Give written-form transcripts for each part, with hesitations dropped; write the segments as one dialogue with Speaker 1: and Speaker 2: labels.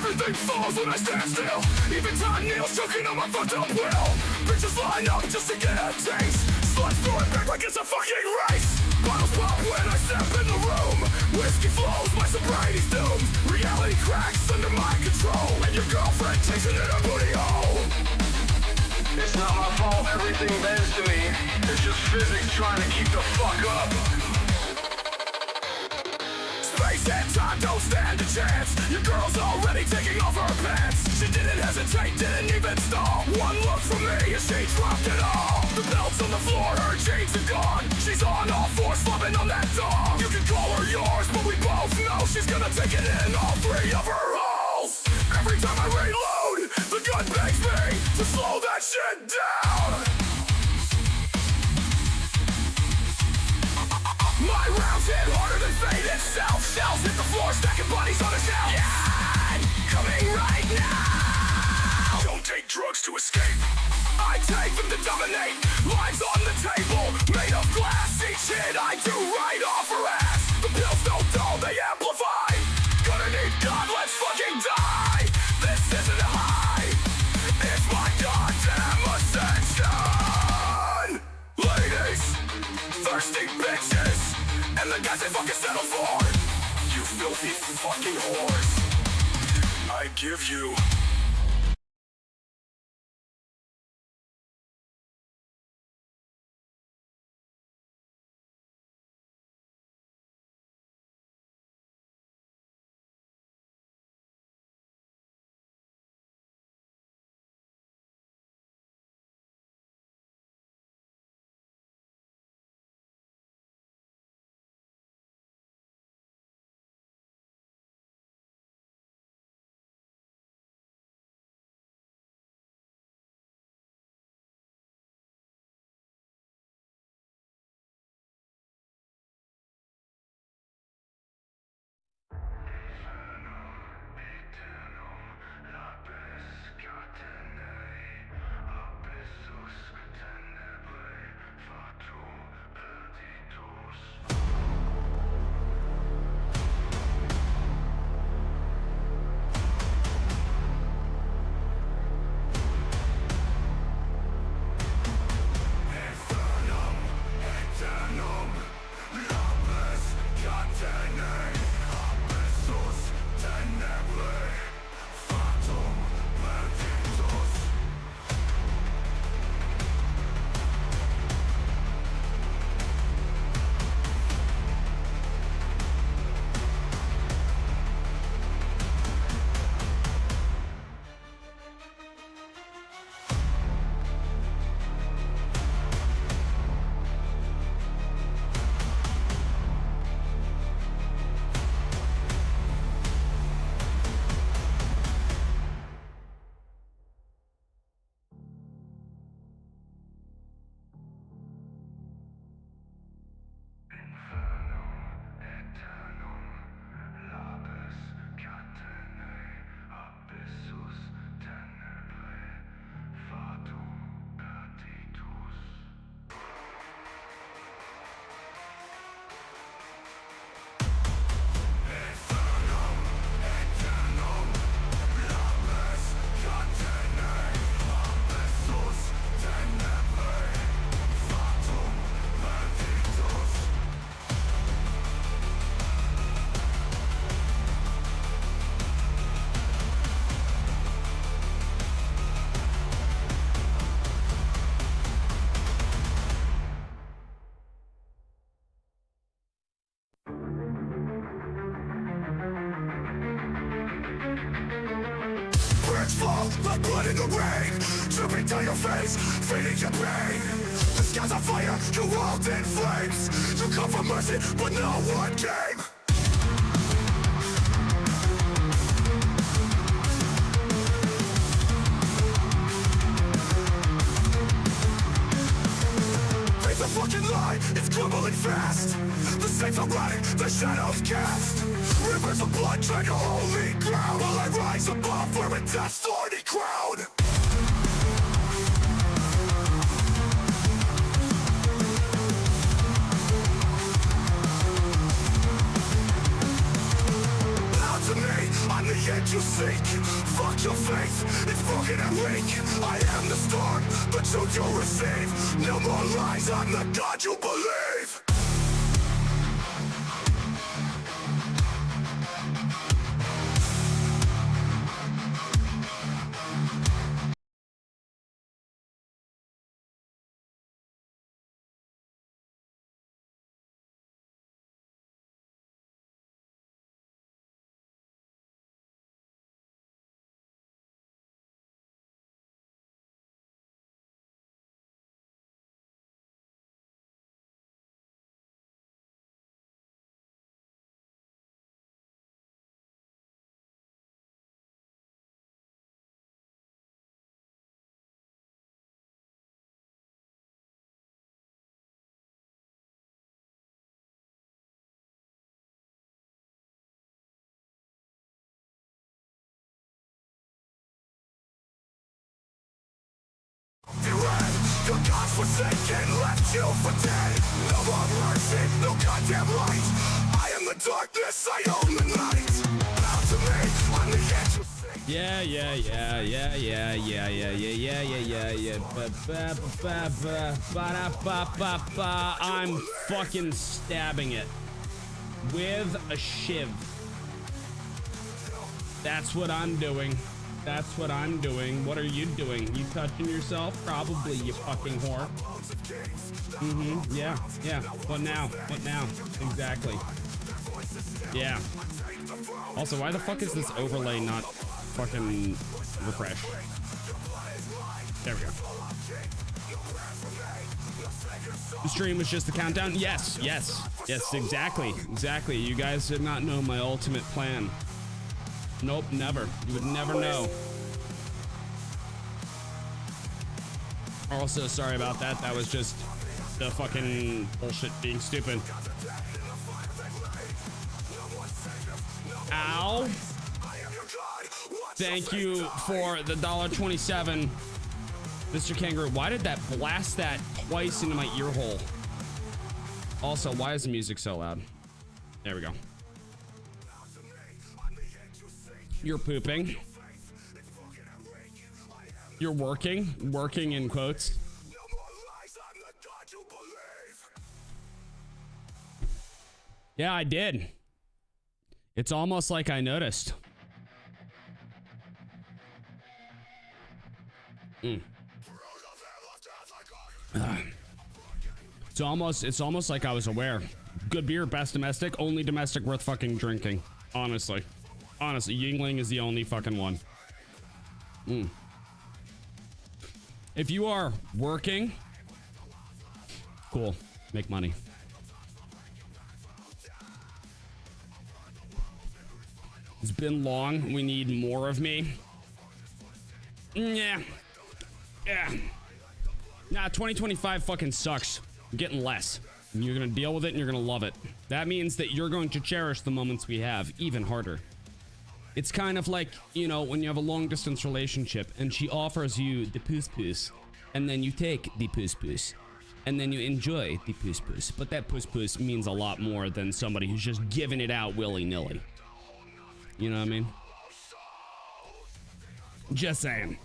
Speaker 1: Everything falls when I stand still. Even time nails choking on my fucked up will. Bitches line up just to get a taste. Sluts throw it back like it's a fucking race. Bottles pop when I step in the room. Whiskey flows, my sobriety's doomed. Reality cracks under my control. And your girlfriend takes it in her booty hole.
Speaker 2: It's not my fault everything bends to me. It's just physics trying to keep the fuck up.
Speaker 1: Space and time don't stand a chance. Your girl's already taking off her pants. She didn't hesitate, didn't even stall. One look from me and she dropped it all. The belt's on the floor, her chains are gone. She's on all fours, slumming on that dog. You can call her yours, but we both know she's gonna take it in all three of her holes. Every time I reload, the gun begs me to slow that shit down. My rounds hit harder than fate itself. Shells hit the floor, stacking bodies on a shelf. Yeah, coming right now.
Speaker 2: Don't take drugs to escape.
Speaker 1: I take them to dominate. Lines on the table, made of glass. Each hit I do right off her ass. The pills don't dull, they amplify. Gonna need God, let's fucking die. This isn't a high, it's my goddamn ascension. Ladies, thirsty bitches, and the guys they fucking settle for. You filthy fucking whores.
Speaker 2: I give you
Speaker 1: Blood, blood in the rain, dripping down your face, feeding your brain. The sky's on fire, your world in flames. You come for mercy, but no one came. Face a fucking lie, it's crumbling fast. The saints are rotting, the shadows cast. Rivers of blood drag a holy ground, while I rise above where it's that thorny crown. Bow to me, I'm the end you seek. Fuck your faith, it's broken and weak. I am the start, the truth you'll receive. No more lies, I'm the God you believe. Your God's forsaken, left you for dead. No more mercy, no goddamn light. I am the darkness, I own the night. Bow to me, I'm the end you seek.
Speaker 3: Yeah. I'm fucking stabbing it with a shiv. That's what I'm doing. That's what I'm doing. What are you doing? You touching yourself? Probably, you fucking whore. Yeah. What now? What now? Exactly. Yeah. Also, why the fuck is this overlay not fucking refreshed? There we go. The stream was just the countdown? Yes, exactly. You guys did not know my ultimate plan. Nope, never. You would never know. Also, sorry about that. That was just the fucking bullshit being stupid. Ow. Thank you for the $1.27, Mr. Kangaroo. Why did that blast that twice into my ear hole? Also, why is the music so loud? There we go. You're pooping. You're working in quotes. Yeah, I did. It's almost like I noticed. It's almost like I was aware. Good beer, best domestic, only domestic worth fucking drinking. Honestly, Yingling is the only fucking one. If you are working, cool, make money. It's been long. We need more of me. Yeah. Nah, 2025 fucking sucks. I'm getting less. And you're gonna deal with it and you're gonna love it. That means that you're going to cherish the moments we have even harder. It's kind of like, you know, when you have a long distance relationship and she offers you the puss and then you take the puss and then you enjoy the puss, but that puss means a lot more than somebody who's just giving it out willy-nilly. You know what I mean? Just saying.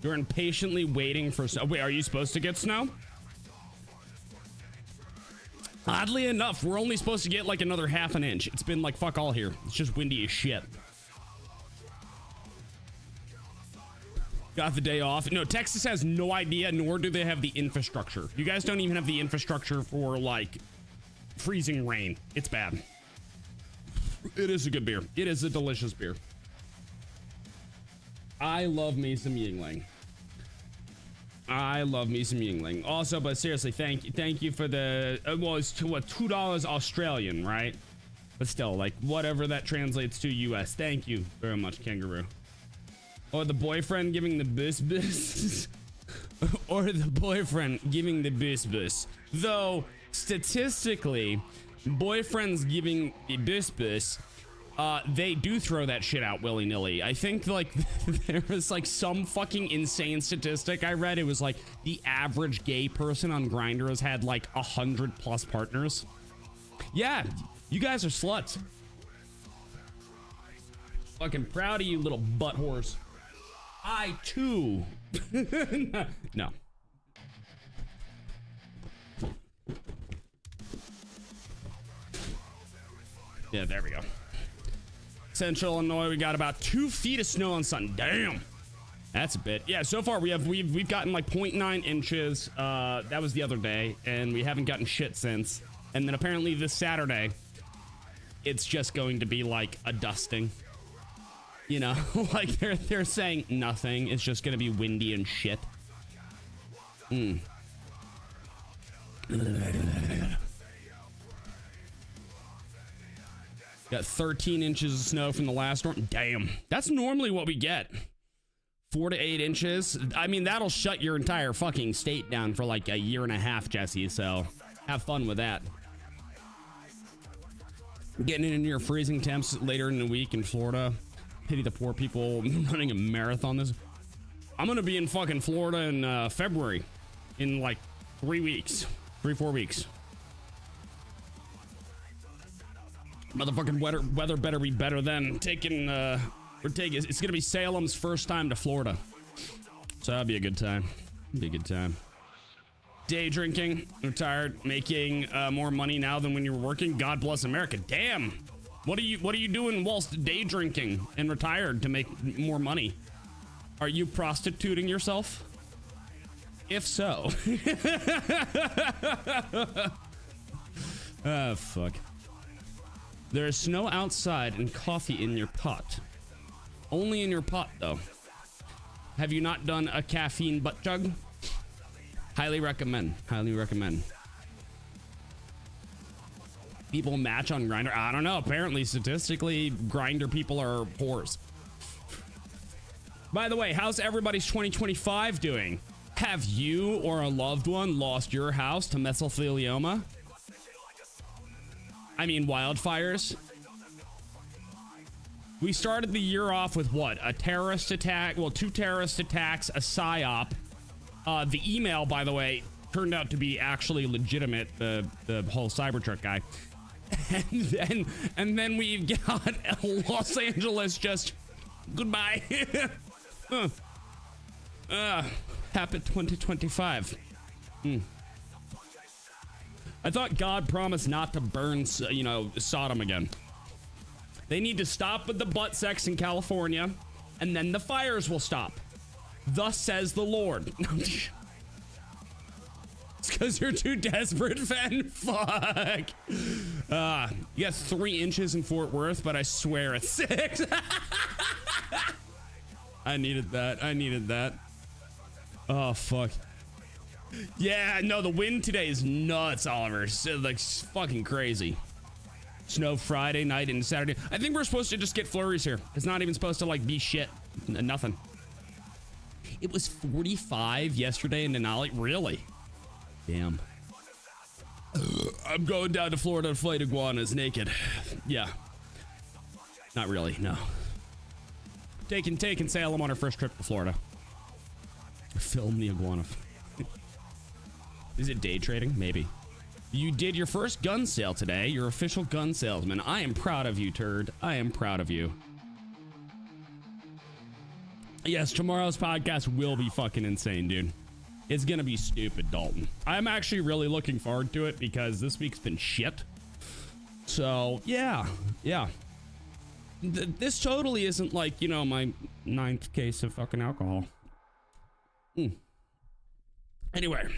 Speaker 3: You're impatiently waiting for snow. Wait, are you supposed to get snow? Oddly enough, we're only supposed to get like another half an inch. It's been like fuck all here. It's just windy as shit. Got the day off. No, Texas has no idea, nor do they have the infrastructure. You guys don't even have the infrastructure for like freezing rain. It's bad. It is a good beer. It is a delicious beer. I love me some Yingling. Also, but seriously, thank you for the well, it's what, $2 Australian, right? But still, like whatever that translates to US. Thank you very much, Kangaroo. Or the boyfriend giving the bus or the boyfriend giving the bus. Though statistically, boyfriends giving the bus they do throw that shit out willy-nilly. I think like there was like some fucking insane statistic I read. It was like the average gay person on Grindr has had like 100+ partners. Yeah, you guys are sluts. Fucking proud of you, little butt whores. I too. No. Yeah, there we go. Central Illinois, we got about 2 feet of snow on Sunday. Damn, that's a bit. Yeah, so far we've gotten like 0.9 inches. That was the other day, and we haven't gotten shit since. And then apparently this Saturday, it's just going to be like a dusting. You know, like they're saying nothing. It's just gonna be windy and shit. Got 13 inches of snow from the last storm. Damn, that's normally what we get. 4 to 8 inches. I mean, that'll shut your entire fucking state down for like a year and a half, Jesse. So have fun with that. Getting in near freezing temps later in the week in Florida. Pity the poor people running a marathon this. I'm gonna be in fucking Florida in February, in like 4 weeks. Motherfucking weather better be better than it's gonna be Salem's first time to Florida, so that'll be a good time. Day drinking, retired, making more money now than when you were working. God bless America. Damn. What are you doing whilst day drinking and retired to make more money? Are you prostituting yourself? If so. Oh, fuck. There is snow outside and coffee in your pot. Only in your pot, though. Have you not done a caffeine butt chug? Highly recommend. People match on Grindr. I don't know. Apparently, statistically, Grindr people are whores. By the way, how's everybody's 2025 doing? Have you or a loved one lost your house to mesothelioma? I mean, wildfires. We started the year off with what? A terrorist attack. Well, 2 terrorist attacks, a psyop. The email, by the way, turned out to be actually legitimate. The whole Cybertruck guy. And then we've got Los Angeles just goodbye. Happy 2025. I thought God promised not to burn, you know, Sodom again. They need to stop with the butt sex in California, and then the fires will stop. Thus says the Lord. It's because you're too desperate, Fen. Fuck. You got 3 inches in Fort Worth, but I swear it's 6. I needed that. Oh, fuck. Yeah, no, the wind today is nuts, Oliver. It's like fucking crazy. Snow Friday night and Saturday. I think we're supposed to just get flurries here. It's not even supposed to like be shit. Nothing. It was 45 yesterday in Denali. Really? Damn. I'm going down to Florida to fight iguanas naked. Yeah. Not really, no. Taking Salem on her first trip to Florida. Film the iguana. Is it day trading? Maybe. You did your first gun sale today. Your official gun salesman. I am proud of you, turd. I am proud of you. Yes, tomorrow's podcast will be fucking insane, dude. It's gonna be stupid, Dalton. I'm actually really looking forward to it because this week's been shit. So, yeah. This totally isn't like, you know, my 9th case of fucking alcohol. Anyway.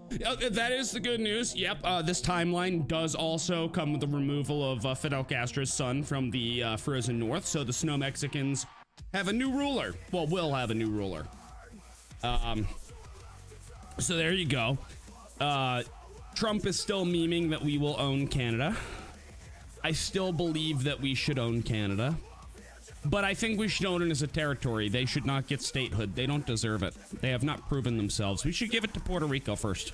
Speaker 3: That is the good news. Yep, this timeline does also come with the removal of Fidel Castro's son from the frozen north. So the Snow Mexicans have a new ruler. Well, will have a new ruler. So there you go. Trump is still memeing that we will own Canada. I still believe that we should own Canada. But I think we should own it as a territory. They should not get statehood. They don't deserve it. They have not proven themselves. We should give it to Puerto Rico first.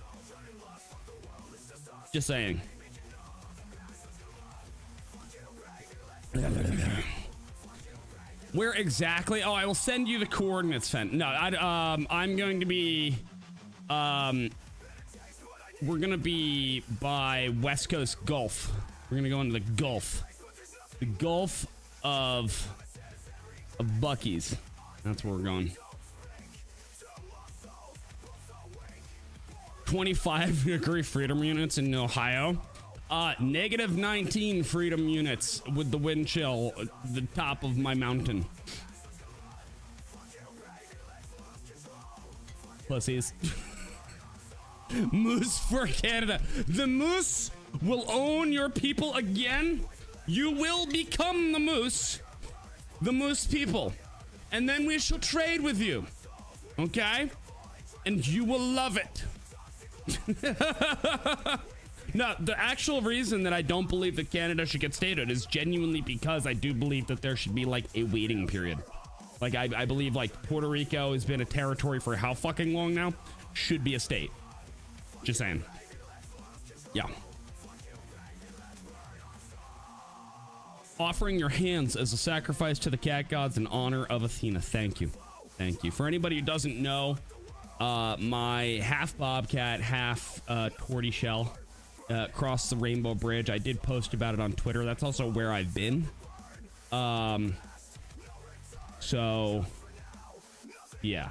Speaker 3: Just saying. Where exactly? Oh, I will send you the coordinates, Fen. No, I'm going to be, we're gonna be by West Coast Gulf. We're gonna go into the Gulf. The Gulf of Buc-ee's. That's where we're going. 25-degree freedom units in Ohio. Negative 19 freedom units with the wind chill at the top of my mountain. Pussies. Moose for Canada. The moose will own your people again. You will become the moose people. And then we shall trade with you. Okay? And you will love it. No, the actual reason that I don't believe that Canada should get statehood is genuinely because I do believe that there should be like a waiting period. Like I believe like Puerto Rico has been a territory for how fucking long now? Should be a state. Just saying. Yeah. Offering your hands as a sacrifice to the cat gods in honor of Athena. Thank you. Thank you. For anybody who doesn't know, my half bobcat, half tortoiseshell crossed the Rainbow Bridge. I did post about it on Twitter. That's also where I've been. So yeah.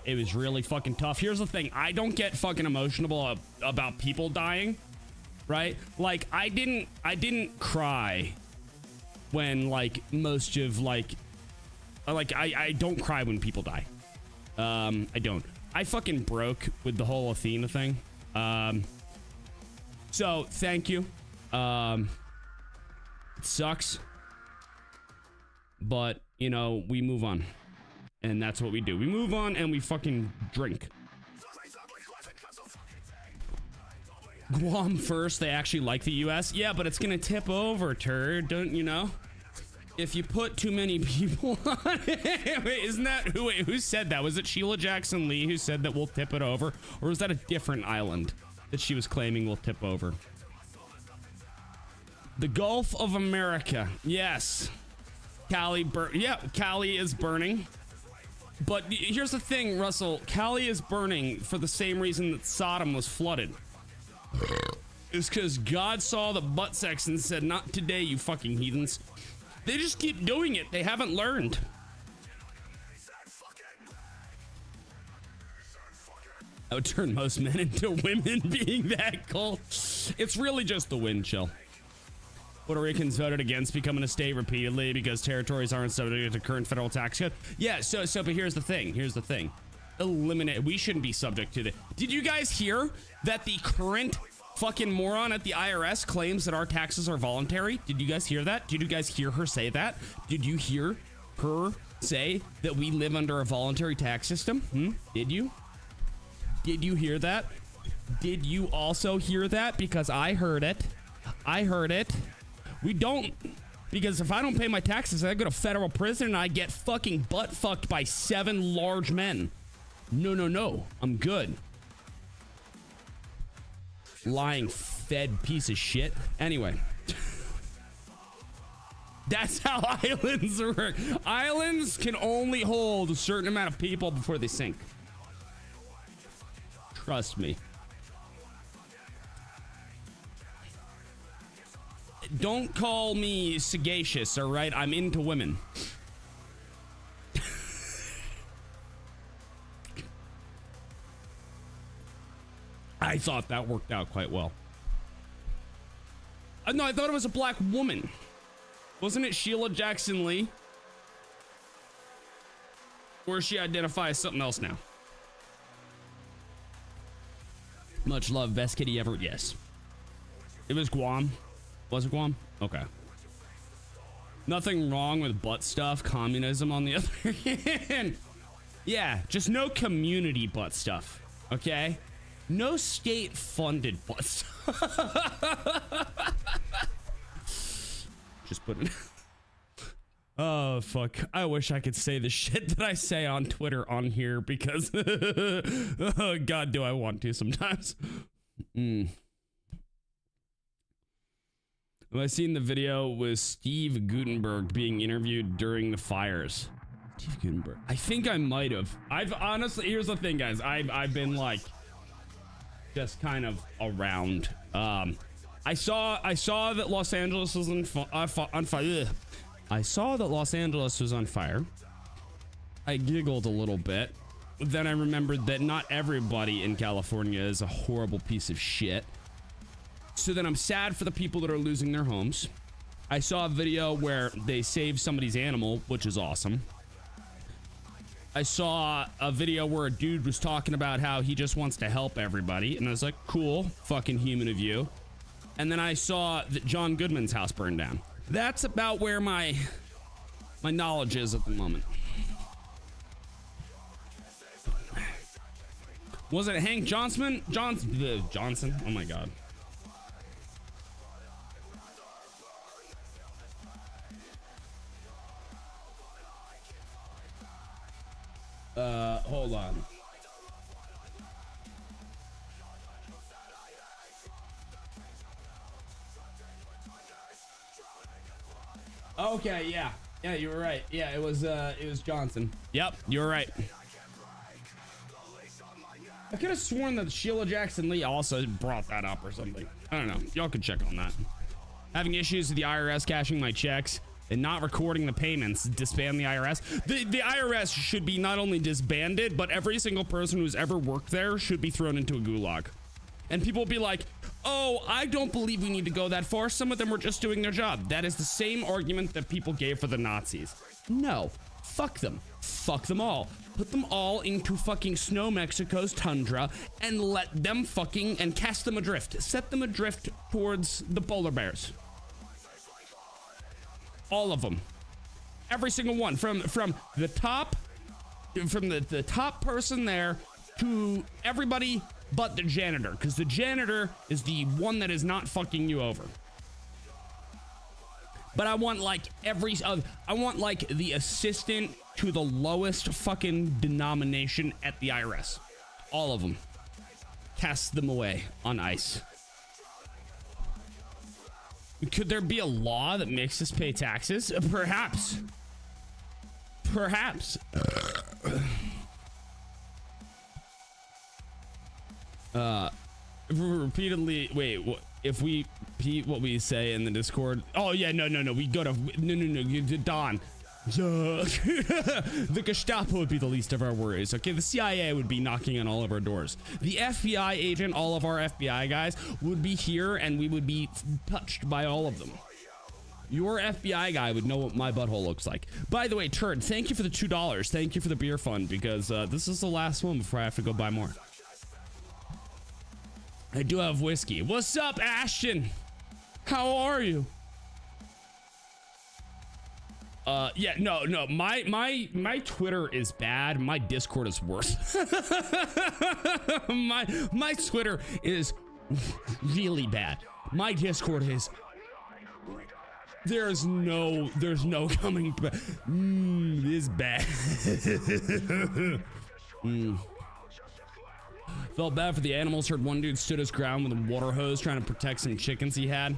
Speaker 3: It was really fucking tough. Here's the thing. I don't get fucking emotional about people dying, right? Like I didn't cry when like most of like I don't cry when people die. I don't. I fucking broke with the whole Athena thing. So thank you. It sucks, but you know, we move on, and that's what we do. We move on and we fucking drink. Guam first. They actually like the US. Yeah, but it's gonna tip over, turd. Don't you know? If you put too many people on it. Wait, isn't that who said that? Was it Sheila Jackson Lee who said that we'll tip it over? Or was that a different island that she was claiming will tip over? The Gulf of America. Yes. Cali Cali is burning. But here's the thing, Russell. Cali is burning for the same reason that Sodom was flooded. It's because God saw the butt sex and said, not today, you fucking heathens. They just keep doing it. They haven't learned. I would turn most men into women being that cold. It's really just the wind chill. Puerto Ricans voted against becoming a state repeatedly because territories aren't subject to current federal tax code. Yeah, so but here's the thing. Eliminate. We shouldn't be subject to the. Did you guys hear that the current fucking moron at the IRS claims that our taxes are voluntary? Did you guys hear that? Did you guys hear her say that? Did you hear her say that we live under a voluntary tax system? Did you? Did you hear that? Did you also hear that? Because I heard it. We don't, because if I don't pay my taxes, I go to federal prison and I get fucking butt fucked by 7 large men. No. I'm good. Lying fed piece of shit. Anyway. That's how islands work. Islands can only hold a certain amount of people before they sink. Trust me. Don't call me sagacious, all right? I'm into women. I thought that worked out quite well. No, I thought it was a black woman. Wasn't it Sheila Jackson Lee? Or does she identify as something else now? Much love, best kitty ever. Yes. It was Guam. Was it Guam? Okay. Nothing wrong with butt stuff. Communism on the other hand. Yeah, just no community butt stuff. Okay? No state-funded butt stuff. Just put it. Oh, fuck. I wish I could say the shit that I say on Twitter on here because oh, God, do I want to sometimes. Have I seen the video with Steve Gutenberg being interviewed during the fires? Steve Gutenberg. I think I might have. I've honestly, here's the thing, guys. I've been like just kind of around. I saw that Los Angeles was on fire. I saw that Los Angeles was on fire. I giggled a little bit. Then I remembered that not everybody in California is a horrible piece of shit. So then I'm sad for the people that are losing their homes. I saw a video where they saved somebody's animal, which is awesome. I saw a video where a dude was talking about how he just wants to help everybody. And I was like, cool, fucking human of you. And then I saw that John Goodman's house burned down. That's about where my knowledge is at the moment. Was it Hank Johnson? Johnson? Oh my God. Hold on. Okay, yeah. Yeah, you were right. Yeah, it was Johnson. Yep, you were right. I could have sworn that Sheila Jackson Lee also brought that up or something. I don't know. Y'all could check on that. Having issues with the IRS cashing my checks and not recording the payments. Disband the IRS. The IRS should be not only disbanded, but every single person who's ever worked there should be thrown into a gulag. And people will be like, oh, I don't believe we need to go that far. Some of them were just doing their job. That is the same argument that people gave for the Nazis. No, fuck them. Fuck them all. Put them all into fucking snow Mexico's tundra and let them fucking, and cast them adrift. Set them adrift towards the polar bears. All of them. Every single one. From the top, from the top person there to everybody but the janitor, because the janitor is the one that is not fucking you over. But I want like I want like the assistant to the lowest fucking denomination at the IRS. All of them. Cast them away on ice. Could there be a law that makes us pay taxes? Perhaps. Perhaps. Repeatedly, wait, if we repeat what we say in the Discord? Oh yeah, no, we go to, no, Don. The Gestapo would be the least of our worries. Okay, the CIA would be knocking on all of our doors. The FBI agent, all of our FBI guys would be here and we would be touched by all of them. Your FBI guy would know what my butthole looks like. By the way, Turd, thank you for the $2. Thank you for the beer fund, because this is the last one before I have to go buy more. I do have whiskey. What's up, Ashton? How are you? Yeah, no, my Twitter is bad. My Discord is worse. my Twitter is really bad. My Discord is, there's no coming back. This is bad. Felt bad for the animals. Heard one dude stood his ground with a water hose trying to protect some chickens he had.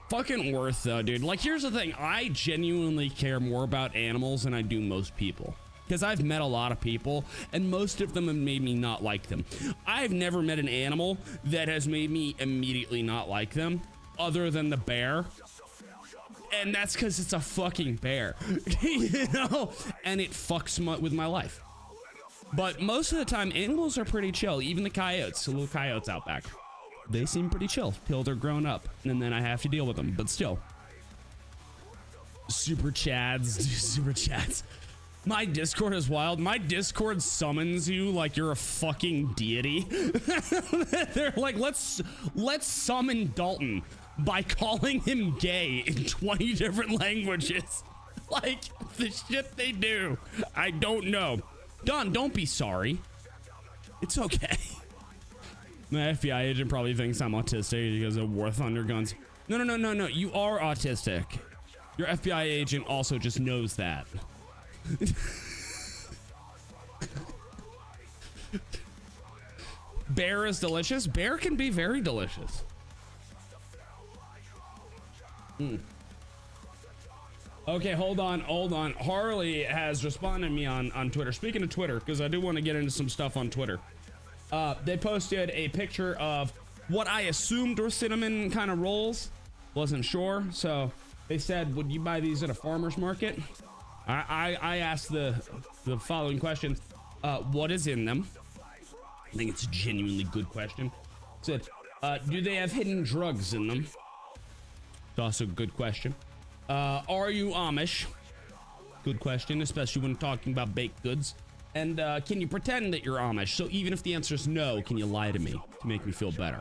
Speaker 3: Fucking worth though, dude. Like, here's the thing. I genuinely care more about animals than I do most people. Because I've met a lot of people, and most of them have made me not like them. I've never met an animal that has made me immediately not like them, other than the bear. And that's because it's a fucking bear. You know? And it fucks with my life. But most of the time, animals are pretty chill. Even the coyotes, the little coyotes out back. They seem pretty chill till they're grown up. And then I have to deal with them, but still. Super chats. My Discord is wild. My Discord summons you like you're a fucking deity. They're like, let's summon Dalton by calling him gay in 20 different languages. Like, the shit they do. I don't know. Don, don't be sorry. It's okay. The FBI agent probably thinks I'm autistic because of War Thunder guns. No. You are autistic. Your FBI agent also just knows that. Bear is delicious. Bear can be very delicious. Okay, hold on. Harley has responded to me on Twitter. Speaking of Twitter, because I do want to get into some stuff on Twitter. They posted a picture of what I assumed were cinnamon kind of rolls. Wasn't sure, so they said, would you buy these at a farmer's market? I asked the following questions. What is in them? I think it's a genuinely good question. Said, do they have hidden drugs in them? It's also a good question. Are you Amish? Good question, especially when talking about baked goods. And can you pretend that you're Amish? So even if the answer is no, can you lie to me to make me feel better?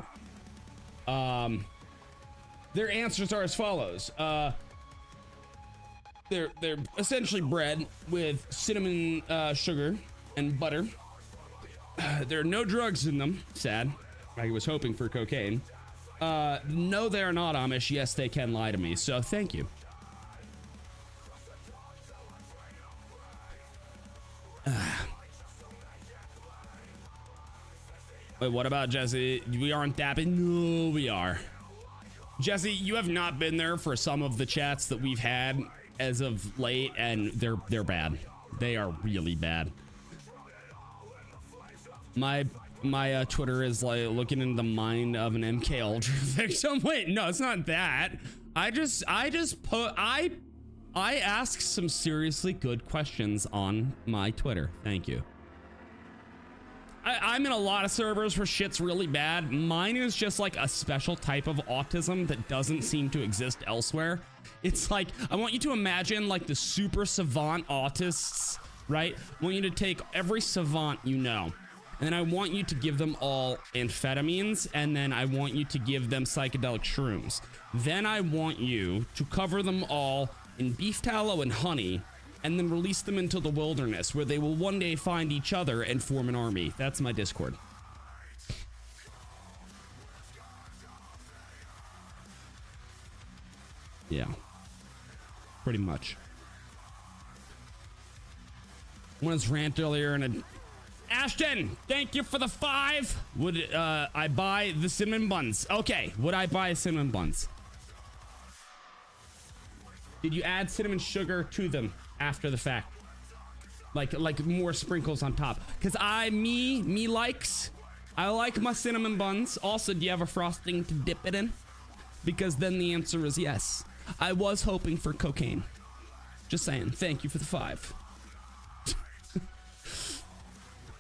Speaker 3: Their answers are as follows. They're essentially bread with cinnamon, sugar, and butter. There are no drugs in them. Sad. I was hoping for cocaine. No, they are not Amish. Yes, they can lie to me. So thank you. Wait, what about Jesse? We aren't dapping? No, we are. Jesse, you have not been there for some of the chats that we've had as of late, and they're bad. They are really bad. My Twitter is like looking into the mind of an MK Ultra victim. Wait, no, it's not that. I ask some seriously good questions on my Twitter. Thank you. I'm in a lot of servers where shit's really bad. Mine is just like a special type of autism that doesn't seem to exist elsewhere. It's like, I want you to imagine like the super savant autists, right? I want you to take every savant you know, and then I want you to give them all amphetamines, and then I want you to give them psychedelic shrooms. Then I want you to cover them all in beef tallow and honey, and then release them into the wilderness where they will one day find each other and form an army. That's my Discord. Yeah. Pretty much. One was rant earlier and a... Ashton, thank you for the 5. Would I buy the cinnamon buns? Okay, would I buy cinnamon buns? Did you add cinnamon sugar to them after the fact? Like more sprinkles on top? Because I like my cinnamon buns. Also, do you have a frosting to dip it in? Because then the answer is yes. I was hoping for cocaine. Just saying. Thank you for the 5.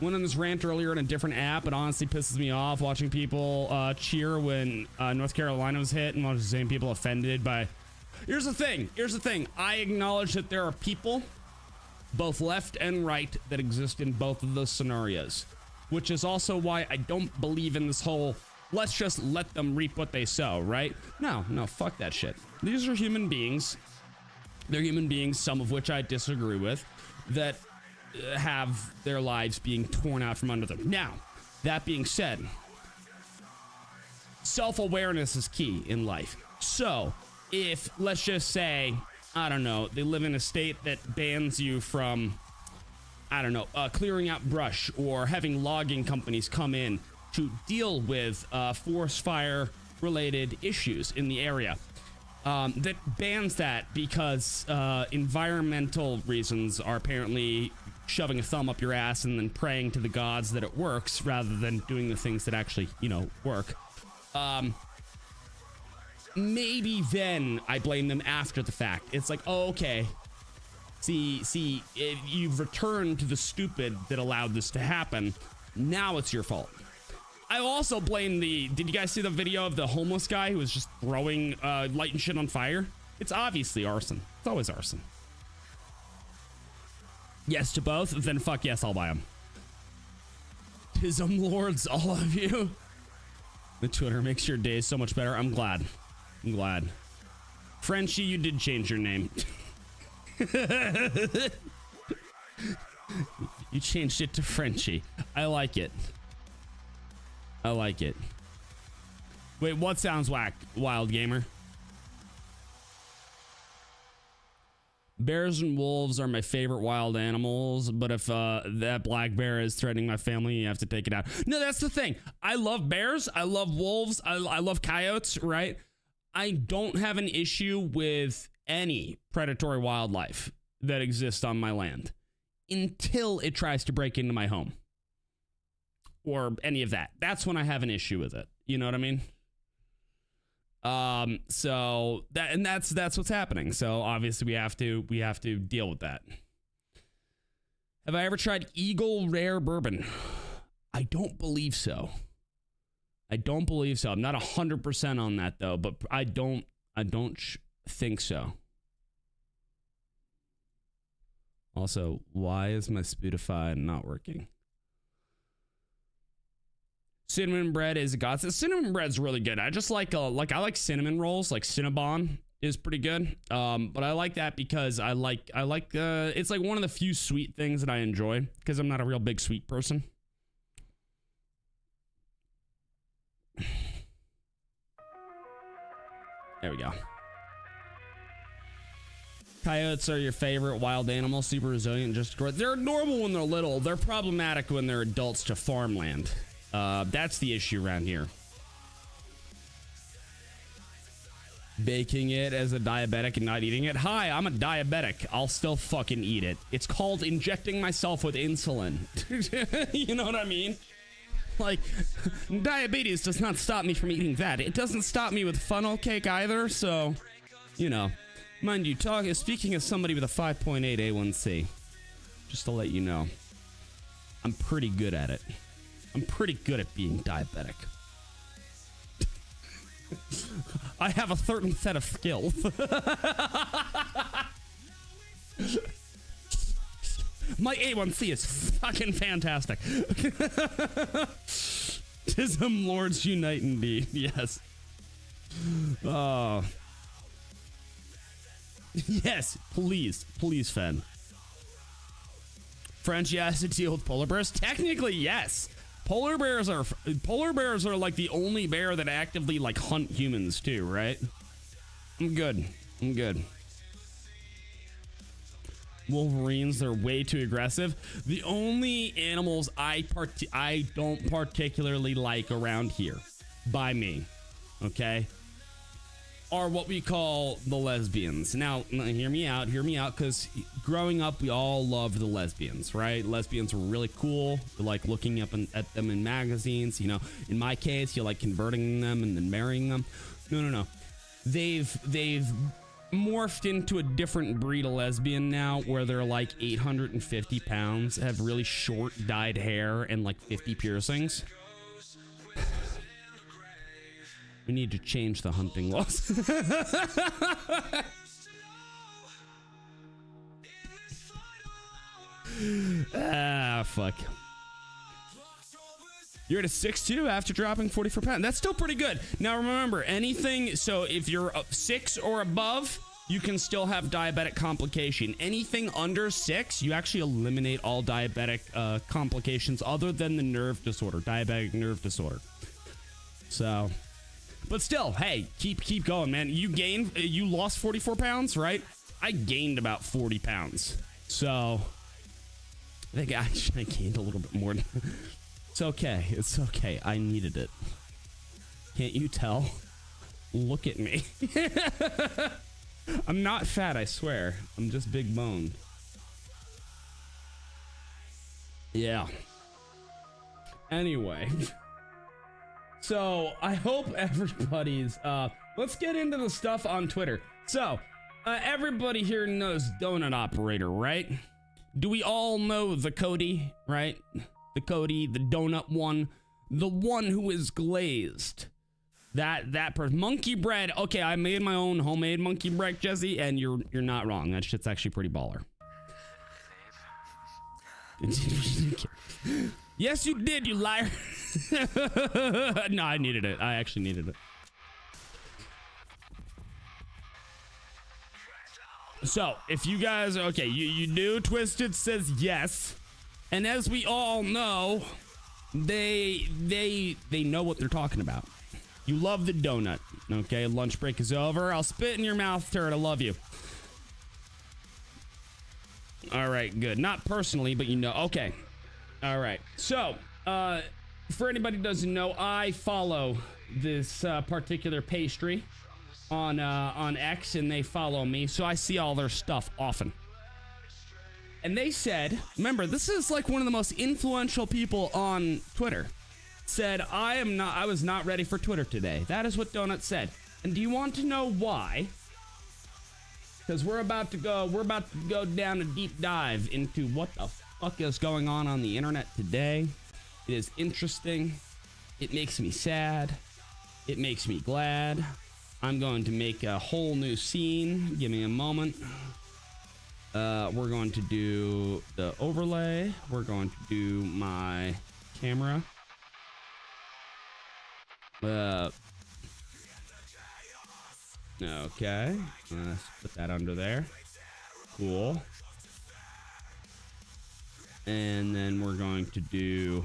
Speaker 3: Went on this rant earlier in a different app. It honestly pisses me off watching people cheer when North Carolina was hit and watching the same people offended by... Here's the thing. I acknowledge that there are people, both left and right, that exist in both of those scenarios, which is also why I don't believe in this whole, let's just let them reap what they sow, right? No, fuck that shit. These are human beings. They're human beings, some of which I disagree with, that have their lives being torn out from under them. Now, that being said, self-awareness is key in life. So, if, let's just say, I don't know, they live in a state that bans you from, I don't know, clearing out brush or having logging companies come in to deal with forest fire related issues in the area, that bans that because environmental reasons are apparently shoving a thumb up your ass and then praying to the gods that it works rather than doing the things that actually, work. Maybe then I blame them after the fact. It's like, oh, okay. See, you've returned to the stupid that allowed this to happen. Now it's your fault. I also blame did you guys see the video of the homeless guy who was just throwing, lighting shit on fire? It's obviously arson. It's always arson. Yes to both, then fuck yes, I'll buy them. Tism lords, all of you. The Twitter makes your day so much better. I'm glad. Frenchie, you did change your name. You changed it to Frenchie. I like it. Wait, what sounds whack, Wild Gamer? Bears and wolves are my favorite wild animals, but if that black bear is threatening my family, you have to take it out. No, that's the thing. I love bears. I love wolves. I love coyotes, right? I don't have an issue with any predatory wildlife that exists on my land until it tries to break into my home or any of that. That's when I have an issue with it. You know what I mean? So that's what's happening. So obviously we have to deal with that. Have I ever tried Eagle Rare Bourbon? I don't believe so. I'm not 100% on that though, but I don't think so. Also, why is my Spotify not working? Cinnamon bread is a godsend. Cinnamon bread's really good. I just like I like cinnamon rolls. Like Cinnabon is pretty good. But I like that because I like it's like one of the few sweet things that I enjoy because I'm not a real big sweet person. There we go. Coyotes are your favorite wild animal, super resilient, just great. They're normal when they're little. They're problematic when they're adults to farmland. That's the issue around here. Baking it as a diabetic and not eating it. Hi, I'm a diabetic. I'll still fucking eat it. It's called injecting myself with insulin. You know what I mean? Like, diabetes does not stop me from eating that. It doesn't stop me with funnel cake either, so, you know. Mind you, speaking as somebody with a 5.8 A1C, just to let you know, I'm pretty good at it. I'm pretty good at being diabetic. I have a certain set of skills. My A1C is fucking fantastic. Tism Lords Unite indeed. Yes. Oh. Yes, please, Fen. Frenchie has to deal with polar bears? Technically, yes. Polar bears are like the only bear that actively like hunt humans too, right? I'm good. Wolverines, they're way too aggressive. The only animals I don't particularly like around here, by me, okay, are what we call the lesbians. Now, hear me out, because growing up, we all loved the lesbians, right? Lesbians were really cool. You like looking up at them in magazines. You know, in my case, you like converting them and then marrying them. No. They've morphed into a different breed of lesbian now, where they're like 850 pounds, have really short dyed hair, and like 50 piercings. We need to change the hunting laws. Fuck. You're at a 6'2" after dropping 44 pounds. That's still pretty good. Now remember, anything, so if you're 6 or above, you can still have diabetic complication. Anything under 6, you actually eliminate all diabetic complications other than the nerve disorder, diabetic nerve disorder. So... but still, hey, keep going, man. You lost 44 pounds, right? I gained about 40 pounds. So, I think I gained a little bit more. It's okay. I needed it. Can't you tell? Look at me. I'm not fat, I swear. I'm just big boned. Yeah. Anyway. So, I hope everybody's, let's get into the stuff on Twitter. So, everybody here knows Donut Operator, right? Do we all know the Cody, right? The Cody, the donut one, the one who is glazed. That person. Monkey bread. Okay, I made my own homemade monkey bread, Jesse, and you're not wrong. That shit's actually pretty baller. Yes, you did, you liar. No, I needed it. I actually needed it. So, if you guys, okay, you do. Twisted says yes. And as we all know, they know what they're talking about. You love the donut. Okay, lunch break is over. I'll spit in your mouth, turd. I love you. All right, good. Not personally, but you know. Okay. All right. So, for anybody who doesn't know, I follow this particular pastry. on X, and they follow me, so I see all their stuff often. And they said, remember, this is like one of the most influential people on Twitter, said, I was not ready for Twitter today. That is what Donut said. And do you want to know why? Because we're about to go down a deep dive into what the fuck is going on the internet today. It is interesting. It makes me sad. It makes me glad. I'm going to make a whole new scene. Give me a moment. We're going to do the overlay. We're going to do my camera. Okay. Let's put that under there. Cool. And then we're going to do...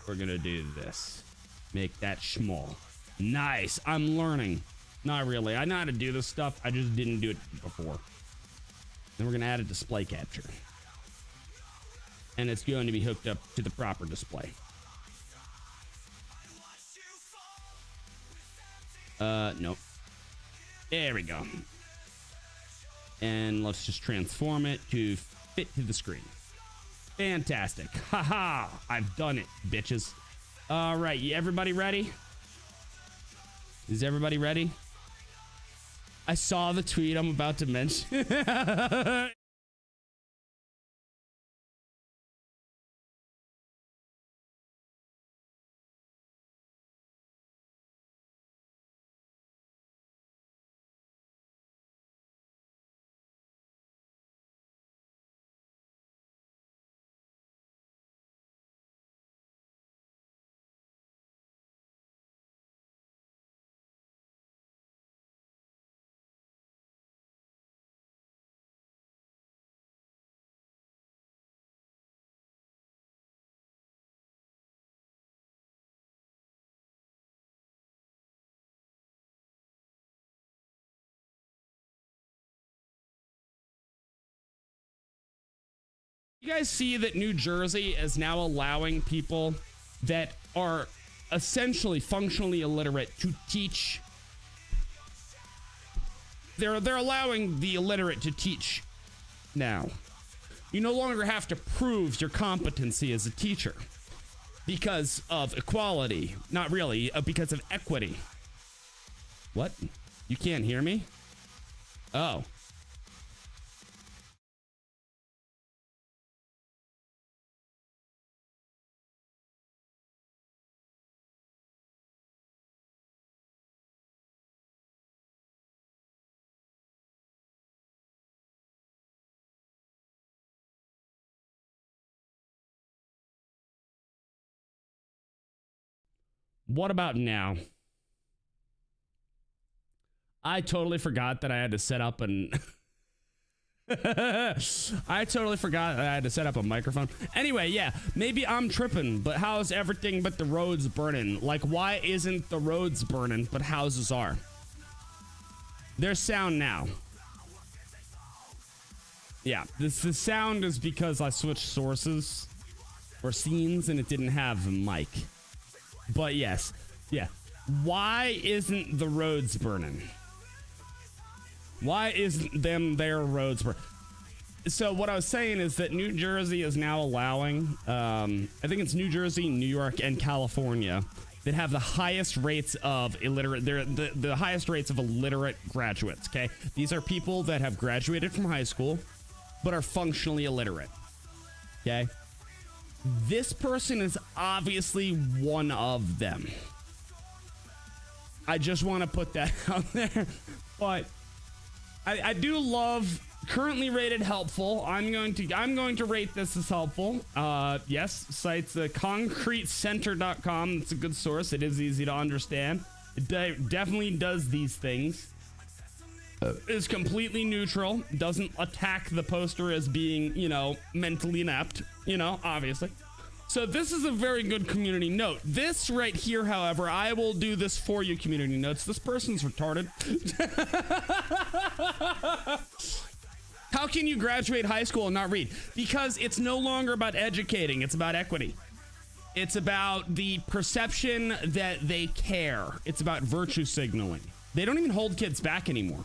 Speaker 3: We're gonna do this. Make that small. Nice. I'm learning. Not really. I know how to do this stuff. I just didn't do it before. Then we're gonna add a display capture. And it's going to be hooked up to the proper display. Nope. There we go. And let's just transform it to fit to the screen. Fantastic. Haha. I've done it, bitches. All right. Everybody ready? Is everybody ready? I saw the tweet I'm about to mention. You guys see that New Jersey is now allowing people that are essentially functionally illiterate to teach. They're allowing the illiterate to teach now. You no longer have to prove your competency as a teacher because of equality. Not really, because of equity. What? You can't hear me? Oh. What about now? I totally forgot that I had to set up an... I totally forgot that I had to set up a microphone. Anyway, yeah, maybe I'm tripping, but how's everything but the roads burning? Like, why isn't the roads burning, but houses are? There's sound now. Yeah, the sound is because I switched sources or scenes and it didn't have a mic. But yes, yeah. Why isn't the roads burning? Why isn't their roads burning? So what I was saying is that New Jersey is now allowing, I think it's New Jersey, New York, and California that have the highest rates of illiterate, they're the highest rates of illiterate graduates, okay? These are people that have graduated from high school, but are functionally illiterate, okay? This person is obviously one of them. I just want to put that out there. But I do love currently rated helpful. I'm going to rate this as helpful. Yes, cites concretecenter.com. It's a good source. It is easy to understand. It definitely does these things. Is completely neutral, doesn't attack the poster as being, you know, mentally inept, you know, obviously. So this is a very good community note. This right here, however, I will do this for you, community notes. This person's retarded. How can you graduate high school and not read? Because it's no longer about educating, it's about equity. It's about the perception that they care. It's about virtue signaling. They don't even hold kids back anymore.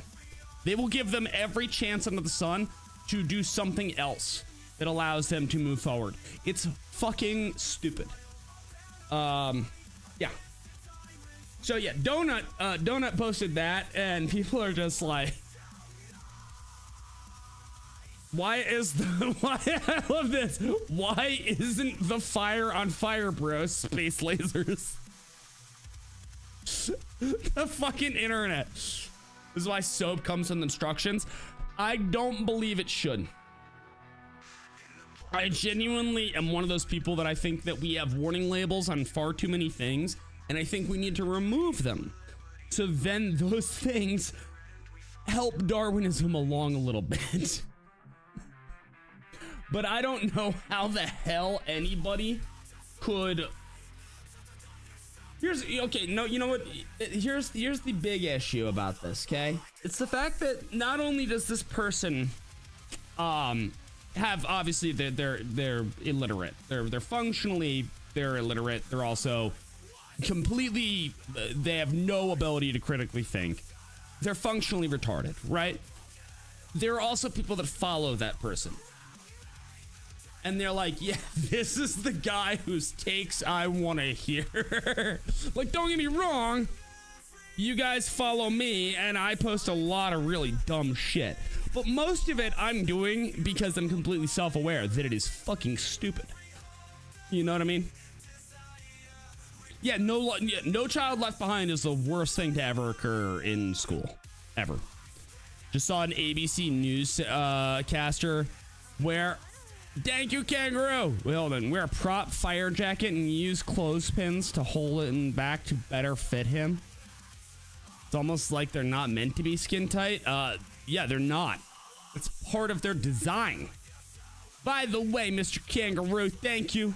Speaker 3: They will give them every chance under the sun to do something else that allows them to move forward. It's fucking stupid. Yeah. So yeah, Donut posted that, and people are just like, why I love this. Why isn't the fire on fire, bro? Space lasers. The fucking internet. This is why soap comes with instructions. I don't believe it should. I genuinely am one of those people that I think that we have warning labels on far too many things, and I think we need to remove them. So then those things help Darwinism along a little bit. But I don't know how the hell anybody could. Okay, no, you know what? Here's the big issue about this, okay? It's the fact that not only does this person have, obviously they're illiterate. They're functionally illiterate. They're also completely, they have no ability to critically think. They're functionally retarded, right? There are also people that follow that person. And they're like, yeah, this is the guy whose takes I want to hear. Like, don't get me wrong. You guys follow me, and I post a lot of really dumb shit. But most of it I'm doing because I'm completely self-aware that it is fucking stupid. You know what I mean? Yeah, no child left behind is the worst thing to ever occur in school. Ever. Just saw an ABC News caster where... Thank you, kangaroo. Well then, wear a prop fire jacket and use clothespins to hold it in back to better fit him. It's almost like they're not meant to be skin tight. Yeah, they're not. It's part of their design. By the way, Mr. Kangaroo, thank you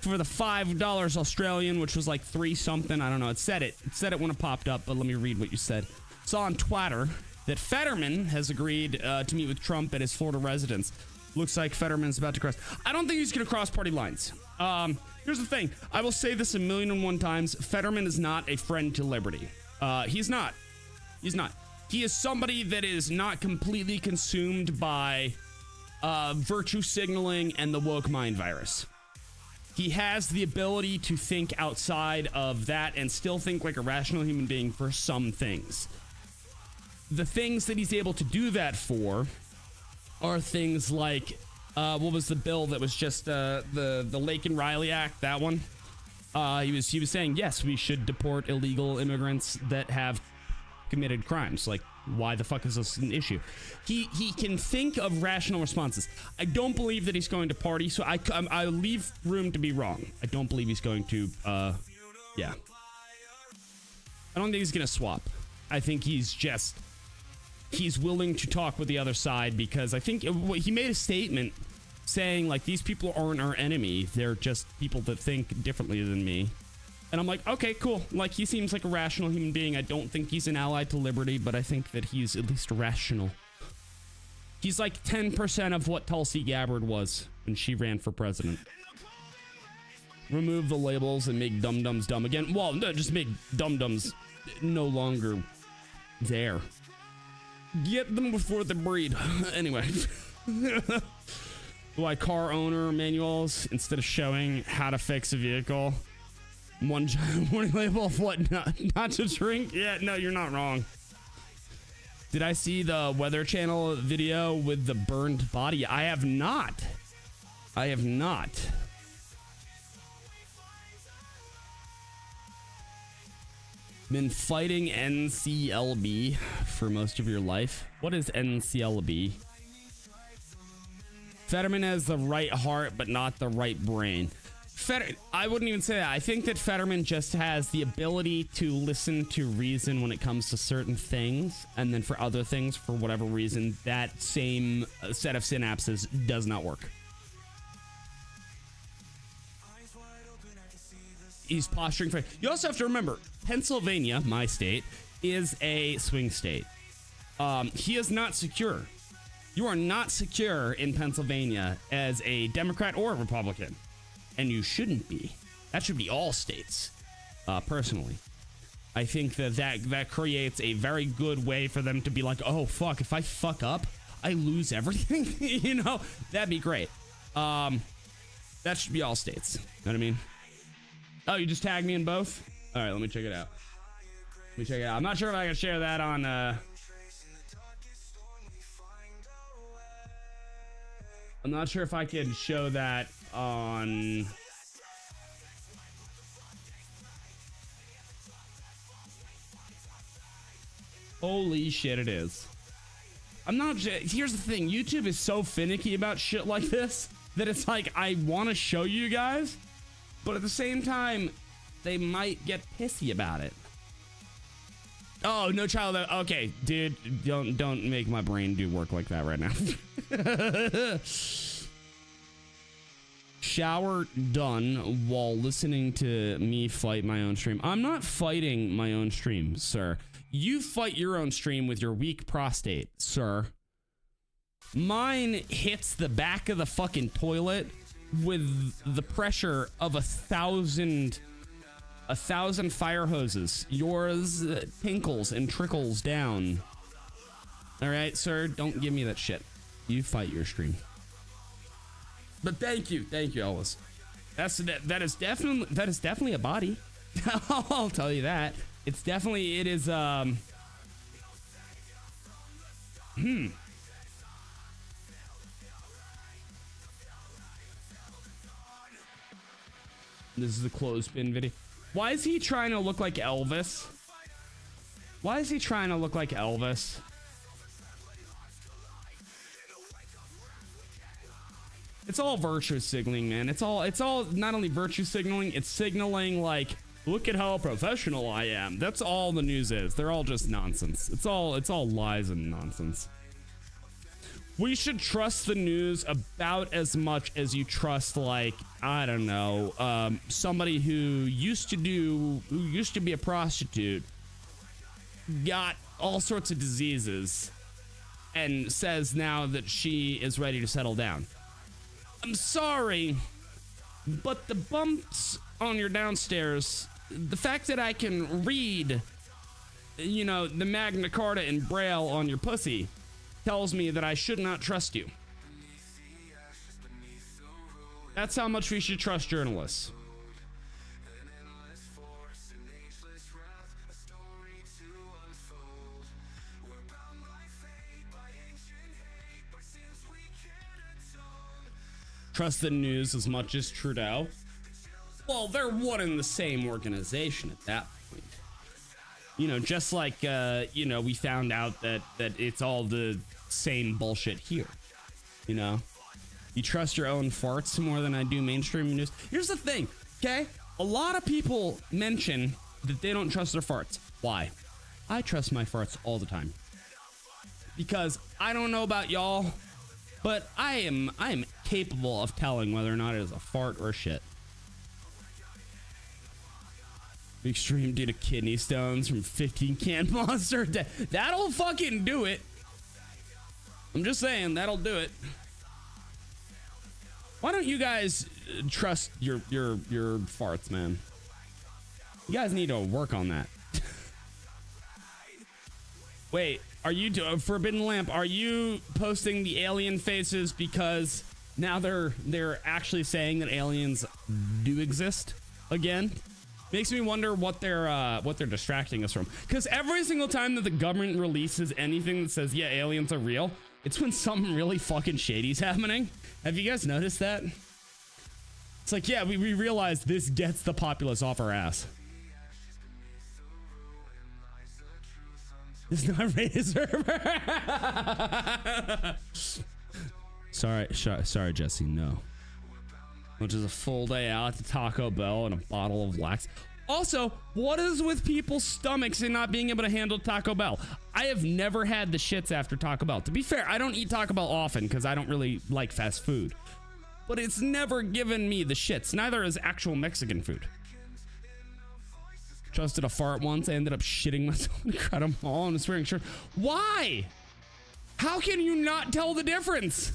Speaker 3: for the $5 Australian, which was like 3 something. I don't know. It said it when it popped up, but let me read what you said. Saw on Twitter that Fetterman has agreed to meet with Trump at his Florida residence. Looks like Fetterman's about to cross. I don't think he's going to cross party lines. Here's the thing. I will say this 1,000,001 times. Fetterman is not a friend to liberty. He's not. He's not. He is somebody that is not completely consumed by virtue signaling and the woke mind virus. He has the ability to think outside of that and still think like a rational human being for some things. The things that he's able to do that for are things like, what was the bill that was just the Laken Riley Act, that one? He was saying, yes, we should deport illegal immigrants that have committed crimes. Like, why the fuck is this an issue? He can think of rational responses. I don't believe that he's going to party, so I leave room to be wrong. I don't believe he's going to, yeah. I don't think he's going to swap. I think he's willing to talk with the other side because I think he made a statement saying, like, these people aren't our enemy. They're just people that think differently than me. And I'm like, okay, cool. Like, he seems like a rational human being. I don't think he's an ally to liberty, but I think that he's at least rational. He's like 10% of what Tulsi Gabbard was when she ran for president. Remove the labels and make dum-dums dumb again. Well, no, just make dum-dums no longer there. Get them before they breed. Anyway. Why car owner manuals, instead of showing how to fix a vehicle, one giant warning label of what not to drink? Yeah, no, you're not wrong. Did I see the Weather Channel video with the burned body? I have not. I have not. Been fighting NCLB for most of your life. What is NCLB? Fetterman has the right heart, but not the right brain. I wouldn't even say that. I think that Fetterman just has the ability to listen to reason when it comes to certain things, and then for other things, for whatever reason, that same set of synapses does not work. He's posturing for. You also have to remember, Pennsylvania, my state, is a swing state. He is not secure. You are not secure in Pennsylvania as a Democrat or a Republican, and you shouldn't be. That should be all states. Personally, I think that creates a very good way for them to be like, oh fuck, if I fuck up, I lose everything. You know, that'd be great. That should be all states. You know what I mean? Oh, you just tagged me in both? All right, let me check it out. I'm not sure if I can share that on I'm not sure if I can show that on holy shit, it is. I'm not. Here's the thing. YouTube is so finicky about shit like this that it's like I want to show you guys, but at the same time, they might get pissy about it. Oh, no child. Okay, dude, don't make my brain do work like that right now. Shower done while listening to me fight my own stream. I'm not fighting my own stream, sir. You fight your own stream with your weak prostate, sir. Mine hits the back of the fucking toilet with the pressure of 1,000 fire hoses. Yours tinkles and trickles down. All right, sir, don't give me that shit. You fight your stream. But thank you, Elvis. That is definitely a body. I'll tell you that. It is This is the clothespin video. Why is he trying to look like Elvis? It's all virtue signaling, man. It's all not only virtue signaling, it's signaling like, look at how professional I am. That's all the news is. They're all just nonsense. It's all lies and nonsense. We should trust the news about as much as you trust, like, I don't know, somebody who used to be a prostitute, got all sorts of diseases, and says now that she is ready to settle down. I'm sorry, but the bumps on your downstairs, the fact that I can read, you know, the Magna Carta in Braille on your pussy tells me that I should not trust you. That's how much we should trust journalists. Trust the news as much as Trudeau. Well, they're one and the same organization at that point. You know, just like, you know, we found out that it's all the same bullshit here. You know, you trust your own farts more than I do mainstream news. Here's the thing, okay? A lot of people mention that they don't trust their farts. Why? I trust my farts all the time. Because I don't know about y'all, but I am capable of telling whether or not it is a fart or shit. Extreme due to kidney stones from 15 can monster. That'll fucking do it. I'm just saying, that'll do it. Why don't you guys trust your farts, man? You guys need to work on that. Wait, are you doing Forbidden Lamp? Are you posting the alien faces because now they're actually saying that aliens do exist again? Makes me wonder what they're distracting us from. Because every single time that the government releases anything that says, yeah, aliens are real, it's when something really fucking shady's happening. Have you guys noticed that? It's like, yeah, we realize this gets the populace off our ass. It's not Razor. Sorry, Jesse, no. Which is a full day out to Taco Bell and a bottle of lax. Also, what is with people's stomachs and not being able to handle Taco Bell? I have never had the shits after Taco Bell. To be fair, I don't eat Taco Bell often because I don't really like fast food. But it's never given me the shits. Neither is actual Mexican food. Trusted a fart once. I ended up shitting myself in the Incredible Mall and was wearing a shirt. Why? How can you not tell the difference?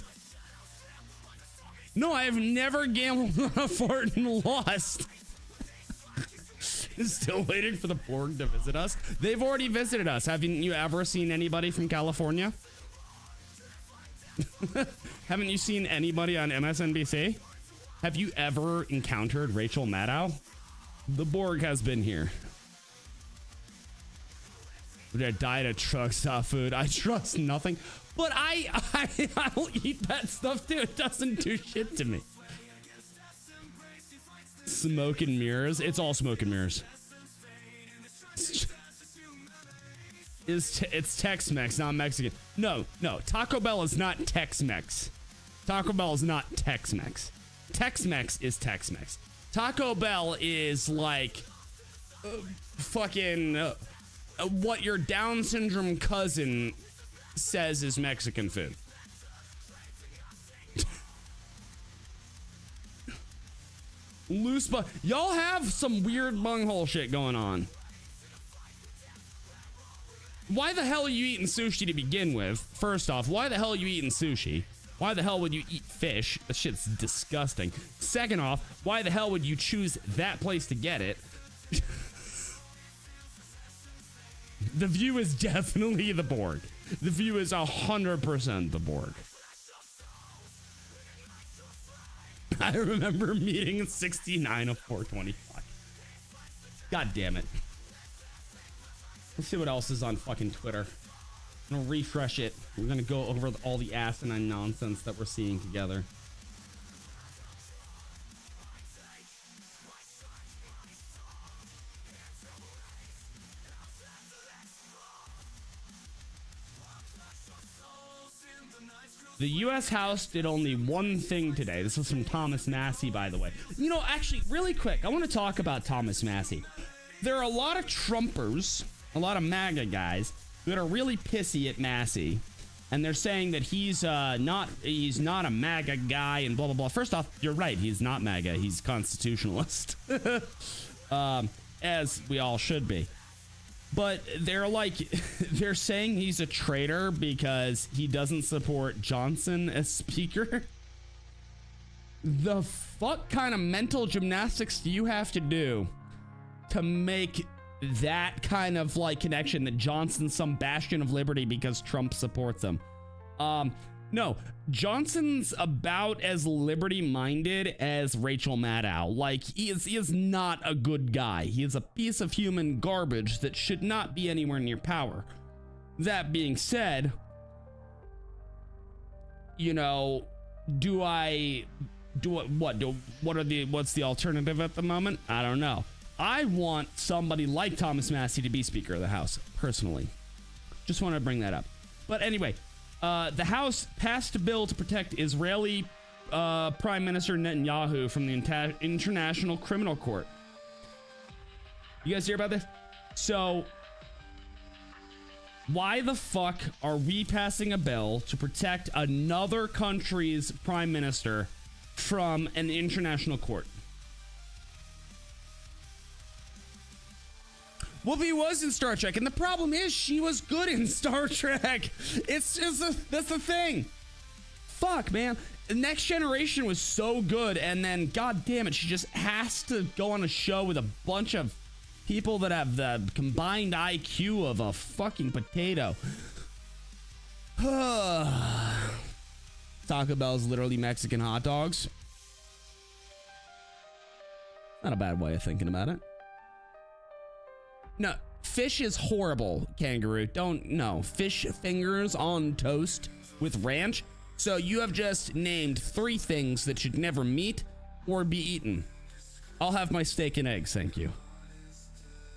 Speaker 3: No, I have never gambled on a fart and lost. Still waiting for the Borg to visit us. They've already visited us. Haven't you ever seen anybody from California? Haven't you seen anybody on MSNBC? Have you ever encountered Rachel Maddow? The Borg has been here. I died of truck stop food. I trust nothing, but I'll eat that stuff too. It doesn't do shit to me. Smoke and mirrors. It's all smoke and mirrors. It's Tex-Mex, not Mexican. No. Taco Bell is not Tex-Mex. Taco Bell is not Tex-Mex. Tex-Mex is Tex-Mex. Taco Bell is like fucking what your Down syndrome cousin says is Mexican food. Loose but y'all have some weird bunghole shit going on. Why the hell are you eating sushi to begin with? First off, why the hell are you eating sushi? Why the hell would you eat fish? That shit's disgusting. Second off, why the hell would you choose that place to get it? The view is definitely the Borg. The view is 100% the Borg. I remember meeting 69 of 425. God damn it. Let's see what else is on fucking Twitter. I'm gonna refresh it. We're gonna go over all the asinine nonsense that we're seeing together. The U.S. House did only one thing today. This was from Thomas Massey, by the way. You know, actually, really quick, I want to talk about Thomas Massey. There are a lot of Trumpers, a lot of MAGA guys that are really pissy at Massey, and they're saying that he's not a MAGA guy and blah blah blah. First off, you're right, he's not MAGA, he's constitutionalist, as we all should be. But they're like, they're saying he's a traitor because he doesn't support Johnson as speaker. The fuck kind of mental gymnastics do you have to do to make that kind of like connection that Johnson's some bastion of liberty because Trump supports him? No, Johnson's about as liberty-minded as Rachel Maddow. Like, he is not a good guy. He is a piece of human garbage that should not be anywhere near power. That being said, you know, what's the alternative at the moment? I don't know. I want somebody like Thomas Massey to be Speaker of the House, personally. Just want to bring that up. But anyway, the House passed a bill to protect Israeli Prime Minister Netanyahu from the International Criminal Court. You guys hear about this? So, why the fuck are we passing a bill to protect another country's prime minister from an international court? Whoopi was in Star Trek, and the problem is she was good in Star Trek. It's just that's the thing. Fuck, man. The Next Generation was so good, and then, god damn it, she just has to go on a show with a bunch of people that have the combined IQ of a fucking potato. Taco Bell's literally Mexican hot dogs. Not a bad way of thinking about it. No, fish is horrible, Kangaroo. No, fish fingers on toast with ranch. So you have just named 3 things that should never meet or be eaten. I'll have my steak and eggs, thank you.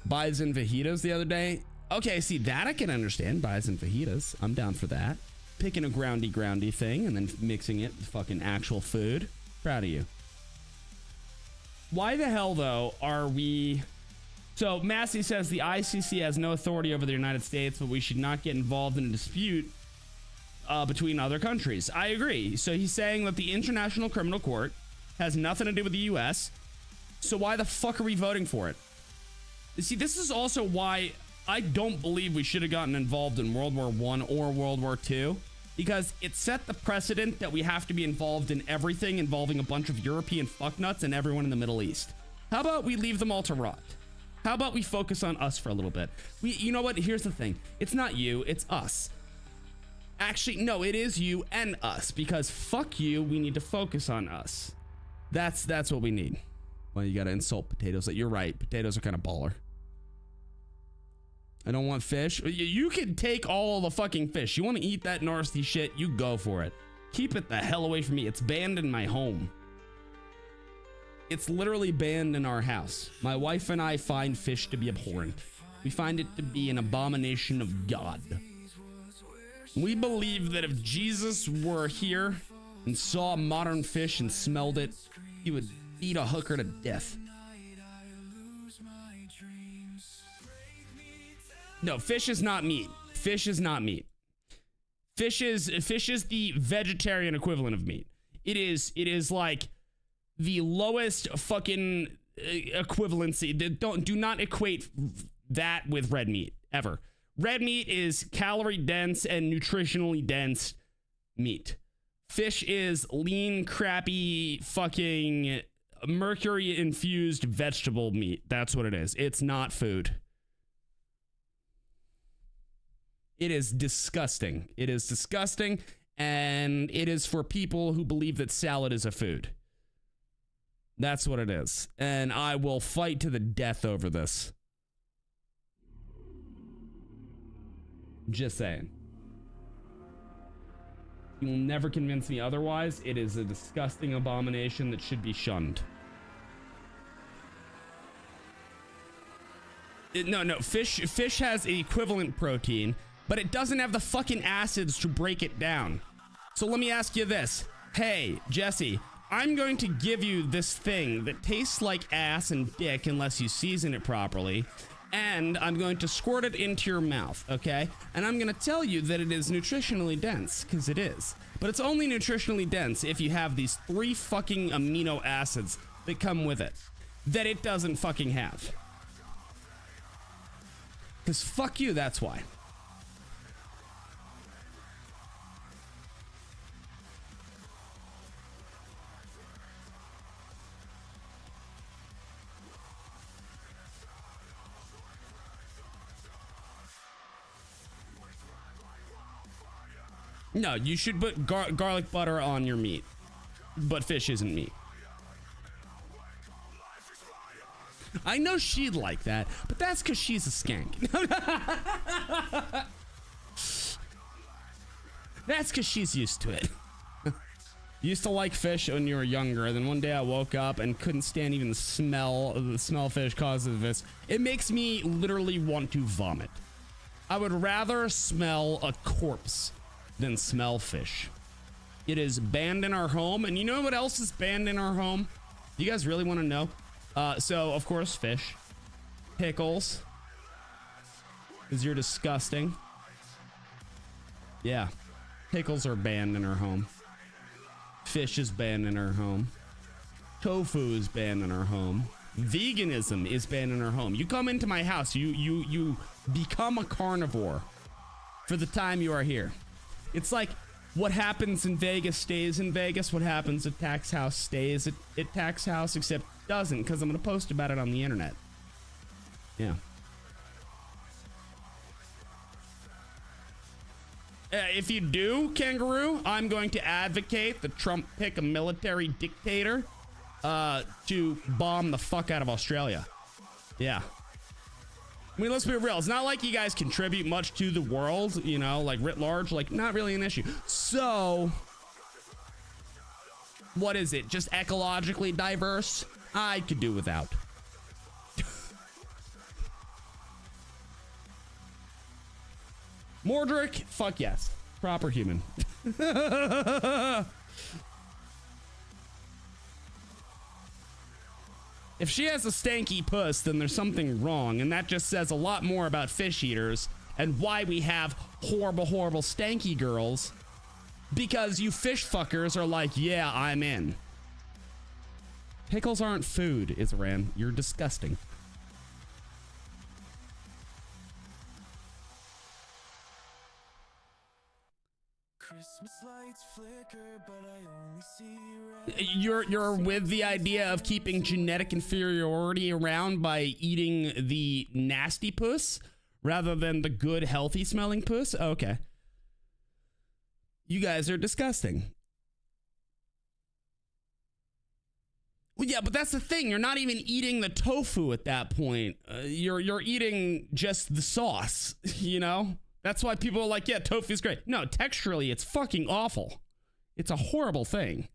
Speaker 3: Bison fajitas the other day. Okay, see, that I can understand. Bison fajitas. I'm down for that. Picking a groundy thing and then mixing it with fucking actual food. Proud of you. Why the hell, though, are we... So, Massey says the ICC has no authority over the United States, but we should not get involved in a dispute between other countries. I agree. So, he's saying that the International Criminal Court has nothing to do with the U.S., so why the fuck are we voting for it? You see, this is also why I don't believe we should have gotten involved in World War I or World War II, because it set the precedent that we have to be involved in everything involving a bunch of European fucknuts and everyone in the Middle East. How about we leave them all to rot? How about we focus on us for a little bit? You know what? Here's the thing. It's not you, it's us. Actually, no, it is you and us, because fuck you, we need to focus on us. That's what we need. Well, you gotta insult potatoes. You're right, potatoes are kind of baller. I don't want fish. You can take all the fucking fish. You want to eat that nasty shit, you go for it. Keep it the hell away from me. It's banned in my home. It's literally banned in our house. My wife and I find fish to be abhorrent. We find it to be an abomination of God. We believe that if Jesus were here and saw modern fish and smelled it, he would eat a hooker to death. No, fish is not meat. Fish is not meat. Fish is the vegetarian equivalent of meat. It is like the lowest fucking equivalency. Do not equate that with red meat ever. Red meat is calorie dense and nutritionally dense meat. Fish is lean, crappy, fucking mercury infused vegetable meat. That's what it is. It's not food. It is disgusting. It is disgusting, and it is for people who believe that salad is a food. That's what it is. And I will fight to the death over this. Just saying. You will never convince me otherwise. It is a disgusting abomination that should be shunned. No, fish has equivalent protein, but it doesn't have the fucking acids to break it down. So let me ask you this. Hey, Jesse, I'm going to give you this thing that tastes like ass and dick unless you season it properly, and I'm going to squirt it into your mouth, okay? And I'm going to tell you that it is nutritionally dense, because it is. But it's only nutritionally dense if you have these 3 fucking amino acids that come with it, that it doesn't fucking have. Because fuck you, that's why. No, you should put garlic butter on your meat, but fish isn't meat. I know she'd like that, but that's because she's a skank. That's because she's used to it. Used to like fish when you were younger, and then one day I woke up and couldn't stand even the smell fish causes this. It makes me literally want to vomit. I would rather smell a corpse than smell fish. It is banned in our home, and you know what else is banned in our home? You guys really want to know? So of course fish, pickles, because you're disgusting. Yeah, pickles are banned in our home. Fish is banned in our home. Tofu is banned in our home. Veganism is banned in our home. You come into my house, you become a carnivore for the time you are here. It's like what happens in Vegas stays in Vegas. What happens at Tax House stays at Tax House, except it doesn't, because I'm going to post about it on the internet. Yeah. If you do, Kangaroo, I'm going to advocate that Trump pick a military dictator to bomb the fuck out of Australia. Yeah. I mean, let's be real. It's not like you guys contribute much to the world, you know, like writ large, like not really an issue. So, what is it? Just ecologically diverse? I could do without. Mordrick, fuck yes. Proper human. If she has a stanky puss, then there's something wrong, and that just says a lot more about fish eaters and why we have horrible, horrible stanky girls. Because you fish fuckers are like, yeah, I'm in. Pickles aren't food, Isran. You're disgusting.
Speaker 1: Christmas.
Speaker 3: You're with the idea of keeping genetic inferiority around by eating the nasty puss rather than the good, healthy smelling puss? Okay. You guys are disgusting. Well, yeah, but that's the thing. You're not even eating the tofu at that point. You're eating just the sauce, you know? That's why people are like, yeah, tofu's great. No, texturally, it's fucking awful. It's a horrible thing.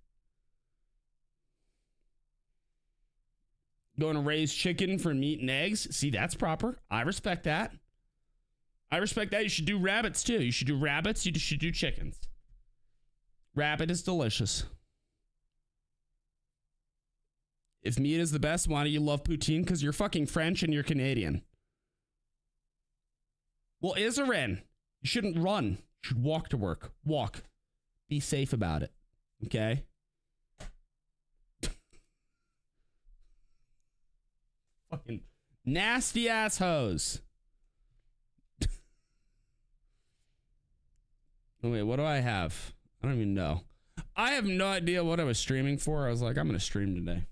Speaker 3: Going to raise chicken for meat and eggs. See, that's proper. I respect that. I respect that. You should do rabbits too. You should do rabbits. You should do chickens. Rabbit is delicious. If meat is the best, why do you love poutine? Because you're fucking French and you're Canadian. Well, Isaren, you shouldn't run. You should walk to work. Walk. Be safe about it. Okay? Fucking nasty ass hoes. Oh, wait, what do I have? I don't even know. I have no idea what I was streaming for. I was like, I'm going to stream today.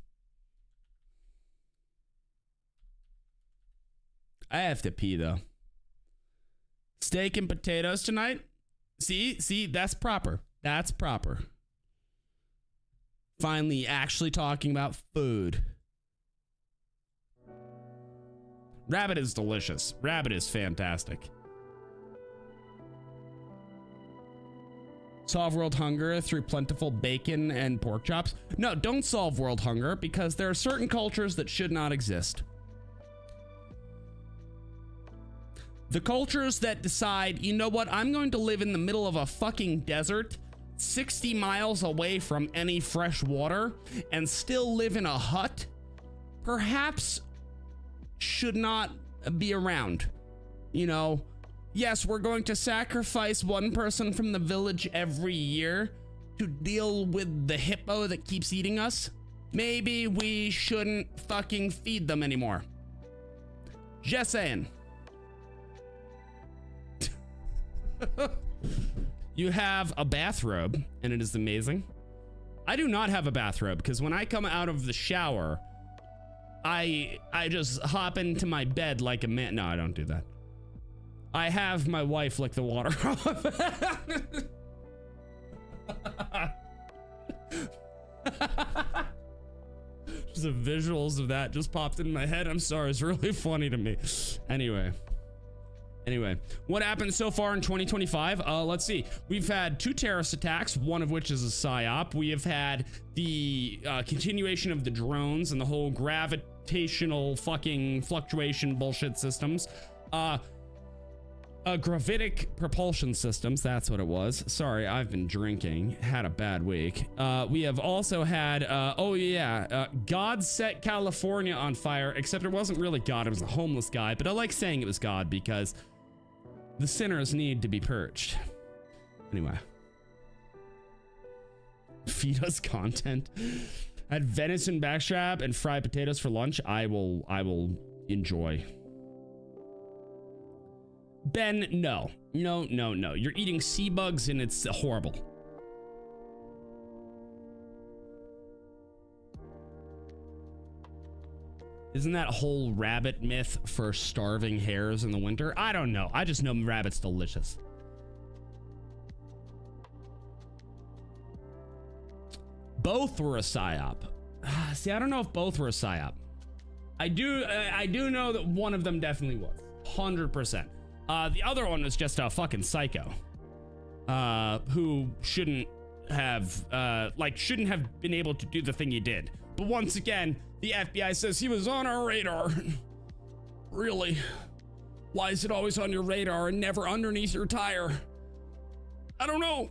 Speaker 3: I have to pee, though. Steak and potatoes tonight? See, that's proper. That's proper. Finally, actually talking about food. Rabbit is delicious. Rabbit is fantastic. Solve world hunger through plentiful bacon and pork chops. No, don't solve world hunger because there are certain cultures that should not exist. The cultures that decide, you know what, I'm going to live in the middle of a fucking desert 60 miles away from any fresh water and still live in a hut, perhaps should not be around. You know, yes, we're going to sacrifice one person from the village every year to deal with the hippo that keeps eating us. Maybe we shouldn't fucking feed them anymore. Just saying. You have a bathrobe, and it is amazing. I do not have a bathrobe because when I come out of the shower, I just hop into my bed like a man. No, I don't do that. I have my wife lick the water off. Just the visuals of that just popped in my head. I'm sorry, it's really funny to me. Anyway, what happened so far in 2025? Let's see. We've had 2 terrorist attacks, one of which is a PSYOP. We have had the continuation of the drones and the whole gravitational fucking fluctuation bullshit systems. Gravitic propulsion systems, that's what it was. Sorry, I've been drinking. Had a bad week. We have also had, God set California on fire, except it wasn't really God, it was a homeless guy, but I like saying it was God because the sinners need to be purged. Anyway. Feed us content. I had venison backstrap and fried potatoes for lunch. I will enjoy. Ben, no. No. You're eating sea bugs and it's horrible. Isn't that whole rabbit myth for starving hares in the winter? I don't know. I just know rabbit's delicious. Both were a PSYOP. See, I don't know if both were a PSYOP. I do know that one of them definitely was. 100%. The other one was just a fucking psycho. Who shouldn't have been able to do the thing he did. But once again, the FBI says he was on our radar. Really? Why is it always on your radar and never underneath your tire? I don't know.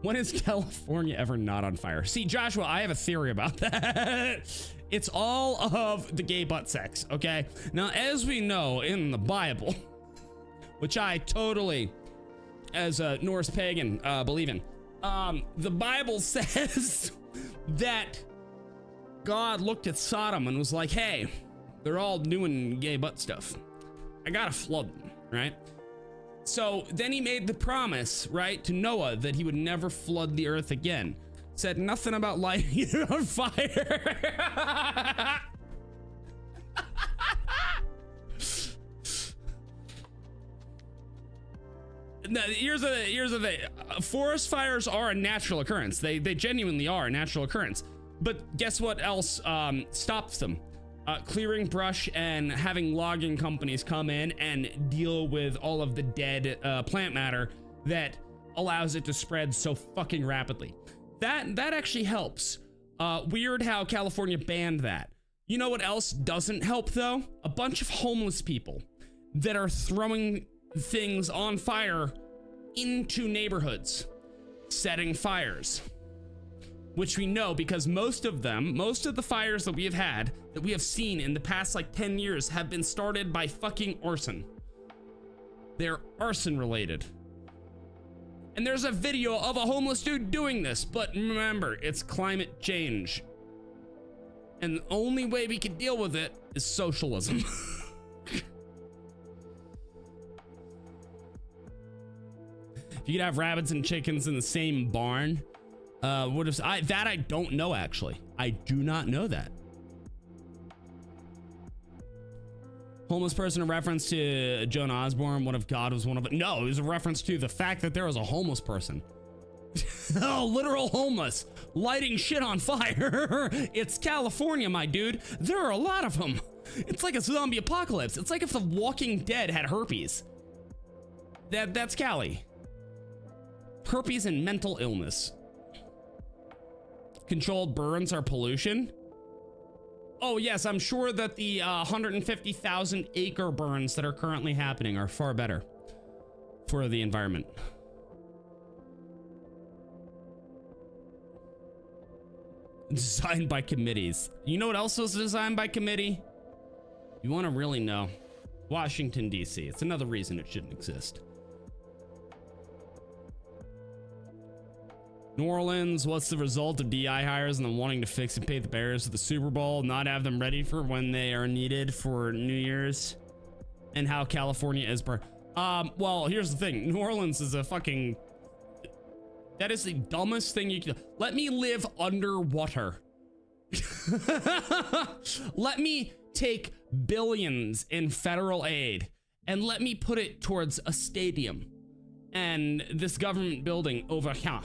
Speaker 3: When is California ever not on fire? See, Joshua, I have a theory about that. It's all of the gay butt sex, okay? Now, as we know in the Bible, which I totally, as a Norse pagan, believe in, the Bible says that God looked at Sodom and was like, hey, they're all doing gay butt stuff. I gotta flood them, right? So then he made the promise, right, to Noah that he would never flood the earth again. Said nothing about lighting it on fire. Now, here's the thing. Forest fires are a natural occurrence. They genuinely are a natural occurrence. But guess what else stops them? Clearing brush and having logging companies come in and deal with all of the dead plant matter that allows it to spread so fucking rapidly. That actually helps. Weird how California banned that. You know what else doesn't help though? A bunch of homeless people that are throwing things on fire into neighborhoods, setting fires. Which we know because most of the fires that we have seen in the past like 10 years have been started by fucking arson. They're arson related. And there's a video of a homeless dude doing this, but remember, it's climate change. And the only way we can deal with it is socialism. If you could have rabbits and chickens in the same barn, I don't know actually. I do not know that. Homeless person, a reference to Joan Osborne, what if God was one of it? No, it was a reference to the fact that there was a homeless person. Oh, literal homeless, lighting shit on fire. It's California, my dude. There are a lot of them. It's like a zombie apocalypse. It's like if the Walking Dead had herpes. That's Cali. Herpes and mental illness. Controlled burns are pollution. Oh yes, I'm sure that the 150,000 acre burns that are currently happening are far better for the environment. Designed by committees. You know what else was designed by committee? You want to really know? Washington, D.C. It's another reason it shouldn't exist. New Orleans, what's the result of DI hires and them wanting to fix and pay the Bears at the Super Bowl, not have them ready for when they are needed for New Year's, and how California is well, here's the thing. New Orleans is a fucking... That is the dumbest thing you can... Let me live underwater. Let me take billions in federal aid and let me put it towards a stadium and this government building over here.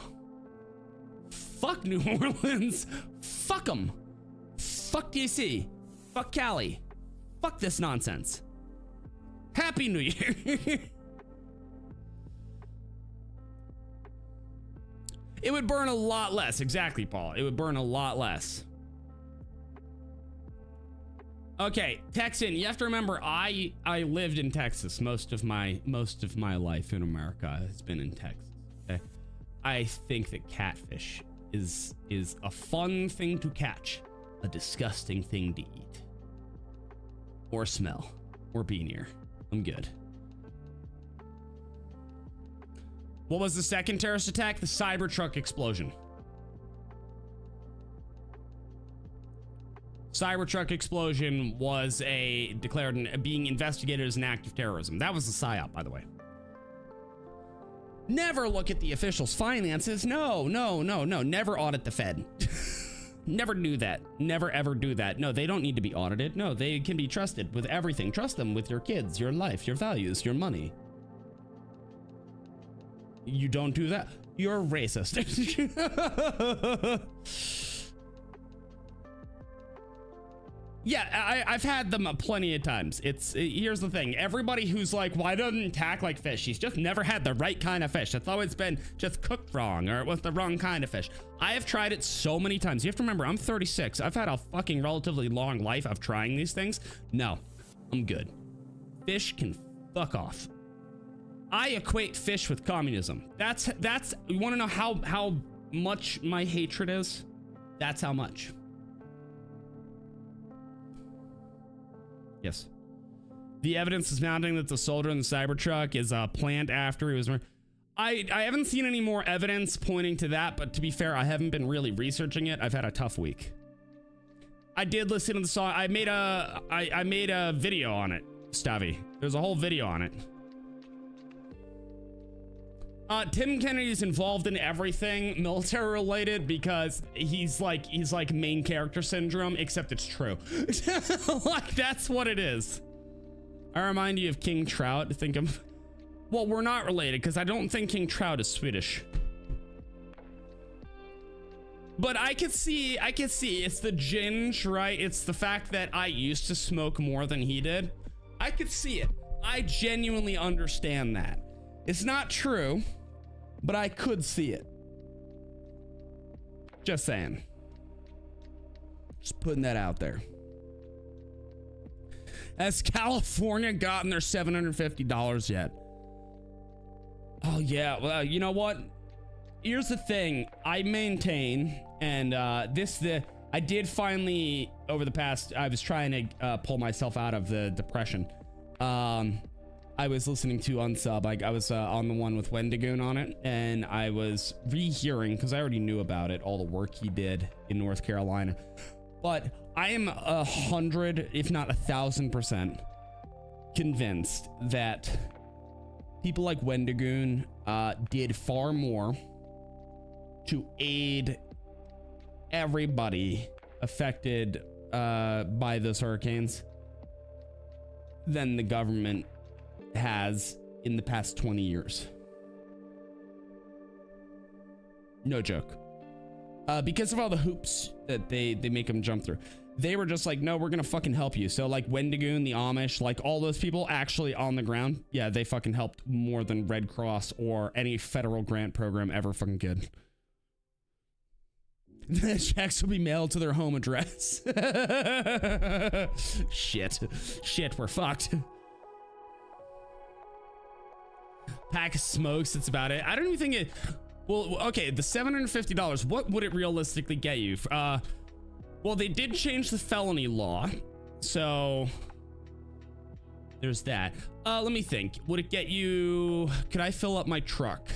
Speaker 3: Fuck New Orleans. Fuck them. Fuck DC. Fuck Cali. Fuck this nonsense. Happy New Year. It would burn a lot less. Exactly, Paul. It would burn a lot less. Okay, Texan, you have to remember I lived in Texas. Most of my life in America has been in Texas. Okay? I think that catfish is a fun thing to catch, a disgusting thing to eat or smell or be near. I'm good. What was the second terrorist attack? The Cybertruck explosion. Cybertruck explosion was declared being investigated as an act of terrorism. That was a psyop, by the way. Never look at the officials' finances. No. Never audit the Fed. Never do that. Never ever do that. No, they don't need to be audited. No, they can be trusted with everything. Trust them with your kids, your life, your values, your money. You don't do that, you're racist. Yeah, I've had them plenty of times. Here's the thing. Everybody who's like, why doesn't it attack like fish? He's just never had the right kind of fish. It's always been just cooked wrong or it was the wrong kind of fish. I have tried it so many times. You have to remember, I'm 36. I've had a fucking relatively long life of trying these things. No, I'm good. Fish can fuck off. I equate fish with communism. That's, you want to know how much my hatred is? That's how much. Yes. The evidence is mounting that the soldier in the Cybertruck is planned after he was murdered. I haven't seen any more evidence pointing to that, but to be fair, I haven't been really researching it. I've had a tough week. I did listen to the song. I made a video on it, Stavi. There's a whole video on it. Tim Kennedy's involved in everything military related because he's like main character syndrome, except it's true. Like, that's what it is. I remind you of King Trout. Think of, well, we're not related because I don't think King Trout is Swedish. But I could see it's the ginge, right? It's the fact that I used to smoke more than he did. I could see it. I genuinely understand that. It's not true, but I could see it. Just saying. Just putting that out there. Has California gotten their $750 yet? Oh yeah, well, you know what? Here's the thing. I maintain, and I did finally, over the past, I was trying to pull myself out of the depression. I was listening to Unsub. I was on the one with Wendigoon on it, and I was rehearing, because I already knew about it, all the work he did in North Carolina. But I am 100, if not 1,000% convinced that people like Wendigoon did far more to aid everybody affected by those hurricanes than the government has in the past 20 years. No joke. Because of all the hoops that they make them jump through. They were just like, no, we're gonna fucking help you. So like Wendigoon, the Amish, like all those people actually on the ground, yeah, they fucking helped more than Red Cross or any federal grant program ever fucking could. The checks will be mailed to their home address. Shit, we're fucked. Pack of smokes, that's about it. I don't even think it, well, okay, the $750, what would it realistically get you? Well, they did change the felony law, so there's that. Let me think. Would it get you, could I fill up my truck?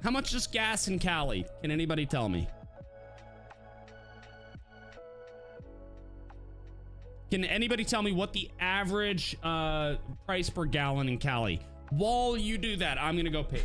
Speaker 3: How much is gas in Cali? Can anybody tell me? Can anybody tell me what the average price per gallon in Cali? While you do that, I'm gonna go pay.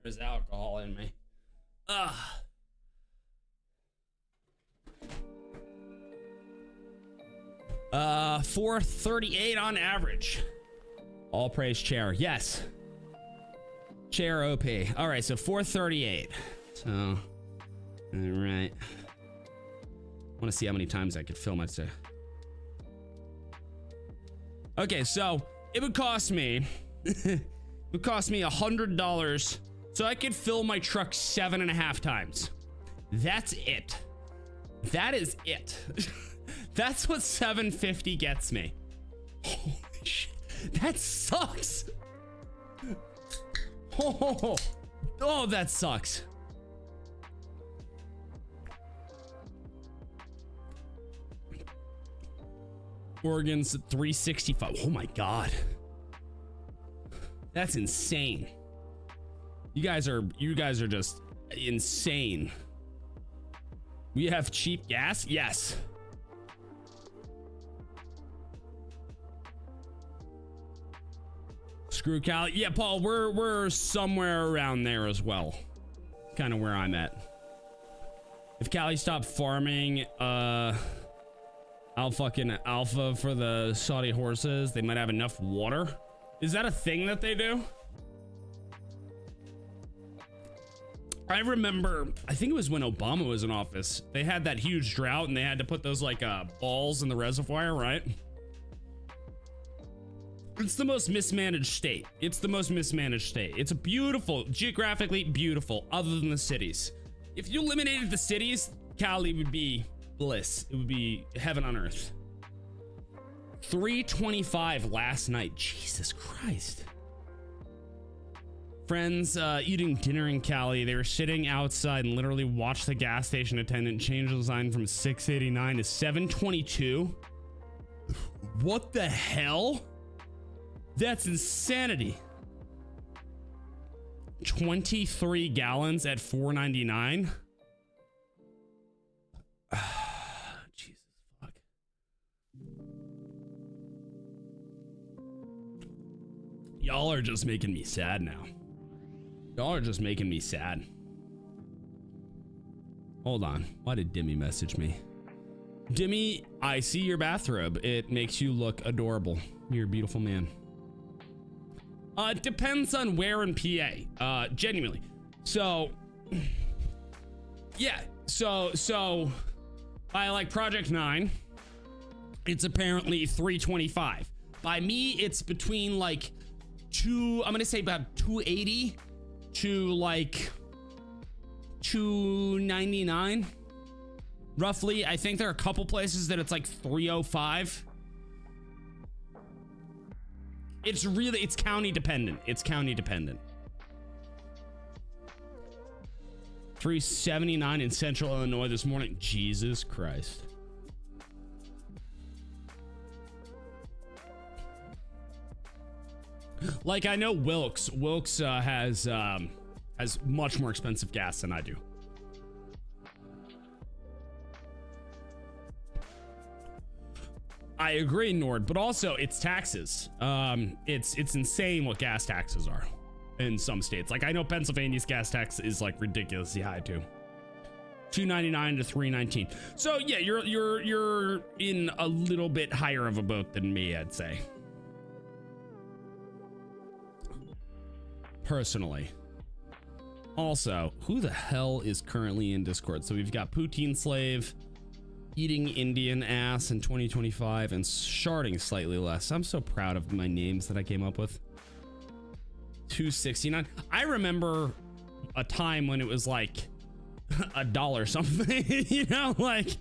Speaker 3: There's alcohol in me. Ugh. $438 on average. All praise chair. Yes. Chair OP. All right, so $438. So, all right. I want to see how many times I could fill myself. Okay, so it would cost me. It would cost me $100. So I could fill my truck 7.5 times. That's it. That is it. That's what $750 gets me. Holy shit. That sucks. Oh, that sucks. Oregon's at 365. Oh my God. That's insane. You guys are just insane. We have cheap gas? Yes. Screw Cali. Yeah, Paul, we're somewhere around there as well. Kind of where I'm at. If Cali stopped farming alpha for the Saudi horses, they might have enough water. Is that a thing that they do? I remember, I think it was when Obama was in office, they had that huge drought and they had to put those like balls in the reservoir, right? It's the most mismanaged state. It's the most mismanaged state. It's a beautiful, geographically beautiful, other than the cities. If you eliminated the cities, Cali would be bliss. It would be heaven on earth. 325 last night. Jesus Christ. Friends eating dinner in Cali. They were sitting outside and literally watched the gas station attendant change the sign from 689 to 722. What the hell? That's insanity. 23 gallons at $4.99. Jesus fuck. Y'all are just making me sad now. Y'all are just making me sad. Hold on. Why did Dimmy message me? Dimmy, I see your bathrobe. It makes you look adorable. You're a beautiful man. It depends on where in PA. Genuinely. So, yeah. So by like Project 9, it's apparently 325. By me, it's between like I'm gonna say about 280 to like 299 roughly. I think there are a couple places that it's like 305. It's county dependent. It's county dependent. 379 in central Illinois this morning. Jesus Christ. Like, I know Wilkes has much more expensive gas than I do. I agree, Nord, but also it's taxes. It's insane what gas taxes are in some states. Like, I know Pennsylvania's gas tax is like ridiculously high too. $2.99 to $3.19. So yeah, you're in a little bit higher of a boat than me, I'd say. Personally. Also, who the hell is currently in Discord? So we've got Poutine Slave, Eating Indian Ass in 2025, and Sharding Slightly Less. I'm so proud of my names that I came up with. 269. I remember a time when it was like $1 something, you know, like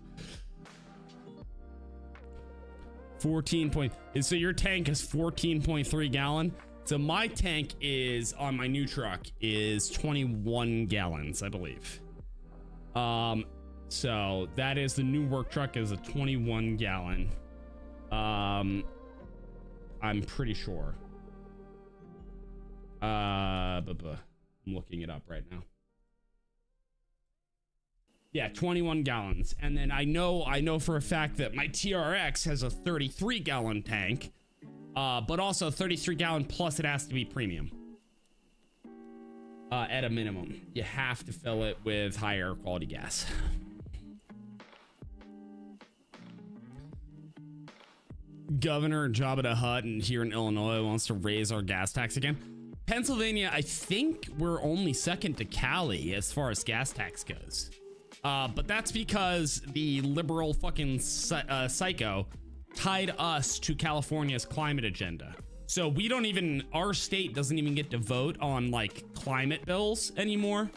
Speaker 3: 14 so your tank is 14.3 gallon. So my tank is on my new truck is 21 gallons, I believe. So that is the new work truck is a 21 gallon. I'm pretty sure. I'm looking it up right now. Yeah, 21 gallons. And then I know for a fact that my TRX has a 33 gallon tank. But also 33 gallon plus it has to be premium. At a minimum, you have to fill it with higher quality gas. Governor Jabba the Hutt here in Illinois wants to raise our gas tax again. Pennsylvania, I think we're only second to Cali as far as gas tax goes. But that's because the liberal fucking psycho tied us to California's climate agenda. So we don't even, our state doesn't even get to vote on like climate bills anymore.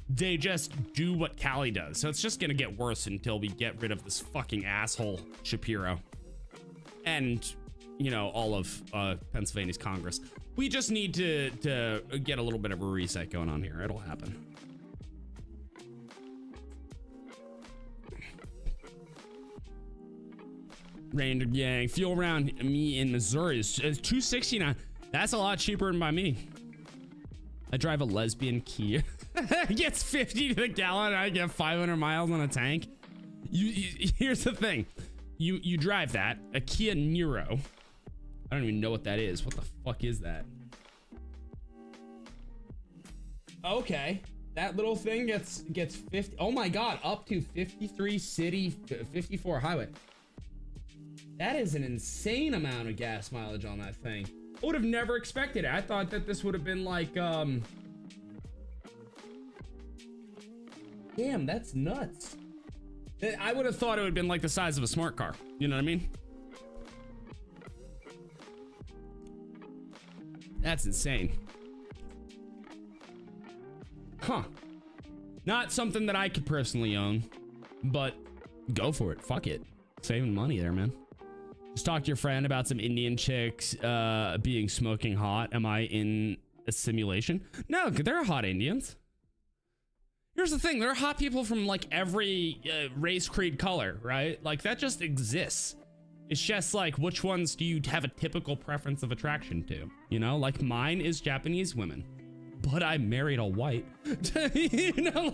Speaker 3: They just do what Cali does. So it's just gonna get worse until we get rid of this fucking asshole Shapiro and, you know, all of Pennsylvania's Congress. We just need to get a little bit of a reset going on here. It'll happen. Random Yang, fuel around me in Missouri is $2.69. That's a lot cheaper than by me. I drive a lesbian Kia. Gets 50 to the gallon and I get 500 miles on a tank. Here's the thing. You drive that, a Kia Niro. I don't even know what that is. What the fuck is that? Okay. That little thing gets 50. Oh my God, up to 53 city, 54 highway. That is an insane amount of gas mileage on that thing. I would have never expected it. I thought that this would have been like, damn, that's nuts. I would have thought it would have been like the size of a smart car. You know what I mean? That's insane. Huh. Not something that I could personally own, but go for it. Fuck it. Saving money there, man. Just talk to your friend about some Indian chicks being smoking hot. Am I in a simulation? No, they're hot Indians. Here's the thing. There are hot people from like every race, creed, color, right? Like that just exists. It's just like, which ones do you have a typical preference of attraction to? You know, like mine is Japanese women, but I married a white. You know?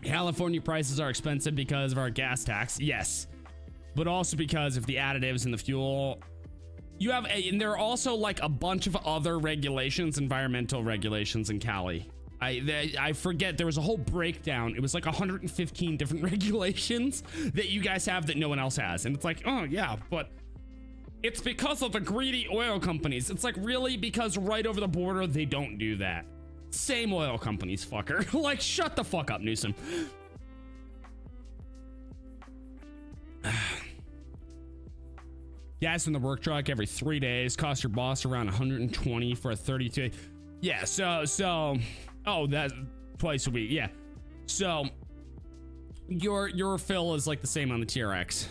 Speaker 3: California prices are expensive because of our gas tax. Yes, but also because of the additives in the fuel. You have, and there are also like a bunch of other regulations, environmental regulations in Cali. I forget, there was a whole breakdown. It was like 115 different regulations that you guys have that no one else has. And it's like, oh yeah, but it's because of the greedy oil companies. It's like, really? Because right over the border, they don't do that. Same oil companies, fucker. Like, shut the fuck up, Newsom. Gas in the work truck every 3 days. Cost your boss around 120 for a 32. Yeah, so, oh, that's twice a week. Yeah. So your fill is like the same on the TRX.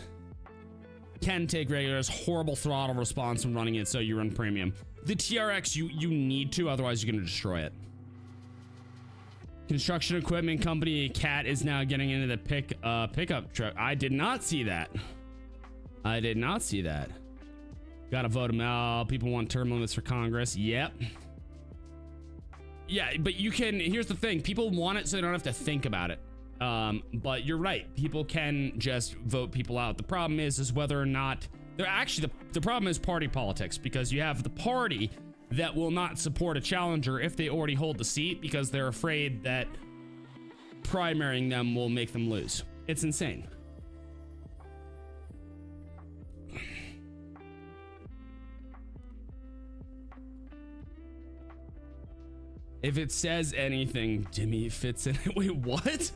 Speaker 3: Can take regulars, horrible throttle response when running it, so you run premium. The TRX, you need to, otherwise you're gonna destroy it. Construction equipment company Cat is now getting into the pickup truck. I did not see that. I did not see that. Gotta vote them out. People want term limits for Congress. Yep. Yeah, but you can, here's the thing. People want it so they don't have to think about it. But you're right. People can just vote people out. The problem is whether or not they're actually, the problem is party politics, because you have the party that will not support a challenger if they already hold the seat because they're afraid that primarying them will make them lose. It's insane. If it says anything, Jimmy fits in it. Wait, what?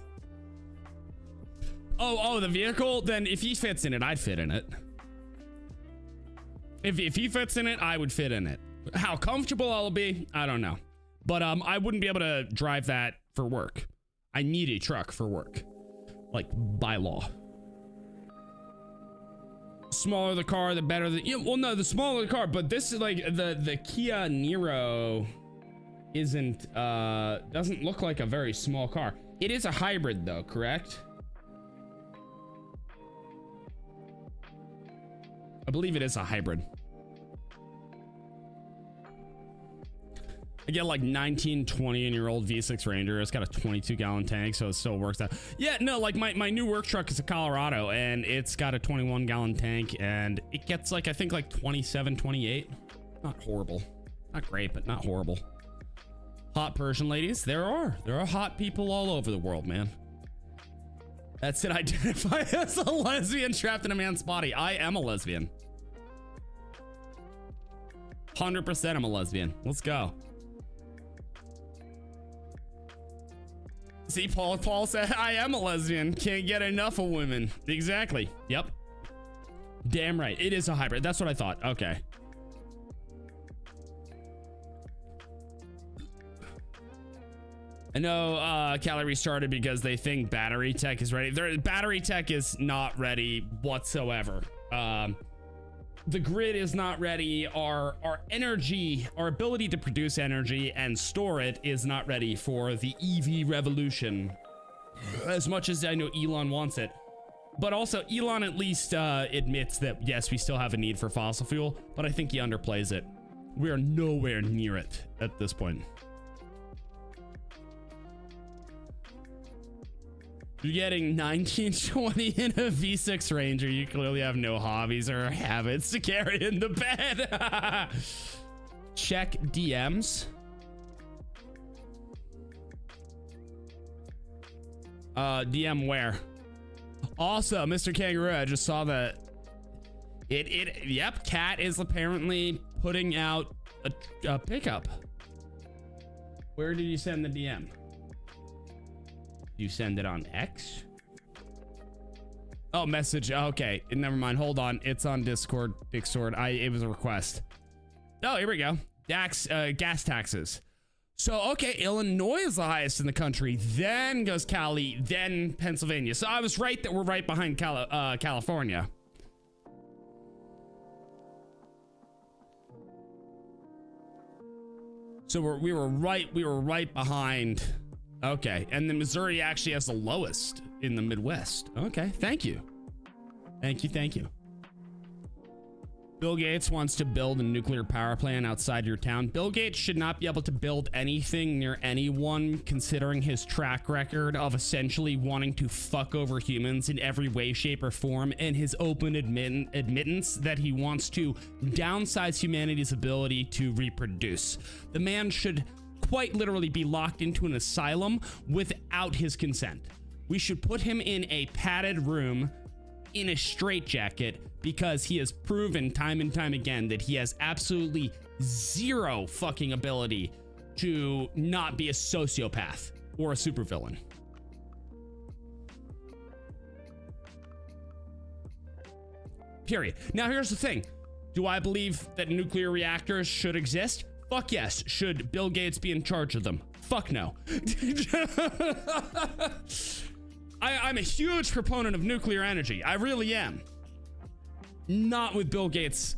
Speaker 3: Oh, the vehicle? Then if he fits in it, I'd fit in it. If he fits in it, I would fit in it. How comfortable I'll be, I don't know. But I wouldn't be able to drive that for work. I need a truck for work, like by law. Smaller the car, the better the, yeah, well, no, the smaller the car, but this is like the Kia Niro isn't, doesn't look like a very small car. It is a hybrid though, correct? I believe it is a hybrid. I get like 19, 20-year-old V6 Ranger. It's got a 22-gallon tank, so it still works out. Yeah, no, like my new work truck is a Colorado, and it's got a 21-gallon tank, and it gets like, I think like 27, 28. Not horrible. Not great, but not horrible. Hot Persian ladies, there are hot people all over the world, man. That's it. Identify as a lesbian trapped in a man's body. I am a lesbian. 100% I'm a lesbian. Let's go. See, Paul said, I am a lesbian. Can't get enough of women. Exactly. Yep. Damn right. It is a hybrid. That's what I thought. Okay. I know Cali restarted because they think battery tech is ready. Their battery tech is not ready whatsoever. The grid is not ready. Our energy, our ability to produce energy and store it is not ready for the EV revolution. As much as I know Elon wants it. But also Elon at least admits that yes, we still have a need for fossil fuel, but I think he underplays it. We are nowhere near it at this point. You're getting 1920 in a V6 Ranger. You clearly have no hobbies or habits to carry in the bed. Check DMs. DM where? Also, Mr. Kangaroo, I just saw that yep, Cat is apparently putting out a pickup. Where did you send the DM? You send it on X? Oh, message. Okay, never mind. Hold on. It's on Discord. It was a request. Oh, here we go. Gas taxes. So, okay, Illinois is the highest in the country. Then goes Cali, then Pennsylvania. So I was right that we're right behind California. So we were right behind. Okay, and then Missouri actually has the lowest in the Midwest. Okay, thank you. Thank you. Bill Gates wants to build a nuclear power plant outside your town. Bill Gates should not be able to build anything near anyone, considering his track record of essentially wanting to fuck over humans in every way, shape, or form, and his open admittance that he wants to downsize humanity's ability to reproduce. The man should quite literally be locked into an asylum without his consent. We should put him in a padded room in a straitjacket, because he has proven time and time again that he has absolutely zero fucking ability to not be a sociopath or a supervillain. Period. Now here's the thing. Do I believe that nuclear reactors should exist? Fuck yes. Should Bill Gates be in charge of them? Fuck no. I'm a huge proponent of nuclear energy. I really am. Not with Bill Gates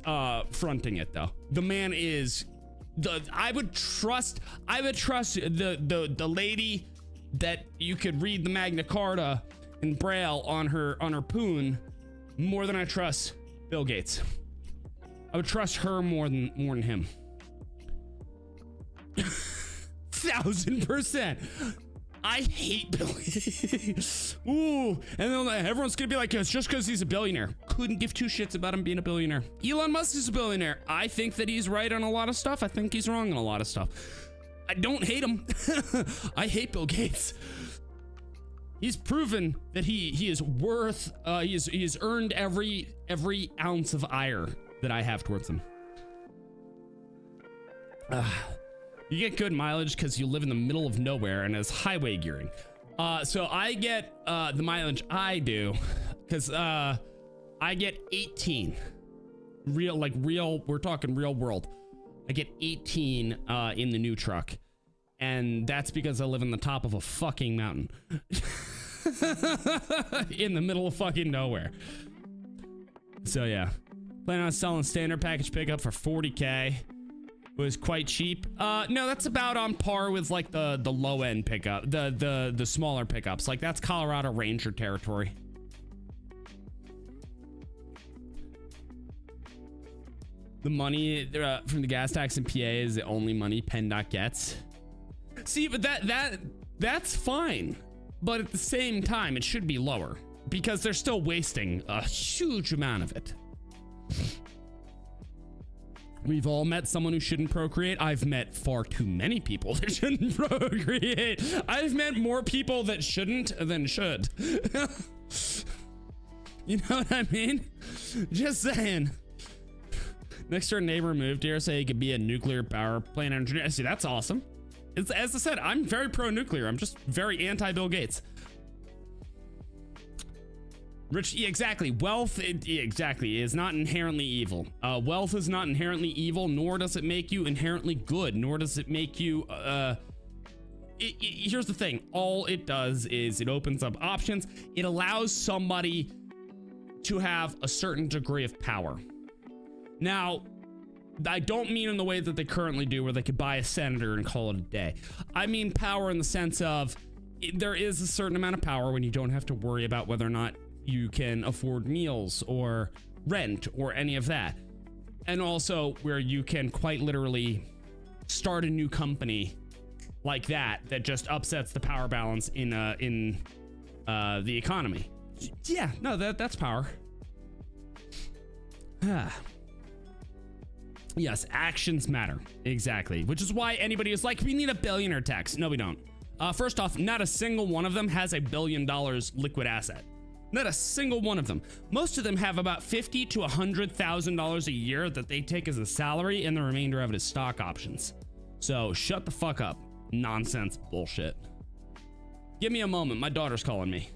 Speaker 3: fronting it though. The man is I would trust the lady that you could read the Magna Carta in Braille on her poon more than I trust Bill Gates. I would trust her more than him. 1000%. I hate Bill Gates. Ooh, and then everyone's gonna be like, it's just because he's a billionaire. Couldn't give two shits about him being a billionaire. Elon Musk is a billionaire. I think that he's right on a lot of stuff. I think he's wrong on a lot of stuff. I don't hate him. I hate Bill Gates. He's proven that he is worth. He has earned every ounce of ire that I have towards him. You get good mileage because you live in the middle of nowhere and has highway gearing. So I get the mileage I do because I get 18. We're talking real world. I get 18 in the new truck. And that's because I live in the top of a fucking mountain. In the middle of fucking nowhere. So yeah. Plan on selling standard package pickup for 40K. Was quite cheap. No, that's about on par with like the low end pickup, the smaller pickups. Like that's Colorado Ranger territory. The money from the gas tax in PA is the only money PennDOT gets. See, but that's fine. But at the same time, it should be lower because they're still wasting a huge amount of it. We've all met someone who shouldn't procreate. I've met far too many people that shouldn't procreate. I've met more people that shouldn't than should. You know what I mean? Just saying. Next door neighbor moved here, so he could be a nuclear power plant engineer. See, that's awesome. As I said, I'm very pro-nuclear. I'm just very anti-Bill Gates. Rich, exactly. Wealth, exactly, is not inherently evil. Wealth is not inherently evil, nor does it make you inherently good, nor does it make you, here's the thing. All it does is it opens up options. It allows somebody to have a certain degree of power. Now, I don't mean in the way that they currently do, where they could buy a senator and call it a day. I mean power in the sense of there is a certain amount of power when you don't have to worry about whether or not you can afford meals or rent or any of that. And also where you can quite literally start a new company like that just upsets the power balance in the economy. Yeah, no, that's power. Yes, actions matter. Exactly. Which is why anybody is like, we need a billionaire tax. No, we don't. First off, not a single one of them has $1 billion liquid asset. Not a single one of them. Most of them have about $50,000 to $100,000 a year that they take as a salary, and the remainder of it is stock options. So shut the fuck up. Nonsense bullshit. Give me a moment. My daughter's calling me.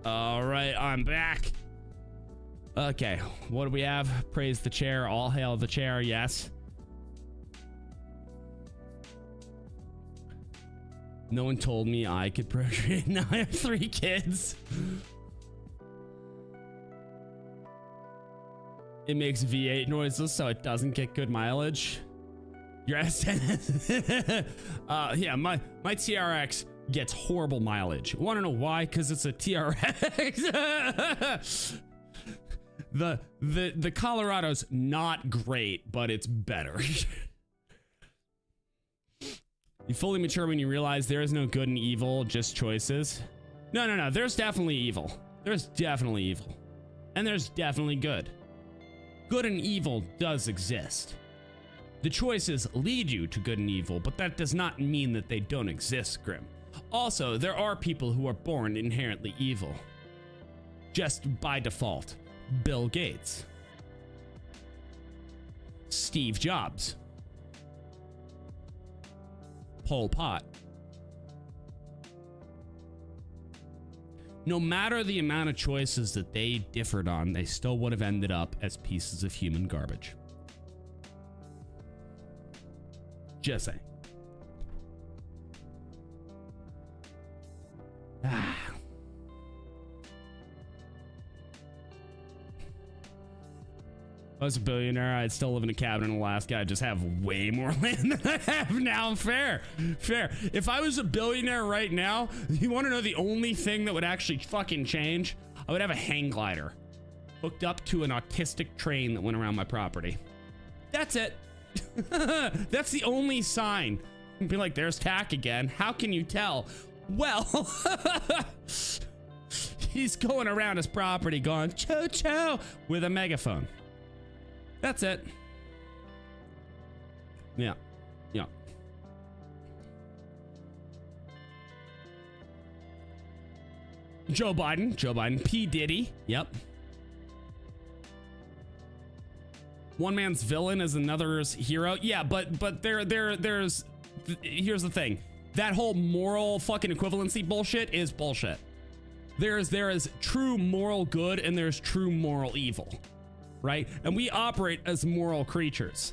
Speaker 3: All right, I'm back. Okay, what do we have? Praise the chair. All hail the chair. Yes. No one told me I could procreate. Now I have 3 kids. It makes V8 noises so it doesn't get good mileage. Your S10. Yeah, my TRX gets horrible mileage. Want to know why? Because it's a TRX. The Colorado's not great, but it's better. You fully mature when you realize there is no good and evil, just choices. No. There's definitely evil. There's definitely evil. And there's definitely good. Good and evil does exist. The choices lead you to good and evil, but that does not mean that they don't exist, Grim. Also, there are people who are born inherently evil. Just by default. Bill Gates. Steve Jobs. Pol Pot. No matter the amount of choices that they differed on, they still would have ended up as pieces of human garbage. Just saying. If I was a billionaire, I'd still live in a cabin in Alaska. I'd just have way more land than I have now. Fair. If I was a billionaire right now, you want to know the only thing that would actually fucking change? I would have a hang glider hooked up to an autistic train that went around my property. That's it. That's the only sign. Be like, there's Tack again. How can you tell? Well, he's going around his property going, cho cho, with a megaphone. That's it. Yeah. Joe Biden, P. Diddy. Yep. One man's villain is another's hero. Yeah, but there's here's the thing. That whole moral fucking equivalency bullshit is bullshit. There is true moral good and there's true moral evil. Right? And we operate as moral creatures.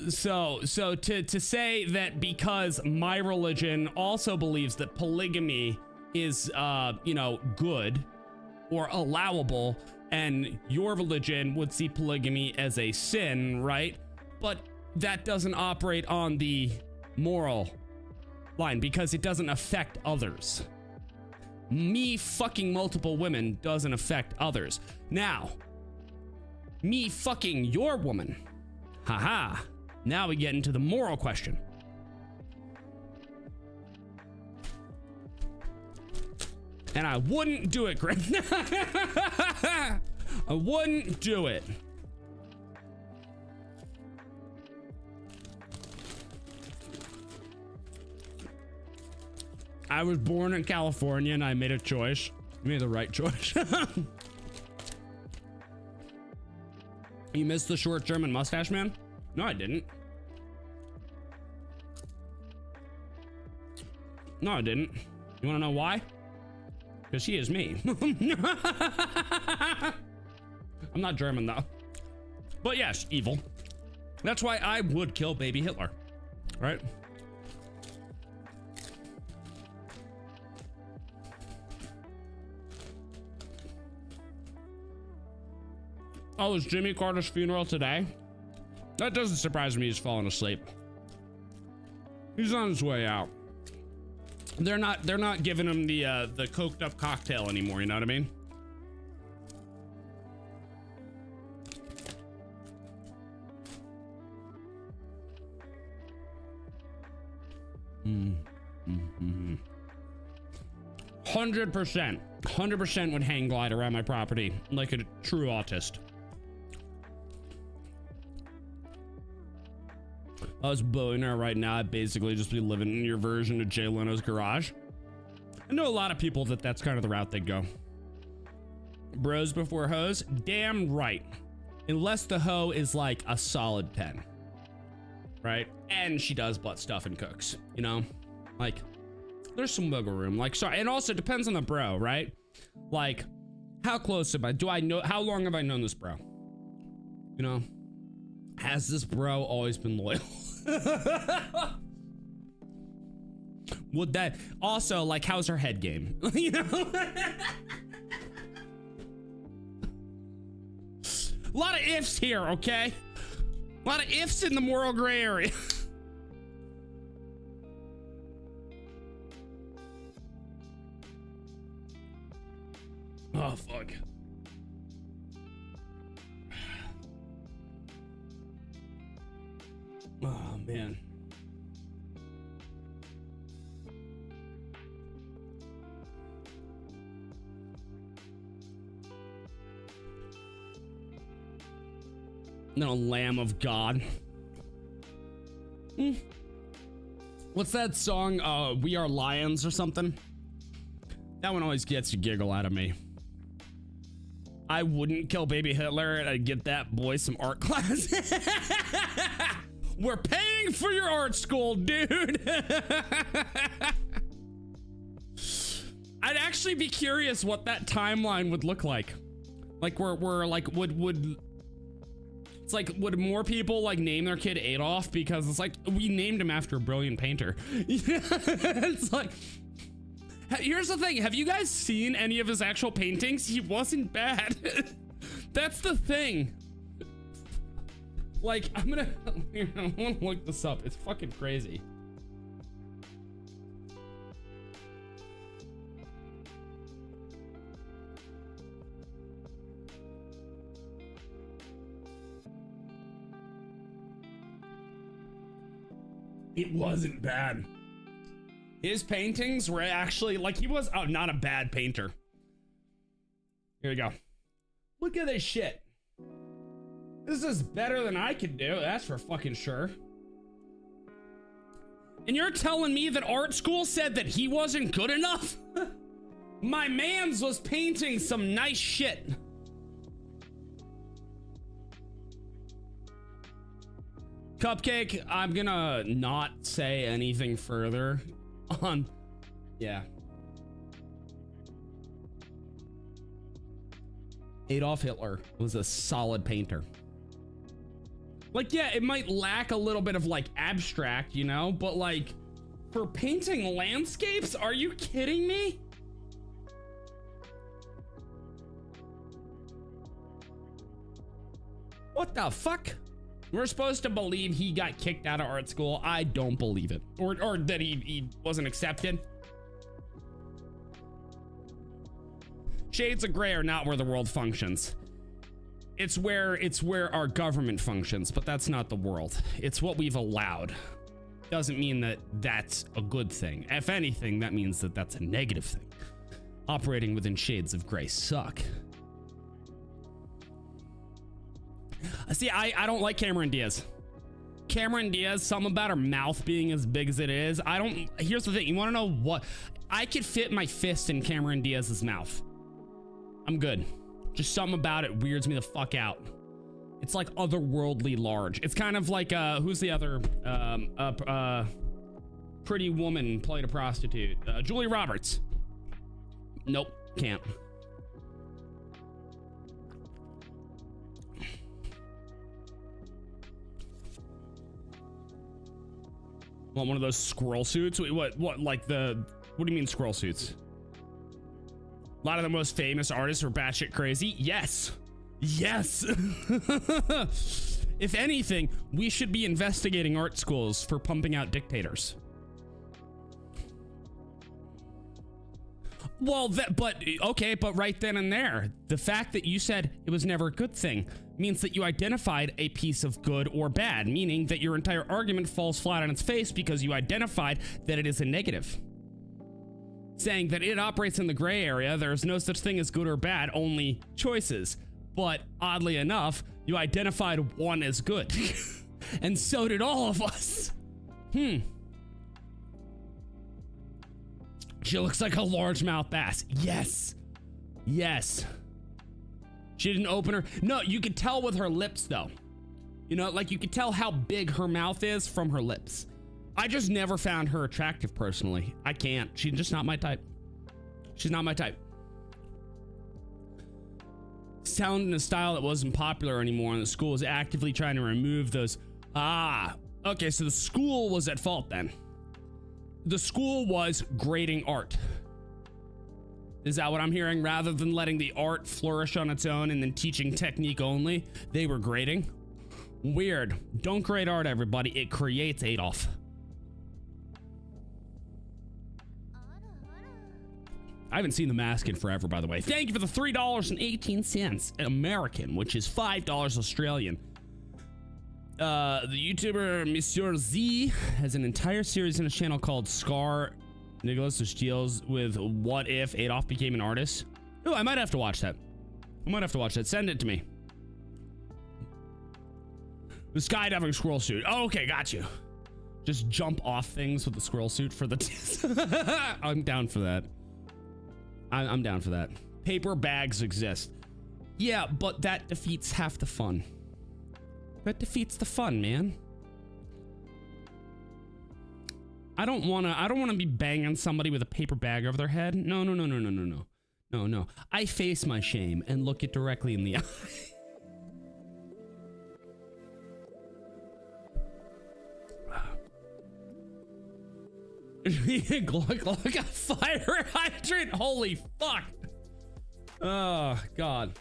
Speaker 3: So to say that because my religion also believes that polygamy is good or allowable, and your religion would see polygamy as a sin, right? But that doesn't operate on the moral line because it doesn't affect others. Me fucking multiple women doesn't affect others. Now, me fucking your woman. Haha. Now we get into the moral question. And I wouldn't do it, Greg. I wouldn't do it. I was born in California and I made a choice. I made the right choice. You missed the short German mustache man? No, I didn't. No, I didn't. You want to know why? Because he is me. I'm not German though. But yes, evil. That's why I would kill baby Hitler. Right? Oh, is Jimmy Carter's funeral today? That doesn't surprise me. He's falling asleep. He's on his way out. They're not giving him the coked up cocktail anymore. You know what I mean? Mm-hmm. 100% would hang glide around my property like a true autist. I was a billionaire right now. I'd basically just be living in your version of Jay Leno's garage. I know a lot of people that's kind of the route they go. Bros before hoes? Damn right. Unless the hoe is like a solid 10. Right? And she does butt stuff and cooks, you know? Like, there's some wiggle room. Like, sorry, and also depends on the bro, right? Like, how close am I? How long have I known this bro? You know? Has this bro always been loyal? Would that also, like, how's her head game? You know? A lot of ifs here, okay? A lot of ifs in the moral gray area. Oh, fuck. Oh, man. No, Lamb of God. What's that song? We Are Lions or something? That one always gets a giggle out of me. I wouldn't kill baby Hitler and I'd get that boy some art class. We're paying for your art school, dude. I'd actually be curious what that timeline would look like. Like we're like would it's like would more people like name their kid Adolf because it's like we named him after a brilliant painter. It's like, here's the thing, have you guys seen any of his actual paintings? He wasn't bad. That's the thing. Like I'm gonna look this up. It's fucking crazy. It wasn't bad. His paintings were actually like he was not a bad painter. Here we go. Look at this shit. This is better than I could do, that's for fucking sure. And you're telling me that art school said that he wasn't good enough? My mans was painting some nice shit. Cupcake, I'm gonna not say anything further on, yeah. Adolf Hitler was a solid painter. Like, yeah, it might lack a little bit of like abstract, you know, but like for painting landscapes, are you kidding me? What the fuck? We're supposed to believe he got kicked out of art school. I don't believe it. Or that he wasn't accepted. Shades of gray are not where the world functions. It's where our government functions, but that's not the world. It's what we've allowed. Doesn't mean that that's a good thing. If anything, that means that that's a negative thing. Operating within shades of gray suck. See, I don't like Cameron Diaz. Cameron Diaz, something about her mouth being as big as it is. Here's the thing. You want to know what? I could fit my fist in Cameron Diaz's mouth. I'm good. Just something about it weirds me the fuck out. It's like otherworldly large. It's kind of like, who's the other, pretty woman played a prostitute? Julia Roberts. Nope, can't. Want one of those squirrel suits? Wait, what do you mean squirrel suits? A lot of the most famous artists are batshit crazy. Yes. Yes. If anything, we should be investigating art schools for pumping out dictators. Well, but right then and there, the fact that you said it was never a good thing means that you identified a piece of good or bad, meaning that your entire argument falls flat on its face because you identified that it is a negative. Saying that it operates in the gray area, there's no such thing as good or bad, only choices. But oddly enough, you identified one as good. And so did all of us. She looks like a largemouth bass. Yes. Yes. She didn't open her. No, you could tell with her lips though. You know, like you could tell how big her mouth is from her lips. I just never found her attractive personally. I can't. She's just not my type. She's not my type. Sound in a style that wasn't popular anymore, and the school was actively trying to remove those. Okay, so the school was at fault then. The school was grading art. Is that what I'm hearing? Rather than letting the art flourish on its own and then teaching technique only, they were grading? Weird. Don't grade art, everybody. It creates Adolf. I haven't seen The Mask in forever, by the way. Thank you for the $3.18 American, which is $5 Australian. The YouTuber Monsieur Z has an entire series on his channel called Scar Nicholas, which deals with what if Adolf became an artist. Oh, I might have to watch that. Send it to me. The skydiving squirrel suit. Oh, okay, got you. Just jump off things with the squirrel suit for the I'm down for that. I'm down for that. Paper bags exist. Yeah, but that defeats half the fun. That defeats the fun, man. I don't wanna be banging somebody with a paper bag over their head. No. No. I face my shame and look it directly in the eye. Look a fire hydrant. Holy fuck. Oh god.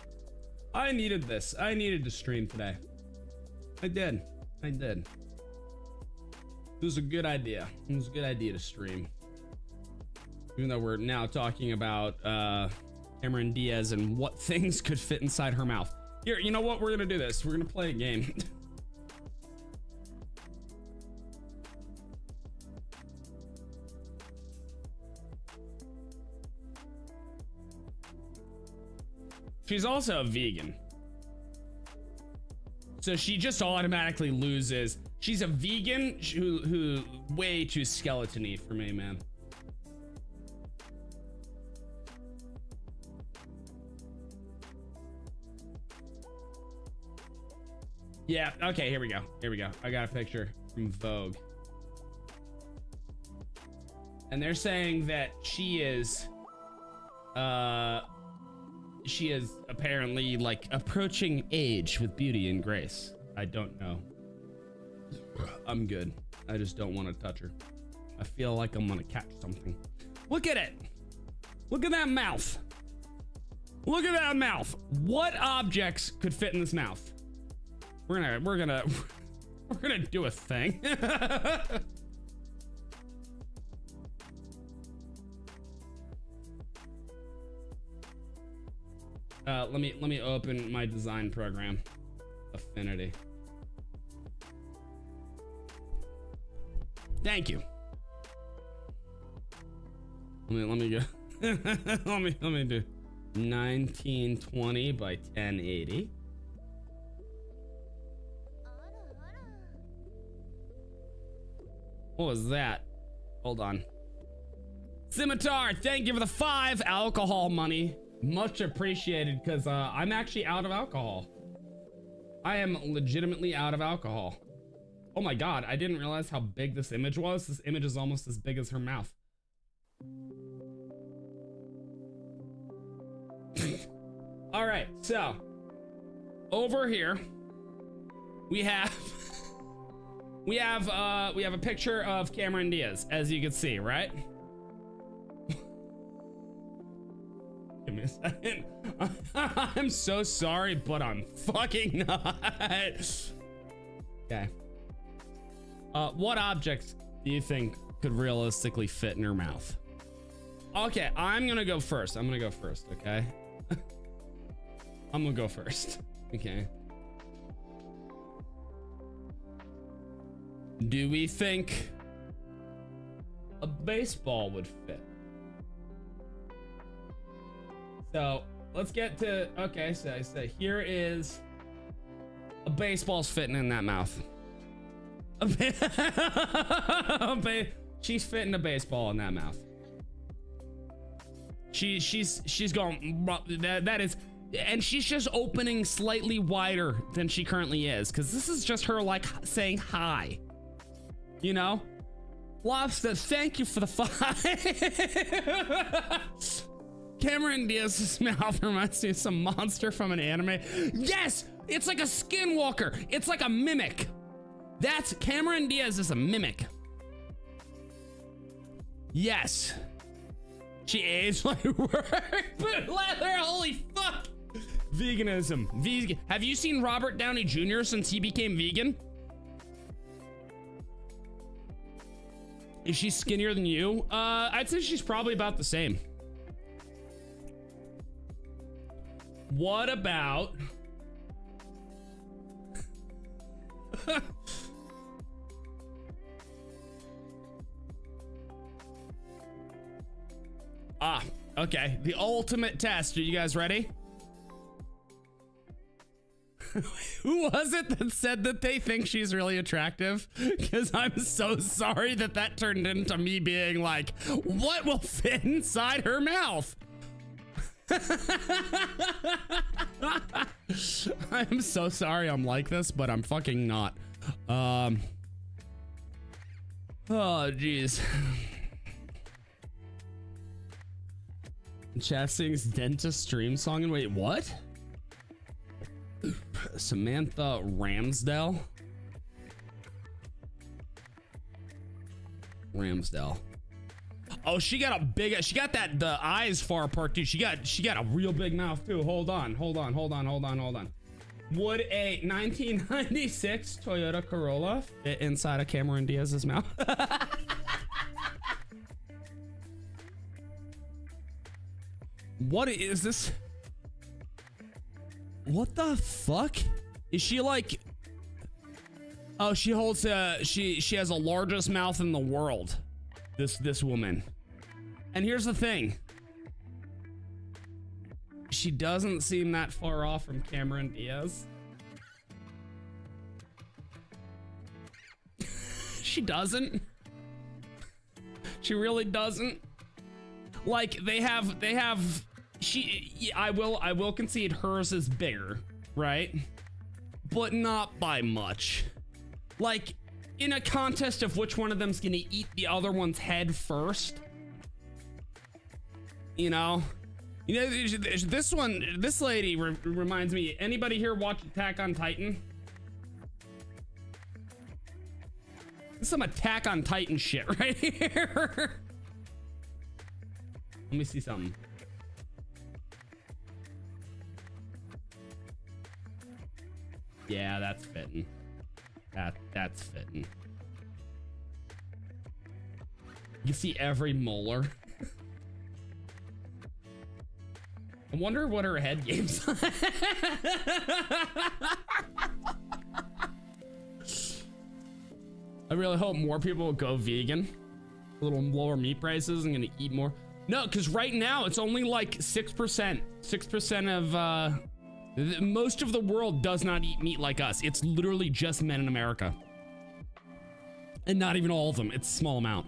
Speaker 3: I needed this. I needed to stream today. I did. It was a good idea. It was a good idea to stream. Even though we're now talking about Cameron Diaz and what things could fit inside her mouth. Here, you know what? We're gonna do this. We're gonna play a game. She's also a vegan. So she just automatically loses. She's a vegan who way too skeleton-y for me, man. Yeah, okay, here we go. I got a picture from Vogue. And they're saying that she is apparently like approaching age with beauty and grace. I don't know. I'm good. I just don't want to touch her. I feel like I'm gonna catch something. Look at it. Look at that mouth. Look at that mouth. What objects could fit in this mouth? We're gonna do a thing. Let me open my design program. Affinity. Thank you. Let me go. let me do 1920 by 1080. What was that? Hold on. Scimitar, thank you for the 5 alcohol money. Much appreciated, because I'm actually out of alcohol. I am legitimately out of alcohol. Oh my god, I didn't realize how big this image was. This image is almost as big as her mouth. All right, so over here we have a picture of Cameron Diaz, as you can see, right? Give me a second. I'm so sorry, but I'm fucking not. Okay. What objects do you think could realistically fit in her mouth? Okay, I'm gonna go first. Okay? I'm gonna go first. Okay. Do we think a baseball would fit? So let's get to, okay, so here is a baseball's fitting in that mouth. She's fitting a baseball in that mouth. She's going, that is, and she's just opening slightly wider than she currently is, because this is just her like saying hi, you know? Lobster, thank you for the 5. Cameron Diaz's mouth reminds me of some monster from an anime. Yes, it's like a skinwalker. It's like a mimic. That's Cameron Diaz is a mimic. Yes. She aged like work, but leather, holy fuck. Veganism. Vegan. Have you seen Robert Downey Jr. since he became vegan? Is she skinnier than you? I'd say she's probably about the same. What about... okay. The ultimate test. Are you guys ready? Who was it that said that they think she's really attractive? Because I'm so sorry that that turned into me being like, what will fit inside her mouth? I'm so sorry I'm like this, but I'm fucking not. Oh, jeez. Chat sings dentist stream song and wait, what? Samantha Ramsdell. Oh, she got a big, she got that, the eyes far apart too. She got a real big mouth too. Hold on. Would a 1996 Toyota Corolla fit inside of Cameron Diaz's mouth? What is this? What the fuck? Is she like, oh, she holds she has the largest mouth in the world. This woman. And here's the thing. She doesn't seem that far off from Cameron Diaz. She doesn't. She really doesn't. Like they have I will concede hers is bigger, right? But not by much. Like in a contest of which one of them's gonna eat the other one's head first. You know, this lady reminds me. Anybody here watch Attack on Titan? This is some Attack on Titan shit right here. Let me see something. Yeah, that's fitting. That's fitting. You see every molar. I wonder what her head game's on. I really hope more people will go vegan. A little lower meat prices. I'm gonna eat more. No, because right now it's only like 6%. 6% of most of the world does not eat meat like us. It's literally just men in America. And not even all of them. It's a small amount.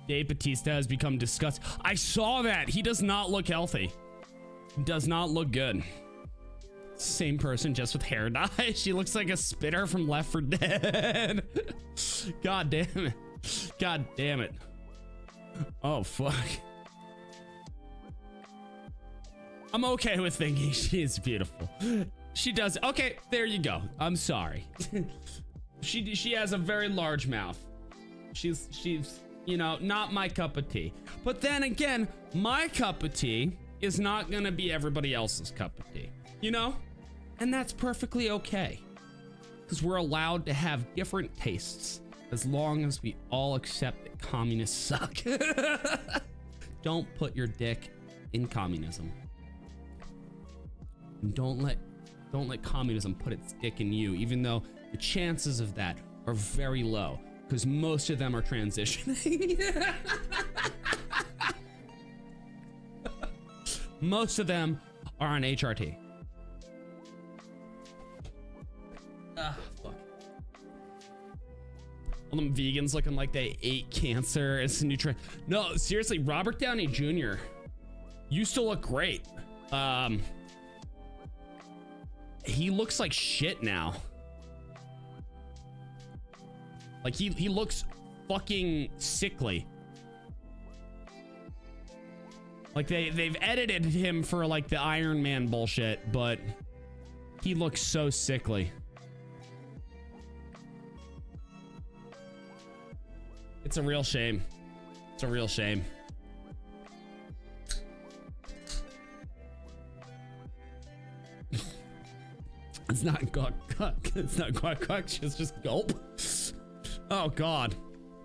Speaker 3: Dave Bautista has become disgusting. I saw that. He does not look healthy. Does not look good. Same person, just with hair dye. She looks like a spitter from Left 4 Dead. God damn it. God damn it. Oh, fuck. I'm okay with thinking she's beautiful. She does. Okay, there you go. I'm sorry. She has a very large mouth. She's you know, not my cup of tea. But then again, my cup of tea is not gonna be everybody else's cup of tea, you know? And that's perfectly okay. Because we're allowed to have different tastes as long as we all accept that communists suck. Don't put your dick in communism. And don't let communism put its dick in you, even though the chances of that are very low. Because most of them are transitioning. Most of them are on HRT. Fuck. All them vegans looking like they ate cancer. It's a nutrient. No, seriously, Robert Downey Jr. used to look great. He looks like shit now. Like he looks fucking sickly. Like they've edited him for like the Iron Man bullshit, but he looks so sickly. It's a real shame. It's a real shame. It's not guck guck. It's not guck guck. It's just gulp. Oh God.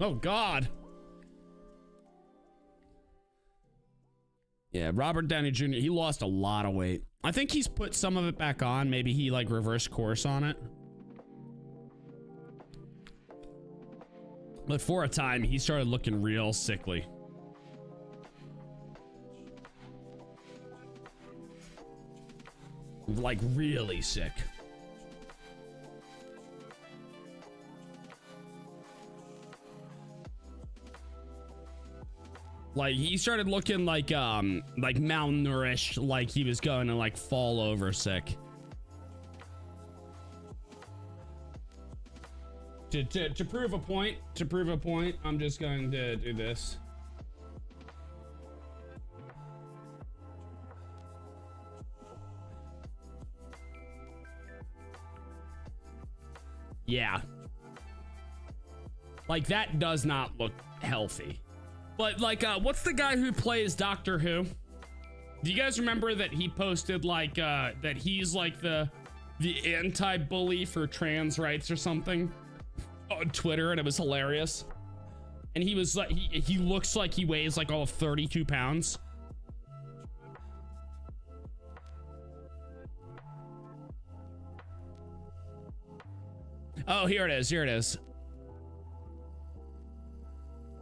Speaker 3: Oh God. Yeah, Robert Downey Jr., he lost a lot of weight. I think he's put some of it back on. Maybe he like reversed course on it. But for a time, he started looking real sickly. Like really sick. Like he started looking like malnourished, like he was going to like fall over sick. To prove a point, I'm just going to do this. Yeah. Like that does not look healthy. But like, what's the guy who plays Doctor Who? Do you guys remember that he posted like, that he's like the anti-bully for trans rights or something on Twitter, and it was hilarious. And he was like, he looks like he weighs like all of 32 pounds. Oh, here it is. Here it is.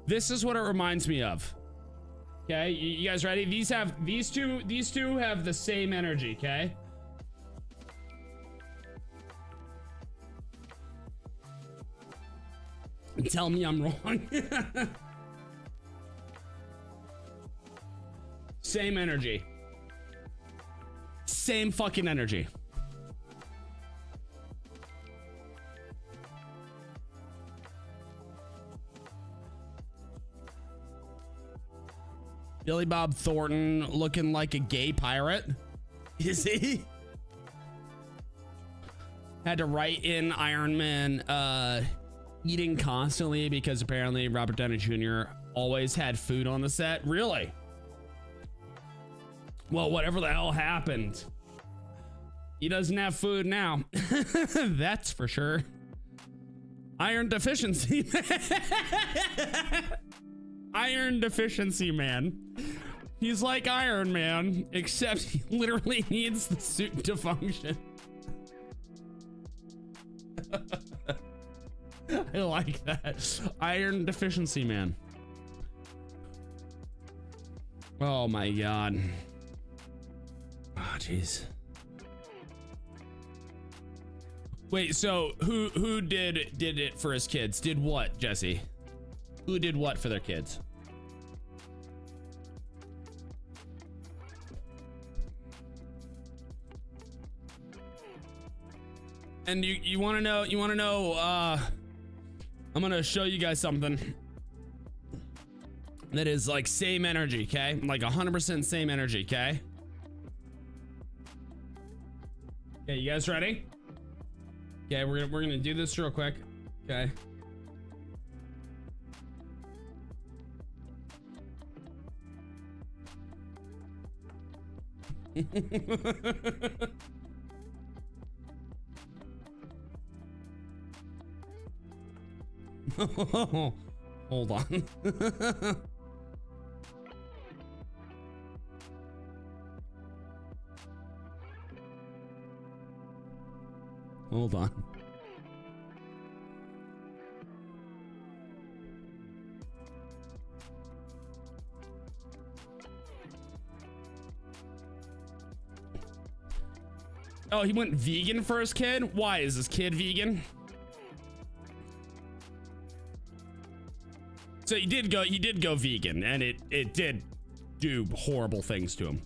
Speaker 3: This is what it reminds me of. Okay, you guys ready? These two have the same energy, okay? Tell me I'm wrong. Same energy. Same fucking energy. Billy Bob Thornton looking like a gay pirate. Is he? Had to write in Iron Man eating constantly because apparently Robert Downey Jr. always had food on the set. Really? Well, whatever the hell happened, he doesn't have food now. That's for sure. Iron deficiency. Iron deficiency man. He's like Iron Man, except he literally needs the suit to function. I like that. Iron deficiency man. Oh my god. Oh jeez. Wait, so who did it for his kids? Did what, Jesse? Who did what for their kids? And you want to know, I'm going to show you guys something that is like same energy, okay? Like 100% same energy, okay? Okay, you guys ready? Okay, we're going to do this real quick. Okay. Hold on. Hold on. Oh, he went vegan for his kid? Why is his kid vegan? So he did go vegan, and it did do horrible things to him.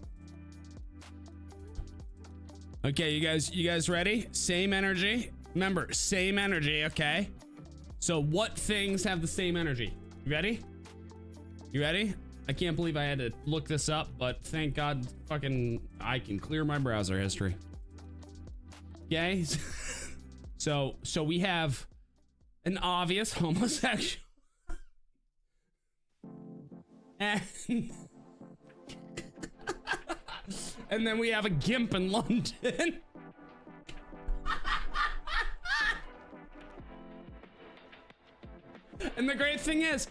Speaker 3: Okay, you guys ready? Same energy. Remember, same energy, okay? So what things have the same energy? You ready? You ready? I can't believe I had to look this up, but thank God fucking I can clear my browser history. Okay? So we have an obvious homosexual. And then we have a gimp in London. And the great thing is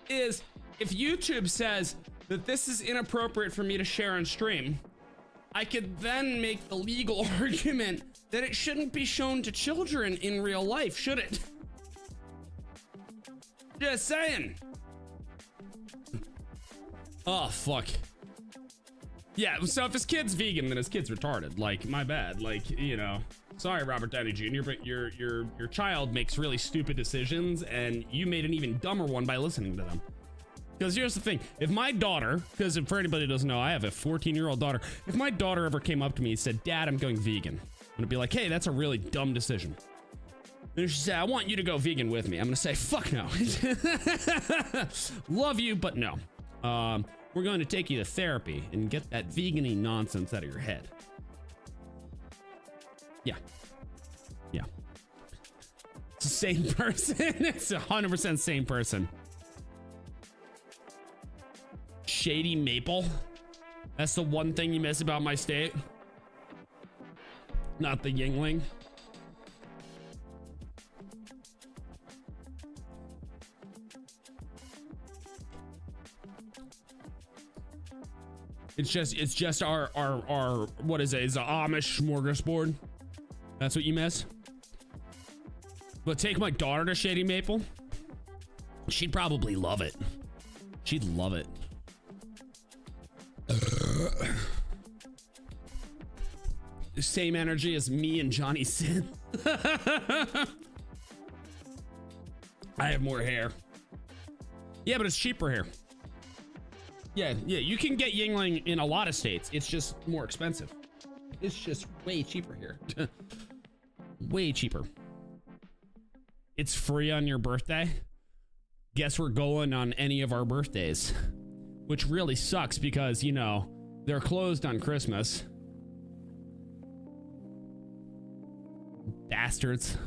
Speaker 3: if YouTube says that this is inappropriate for me to share and stream, I could then make the legal argument that it shouldn't be shown to children in real life, should it? Just saying. Oh, fuck. Yeah, so if his kid's vegan, then his kid's retarded. Like, my bad. Like, you know, sorry, Robert Downey Jr., but your child makes really stupid decisions, and you made an even dumber one by listening to them. Because here's the thing, if my daughter, because for anybody who doesn't know, I have a 14-year-old daughter. If my daughter ever came up to me and said, Dad, I'm going vegan, I'm gonna be like, hey, that's a really dumb decision. And if she said, I want you to go vegan with me, I'm gonna say, fuck no. Love you, but no. We're going to take you to therapy and get that vegan-y nonsense out of your head. Yeah. Yeah. It's the same person. It's 100% same person. Shady Maple. That's the one thing you miss about my state. Not the Yingling. It's just our what is it? It's an Amish smorgasbord. That's what you miss. But take my daughter to Shady Maple. She'd probably love it. She'd love it. Same energy as me and Johnny Sin. I have more hair. Yeah, but it's cheaper here. Yeah, you can get Yingling in a lot of states. It's just more expensive. It's just way cheaper here. Way cheaper. It's free on your birthday. Guess we're going on any of our birthdays. Which really sucks because, you know, they're closed on Christmas. Bastards.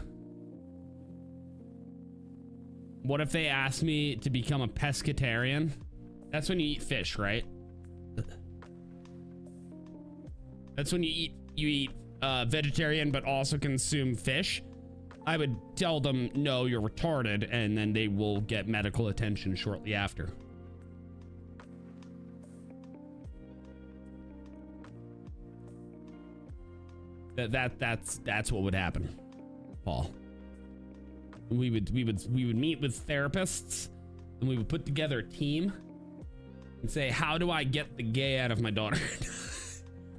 Speaker 3: What if they asked me to become a pescatarian? That's when you eat fish, right? That's when you eat vegetarian but also consume fish. I would tell them, no, you're retarded, and then they will get medical attention shortly after. That's what would happen, Paul. We would meet with therapists, and we would put together a team and say, how do I get the gay out of my daughter?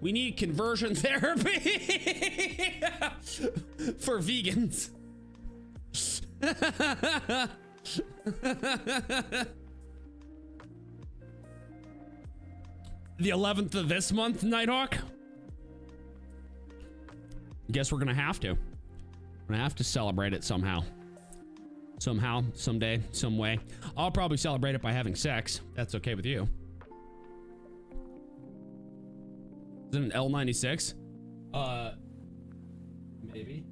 Speaker 3: We need conversion therapy for vegans. The 11th of this month, Nighthawk. Guess we're gonna have to. We're gonna have to celebrate it somehow. Somehow, someday, some way. I'll probably celebrate it by having sex. That's okay with you. Is it an L96? Maybe.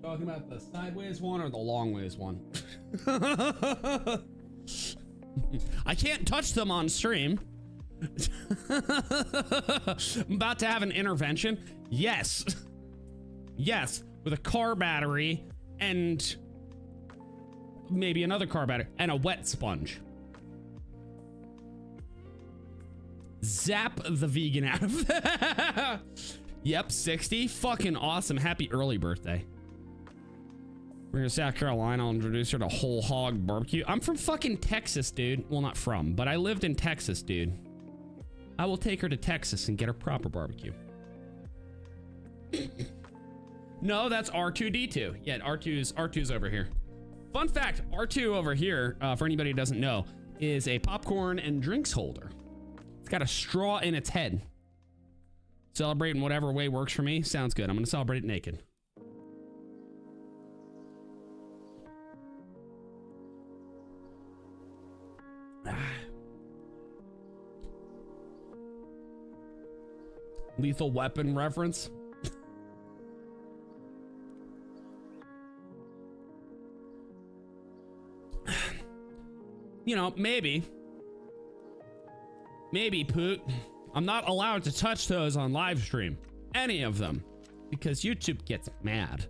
Speaker 3: Talking about the sideways one or the long ways one? I can't touch them on stream. I'm about to have an intervention. Yes. Yes, with a car battery and maybe another car battery and a wet sponge. Zap the vegan out of that. Yep, 60. Fucking awesome. Happy early birthday. We're in South Carolina. I'll introduce her to Whole Hog Barbecue. I'm from fucking Texas, dude. Well, not from, but I lived in Texas, dude. I will take her to Texas and get her proper barbecue. No, that's R2D2. Yeah, R2's over here. Fun fact, R2 over here, for anybody who doesn't know, is a popcorn and drinks holder. It's got a straw in its head. Celebrate in whatever way works for me. Sounds good. I'm gonna celebrate it naked. Lethal Weapon reference. You know, maybe, Poot. I'm not allowed to touch those on live stream. Any of them. Because YouTube gets mad.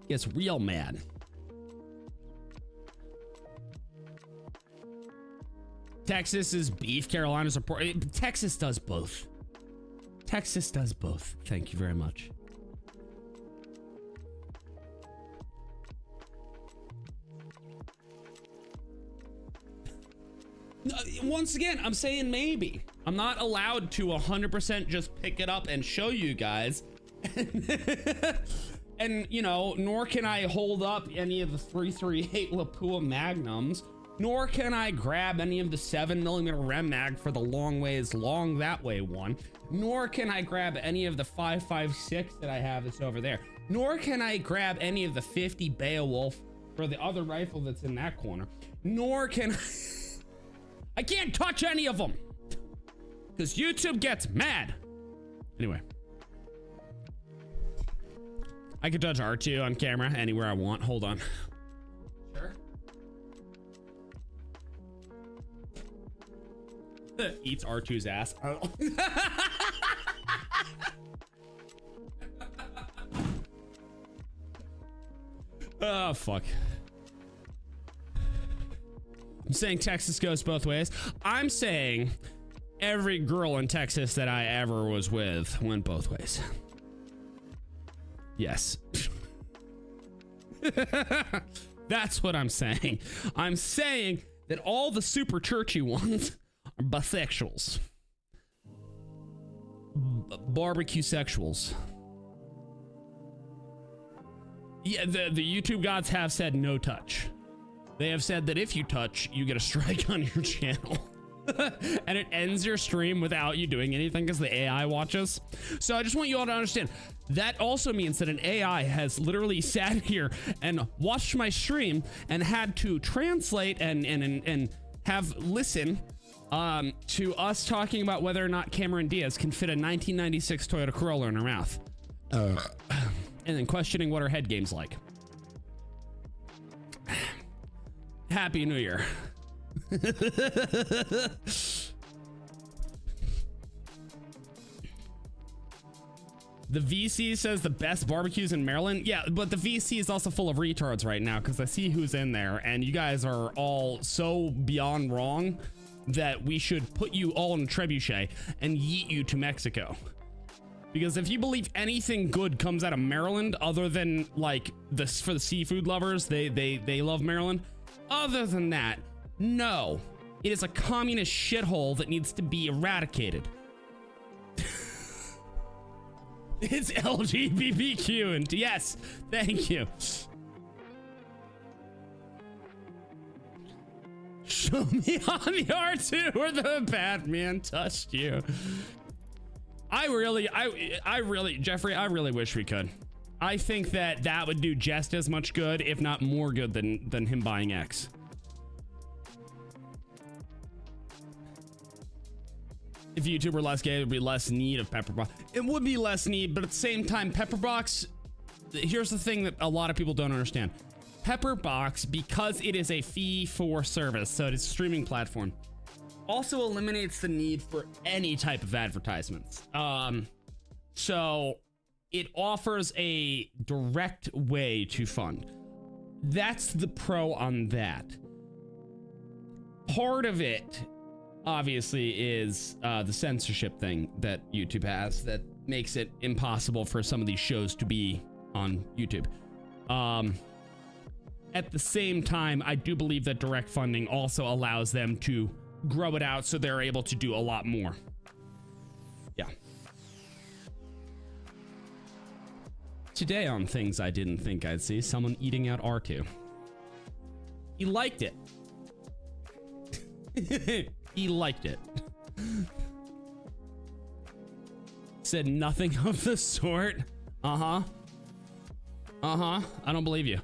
Speaker 3: Gets real mad. Texas is beef, Carolina's a pork. Texas does both. Texas does both. Thank you very much. Once again, I'm saying maybe. I'm not allowed to 100% just pick it up and show you guys. And, you know, nor can I hold up any of the 338 Lapua Magnums, nor can I grab any of the 7mm Rem Mag for the long ways long that way one, nor can I grab any of the 5.56 that I have that's over there, nor can I grab any of the 50 Beowulf for the other rifle that's in that corner, nor can I can't touch any of them because YouTube gets mad. Anyway. I could touch R2 on camera anywhere I want. Hold on. Sure. Eats R2's ass. Oh, fuck. I'm saying Texas goes both ways. I'm saying every girl in Texas that I ever was with went both ways. Yes. That's what I'm saying. I'm saying that all the super churchy ones are bisexuals. Barbecue sexuals. Yeah, the YouTube gods have said no touch. They have said that if you touch, you get a strike on your channel. And it ends your stream without you doing anything because the AI watches. So I just want you all to understand that also means that an AI has literally sat here and watched my stream and had to translate and have listen to us talking about whether or not Cameron Diaz can fit a 1996 Toyota Corolla in her mouth. And then questioning what her head game's like. Happy New Year. The VC says the best barbecues in Maryland. Yeah, but the VC is also full of retards right now because I see who's in there and you guys are all so beyond wrong that we should put you all in a trebuchet and yeet you to Mexico. Because if you believe anything good comes out of Maryland other than like this for the seafood lovers, they love Maryland. Other than that, no, it is a communist shithole that needs to be eradicated. It's LGBTQ and yes, thank you. Show me on the R2 where the Batman touched you. I really, Jeffrey, I really wish we could. I think that would do just as much good, if not more good than him buying X. If YouTube were less gay, there would be less need of Pepperbox. It would be less need, but at the same time, Pepperbox, here's the thing that a lot of people don't understand. Pepperbox, because it is a fee for service, so it is a streaming platform, also eliminates the need for any type of advertisements. So it offers a direct way to fund. That's the pro on that. Part of it, obviously, is the censorship thing that YouTube has that makes it impossible for some of these shows to be on YouTube. At the same time, I do believe that direct funding also allows them to grow it out so they're able to do a lot more. Yeah. Today on Things I Didn't Think I'd See, someone eating out R2. He liked it. He liked it. Said nothing of the sort. I don't believe you.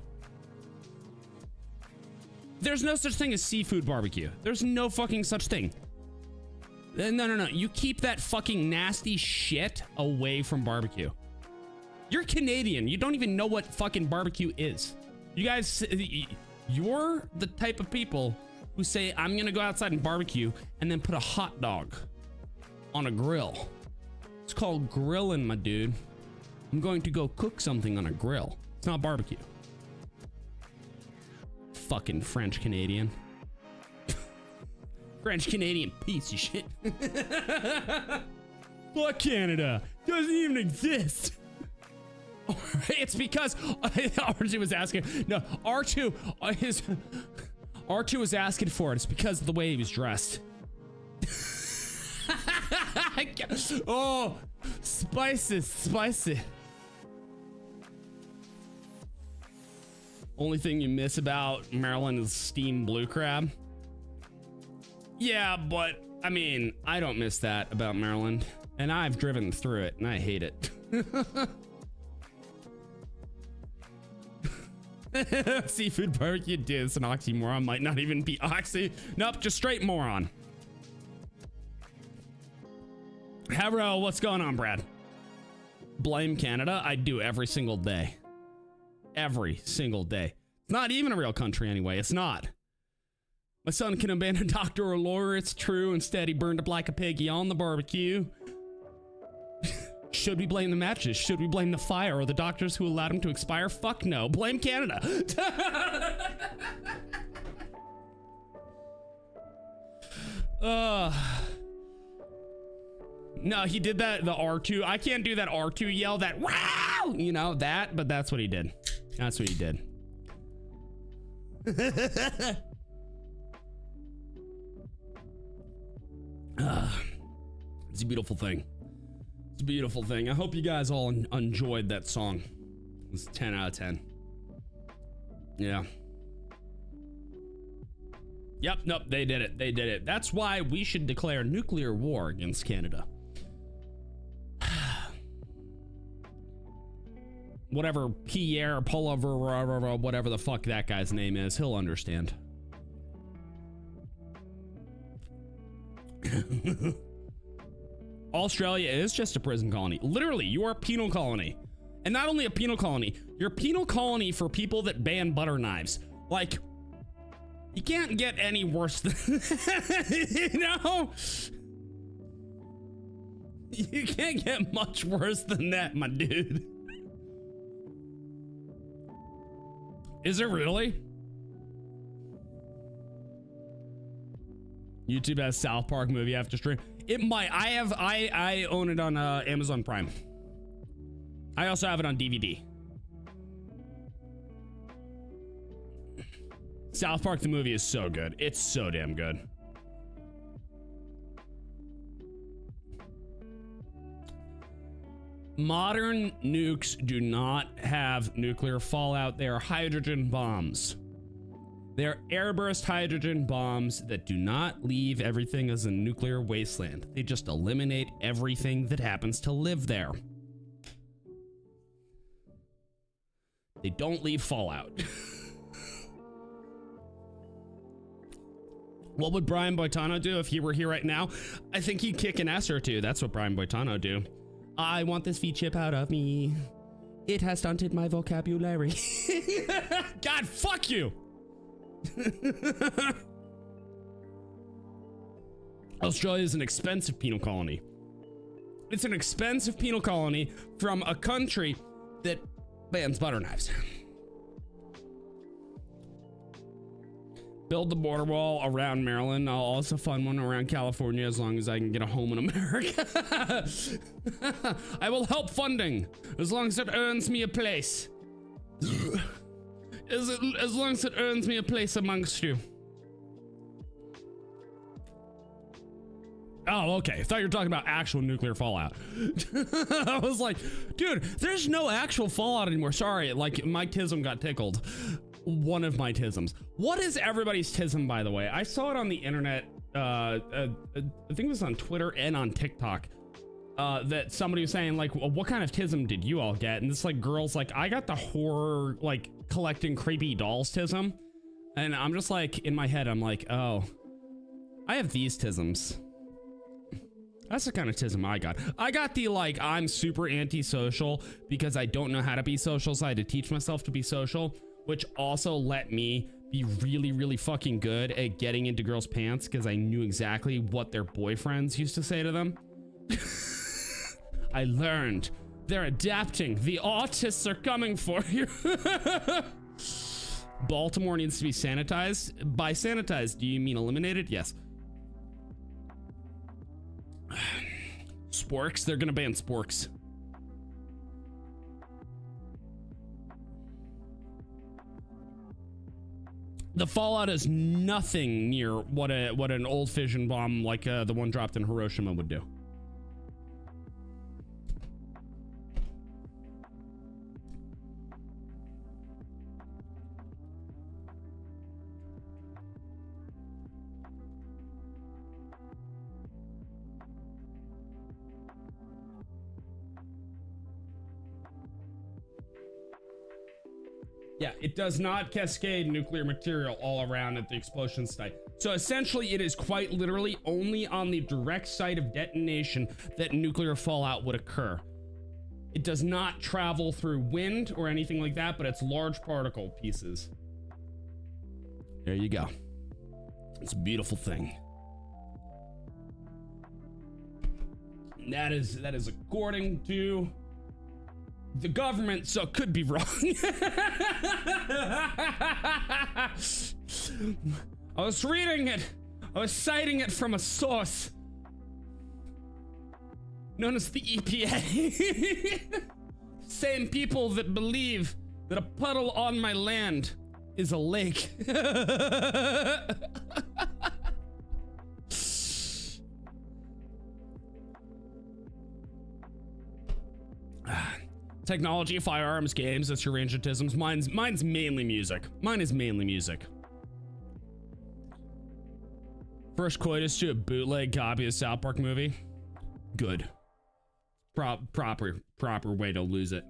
Speaker 3: There's no such thing as seafood barbecue. There's no fucking such thing. No. You keep that fucking nasty shit away from barbecue. You're Canadian. You don't even know what fucking barbecue is. You guys, you're the type of people who say, I'm gonna go outside and barbecue and then put a hot dog on a grill. It's called grilling, my dude. I'm going to go cook something on a grill. It's not barbecue. Fucking French Canadian. French Canadian piece of shit. Fuck Canada. Doesn't even exist. It's because R2 was asking. No, R2 R2 was asking for it. It's because of the way he was dressed. Oh, spicy. Only thing you miss about Maryland is steamed blue crab. Yeah, but I mean, I don't miss that about Maryland, and I've driven through it and I hate it. Seafood barbecue, dude, it's an oxymoron. Might not even be oxy. Nope, just straight moron. Hello, what's going on, Brad? Blame Canada? I do every single day. Every single day. It's not even a real country anyway. It's not. My son can abandon a doctor or lawyer. It's true. Instead, he burned up like a piggy on the barbecue. Should we blame the matches? Should we blame the fire or the doctors who allowed him to expire? Fuck no. Blame Canada. No, he did that, the R2. I can't do that R2 yell, that wow, you know, that, but that's what he did. That's what he did. It's a beautiful thing. It's a beautiful thing. I hope you guys all enjoyed that song. It's 10 out of 10. Yeah. Yep, nope, they did it. They did it. That's why we should declare nuclear war against Canada. Whatever Pierre Pullover, whatever the fuck that guy's name is, he'll understand. Australia is just a prison colony. Literally, you are a penal colony. And not only a penal colony, you're a penal colony for people that ban butter knives. Like, you can't get any worse than, you know? You can't get much worse than that, my dude. Is it really? YouTube has South Park movie after stream. It might. I own it on Amazon Prime. I also have it on DVD. South Park the movie is so good. It's so damn good. Modern nukes do not have nuclear fallout. They are hydrogen bombs. They're airburst hydrogen bombs that do not leave everything as a nuclear wasteland. They just eliminate everything that happens to live there. They don't leave fallout. What would Brian Boitano do if he were here right now? I think he'd kick an ass or two. That's what Brian Boitano do. I want this V-chip out of me. It has stunted my vocabulary. God, fuck you. Australia is an expensive penal colony. It's an expensive penal colony from a country that bans butter knives. Build the border wall around Maryland. I'll also fund one around California as long as I can get a home in America. I will help funding as long as it earns me a place. As long as it earns me a place amongst you. Oh, okay. I thought you were talking about actual nuclear fallout. I was like, dude, there's no actual fallout anymore. Sorry, like my tism got tickled. One of my tisms. What is everybody's tism, by the way? I saw it on the internet. I think it was on Twitter and on TikTok. That somebody was saying like, well, what kind of tism did you all get? And this like girl's like, I got the horror, like collecting creepy dolls tism. And I'm just like, in my head, I'm like, oh, I have these tisms. That's the kind of tism I got. I got the like, I'm super antisocial because I don't know how to be social, so I had to teach myself to be social, which also let me be really, really fucking good at getting into girls' pants because I knew exactly what their boyfriends used to say to them. I learned. They're adapting. The autists are coming for you. Baltimore needs to be sanitized. By sanitized, do you mean eliminated? Yes. Sporks? They're gonna ban sporks. The fallout is nothing near what an old fission bomb like the one dropped in Hiroshima would do. Yeah, it does not cascade nuclear material all around at the explosion site. So essentially, it is quite literally only on the direct site of detonation that nuclear fallout would occur. It does not travel through wind or anything like that, but it's large particle pieces. There you go. It's a beautiful thing. That is according to the government, so it could be wrong. I was reading it. I was citing it from a source known as the EPA. Same people that believe that a puddle on my land is a lake. Technology, firearms, games, that's your rangetisms. Mine's mainly music. Mine is mainly music. First coitus to a bootleg copy of South Park movie. Good. Proper way to lose it.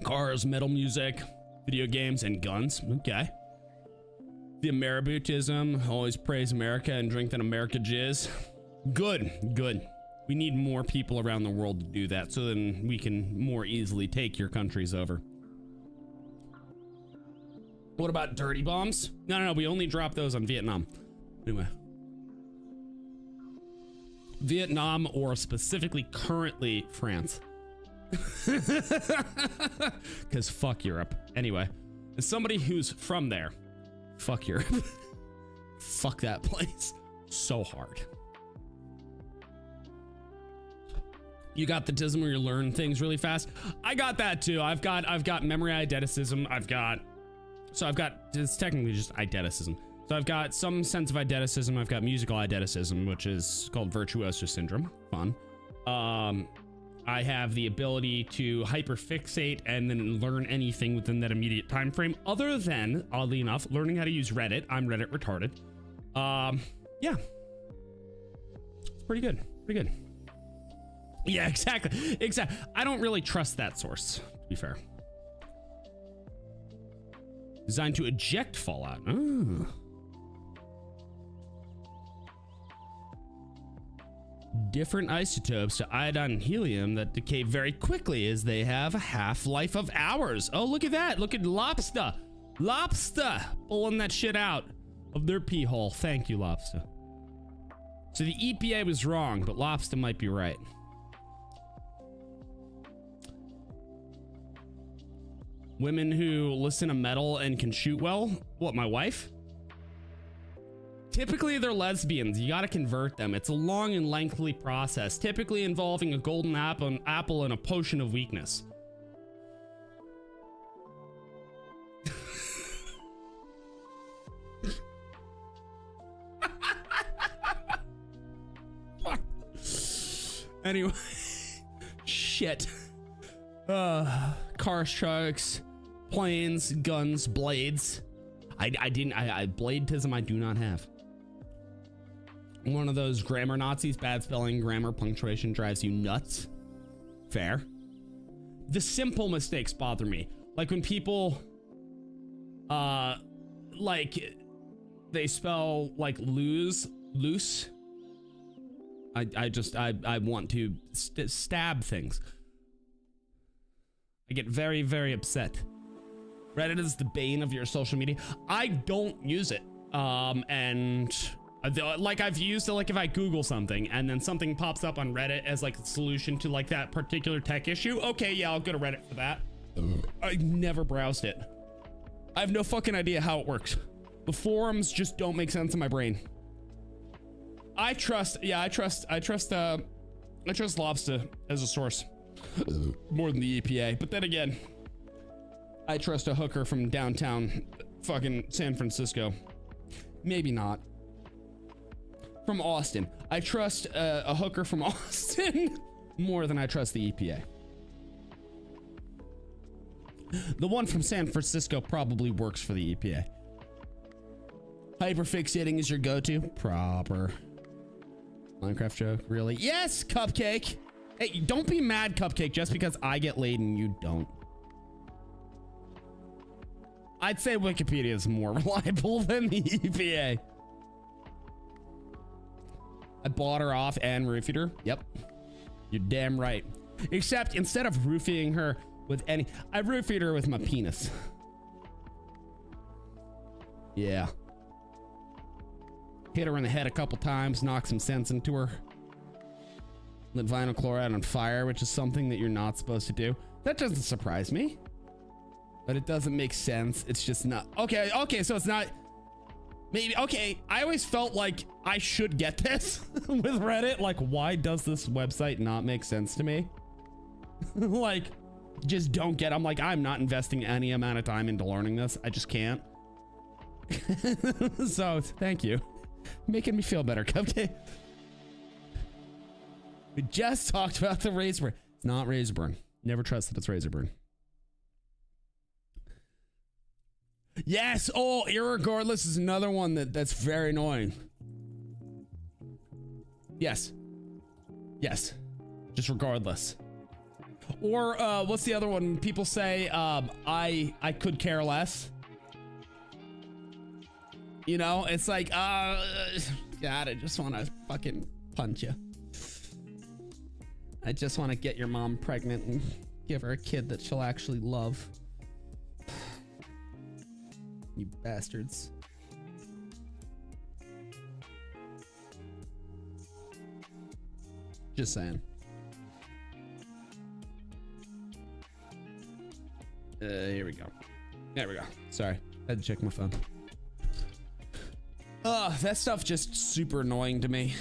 Speaker 3: Cars, metal music, video games, and guns. Okay. The Ameributism, always praise America and drink that America jizz. Good. We need more people around the world to do that so then we can more easily take your countries over. What about dirty bombs? No, we only drop those on Vietnam. Anyway. Vietnam, or specifically currently France. Because fuck Europe. Anyway, as somebody who's from there, fuck Europe. Fuck that place so hard. You got the tism where you learn things really fast. I got that too. I've got memory eideticism. It's technically just eideticism. So I've got some sense of eideticism. I've got musical eideticism, which is called virtuoso syndrome. Fun. I have the ability to hyperfixate and then learn anything within that immediate time frame, other than, oddly enough, learning how to use Reddit. I'm Reddit retarded. Yeah. It's pretty good. Yeah, exactly. I don't really trust that source, to be fair. Designed to eject fallout. Oh. Different isotopes to iodine and helium that decay very quickly as they have a half-life of hours. Oh, look at that. Look at Lobster. Lobster pulling that shit out of their pee hole. Thank you, Lobster. So the EPA was wrong, but Lobster might be right. Women who listen to metal and can shoot well? What, my wife? Typically, they're lesbians. You gotta convert them. It's a long and lengthy process, typically involving a golden apple and a potion of weakness. Anyway, shit. Cars, trucks, planes, guns, blades. Bladetism I do not have. One of those grammar Nazis. Bad spelling, grammar, punctuation drives you nuts. Fair. The simple mistakes bother me. Like when people, like they spell like loose. I want to stab things. I get very, very upset. Reddit is the bane of your social media. I don't use it. Like I've used it, like if I Google something and then something pops up on Reddit as like a solution to like that particular tech issue. Okay, yeah, I'll go to Reddit for that. I never browsed it. I have no fucking idea how it works. The forums just don't make sense in my brain. I trust Lobster as a source more than the EPA. But then again, I trust a hooker from downtown fucking San Francisco. Maybe not. From Austin. I trust a hooker from Austin more than I trust the EPA. The one from San Francisco probably works for the EPA. Hyperfixating is your go-to? Proper. Minecraft joke, really? Yes, Cupcake! Hey, don't be mad, Cupcake, just because I get laid and you don't. I'd say Wikipedia is more reliable than the EPA. I bought her off and roofied her. Yep. You're damn right. Except instead of roofing her with any, I roofied her with my penis. Yeah. Hit her in the head a couple times, knock some sense into her. Lit vinyl chloride on fire, which is something that you're not supposed to do. That doesn't surprise me. But it doesn't make sense. It's just not. Okay, so it's not. Maybe, okay, I always felt like I should get this with Reddit. Like, why does this website not make sense to me? Like, just don't get. I'm like, I'm not investing any amount of time into learning this. I just can't. So, thank you. Making me feel better, Cupcake. We just talked about the Razorburn. It's not Razorburn. Never trust that it's Razorburn. Yes. Oh, irregardless is another one that's very annoying. Yes. Yes. Just regardless. Or what's the other one? People say I could care less. You know, it's like God, I just want to fucking punch you. I just want to get your mom pregnant and give her a kid that she'll actually love. You bastards. Just saying. Here we go. There we go. Sorry, had to check my phone. That stuff just super annoying to me.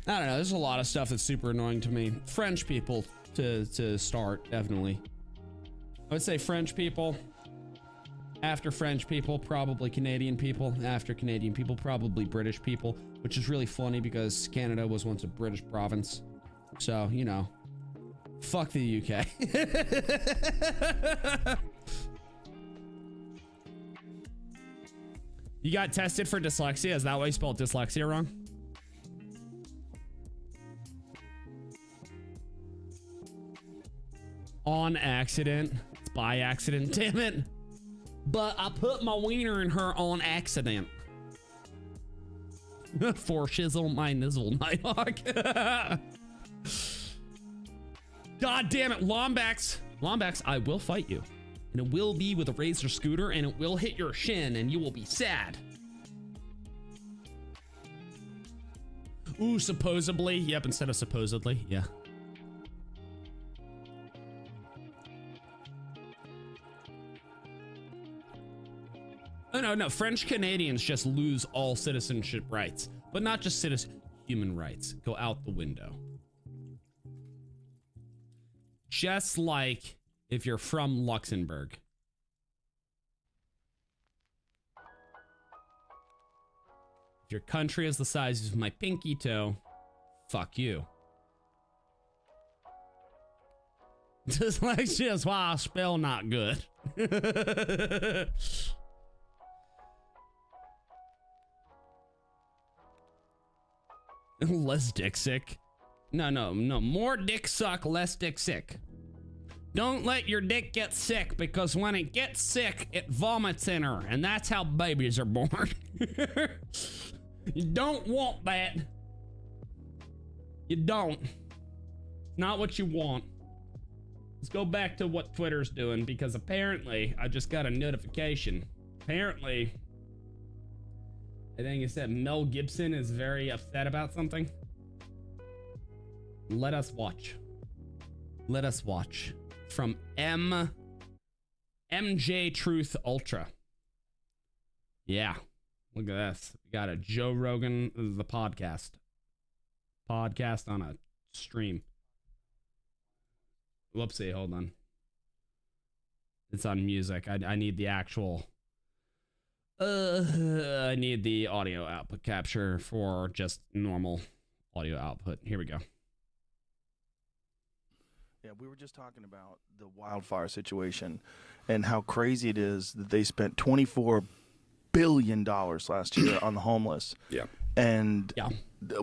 Speaker 3: I don't know, there's a lot of stuff that's super annoying to me. French people to start, definitely. I would say French people. After French people, probably Canadian people. After Canadian people, probably British people, which is really funny because Canada was once a British province. So, you know, fuck the UK. You got tested for dyslexia? Is that why you spelled dyslexia wrong? On accident. It's by accident, damn it. But I put my wiener in her on accident. For shizzle my nizzle, Nighthawk. God damn it, Lombax. Lombax, I will fight you. And it will be with a Razor scooter, and it will hit your shin, and you will be sad. Ooh, supposedly. Yep, instead of supposedly. Yeah. Oh, no. French Canadians just lose all citizenship rights. But not just human rights. Go out the window. Just like if you're from Luxembourg. If your country is the size of my pinky toe, fuck you. Dyslexia is why I spell not good. Less dick sick. No. More dick suck, less dick sick. Don't let your dick get sick, because when it gets sick, it vomits in her, and that's how babies are born. You don't want that. You don't. Not what you want. Let's go back to what Twitter's doing, because apparently I just got a notification. Apparently, I think it said Mel Gibson is very upset about something. Let us watch. Let us watch. From MJ Truth Ultra. Yeah. Look at this. We got a Joe Rogan, the podcast. Podcast on a stream. Whoopsie, hold on. It's on music. I need the actual. I need the audio output capture for just normal audio output. Here we go.
Speaker 4: Yeah, we were just talking about the wildfire situation and how crazy it is that they spent $24 billion last year on the homeless.
Speaker 5: Yeah.
Speaker 4: And
Speaker 3: Yeah.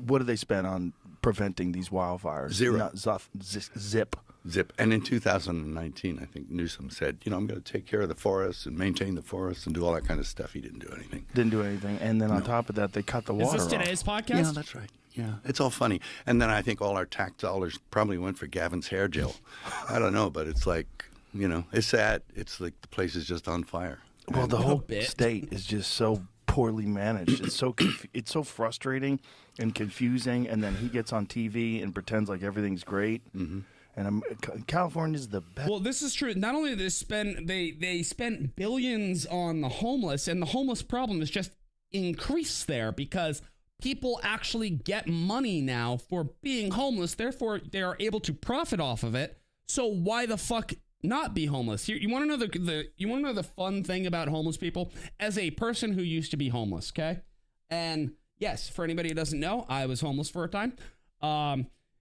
Speaker 4: what did they spend on preventing these wildfires?
Speaker 5: Zero.
Speaker 4: Not zip.
Speaker 5: Zip. And in 2019, I think Newsom said, I'm going to take care of the forests and maintain the forests and do all that kind of stuff. He didn't do anything.
Speaker 4: Didn't do anything. And then on top of that, they cut the
Speaker 3: Is
Speaker 4: water
Speaker 3: this
Speaker 4: off.
Speaker 3: today's podcast?
Speaker 5: Yeah, that's right. Yeah, it's all funny. And then I think all our tax dollars probably went for Gavin's hair gel. I don't know, but it's like, it's sad. It's like the place is just on fire.
Speaker 4: Well, the whole
Speaker 3: bit.
Speaker 4: state is just so poorly managed. It's so it's so frustrating and confusing. And then he gets on TV and pretends like everything's great. Mm-hmm. And California's the best.
Speaker 3: Well, this is true. Not only did they spent billions on the homeless, and the homeless problem is just increased there because people actually get money now for being homeless. Therefore, they are able to profit off of it. So why the fuck not be homeless? Here, you want to know the fun thing about homeless people? As a person who used to be homeless, okay? And yes, for anybody who doesn't know, I was homeless for a time.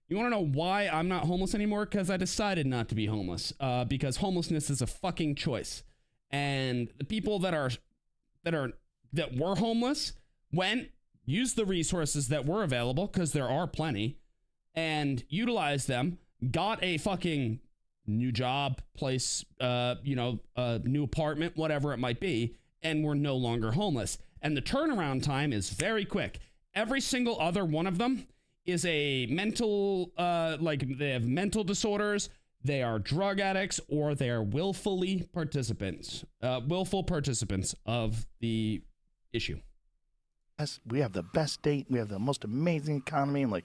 Speaker 3: You want to know why I'm not homeless anymore? Because I decided not to be homeless. Because homelessness is a fucking choice. And the people that were homeless used the resources that were available, because there are plenty, and utilized them, got a fucking new job, place, new apartment, whatever it might be, and were no longer homeless. And the turnaround time is very quick. Every single other one of them is a mental, they have mental disorders, they are drug addicts, or they are willful participants of the issue.
Speaker 4: We have the best state. We have the most amazing economy. And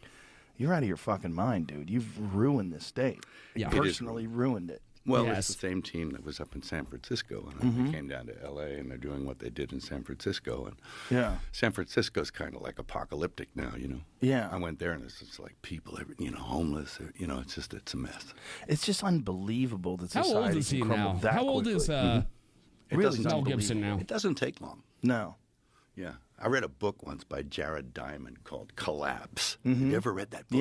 Speaker 4: you're out of your fucking mind, dude. You've ruined this state.
Speaker 3: Yeah.
Speaker 4: You personally ruined it.
Speaker 5: Well,
Speaker 3: Yes.
Speaker 5: it's the same team that was up in San Francisco, and they came down to L.A., and they're doing what they did in San Francisco. And
Speaker 4: Yeah.
Speaker 5: San Francisco's kind of like apocalyptic now,
Speaker 4: Yeah.
Speaker 5: I went there, and it's just like people, homeless. It's a mess.
Speaker 4: It's just unbelievable that
Speaker 3: How
Speaker 4: society
Speaker 3: old is he
Speaker 4: can crumble
Speaker 3: now?
Speaker 4: that
Speaker 3: How old is
Speaker 4: quickly.
Speaker 5: It
Speaker 4: Really
Speaker 5: doesn't
Speaker 3: Mel
Speaker 4: unbelievable.
Speaker 3: Gibson now?
Speaker 5: It doesn't take long.
Speaker 4: No.
Speaker 5: Yeah. I read a book once by Jared Diamond called Collapse. Have you ever read that book?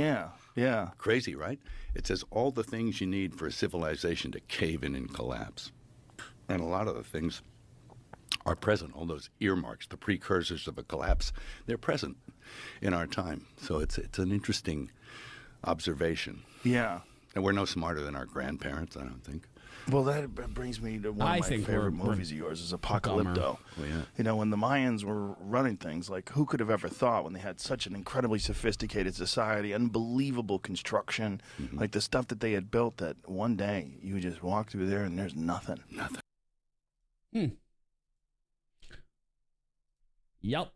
Speaker 4: Yeah.
Speaker 5: Crazy, right? It says all the things you need for a civilization to cave in and collapse. And a lot of the things are present. All those earmarks, the precursors of a collapse, they're present in our time. So it's an interesting observation.
Speaker 4: Yeah.
Speaker 5: And we're no smarter than our grandparents, I don't think.
Speaker 4: Well, that brings me to one
Speaker 3: I
Speaker 4: of my
Speaker 3: think
Speaker 4: favorite
Speaker 3: we're
Speaker 4: movies of yours is Apocalypto.
Speaker 5: Oh, yeah.
Speaker 4: When the Mayans were running things, who could have ever thought when they had such an incredibly sophisticated society, unbelievable construction, the stuff that they had built, that one day you would just walk through there and there's nothing.
Speaker 3: Nothing. Yep.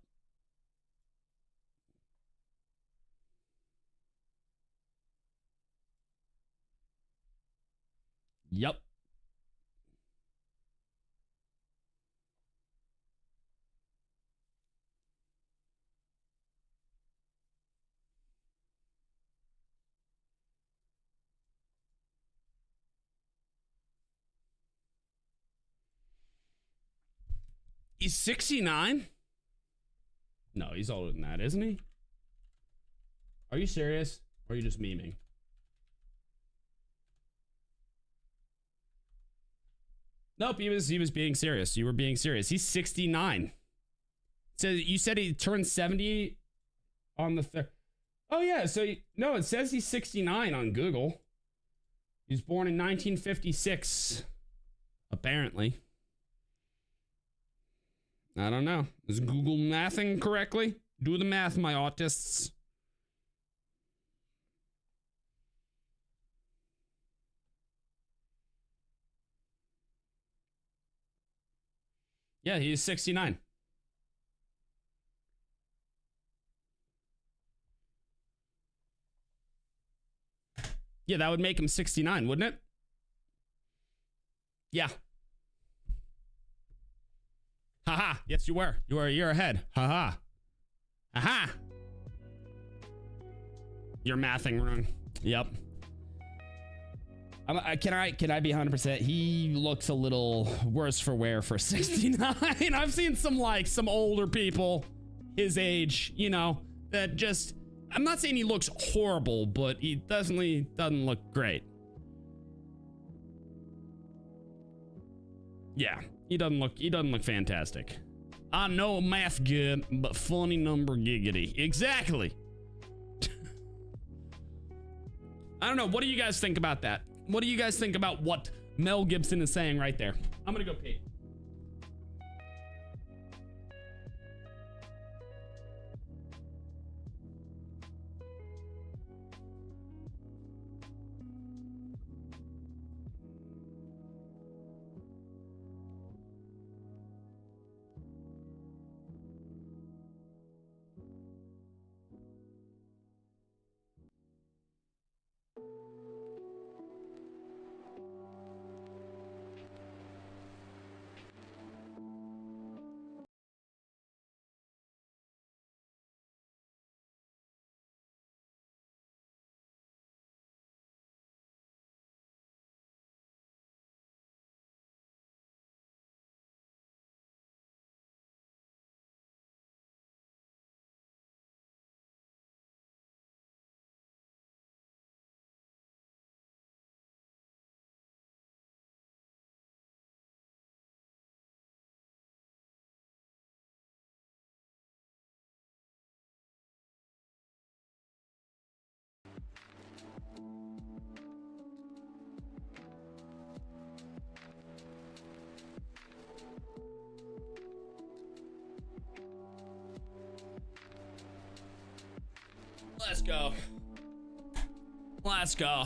Speaker 3: Yep. He's 69? No, he's older than that, isn't he? Are you serious? Or are you just memeing? Nope, he was being serious. You were being serious. He's 69. So you said he turned 70 on the Oh yeah, so no, it says he's 69 on Google. He was born in 1956. Apparently. I don't know. Is Google mathing correctly? Do the math, my autists. Yeah, he's 69. Yeah, that would make him 69, wouldn't it? Yeah. Haha. Yes, you were. You were a year ahead. Haha. Aha. You're mathing wrong. Yep. Can I be 100%? He looks a little worse for wear for 69. I've seen some older people his age, you know, that just, I'm not saying he looks horrible, but he definitely doesn't look great. Yeah, he doesn't look fantastic. I know math good, but funny number giggity. Exactly. I don't know. What do you guys think about that? What do you guys think about what Mel Gibson is saying right there? I'm gonna go pee. Let's go. Let's go.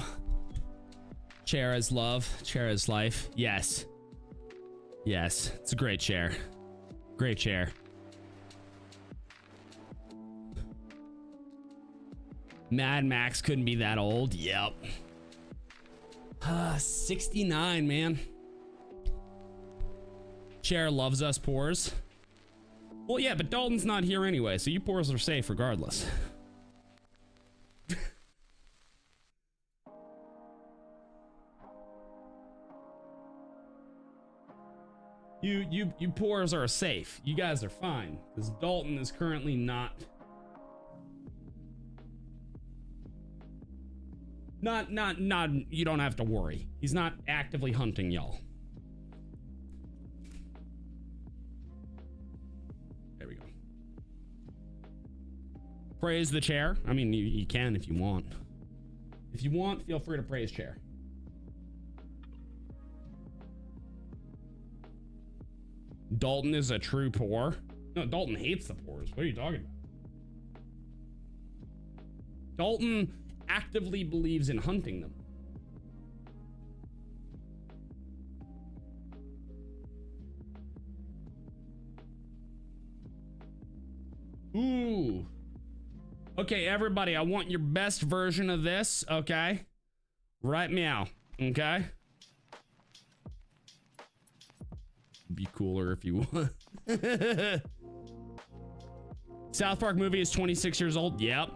Speaker 3: Chair is love. Chair is life. Yes. Yes. It's a great chair. Great chair. Mad Max couldn't be that old. Yep. 69, man. Chair loves us pores. Well, yeah, but Dalton's not here anyway, so you pores are safe regardless. You pores are safe. You guys are fine because Dalton is currently not you don't have to worry. He's not actively hunting y'all. There we go. Praise the chair. I mean, you can if you want. If you want, feel free to praise chair. Dalton is a true poor. No, Dalton hates the pores. What are you talking about? Dalton actively believes in hunting them. Ooh. Okay, everybody, I want your best version of this, okay? Right meow, okay? Be cooler if you want. South Park movie is 26 years old. Yep.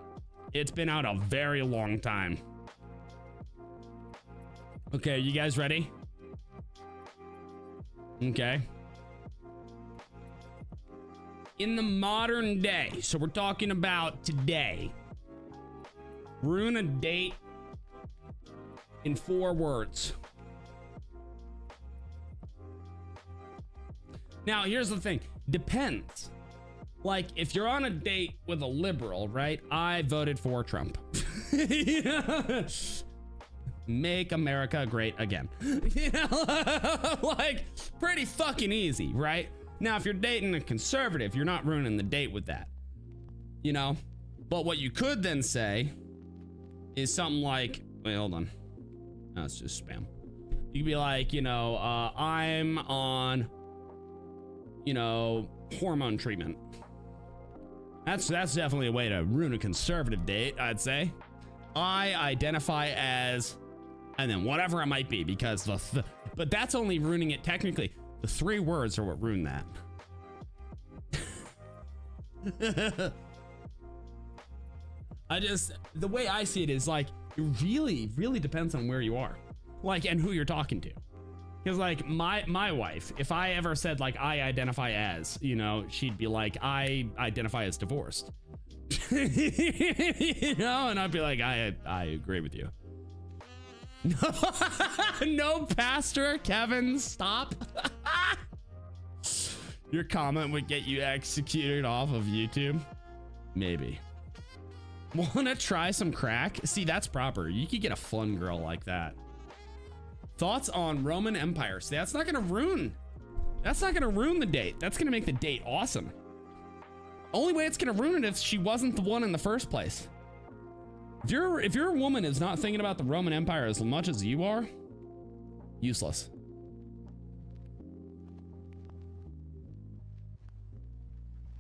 Speaker 3: It's been out a very long time. Okay, you guys ready? Okay. In the modern day, so we're talking about today, ruin a date in 4 words. Now, here's the thing. Depends. Like, if you're on a date with a liberal, right? I voted for Trump. You know? Make America great again. You know? Like, pretty fucking easy, right? Now, if you're dating a conservative, you're not ruining the date with that. You know? But what you could then say is something like, wait, hold on. No, it's just spam. You could be like, you know, I'm on, you know, hormone treatment. That's definitely a way to ruin a conservative date, I'd say. I identify as, and then whatever it might be, because but that's only ruining it technically. The 3 words are what ruin that. The way I see it is like, it really, really depends on where you are. Like, and who you're talking to. Because like my wife, if I ever said like I identify as, you know, she'd be like, I identify as divorced. You know, and I'd be like, I agree with you. No, Pastor Kevin, stop. Your comment would get you executed off of YouTube. Maybe. Wanna try some crack? See, that's proper. You could get a fun girl like that. Thoughts on Roman Empire? See, that's not gonna ruin the date. That's gonna make the date awesome. Only way it's gonna ruin it if she wasn't the one in the first place. If your woman is not thinking about the Roman Empire as much as you are, useless.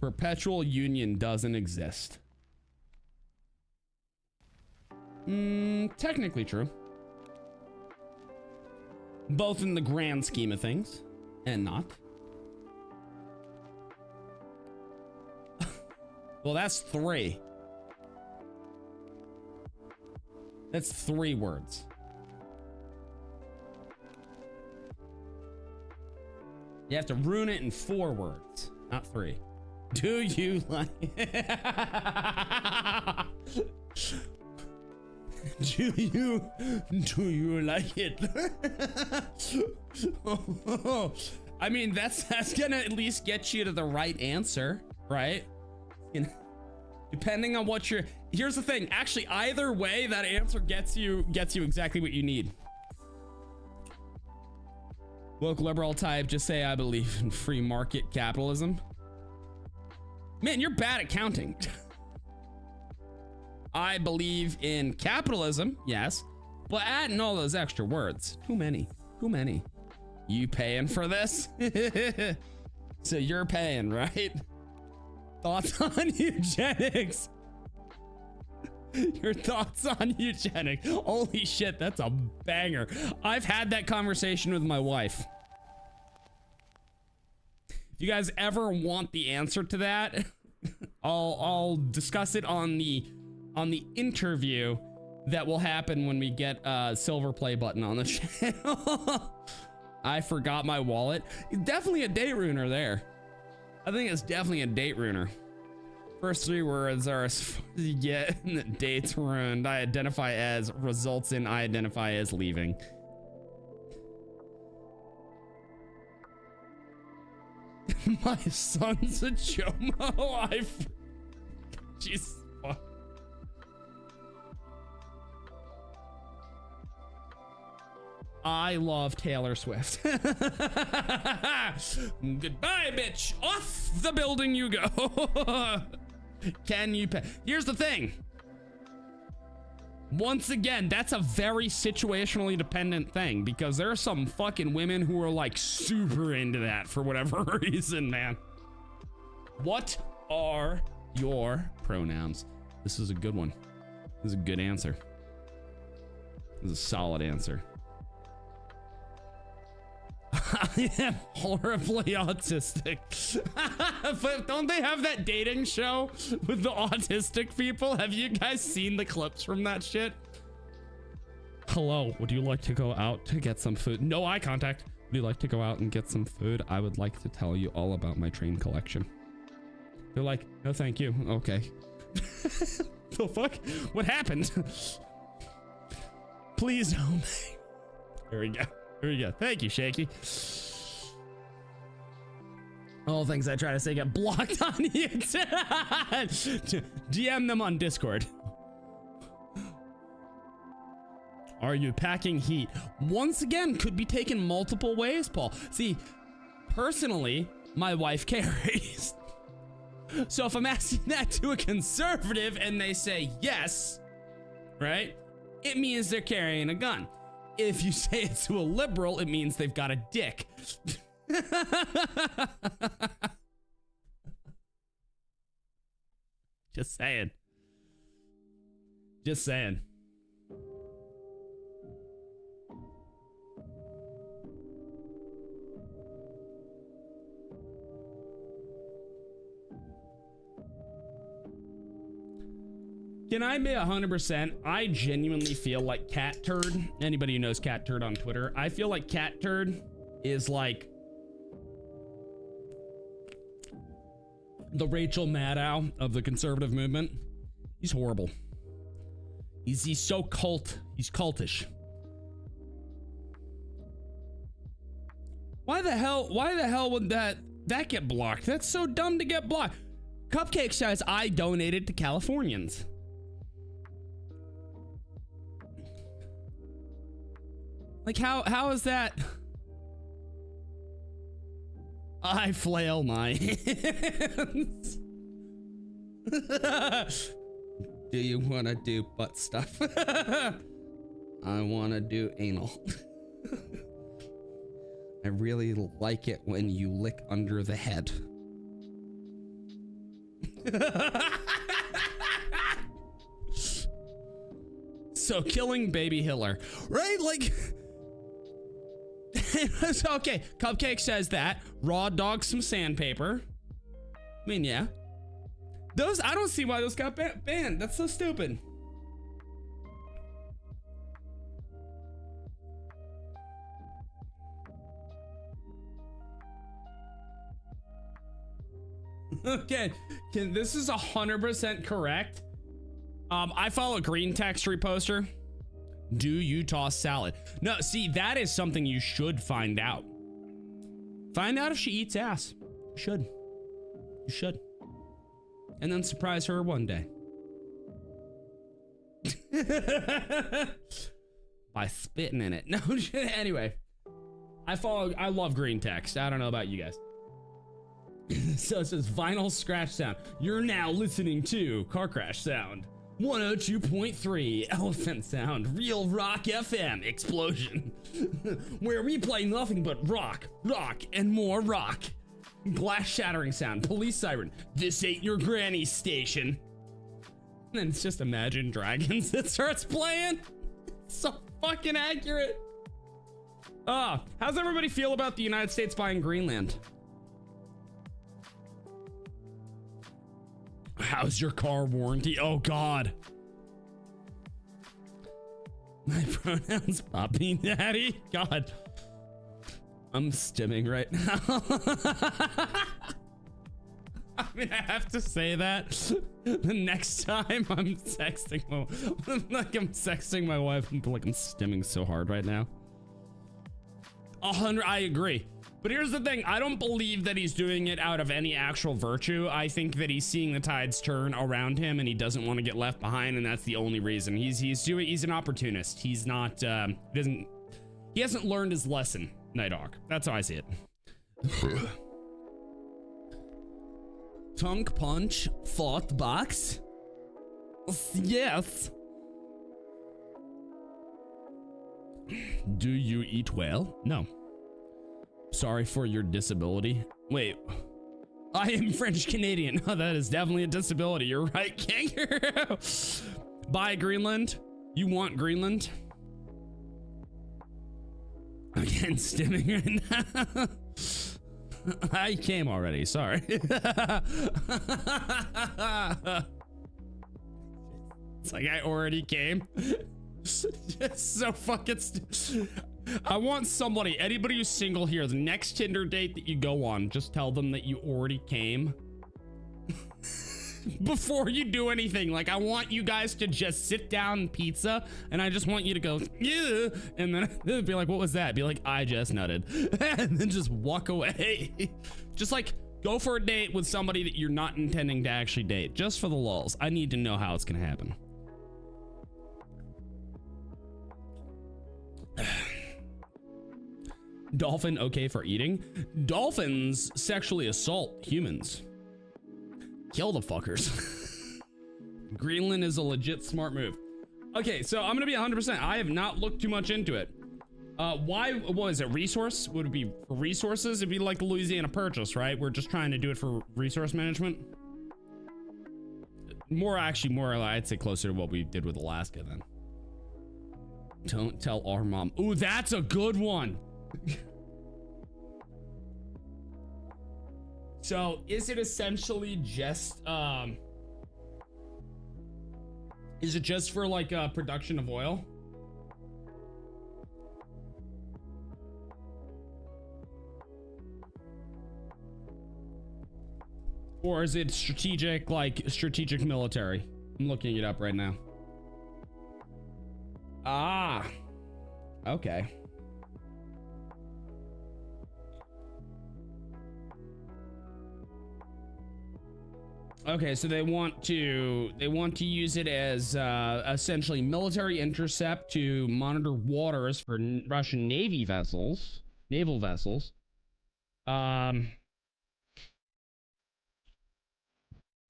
Speaker 3: Perpetual union doesn't exist. Technically true. Both in the grand scheme of things and not. Well, that's 3. That's 3 words. You have to ruin it in 4 words, not 3. Do you like do you like it? I mean, that's gonna at least get you to the right answer, right? You know, depending on what you're, here's the thing, actually either way that answer gets you exactly what you need. Woke liberal type, just say I believe in free market capitalism. Man, you're bad at counting. I believe in capitalism, yes, but adding all those extra words, too many. You paying for this? So you're paying, right? Thoughts on eugenics? Your thoughts on eugenics? Holy shit, that's a banger. I've had that conversation with my wife. If you guys ever want the answer to that, I'll discuss it on the interview that will happen when we get a silver play button on the channel. I forgot my wallet. Definitely a date ruiner there. I think it's definitely a date ruiner. First 3 words are as far as you get, and the date's ruined. I identify as results in I identify as leaving. My son's a chomo. Jesus fuck. I love Taylor Swift. Goodbye, bitch. Off the building you go. Can you pay? Here's the thing. Once again, that's a very situationally dependent thing, because there are some fucking women who are like super into that for whatever reason, man. What are your pronouns? This is a good one. This is a good answer. This is a solid answer. I am horribly autistic. But don't they have that dating show with the autistic people? Have you guys seen the clips from that shit? Hello, would you like to go out to get some food? No eye contact. Would you like to go out and get some food? I would like to tell you all about my train collection. They're like, no thank you. Okay. The fuck? What happened? Please help me. There we go. Here we go. Thank you, Shaky. All things I try to say get blocked on YouTube. DM them on Discord. Are you packing heat? Once again, could be taken multiple ways, Paul. See, personally, my wife carries. So if I'm asking that to a conservative and they say yes, right? It means they're carrying a gun. If you say it to a liberal, it means they've got a dick. Just saying. Just saying. Can I be 100%? I genuinely feel like Cat Turd, anybody who knows Cat Turd on Twitter, I feel like Cat Turd is like the Rachel Maddow of the conservative movement. He's horrible. He's so he's cultish. Why the hell would that get blocked? That's so dumb to get blocked. Cupcake says I donated to Californians. Like how is that? I flail my hands. Do you want to do butt stuff? I want to do anal. I really like it when you lick under the head. So killing baby Hiller, right? Like, okay, Cupcake says that. Raw dog some sandpaper. I mean, yeah. Those, I don't see why those got banned. That's so stupid. Okay, this is 100% correct. I follow Green Text reposter. Do you toss salad? No, see, that is something you should find out. Find out if she eats ass. You should. You should. And then surprise her one day. By spitting in it. No, anyway. I love Green Text. I don't know about you guys. So it says vinyl scratch sound. You're now listening to Car Crash Sound. 102.3 Elephant Sound, Real Rock FM Explosion. Where we play nothing but rock, and more rock. Glass shattering sound, police siren. This ain't your granny's station. And then it's just Imagine Dragons that starts playing. It's so fucking accurate. How's everybody feel about the United States buying Greenland? How's your car warranty? Oh God. My pronouns Poppy Daddy. God. I'm stimming right now. I'm gonna have to say that the next time I'm texting I'm texting my wife and like I'm stimming so hard right now. 100, I agree. But here's the thing, I don't believe that he's doing it out of any actual virtue. I think that he's seeing the tides turn around him and he doesn't want to get left behind, and that's the only reason. He's an opportunist. He's not he hasn't learned his lesson, Nighthawk. That's how I see it. Tongue punch, thought box. Yes. Do you eat well? No. Sorry for your disability. Wait, I am French Canadian. Oh, that is definitely a disability. You're right, kangaroo. Buy Greenland. You want Greenland? Again, stimming right now. I came already. Sorry. It's like I already came. Just so fucking. I want somebody, anybody who's single here, the next Tinder date that you go on, just tell them that you already came before you do anything. Like, I want you guys to just sit down pizza and I just want you to go, yeah, and then be like, what was that? Be like, I just nutted. And then just walk away. Just like go for a date with somebody that you're not intending to actually date, just for the lulz. I need to know how it's gonna happen. Dolphin okay for eating? Dolphins sexually assault humans. Kill the fuckers. Greenland is a legit smart move. Okay, so I'm gonna be 100%. I have not looked too much into it. Why, what is it, resource? Would it be for resources? It'd be like the Louisiana Purchase, right? We're just trying to do it for resource management. More, I'd say closer to what we did with Alaska then. Don't tell our mom. Ooh, that's a good one. So is it essentially just Is it just for like production of oil? Or is it strategic, like strategic military? I'm looking it up right now. Ah, okay. Okay, so they want to use it as essentially military intercept to monitor waters for Russian naval vessels.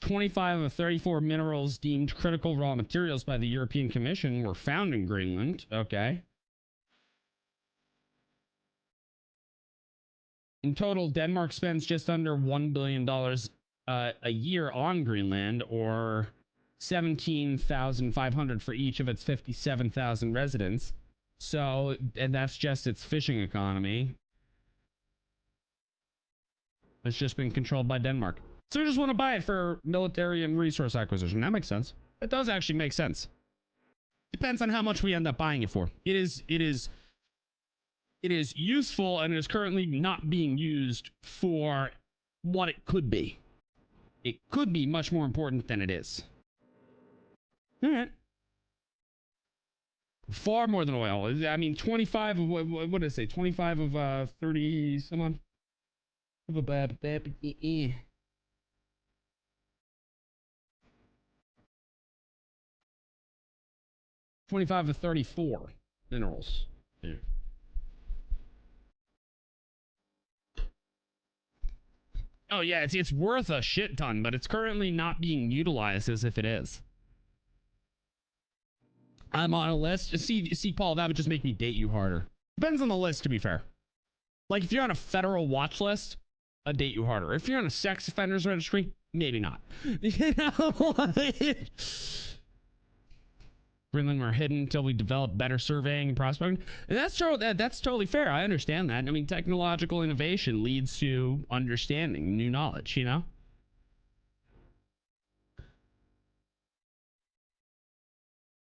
Speaker 3: 25 of 34 minerals deemed critical raw materials by the European Commission were found in Greenland. Okay. In total, Denmark spends just under $1 billion a year on Greenland, or 17,500 for each of its 57,000 residents. So, and that's just its fishing economy. It's just been controlled by Denmark. So we just want to buy it for military and resource acquisition. That makes sense. It does actually make sense. Depends on how much we end up buying it for. It is useful and is currently not being used for what it could be. It could be much more important than it is. All right. Far more than oil. I mean, 25 of what did I say? 25 of 30 someone. 25 of 34 minerals. Yeah. Oh yeah, it's worth a shit ton, but it's currently not being utilized as if it is. I'm on a list. See, Paul, that would just make me date you harder. Depends on the list, to be fair. Like, if you're on a federal watch list, I'd date you harder. If you're on a sex offenders registry, maybe not. You know? Greenland were hidden until we developed better surveying and prospecting. And that's totally fair. I understand that. I mean, technological innovation leads to understanding, new knowledge, you know?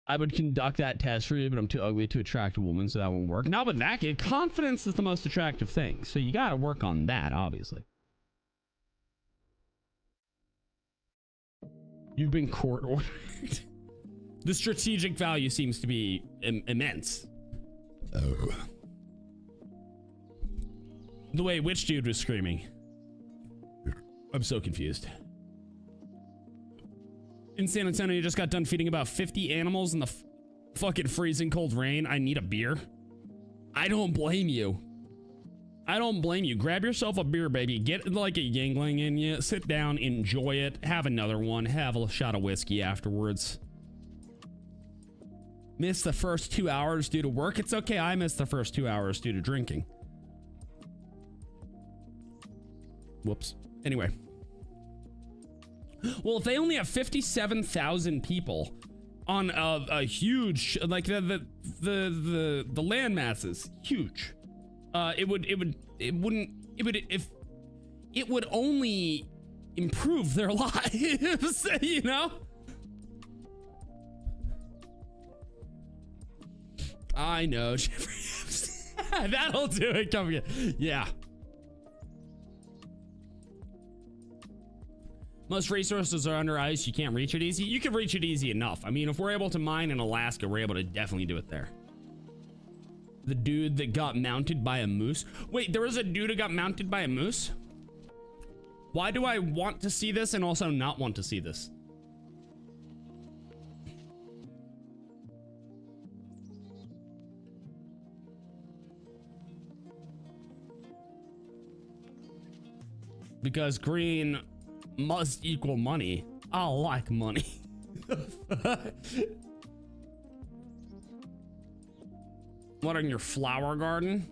Speaker 3: I would conduct that test for you, but I'm too ugly to attract a woman, so that won't work. No, but in that case, confidence is the most attractive thing. So you got to work on that, obviously. You've been court ordered. The strategic value seems to be immense. Oh. The way Witch Dude was screaming. I'm so confused. In San Antonio, you just got done feeding about 50 animals in the fucking freezing cold rain. I need a beer. I don't blame you. I don't blame you. Grab yourself a beer, baby. Get like a Yingling in you. Sit down, enjoy it. Have another one. Have a shot of whiskey afterwards. Missed the first 2 hours due to work. It's okay. I missed the first 2 hours due to drinking. Whoops. Anyway. Well, if they only have 57,000 people on a huge, like the land mass is huge. It would only improve their lives, you know? I know, Jeffrey. That'll do it. Come again. Yeah. Most resources are under ice. You can't reach it easy. You can reach it easy enough. I mean, if we're able to mine in Alaska, we're able to definitely do it there. The dude that got mounted by a moose. Wait, there was a dude that got mounted by a moose? Why do I want to see this and also not want to see this? Because green must equal money. I like money. Watering your flower garden?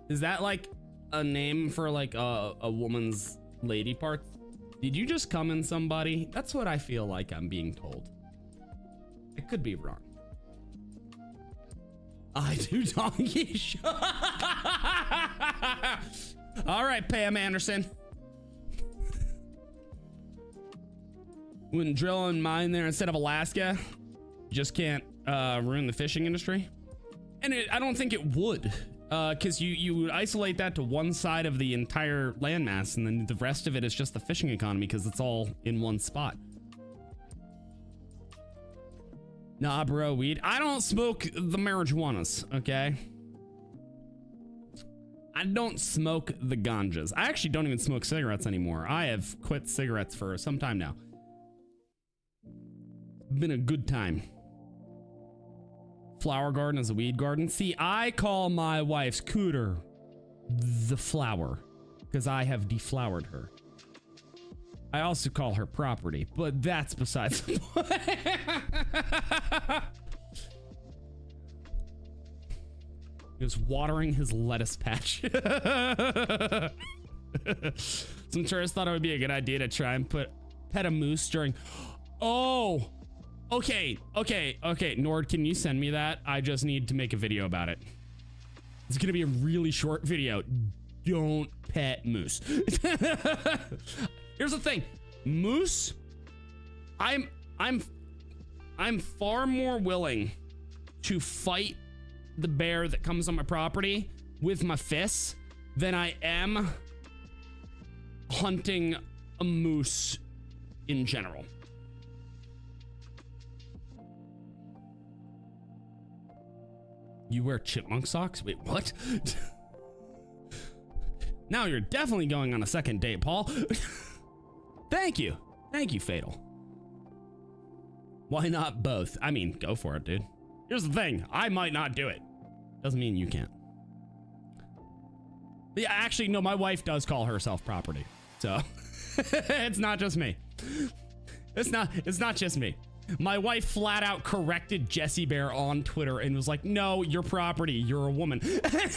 Speaker 3: Is that like a name for like a woman's lady part? Did you just come in somebody? That's what I feel like I'm being told. I could be wrong. I do donkey show. All right, Pam Anderson. Wouldn't drill and mine there instead of Alaska. Just can't ruin the fishing industry. And I don't think it would, because you would isolate that to one side of the entire landmass, and then the rest of it is just the fishing economy because it's all in one spot. Nah, bro, weed. I don't smoke the marijuanas, okay? I don't smoke the ganjas. I actually don't even smoke cigarettes anymore. I have quit cigarettes for some time now. Been a good time. Flower garden is a weed garden. See, I call my wife's cooter the flower because I have deflowered her. I also call her property, but that's besides the point. He was watering his lettuce patch. Some tourists thought it would be a good idea to try and pet a moose during. Oh, okay. Nord, can you send me that? I just need to make a video about it. It's gonna be a really short video. Don't pet moose. Here's the thing, moose. I'm far more willing to fight the bear that comes on my property with my fists than I am hunting a moose in general. You wear chipmunk socks? Wait, what? Now you're definitely going on a second date, Paul. Thank you, Fatal. Why not both? I mean, go for it, dude. Here's the thing, I might not do it. Doesn't mean you can't. Yeah, actually, no, my wife does call herself property. So it's not just me. It's not just me. My wife flat out corrected Jessie Bear on Twitter and was like, no, you're property, you're a woman. I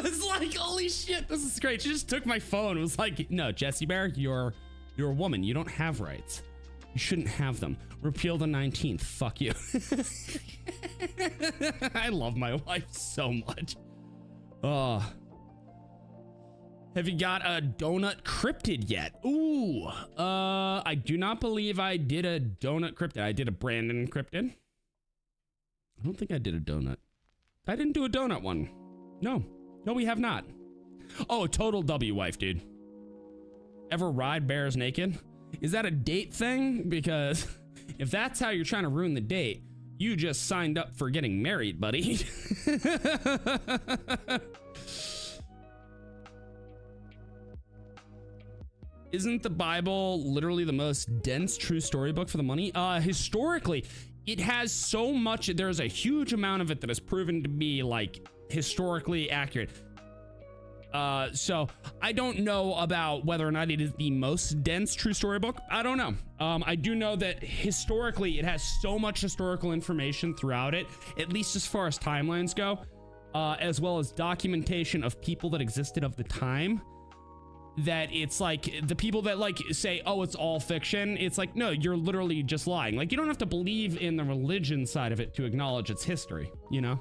Speaker 3: was like, holy shit, this is great. She just took my phone and was like, no, Jessie Bear, you're a woman. You don't have rights. You shouldn't have them. Repeal the 19th. Fuck you. I love my wife so much. Have you got a donut cryptid yet? Ooh, I do not believe I did a donut cryptid. I did a Brandon cryptid. I don't think I did a donut. I didn't do a donut one. No, we have not. Oh, total W wife, dude. Ever ride bears naked? Is that a date thing? Because if that's how you're trying to ruin the date, you just signed up for getting married, buddy. Isn't the Bible literally the most dense true story book for the money? Historically, it has so much. There's a huge amount of it that is proven to be like historically accurate. So I don't know about whether or not it is the most dense true story book. I don't know. I do know that historically it has so much historical information throughout it, at least as far as timelines go, as well as documentation of people that existed of the time, that it's like the people that like say, oh, it's all fiction. It's like, no, you're literally just lying. Like, you don't have to believe in the religion side of it to acknowledge its history, you know?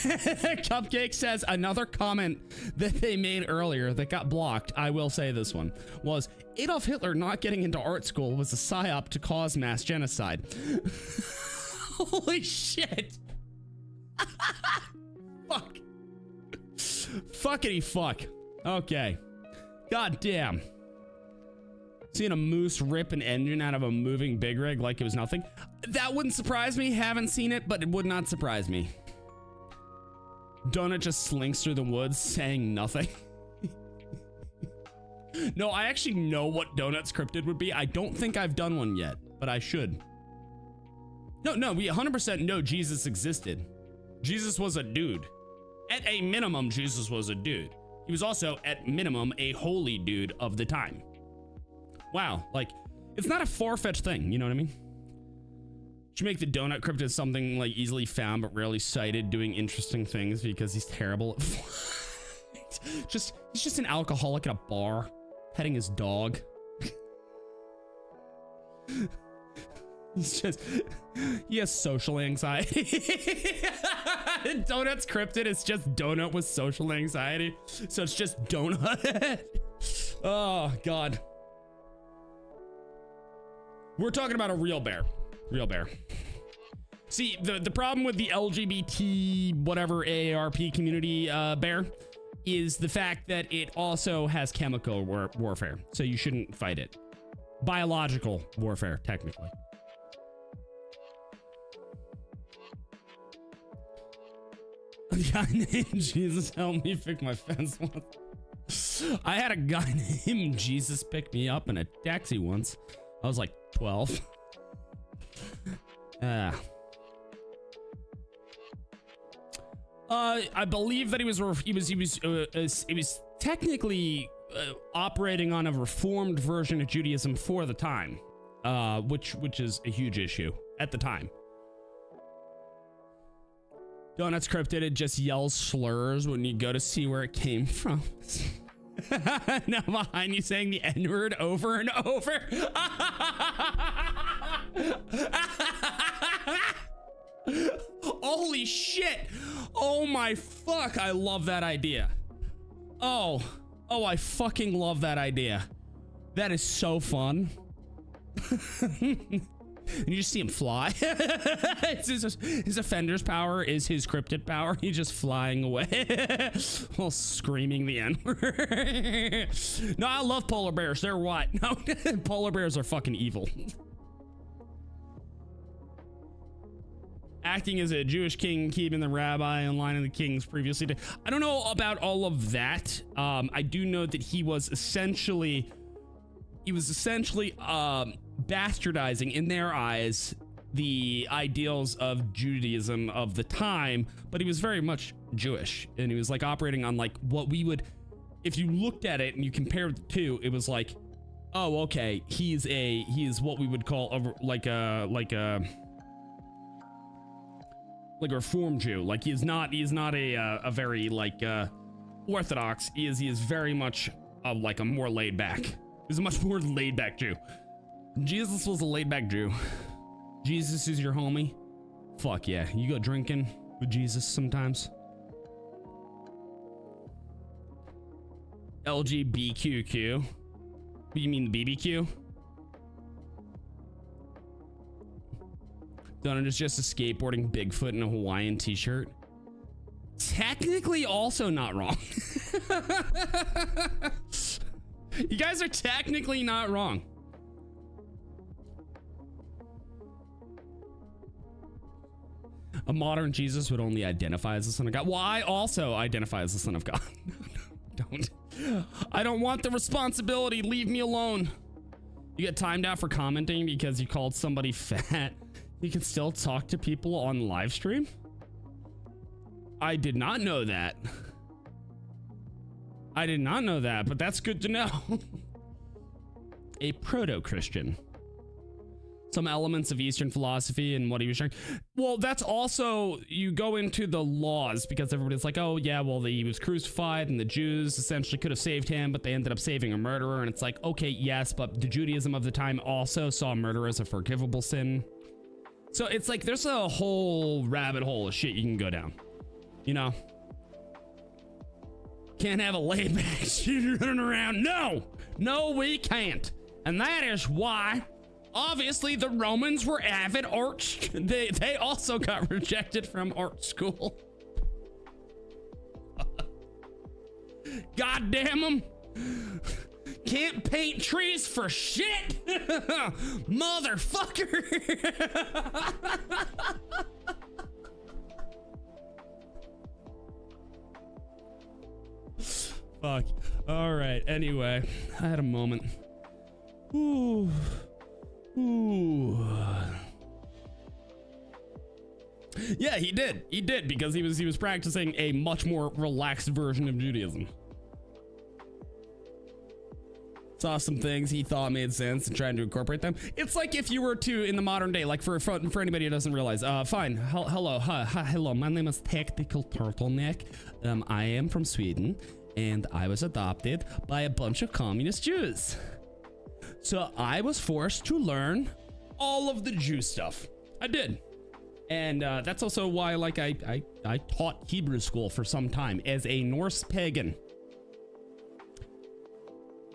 Speaker 3: Cupcake says another comment that they made earlier that got blocked. I will say this one was Adolf Hitler not getting into art school was a psyop to cause mass genocide. Holy shit. Fuck. Fuckity fuck. Okay. God damn. Seeing a moose rip an engine out of a moving big rig like it was nothing. That wouldn't surprise me. Haven't seen it, but it would not surprise me. Donut just slinks through the woods saying nothing. No, I actually know what Donut's cryptid would be. I don't think I've done one yet, but I should. No, we 100% know Jesus existed. Jesus was a dude. At a minimum, Jesus was a dude. He was also, at minimum, a holy dude of the time. Wow, like, it's not a far-fetched thing, you know what I mean? Should make the donut cryptid something like easily found but rarely cited, doing interesting things because he's terrible at he's just an alcoholic at a bar, petting his dog. He has social anxiety. Donut's cryptid is just Donut with social anxiety. So it's just Donut. Oh, God. We're talking about a real bear. Real bear. See, the problem with the LGBT whatever AARP community bear is the fact that it also has chemical warfare. So you shouldn't fight it. Biological warfare, technically. A guy named Jesus helped me pick my fence once. I had a guy named Jesus pick me up in a taxi once. I was like 12. I believe that he was technically operating on a reformed version of Judaism for the time, which is a huge issue at the time. Donut's cryptid, it just yells slurs when you go to see where it came from. Now behind you saying the N-word over and over. Holy shit. Oh my fuck. I love that idea. Oh, I fucking love that idea. That is so fun. And you just see him fly. It's his offender's power is his cryptid power. He's just flying away while screaming the N-word. No, I love polar bears. They're what? No, polar bears are fucking evil. Acting as a Jewish king, keeping the rabbi in line of the kings previously did. I don't know about all of that. I do know that he was essentially bastardizing in their eyes the ideals of Judaism of the time, but he was very much Jewish, and he was like operating on like what we would, if you looked at it and you compared the two, it was like, oh, okay, he is what we would call a Reformed Jew. Like he is not a very like Orthodox. He is very much like a more laid back. He's a much more laid back Jew. Jesus was a laid back Jew. Jesus is your homie. Fuck yeah, you go drinking with Jesus sometimes. LGBTQ. You mean the BBQ? Donut is just a skateboarding Bigfoot in a Hawaiian t-shirt. Technically also not wrong. You guys are technically not wrong. A modern Jesus would only identify as the Son of God. Well, I also identify as the Son of God. Don't. I don't want the responsibility. Leave me alone. You get timed out for commenting because you called somebody fat. You can still talk to people on live stream? I did not know that. I did not know that, but that's good to know. A proto-Christian. Some elements of Eastern philosophy and what he was sharing. Well, that's also, you go into the laws because everybody's like, oh yeah, well, he was crucified and the Jews essentially could have saved him, but they ended up saving a murderer. And it's like, okay, yes, but the Judaism of the time also saw murder as a forgivable sin. So it's like, there's a whole rabbit hole of shit you can go down, you know? Can't have a laid-back shooter running around. No, we can't. And that is why, obviously, the Romans were avid art. They also got rejected from art school. God damn them. Can't paint trees for shit. Motherfucker. Fuck. All right. Anyway, I had a moment. Ooh. Yeah, he did. He did because he was practicing a much more relaxed version of Judaism. Saw some things he thought made sense and trying to incorporate them. It's like if you were to, in the modern day, like for anybody who doesn't realize, fine. Hello. Hello. My name is Tactical Turtleneck. I am from Sweden and I was adopted by a bunch of communist Jews. So I was forced to learn all of the Jew stuff. I did. And that's also why, like, I taught Hebrew school for some time as a Norse pagan.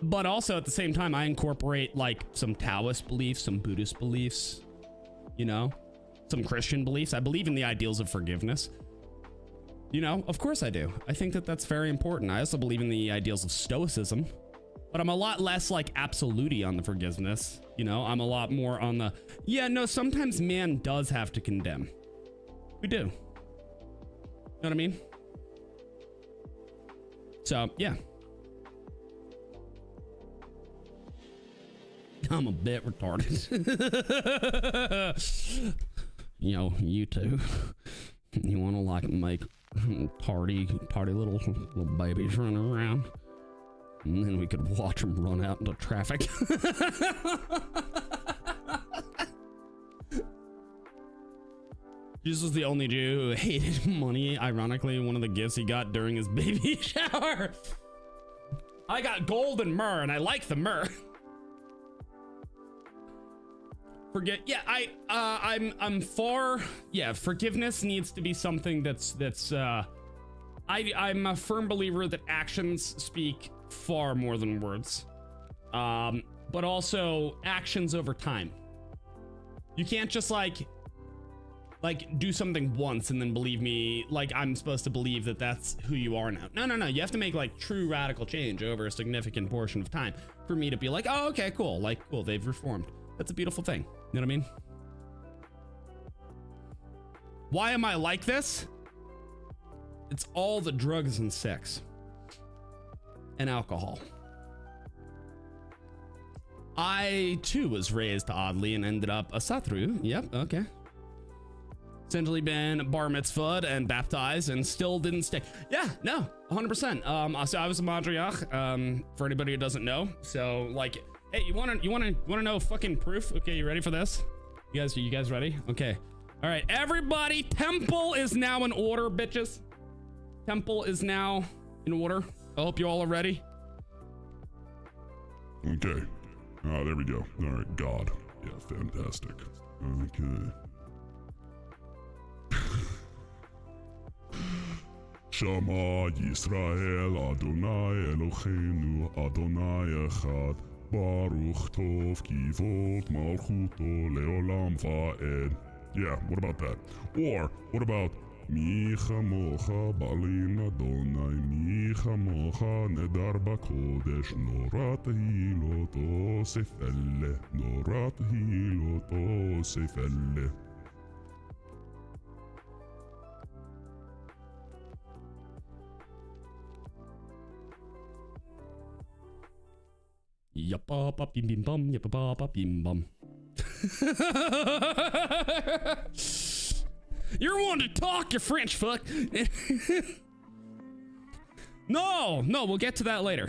Speaker 3: But also at the same time, I incorporate like some Taoist beliefs, some Buddhist beliefs, you know, some Christian beliefs. I believe in the ideals of forgiveness. You know, of course I do. I think that that's very important. I also believe in the ideals of stoicism, but I'm a lot less like absolute on the forgiveness. You know, I'm a lot more on the, yeah, no, sometimes man does have to condemn. We do. You know what I mean? So, yeah. I'm a bit retarded. You know, you two. You want to like make tardy little babies running around, and then we could watch them run out into traffic. Jesus was the only Jew who hated money. Ironically, one of the gifts he got during his baby shower. I got gold and myrrh, and I like the myrrh. I'm for, yeah, forgiveness needs to be something that's I'm a firm believer that actions speak far more than words, but also actions over time. You can't just like do something once and then believe me, like I'm supposed to believe that that's who you are now. No, you have to make like true radical change over a significant portion of time for me to be like, oh, okay, cool, like cool, they've reformed. That's a beautiful thing. You know what I mean? Why am I like this? It's all the drugs and sex and alcohol. I too was raised oddly and ended up a satru. Yep, okay. Essentially been bar mitzvahed and baptized and still didn't stay. Yeah, no, 100%. So I was a madriach, for anybody who doesn't know. So like, hey, you wanna know fucking proof? Okay, you ready for this? You guys ready? Okay. All right, everybody, temple is now in order, bitches. Temple is now in order. I hope you all are ready.
Speaker 6: Okay. There we go. All right, God. Yeah, fantastic. Okay. Shema Yisrael Adonai Eloheinu Adonai Echad Baruch Tov Kivot Malchuto Leolam Va'ed. Yeah, what about that? Or what about Mi Chamocha Balin Adonai Mi Chamocha Nedar Bakodesh Norat Hilot Osefelle Norat Hilot Osefelle.
Speaker 3: Yappa bim bim bum, yappa bim bum. You're one to talk, you French fuck. No, we'll get to that later.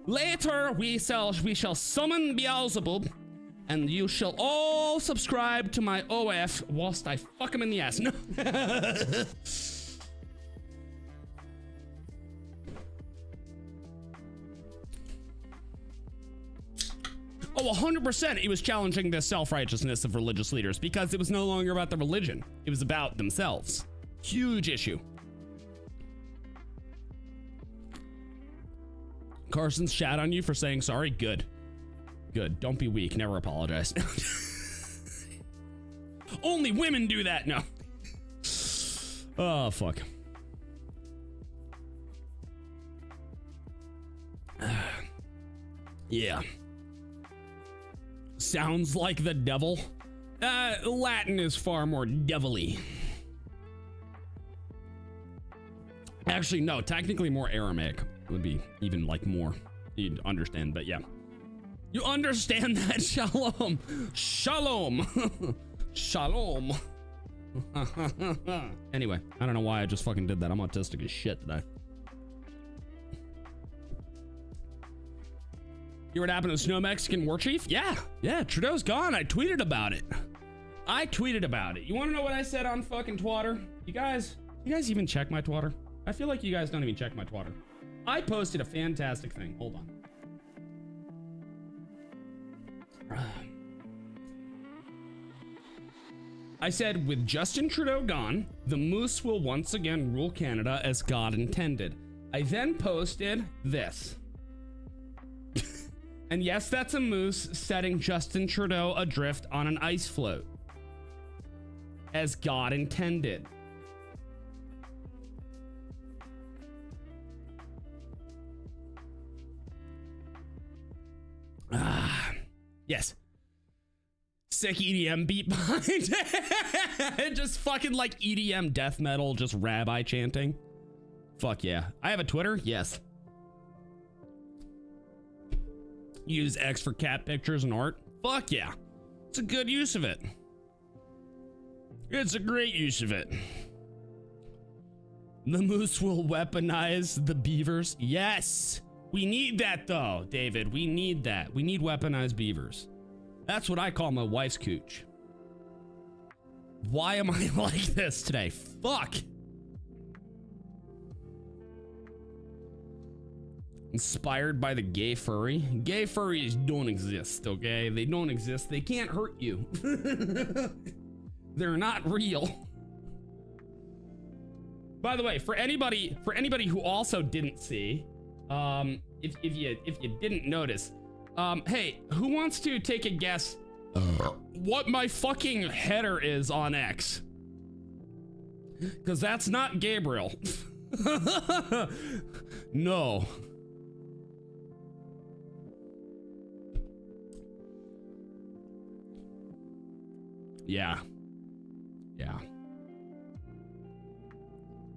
Speaker 3: Later we shall summon Beelzebub, and you shall all subscribe to my OF whilst I fuck him in the ass. No. Oh, 100% he was challenging the self-righteousness of religious leaders because it was no longer about the religion. It was about themselves. Huge issue. Carson's shat on you for saying sorry? Good. Good. Don't be weak. Never apologize. Only women do that. No. Oh, fuck. Yeah. Sounds like the devil. Latin is far more devilly. Actually, no, technically more Aramaic would be even like more. You'd understand, but yeah. You understand that? Shalom. Shalom. Shalom. Anyway, I don't know why I just fucking did that. I'm autistic as shit today. You heard what happened to the Snow Mexican War Chief? Yeah, Trudeau's gone. I tweeted about it. You want to know what I said on fucking Twitter? You guys even check my Twitter? I feel like you guys don't even check my Twitter. I posted a fantastic thing. Hold on. I said, with Justin Trudeau gone, the moose will once again rule Canada as God intended. I then posted this. And yes, that's a moose setting Justin Trudeau adrift on an ice float. As God intended. Yes. Sick EDM beat behind it. Just fucking like EDM death metal, just rabbi chanting. Fuck yeah. I have a Twitter? Yes. Use X for cat pictures and art? Fuck yeah. It's a good use of it. It's a great use of it. The moose will weaponize the beavers. Yes. We need that though, David. We need that. We need weaponized beavers. That's what I call my wife's cooch. Why am I like this today? Fuck. Inspired by the gay furry. Gay furries don't exist, okay? They don't exist. They can't hurt you. They're not real. By the way, for anybody who also didn't see, if you didn't notice, hey, who wants to take a guess what my fucking header is on X? Because that's not Gabriel. No. Yeah. Yeah.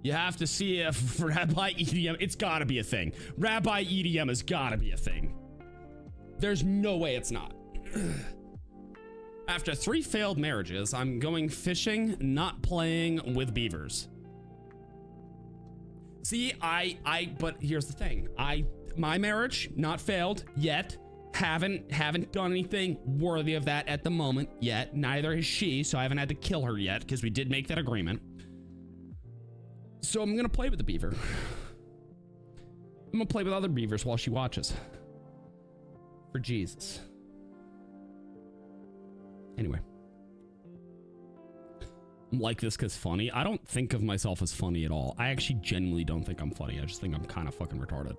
Speaker 3: You have to see if Rabbi EDM, it's gotta be a thing. Rabbi EDM has gotta be a thing. There's no way it's not. After 3 failed marriages, I'm going fishing, not playing with beavers. See, but here's the thing. My marriage, not failed yet. Haven't done anything worthy of that at the moment yet. Neither has she, so I haven't had to kill her yet because we did make that agreement. So I'm gonna play with the beaver. I'm gonna play with other beavers while she watches. For Jesus. Anyway. I'm like this because funny. I don't think of myself as funny at all. I actually genuinely don't think I'm funny. I just think I'm kind of fucking retarded.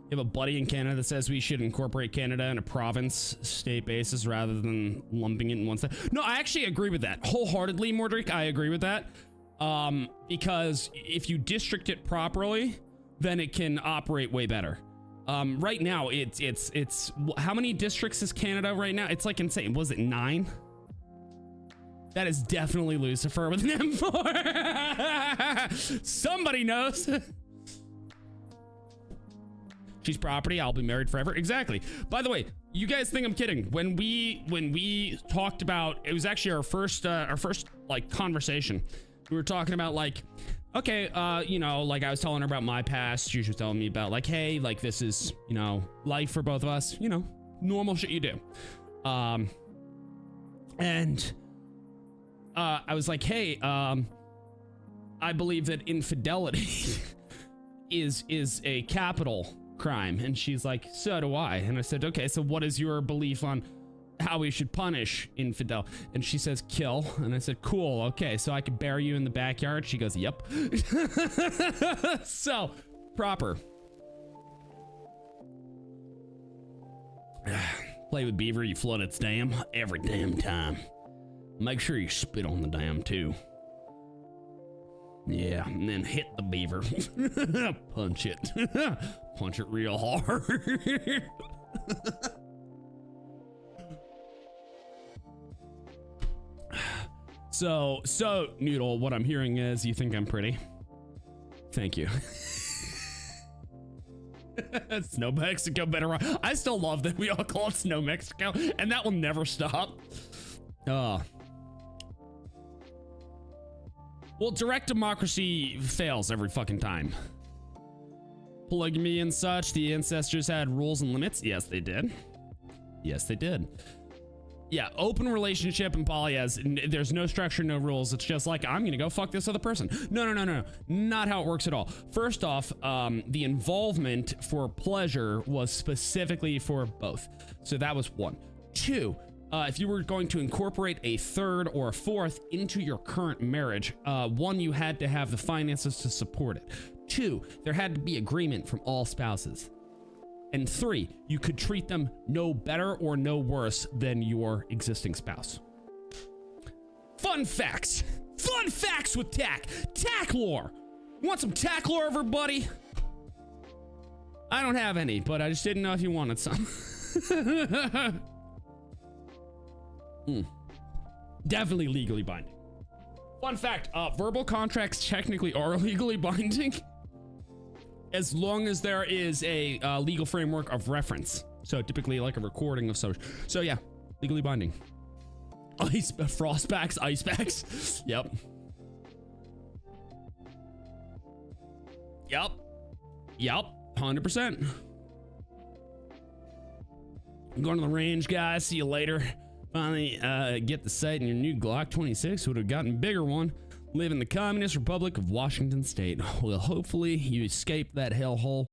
Speaker 3: You have a buddy in Canada that says we should incorporate Canada in a province state basis rather than lumping it in one state. No, I actually agree with that wholeheartedly, Mordrick. I agree with that. Because if you district it properly, then it can operate way better. Right now it's how many districts is Canada right now? It's like insane. Was it 9? That is definitely Lucifer with an M4. Somebody knows. She's property. I'll be married forever. Exactly. By the way, you guys think I'm kidding? When we talked about, it was actually our first like conversation. We were talking about like, okay, you know, like I was telling her about my past. She was telling me about like, hey, like this is, you know, life for both of us, you know, normal shit you do. And I was like, hey, I believe that infidelity is a capital crime. And she's like, so do I. And I said, okay, so what is your belief on how we should punish infidel? And she says, kill. And I said, cool. Okay, so I could bury you in the backyard. She goes, yep. So proper. Play with beaver, you flood its dam every damn time. Make sure you spit on the dam too. Yeah, and then hit the beaver. Punch it. Punch it real hard. So, Noodle, what I'm hearing is you think I'm pretty. Thank you. Snow Mexico better run. I still love that we all call it Snow Mexico, and that will never stop. Well, direct democracy fails every fucking time. Polygamy and such, the ancestors had rules and limits. Yes, they did. Yes, they did. Yeah, open relationship and poly has, there's no structure, no rules. It's just like, I'm gonna go fuck this other person. No. Not how it works at all. First off, the involvement for pleasure was specifically for both. So that was 1. 2, if you were going to incorporate a third or a fourth into your current marriage, 1, you had to have the finances to support it. 2, there had to be agreement from all spouses. And 3, you could treat them no better or no worse than your existing spouse. Fun facts. Fun facts with tack. Tack lore. Want some tack lore, everybody? I don't have any, but I just didn't know if you wanted some. Definitely legally binding. Fun fact, verbal contracts technically are legally binding as long as there is a legal framework of reference. So typically like a recording of such. So yeah, legally binding. Frostbacks, icebacks. Yep. 100%. I'm going to the range, guys. See you later. Finally get the sight in your new Glock 26. Would have gotten a bigger one. Live in the Communist Republic of Washington State. Well, hopefully you escape that hellhole.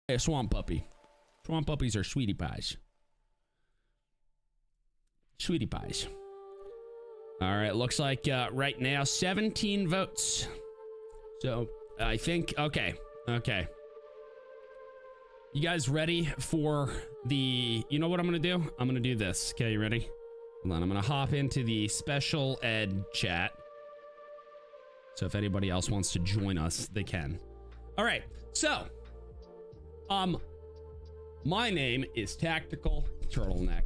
Speaker 3: Hey, swamp puppy. Swamp puppies are sweetie pies. Sweetie pies. All right, looks like right now 17 votes. So I think, okay. You guys ready for the, you know what I'm gonna do? I'm gonna do this. Okay, you ready? Hold on, I'm gonna hop into the special ed chat. So if anybody else wants to join us, they can. All right, so, my name is Tactical Turtleneck.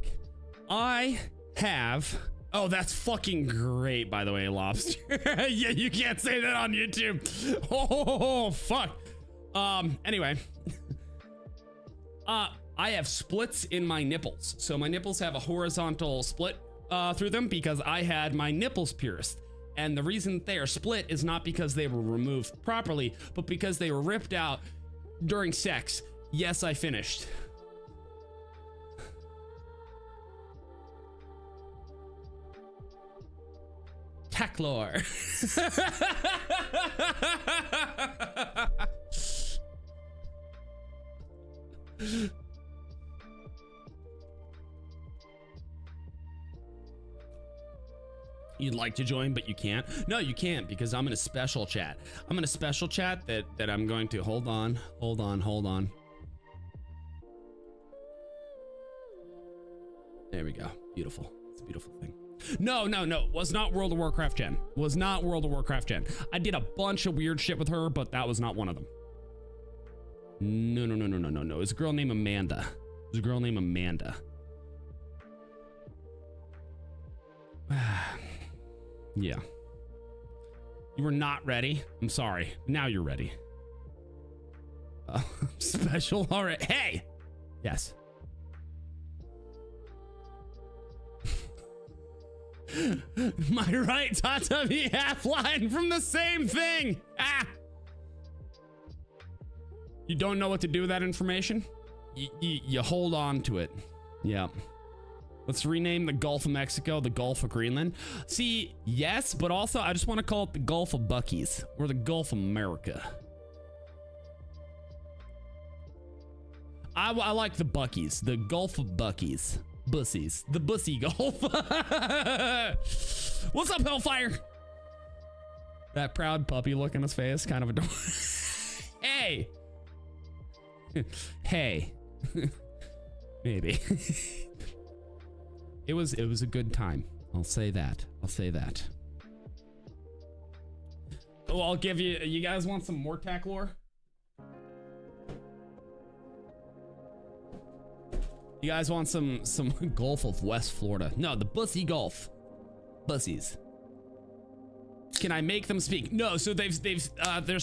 Speaker 3: I have, oh, that's fucking great, by the way, Lobster. Yeah, you can't say that on YouTube. Oh, fuck. Anyway. I have splits in my nipples. So my nipples have a horizontal split through them because I had my nipples pierced. And the reason they are split is not because they were removed properly, but because they were ripped out during sex. Yes, I finished. Tacklore. You'd like to join, but you can't? No, you can't, because I'm in a special chat. I'm in a special chat that I'm going to, hold on. There we go. Beautiful. It's a beautiful thing. No. Was not World of Warcraft Gen. Was not World of Warcraft Gen. I did a bunch of weird shit with her, but that was not one of them. No. It's a girl named Amanda. Yeah. You were not ready. I'm sorry. Now you're ready. Special. All right. Hey. Yes. My right, Tata me half line from the same thing. Ah. You don't know what to do with that information? You hold on to it. Yeah. Let's rename the Gulf of Mexico the Gulf of Greenland. See, yes, but also I just want to call it the Gulf of Buckies or the Gulf of America. I like the Buckies, the Gulf of Buckies. Bussies, the Bussy Gulf. What's up, Hellfire? That proud puppy look on his face, kind of adorable. Hey. Hey. Maybe. It was a good time. I'll say that. Oh, I'll give you guys want some more tack lore? You guys want some Gulf of West Florida? No, the Bussy Gulf. Bussies. Can I make them speak? No, so there's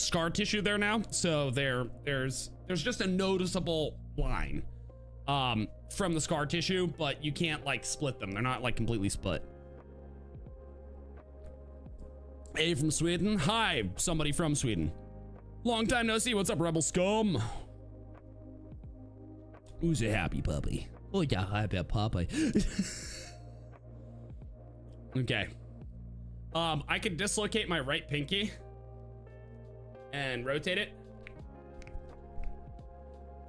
Speaker 3: scar tissue there now. So there's just a noticeable line from the scar tissue, but you can't like split them. They're not like completely split. Hey, from Sweden. Hi, somebody from Sweden. Long time no see. What's up, Rebel Scum? Who's a happy puppy? Oh yeah, happy puppy. Okay. I could dislocate my right pinky and rotate it.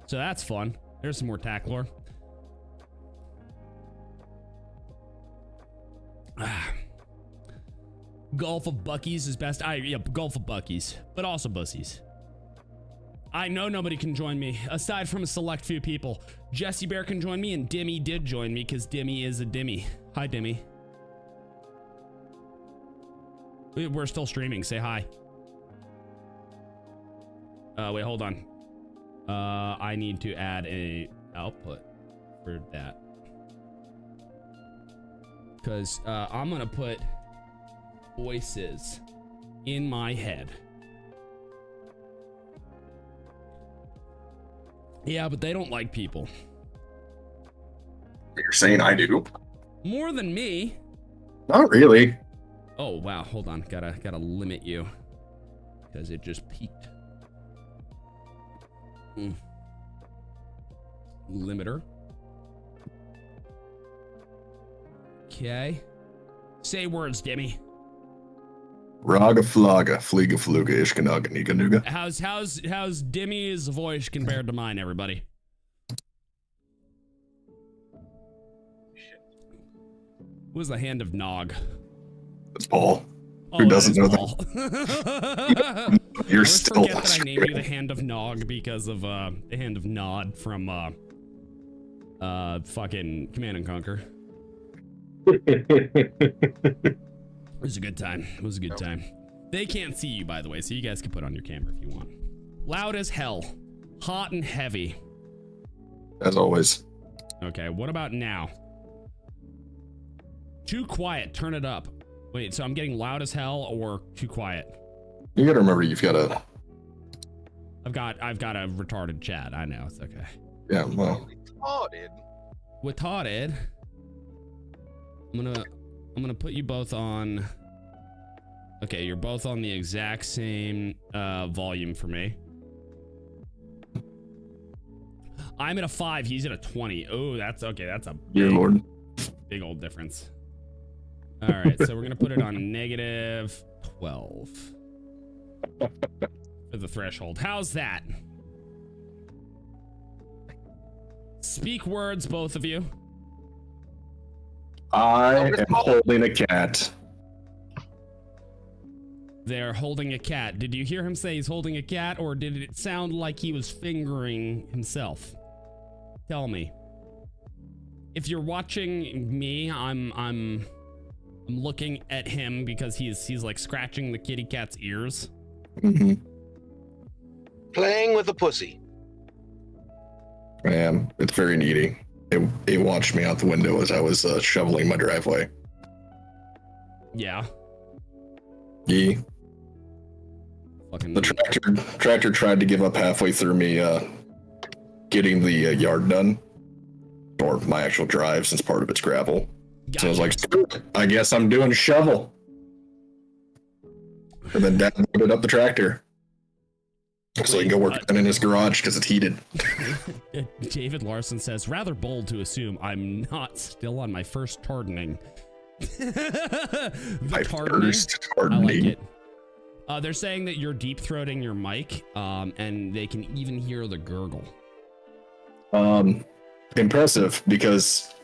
Speaker 3: So that's fun. There's some more tack lore. Gulf of Buckies is best. Yeah, Gulf of Buckies, but also Bussies. I know nobody can join me aside from a select few people. Jesse Bear can join me, and Dimmy did join me because Dimmy is a Dimmy. Hi, Dimmy. We're still streaming. Say hi. Wait, hold on. I need to add a output for that because I'm gonna put voices in my head. Yeah, but they don't like people.
Speaker 7: You're saying I do?
Speaker 3: More than me.
Speaker 7: Not really.
Speaker 3: Oh wow, hold on. Gotta limit you because it just peaked. Limiter. Okay. Say words, Demi.
Speaker 7: Raga flaga, fliega fluga, ishkanaga, niga nuga.
Speaker 3: How's Demi's voice compared to mine, everybody? Who's the hand of Nog?
Speaker 7: It's Paul.
Speaker 3: Oh,
Speaker 7: Who doesn't know
Speaker 3: Paul.
Speaker 7: that? You're
Speaker 3: I
Speaker 7: still
Speaker 3: forget that I named you the hand of Nog because of the hand of Nod from fucking Command and Conquer. It was a good time. It was a good time. They can't see you, by the way, so you guys can put on your camera if you want. Loud as hell. Hot and heavy.
Speaker 7: As always.
Speaker 3: Okay, what about now? Too quiet. Turn it up. Wait, so I'm getting loud as hell or too quiet?
Speaker 7: You gotta remember you've got a...
Speaker 3: I've got a retarded chat. I know, it's okay.
Speaker 7: Yeah, well...
Speaker 3: Retarded? I'm gonna put you both on. Okay, you're both on the exact same volume for me. I'm at a 5, he's at a 20. Oh, that's okay. That's a big old difference. All right, so we're gonna put it on -12 for the threshold. How's that? Speak words, both of you.
Speaker 7: I am holding a cat.
Speaker 3: They're holding a cat. Did you hear him say he's holding a cat, or did it sound like he was fingering himself? Tell me. If you're watching me, I'm looking at him because he's like scratching the kitty cat's ears.
Speaker 7: Mm-hmm.
Speaker 8: Playing with a pussy.
Speaker 7: I am. It's very needy. It watched me out the window as I was shoveling my driveway.
Speaker 3: Yeah.
Speaker 7: Yeah.
Speaker 3: Fucking
Speaker 7: The tractor tried to give up halfway through me getting the yard done, or my actual drive, since part of it's gravel. So I was like, "Screw it. I guess I'm doing shovel." And then Dad loaded up the tractor so he can go work in his garage because it's heated.
Speaker 3: David Larson says, rather bold to assume I'm not still on my first tardening.
Speaker 7: My first
Speaker 3: I like
Speaker 7: tardening.
Speaker 3: it. They're saying that you're deep throating your mic, and they can even hear the gurgle.
Speaker 7: Impressive, because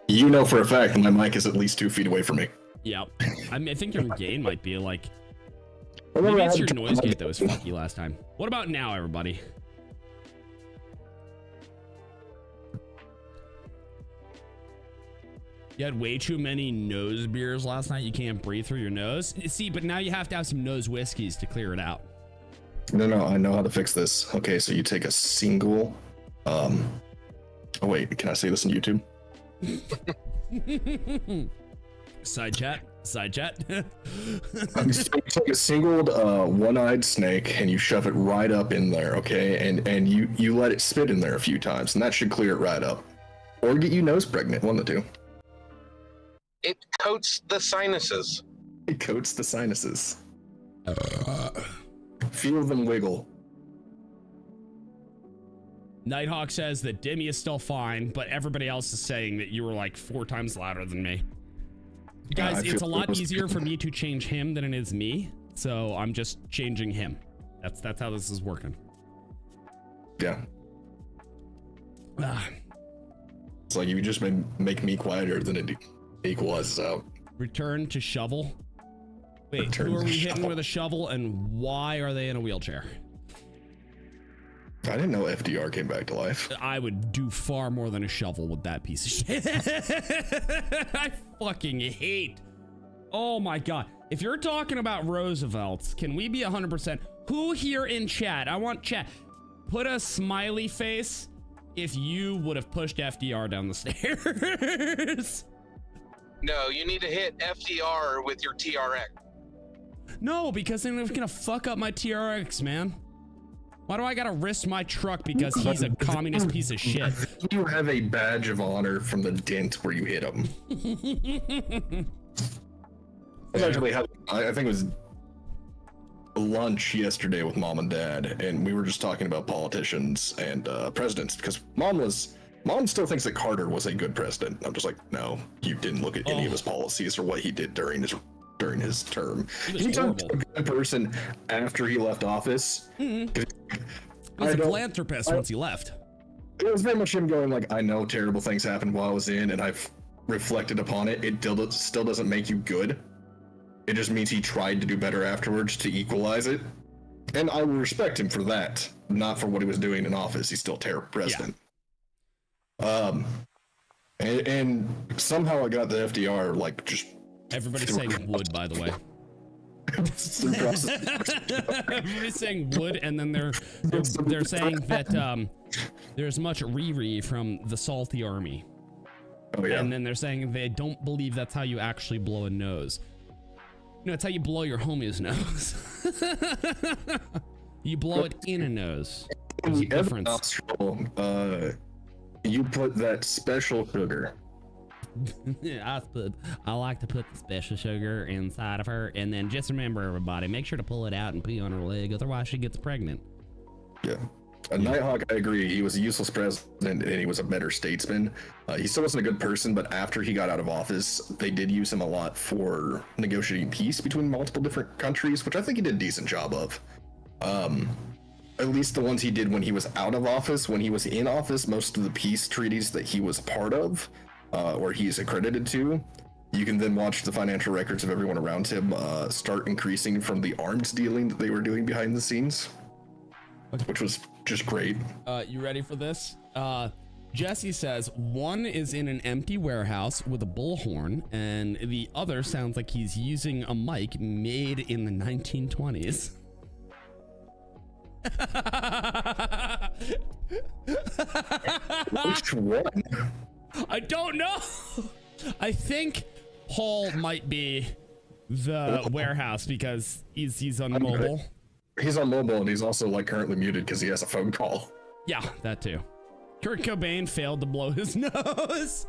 Speaker 7: you know for a fact that my mic is at least 2 feet away from me.
Speaker 3: Yeah. I mean, I think your gain might be like... Maybe it's your noise gate that was funky last time. What about now, everybody? You had way too many nose beers last night. You can't breathe through your nose. See, but now you have to have some nose whiskeys to clear it out.
Speaker 7: No, I know how to fix this. Okay, so you take a single... Oh, wait, can I say this on YouTube?
Speaker 3: Side chat.
Speaker 7: You take a single one-eyed snake and you shove it right up in there, okay? And you let it spit in there a few times, and that should clear it right up. Or get you nose pregnant, one of the two.
Speaker 8: It coats the sinuses.
Speaker 7: It coats the sinuses. Feel them wiggle.
Speaker 3: Nighthawk says that Dimmy is still fine, but everybody else is saying that you were like 4 times louder than me. Guys, it's a lot easier for me to change him than it is me, so I'm just changing him. That's how this is working.
Speaker 7: Yeah. It's like you just make me quieter, then it equalizes out.
Speaker 3: Return to shovel. Wait, who are we hitting with a shovel, and why are they in a wheelchair?
Speaker 7: I didn't know FDR came back to life.
Speaker 3: I would do far more than a shovel with that piece of shit. I fucking hate. Oh my god. If you're talking about Roosevelts, can we be 100%? Who here in chat? I want chat. Put a smiley face if you would have pushed FDR down the stairs.
Speaker 8: No, you need to hit FDR with your TRX.
Speaker 3: No, because then it's gonna fuck up my TRX, man. Why do I gotta risk my truck because he's a communist piece of shit?
Speaker 7: You have a badge of honor from the dent where you hit him. I think it was lunch yesterday with Mom and Dad, and we were just talking about politicians and presidents, because Mom still thinks that Carter was a good president. I'm just like, no, you didn't look at any of his policies or what he did during his term. He was a good person after he left office.
Speaker 3: He was a philanthropist once he left.
Speaker 7: It was very much him going like, I know terrible things happened while I was in, and I've reflected upon it. It still doesn't make you good. It just means he tried to do better afterwards to equalize it. And I will respect him for that, not for what he was doing in office. He's still a terrible president. Yeah. And somehow I got the FDR like just...
Speaker 3: Everybody's saying wood, by the way. Everybody's saying wood, and then they're saying that there's much Riri from the Salty Army.
Speaker 7: Oh yeah.
Speaker 3: And then they're saying they don't believe that's how you actually blow a nose. No, it's how you blow your homie's nose. You blow it in a nose. There's a difference.
Speaker 7: Nostril, you put that special sugar.
Speaker 3: I like to put the special sugar inside of her, and then just remember, everybody, make sure to pull it out and pee on her leg, otherwise she gets pregnant.
Speaker 7: Yeah. Nighthawk, I agree. He was a useless president, and he was a better statesman. He still wasn't a good person, but after he got out of office, they did use him a lot for negotiating peace between multiple different countries, which I think he did a decent job of. At least the ones he did when he was out of office. When he was in office, most of the peace treaties that he was part of, or he's accredited to, you can then watch the financial records of everyone around him start increasing from the arms dealing that they were doing behind the scenes, which was just great.
Speaker 3: You ready for this? Jesse says one is in an empty warehouse with a bullhorn, and the other sounds like he's using a mic made in the 1920s.
Speaker 7: Which one?
Speaker 3: I don't know. I think Paul might be the warehouse because he's on mobile.
Speaker 7: He's on mobile and he's also like currently muted because he has a phone call.
Speaker 3: Yeah, that too. Kurt Cobain failed to blow his nose.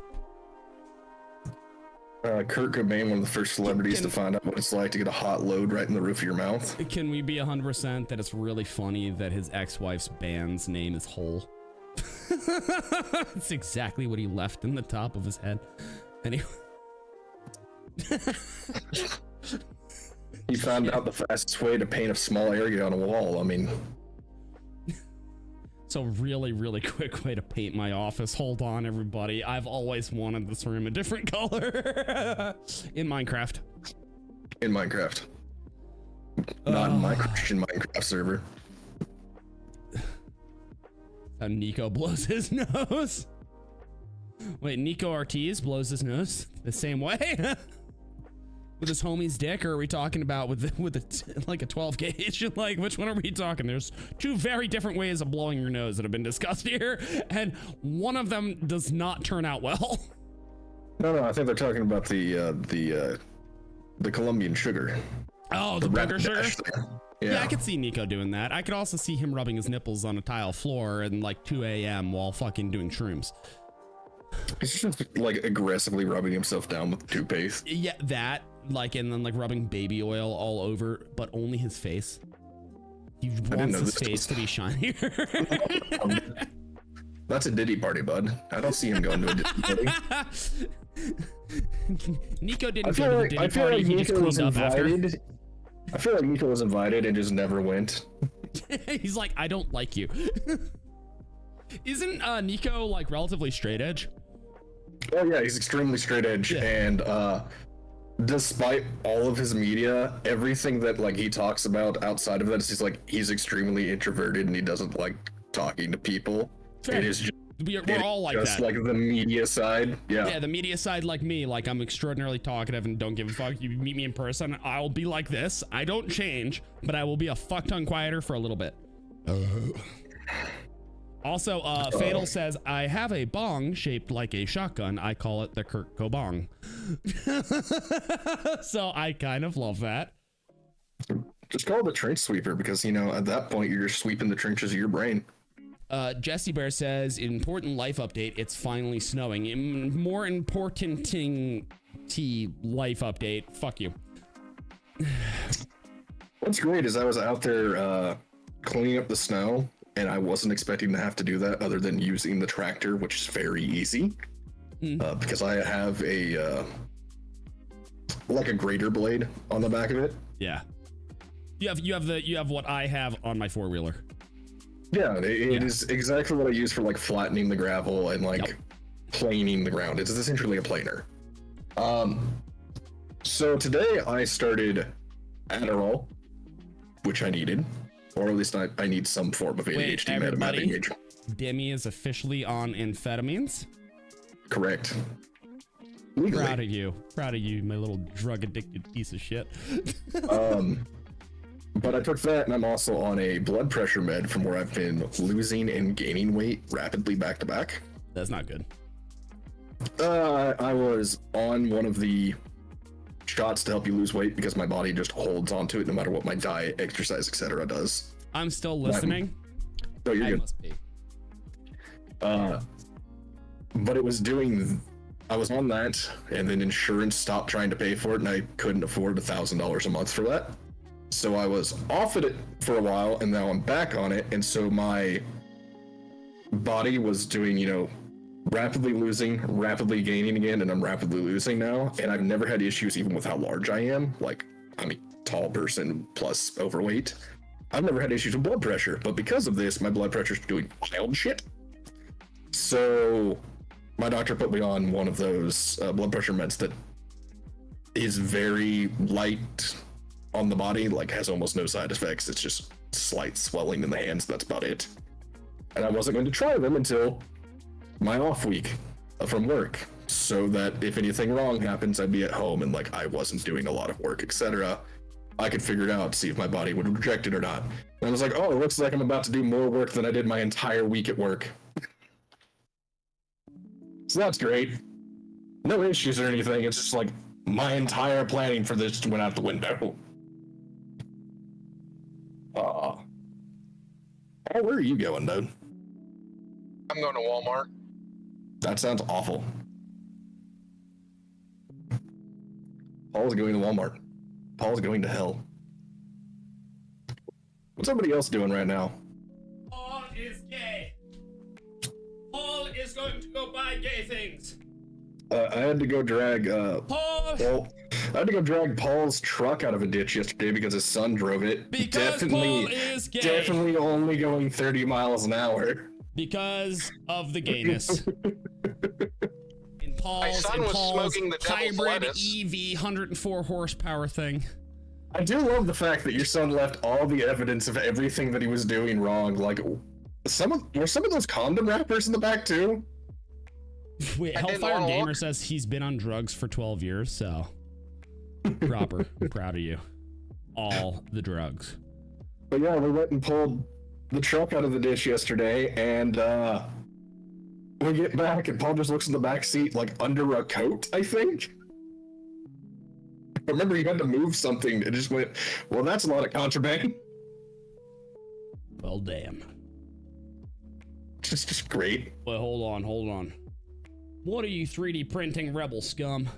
Speaker 7: Kurt Cobain, one of the first celebrities to find out what it's like to get a hot load right in the roof of your mouth.
Speaker 3: Can we be 100% that it's really funny that his ex-wife's band's name is Hole? It's exactly what he left in the top of his head. Anyway.
Speaker 7: He found out the fastest way to paint a small area on a wall. I mean,
Speaker 3: It's a really, really quick way to paint my office. Hold on, everybody. I've always wanted this room a different color. In Minecraft.
Speaker 7: in Minecraft. Not in my Christian Minecraft server.
Speaker 3: How Nico blows his nose. Wait, Nico Ortiz blows his nose the same way? With his homie's dick, or are we talking about with like a 12 gauge? Like, which one are we talking? There's two very different ways of blowing your nose that have been discussed here, and one of them does not turn out well.
Speaker 7: No, I think they're talking about the Colombian sugar.
Speaker 3: Oh, the burger sugar?
Speaker 7: Yeah.
Speaker 3: I could see Nico doing that. I could also see him rubbing his nipples on a tile floor at like 2 a.m. while fucking doing shrooms.
Speaker 7: He's just like aggressively rubbing himself down with toothpaste.
Speaker 3: Yeah, that, like, and then like rubbing baby oil all over, but only his face. He wants his face to be shinier.
Speaker 7: That's a Diddy party, bud. I don't see him going to a Diddy party.
Speaker 3: Nico didn't go to the Diddy party. He just cleaned up after.
Speaker 7: I feel like Nico was invited and just never went.
Speaker 3: He's like, I don't like you. Isn't Nico like relatively straight edge?
Speaker 7: Oh yeah, he's extremely straight edge, and despite all of his media, everything that like he talks about outside of that is he's extremely introverted and he doesn't like talking to people.
Speaker 3: Fair.
Speaker 7: It is just,
Speaker 3: we're all like
Speaker 7: just
Speaker 3: that.
Speaker 7: like the media side.
Speaker 3: Yeah, the media side, like me, like I'm extraordinarily talkative and don't give a fuck. You meet me in person, I'll be like this. I don't change, but I will be a fuck ton quieter for a little bit. Also, Fatal says, I have a bong shaped like a shotgun. I call it the Kurt Cobain. So I kind of love that.
Speaker 7: Just call it the trench sweeper because, you know, at that point, you're just sweeping the trenches of your brain.
Speaker 3: Jesse Bear says, important life update, it's finally snowing. More important life update. Fuck you.
Speaker 7: What's great is I was out there cleaning up the snow, and I wasn't expecting to have to do that other than using the tractor, which is very easy. Because I have a like a grater blade on the back of it.
Speaker 3: Yeah. You have what I have on my four-wheeler.
Speaker 7: Yeah, it is exactly what I use for like flattening the gravel and like planing the ground. It's essentially a planer. So today I started Adderall, which I needed, or at least I need some form of ADHD medication.
Speaker 3: Demi is officially on amphetamines.
Speaker 7: Correct. Legally.
Speaker 3: Proud of you, my little drug addicted piece of shit.
Speaker 7: But I took that, and I'm also on a blood pressure med from where I've been losing and gaining weight rapidly back to back.
Speaker 3: That's not good.
Speaker 7: I was on one of the shots to help you lose weight because my body just holds onto it no matter what my diet, exercise, etc. does.
Speaker 3: I'm still listening.
Speaker 7: No, you're
Speaker 3: I
Speaker 7: good.
Speaker 3: must be.
Speaker 7: But it was doing. I was on that, and then insurance stopped trying to pay for it, and I couldn't afford $1,000 a month for that. So I was off of it for a while, and now I'm back on it, and so my body was doing, you know, rapidly losing, rapidly gaining again, and I'm rapidly losing now, and I've never had issues even with how large I am. Like, I'm a tall person plus overweight. I've never had issues with blood pressure, but because of this, my blood pressure's doing wild shit. So my doctor put me on one of those blood pressure meds that is very light on the body, like has almost no side effects. It's just slight swelling in the hands. That's about it. And I wasn't going to try them until my off week from work, so that if anything wrong happens, I'd be at home and like I wasn't doing a lot of work, etc. I could figure it out, see if my body would reject it or not. And I was like, oh, it looks like I'm about to do more work than I did my entire week at work. So that's great. No issues or anything. It's just like my entire planning for this went out the window. Where are you going, dude?
Speaker 8: I'm going to Walmart.
Speaker 7: That sounds awful. Paul's going to Walmart. Paul's going to hell. What's everybody else doing right now?
Speaker 3: Paul is gay. Paul is going to go buy gay things.
Speaker 7: I had to go drag
Speaker 3: Paul.
Speaker 7: I had to go drag Paul's truck out of a ditch yesterday because his son drove it.
Speaker 3: Because Paul is gay.
Speaker 7: Definitely only going 30 miles an hour.
Speaker 3: Because of the gayness. In
Speaker 8: My son was smoking the devil's
Speaker 3: hybrid
Speaker 8: lettuce.
Speaker 3: EV 104 horsepower thing.
Speaker 7: I do love the fact that your son left all the evidence of everything that he was doing wrong. Like, were some of those condom wrappers in the back too?
Speaker 3: Wait,
Speaker 8: I didn't
Speaker 3: Hellfire
Speaker 8: wanna
Speaker 3: Gamer
Speaker 8: look.
Speaker 3: says he's been on drugs for 12 years, so proper. I'm proud of you. All the drugs.
Speaker 7: But yeah, we went and pulled the truck out of the ditch yesterday, and we get back, and Paul just looks in the back seat like under a coat, I think. I remember you had to move something. It just went, well, that's a lot of contraband.
Speaker 3: Well, damn.
Speaker 7: Just great.
Speaker 3: But hold on. What are you 3D printing, rebel scum?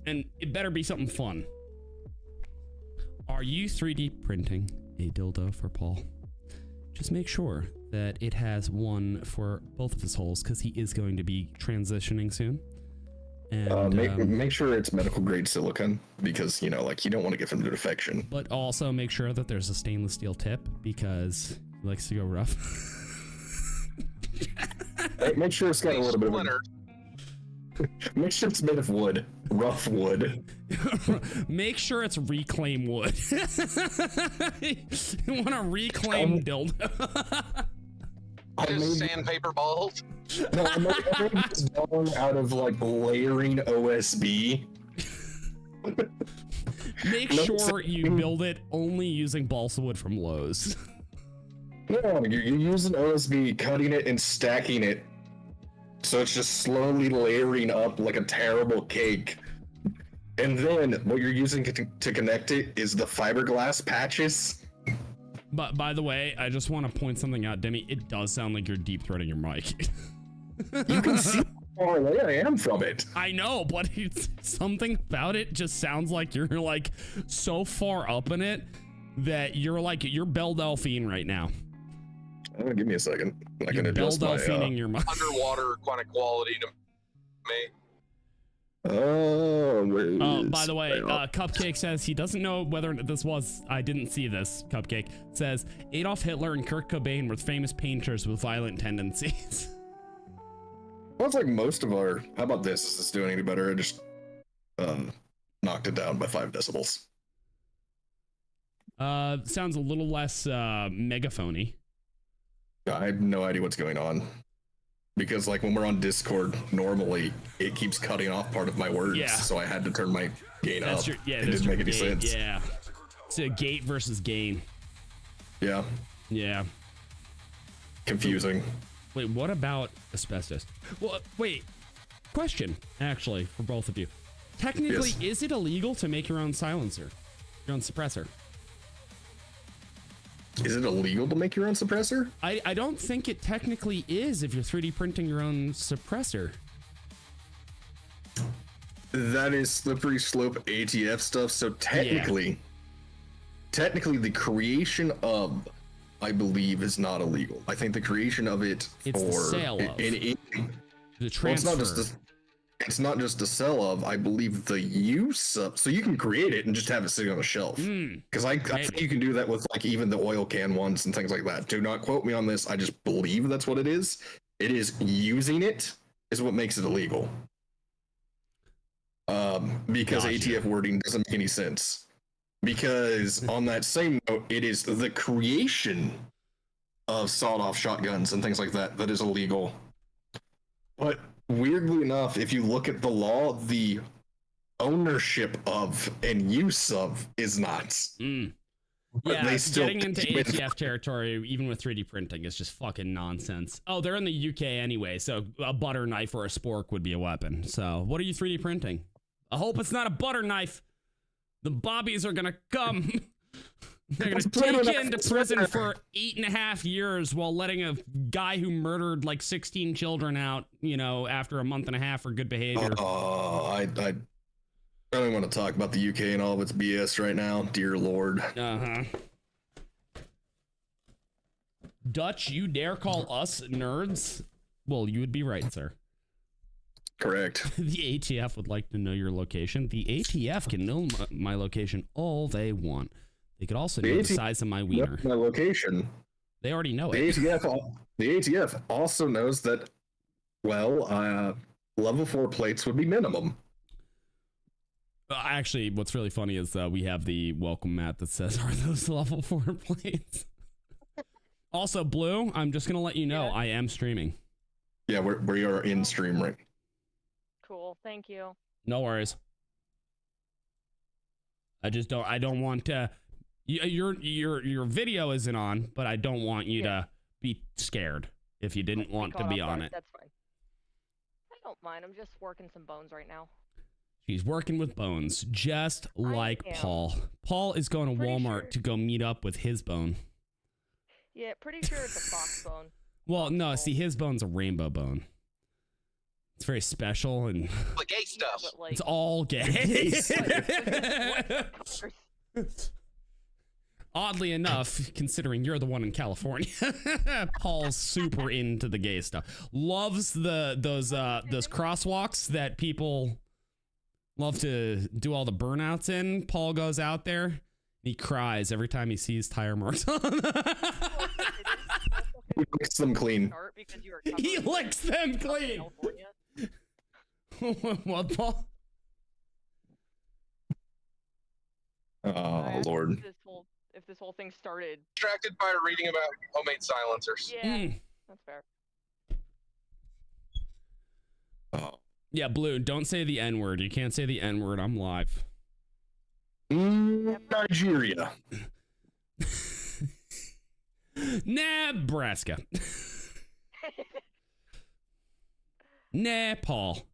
Speaker 3: And it better be something fun. Are you 3D printing a dildo for Paul? Just make sure that it has one for both of his holes, because he is going to be transitioning soon. And
Speaker 7: Make sure it's medical grade silicone, because, you know, like, you don't want to give him an infection.
Speaker 3: but also make sure that there's a stainless steel tip, because he likes to go rough.
Speaker 7: Make sure it's got a little bit of
Speaker 8: Splinter.
Speaker 7: Make sure it's made of wood. Rough wood.
Speaker 3: Make sure it's reclaim wood. You want to reclaim dildo?
Speaker 7: I
Speaker 8: Just
Speaker 7: made,
Speaker 8: sandpaper balls.
Speaker 7: no, I made this dong out of, like, layering OSB.
Speaker 3: Make
Speaker 7: No,
Speaker 3: sure you build it only using balsa wood from Lowe's.
Speaker 7: No, you're using OSB, cutting it and stacking it, so it's just slowly layering up like a terrible cake. And then what you're using to connect it is the fiberglass patches.
Speaker 3: But by the way, I just want to point something out, Demi. It does sound like you're deep throating your mic.
Speaker 7: You can see how far away I am from it.
Speaker 3: I know, but it's something about it just sounds like you're like so far up in it that you're Belle Delphine right now.
Speaker 7: Give me a second. I
Speaker 3: You're
Speaker 7: can
Speaker 3: Belle
Speaker 7: adjust my.
Speaker 3: Delphining your mic.
Speaker 8: Underwater aquatic quality to me.
Speaker 3: Oh, by the way, Cupcake says he doesn't know whether this was. I didn't see this. Cupcake says Adolf Hitler and Kurt Cobain were famous painters with violent tendencies.
Speaker 7: Well, it's like most of our. How about this? Is this doing any better? I just knocked it down by 5 decibels.
Speaker 3: Sounds a little less megaphony.
Speaker 7: I have no idea what's going on. Because, like, when we're on Discord, normally it keeps cutting off part of my words.
Speaker 3: Yeah.
Speaker 7: So I had to turn my gain
Speaker 3: That's
Speaker 7: up.
Speaker 3: your
Speaker 7: It
Speaker 3: that's
Speaker 7: didn't
Speaker 3: your
Speaker 7: make any
Speaker 3: gate.
Speaker 7: sense.
Speaker 3: Yeah, it's a gate versus gain.
Speaker 7: Yeah.
Speaker 3: Yeah.
Speaker 7: Confusing.
Speaker 3: Wait, what about asbestos? Well, wait. Question, actually, for both of you. Technically,
Speaker 7: Yes.
Speaker 3: is it illegal to make your own silencer, your own suppressor?
Speaker 7: Is it illegal to make your own suppressor?
Speaker 3: I don't think it technically is if you're 3D printing your own suppressor.
Speaker 7: That is slippery slope ATF stuff. So technically the creation of, I believe, is not illegal. I think the creation of it
Speaker 3: It's the sale of.
Speaker 7: The
Speaker 3: The
Speaker 7: well, it's
Speaker 3: transfer.
Speaker 7: it's not just the sell of. I believe the use of. So you can create it and just have it sitting on a shelf. Because I think you can do that with, like, even the oil can ones and things like that. Do not quote me on this. I just believe that's what it is. It is using it is what makes it illegal. Because
Speaker 3: Gotcha.
Speaker 7: ATF wording doesn't make any sense. Because on that same note, it is the creation of sawed-off shotguns and things like that that is illegal. But weirdly enough, if you look at the law, the ownership of and use of is not. But
Speaker 3: Yeah,
Speaker 7: they still
Speaker 3: getting into
Speaker 7: win.
Speaker 3: ATF territory, even with 3D printing, is just fucking nonsense. Oh, they're in the UK anyway, so a butter knife or a spork would be a weapon. So what are you 3D printing? I hope it's not a butter knife. The bobbies are gonna come. They're gonna take you into prison for 8.5 years while letting a guy who murdered like 16 children out, you know, after a month and a half for good behavior.
Speaker 7: I don't even want to talk about the UK and all of its BS right now. Dear Lord.
Speaker 3: Uh-huh. Dutch, you dare call us nerds? Well, you would be right, sir.
Speaker 7: Correct.
Speaker 3: The ATF would like to know your location. The ATF can know my location all they want. They could also know the size of my wiener.
Speaker 7: My location.
Speaker 3: They already know
Speaker 7: The
Speaker 3: it.
Speaker 7: ATF also knows that, well, level 4 plates would be minimum.
Speaker 3: Actually, what's really funny is we have the welcome mat that says, "Are those level 4 plates?" Also, Blue, I'm just gonna let you know I am streaming.
Speaker 7: Yeah, we are in stream right.
Speaker 9: Cool, thank you.
Speaker 3: No worries. I don't want to. Your video isn't on, but I don't want you to be scared if you didn't want to be on it.
Speaker 9: That's fine. I don't mind. I'm just working some bones right now.
Speaker 3: She's working with bones, just like Paul. Paul is going to Walmart to go meet up with his bone.
Speaker 9: Yeah, pretty sure it's a fox bone.
Speaker 3: Well, no, see, his bone's a rainbow bone. It's very special and
Speaker 8: The gay stuff.
Speaker 9: Like,
Speaker 3: it's all gay. Oddly enough, considering you're the one in California, Paul's super into the gay stuff. Loves those crosswalks that people love to do all the burnouts in. Paul goes out there, he cries every time he sees tire marks on them.
Speaker 7: He licks them clean.
Speaker 3: He licks them clean. What, Paul?
Speaker 7: Oh, Lord.
Speaker 9: If this whole thing started.
Speaker 8: Distracted by reading about homemade silencers.
Speaker 9: Yeah, that's fair.
Speaker 7: Oh.
Speaker 3: Yeah, Blue, don't say the N-word. You can't say the N-word. I'm live.
Speaker 7: Nigeria.
Speaker 3: Nebraska. Nepal.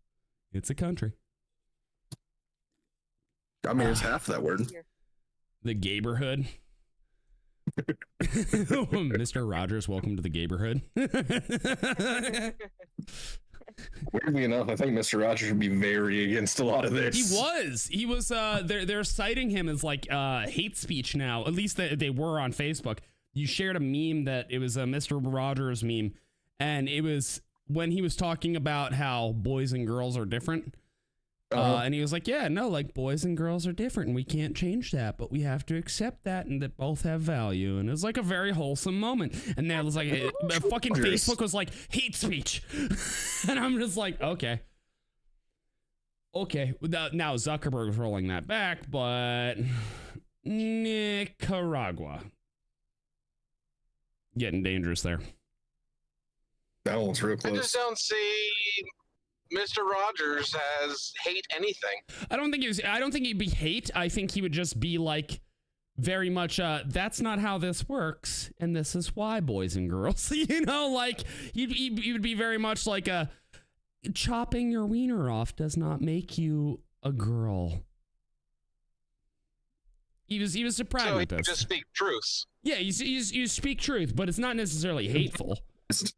Speaker 3: It's a country.
Speaker 7: I mean, it's half that word.
Speaker 3: The Gayborhood. Mr. Rogers, welcome to the Gayborhood.
Speaker 7: Weirdly enough, I think Mr. Rogers would be very against a lot of this.
Speaker 3: He was they're citing him as like hate speech now. At least they were on Facebook. You shared a meme that it was a Mr. Rogers meme, and it was when he was talking about how boys and girls are different. And he was like, yeah, no, like boys and girls are different and we can't change that, but we have to accept that and that both have value. And it was like a very wholesome moment. And then it was like, fucking Facebook was like, hate speech. And I'm just like, okay. Okay. Now Zuckerberg's rolling that back, but Nicaragua. Getting dangerous there.
Speaker 7: That one's real
Speaker 8: I
Speaker 7: close.
Speaker 8: just don't see Mr. Rogers has hate anything.
Speaker 3: I don't think he'd be hate. I think he would just be like very much that's not how this works and this is why, boys and girls. You know, like he would be very much like a chopping your wiener off does not make you a girl. He was a
Speaker 8: So he
Speaker 3: pragmatist.
Speaker 8: can just speak truth.
Speaker 3: Yeah, you speak truth, but it's not necessarily hateful.
Speaker 8: It's just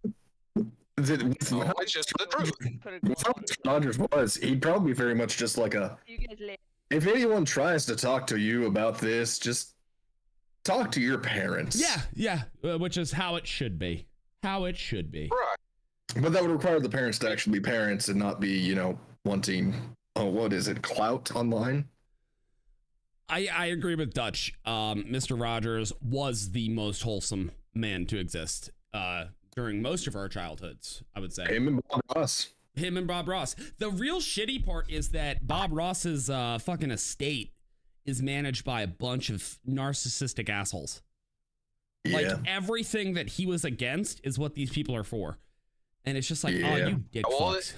Speaker 8: the truth.
Speaker 7: What Rogers was, he'd probably be very much just like if anyone tries to talk to you about this, just talk to your parents.
Speaker 3: Yeah, which is how it should be.
Speaker 8: Right.
Speaker 7: But that would require the parents to actually be parents and not be, wanting, what is it, clout online?
Speaker 3: I agree with Dutch. Mr. Rogers was the most wholesome man to exist during most of our childhoods, I would say.
Speaker 7: Him and Bob Ross. The real shitty part is that Bob Ross's fucking estate is managed by a bunch of narcissistic assholes. Yeah.
Speaker 3: Like everything that he was against is what these people are for. And it's just like, oh, you dick fucks.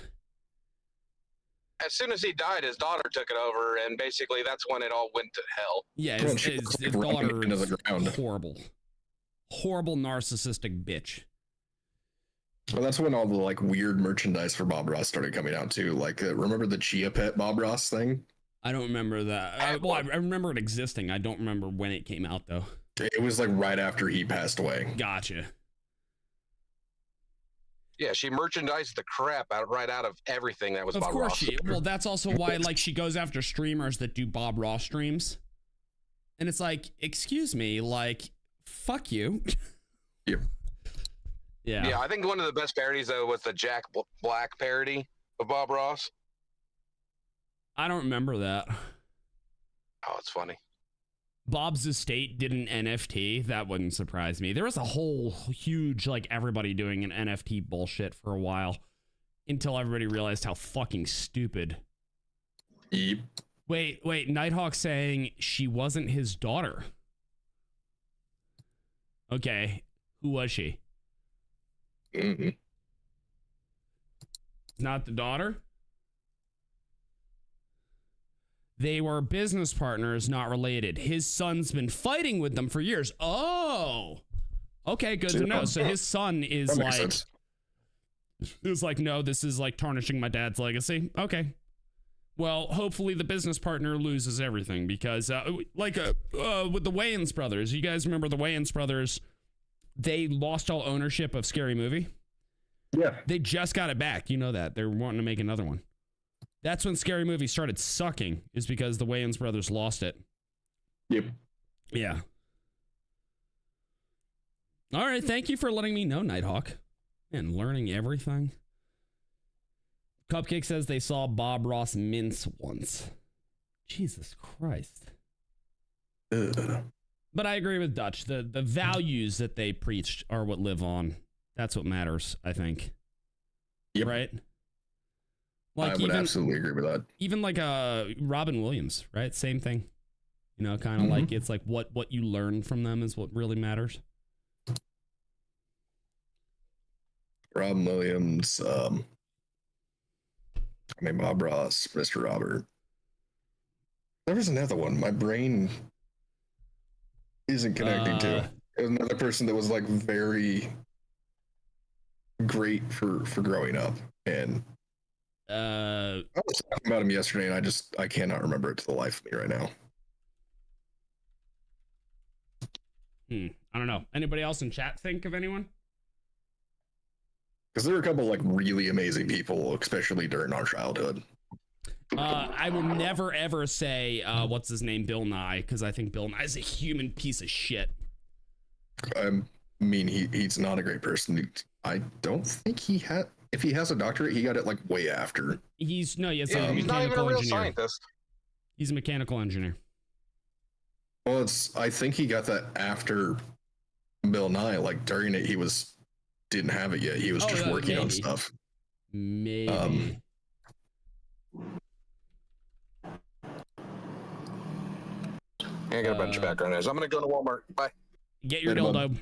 Speaker 8: as soon as he died, his daughter took it over, and basically that's when it all went to hell.
Speaker 3: Yeah,
Speaker 7: Well,
Speaker 3: his,
Speaker 7: she
Speaker 3: his,
Speaker 7: was,
Speaker 3: his
Speaker 7: like, running
Speaker 3: daughter
Speaker 7: into
Speaker 3: is
Speaker 7: the ground.
Speaker 3: horrible narcissistic bitch.
Speaker 7: Well, that's when all the like weird merchandise for Bob Ross started coming out too. Like, remember the Chia Pet Bob Ross thing?
Speaker 3: I don't remember that. I remember it existing. I don't remember when it came out though.
Speaker 7: It was like right after he passed away.
Speaker 3: Gotcha.
Speaker 8: Yeah, she merchandised the crap right out of everything that was
Speaker 3: Of
Speaker 8: Bob
Speaker 3: course
Speaker 8: Ross.
Speaker 3: she. Well, that's also why like she goes after streamers that do Bob Ross streams, and it's like, excuse me, like, fuck you.
Speaker 7: Yep.
Speaker 3: Yeah.
Speaker 8: Yeah, I think one of the best parodies though was the Jack Black parody of Bob Ross.
Speaker 3: I don't remember that.
Speaker 8: Oh, it's funny.
Speaker 3: Bob's Estate did an NFT. That wouldn't surprise me. There was a whole huge, like, everybody doing an NFT bullshit for a while until everybody realized how fucking stupid.
Speaker 7: Yep.
Speaker 3: Wait, Nighthawk saying she wasn't his daughter. Okay, who was she?
Speaker 7: Mm-hmm.
Speaker 3: Not the daughter? They were business partners, not related. His son's been fighting with them for years. Oh, okay, good to know. So his son is like, no, this is like tarnishing my dad's legacy. Okay. Well, hopefully the business partner loses everything because, with the Wayans brothers, you guys remember the Wayans brothers? They lost all ownership of Scary Movie.
Speaker 7: Yeah.
Speaker 3: They just got it back. You know that. They're wanting to make another one. That's when Scary Movie started sucking, is because the Wayans brothers lost it.
Speaker 7: Yep.
Speaker 3: Yeah. All right. Thank you for letting me know, Nighthawk. And learning everything. Cupcake says they saw Bob Ross mince once. Jesus Christ. But I agree with Dutch. The values that they preached are what live on. That's what matters, I think.
Speaker 7: Yep.
Speaker 3: Right?
Speaker 7: Like I would absolutely agree with that.
Speaker 3: Even like Robin Williams, right? Same thing. You know, kind of like it's like what you learn from them is what really matters.
Speaker 7: Robin Williams, Bob Ross, Mr. Robert. There was another one. My brain isn't connecting to. It was another person that was like very great for growing up, and I was talking about him yesterday, and I cannot remember it to the life of me right now.
Speaker 3: I don't know. Anybody else in chat think of anyone?
Speaker 7: Because there were a couple like really amazing people, especially during our childhood.
Speaker 3: I will never ever say what's his name, Bill Nye, because I think Bill Nye is a human piece of shit.
Speaker 7: I mean, he's not a great person. I don't think he had. If he has a doctorate, he got it like way after.
Speaker 3: He's a
Speaker 8: he's not even a
Speaker 3: mechanical
Speaker 8: real
Speaker 3: engineer.
Speaker 8: scientist.
Speaker 3: He's a mechanical engineer.
Speaker 7: Well, I think he got that after Bill Nye. Like during it, didn't have it yet. He was just working on stuff.
Speaker 3: Maybe.
Speaker 8: I got a bunch of background noise. I'm gonna go to Walmart. Bye.
Speaker 3: Get your dildo.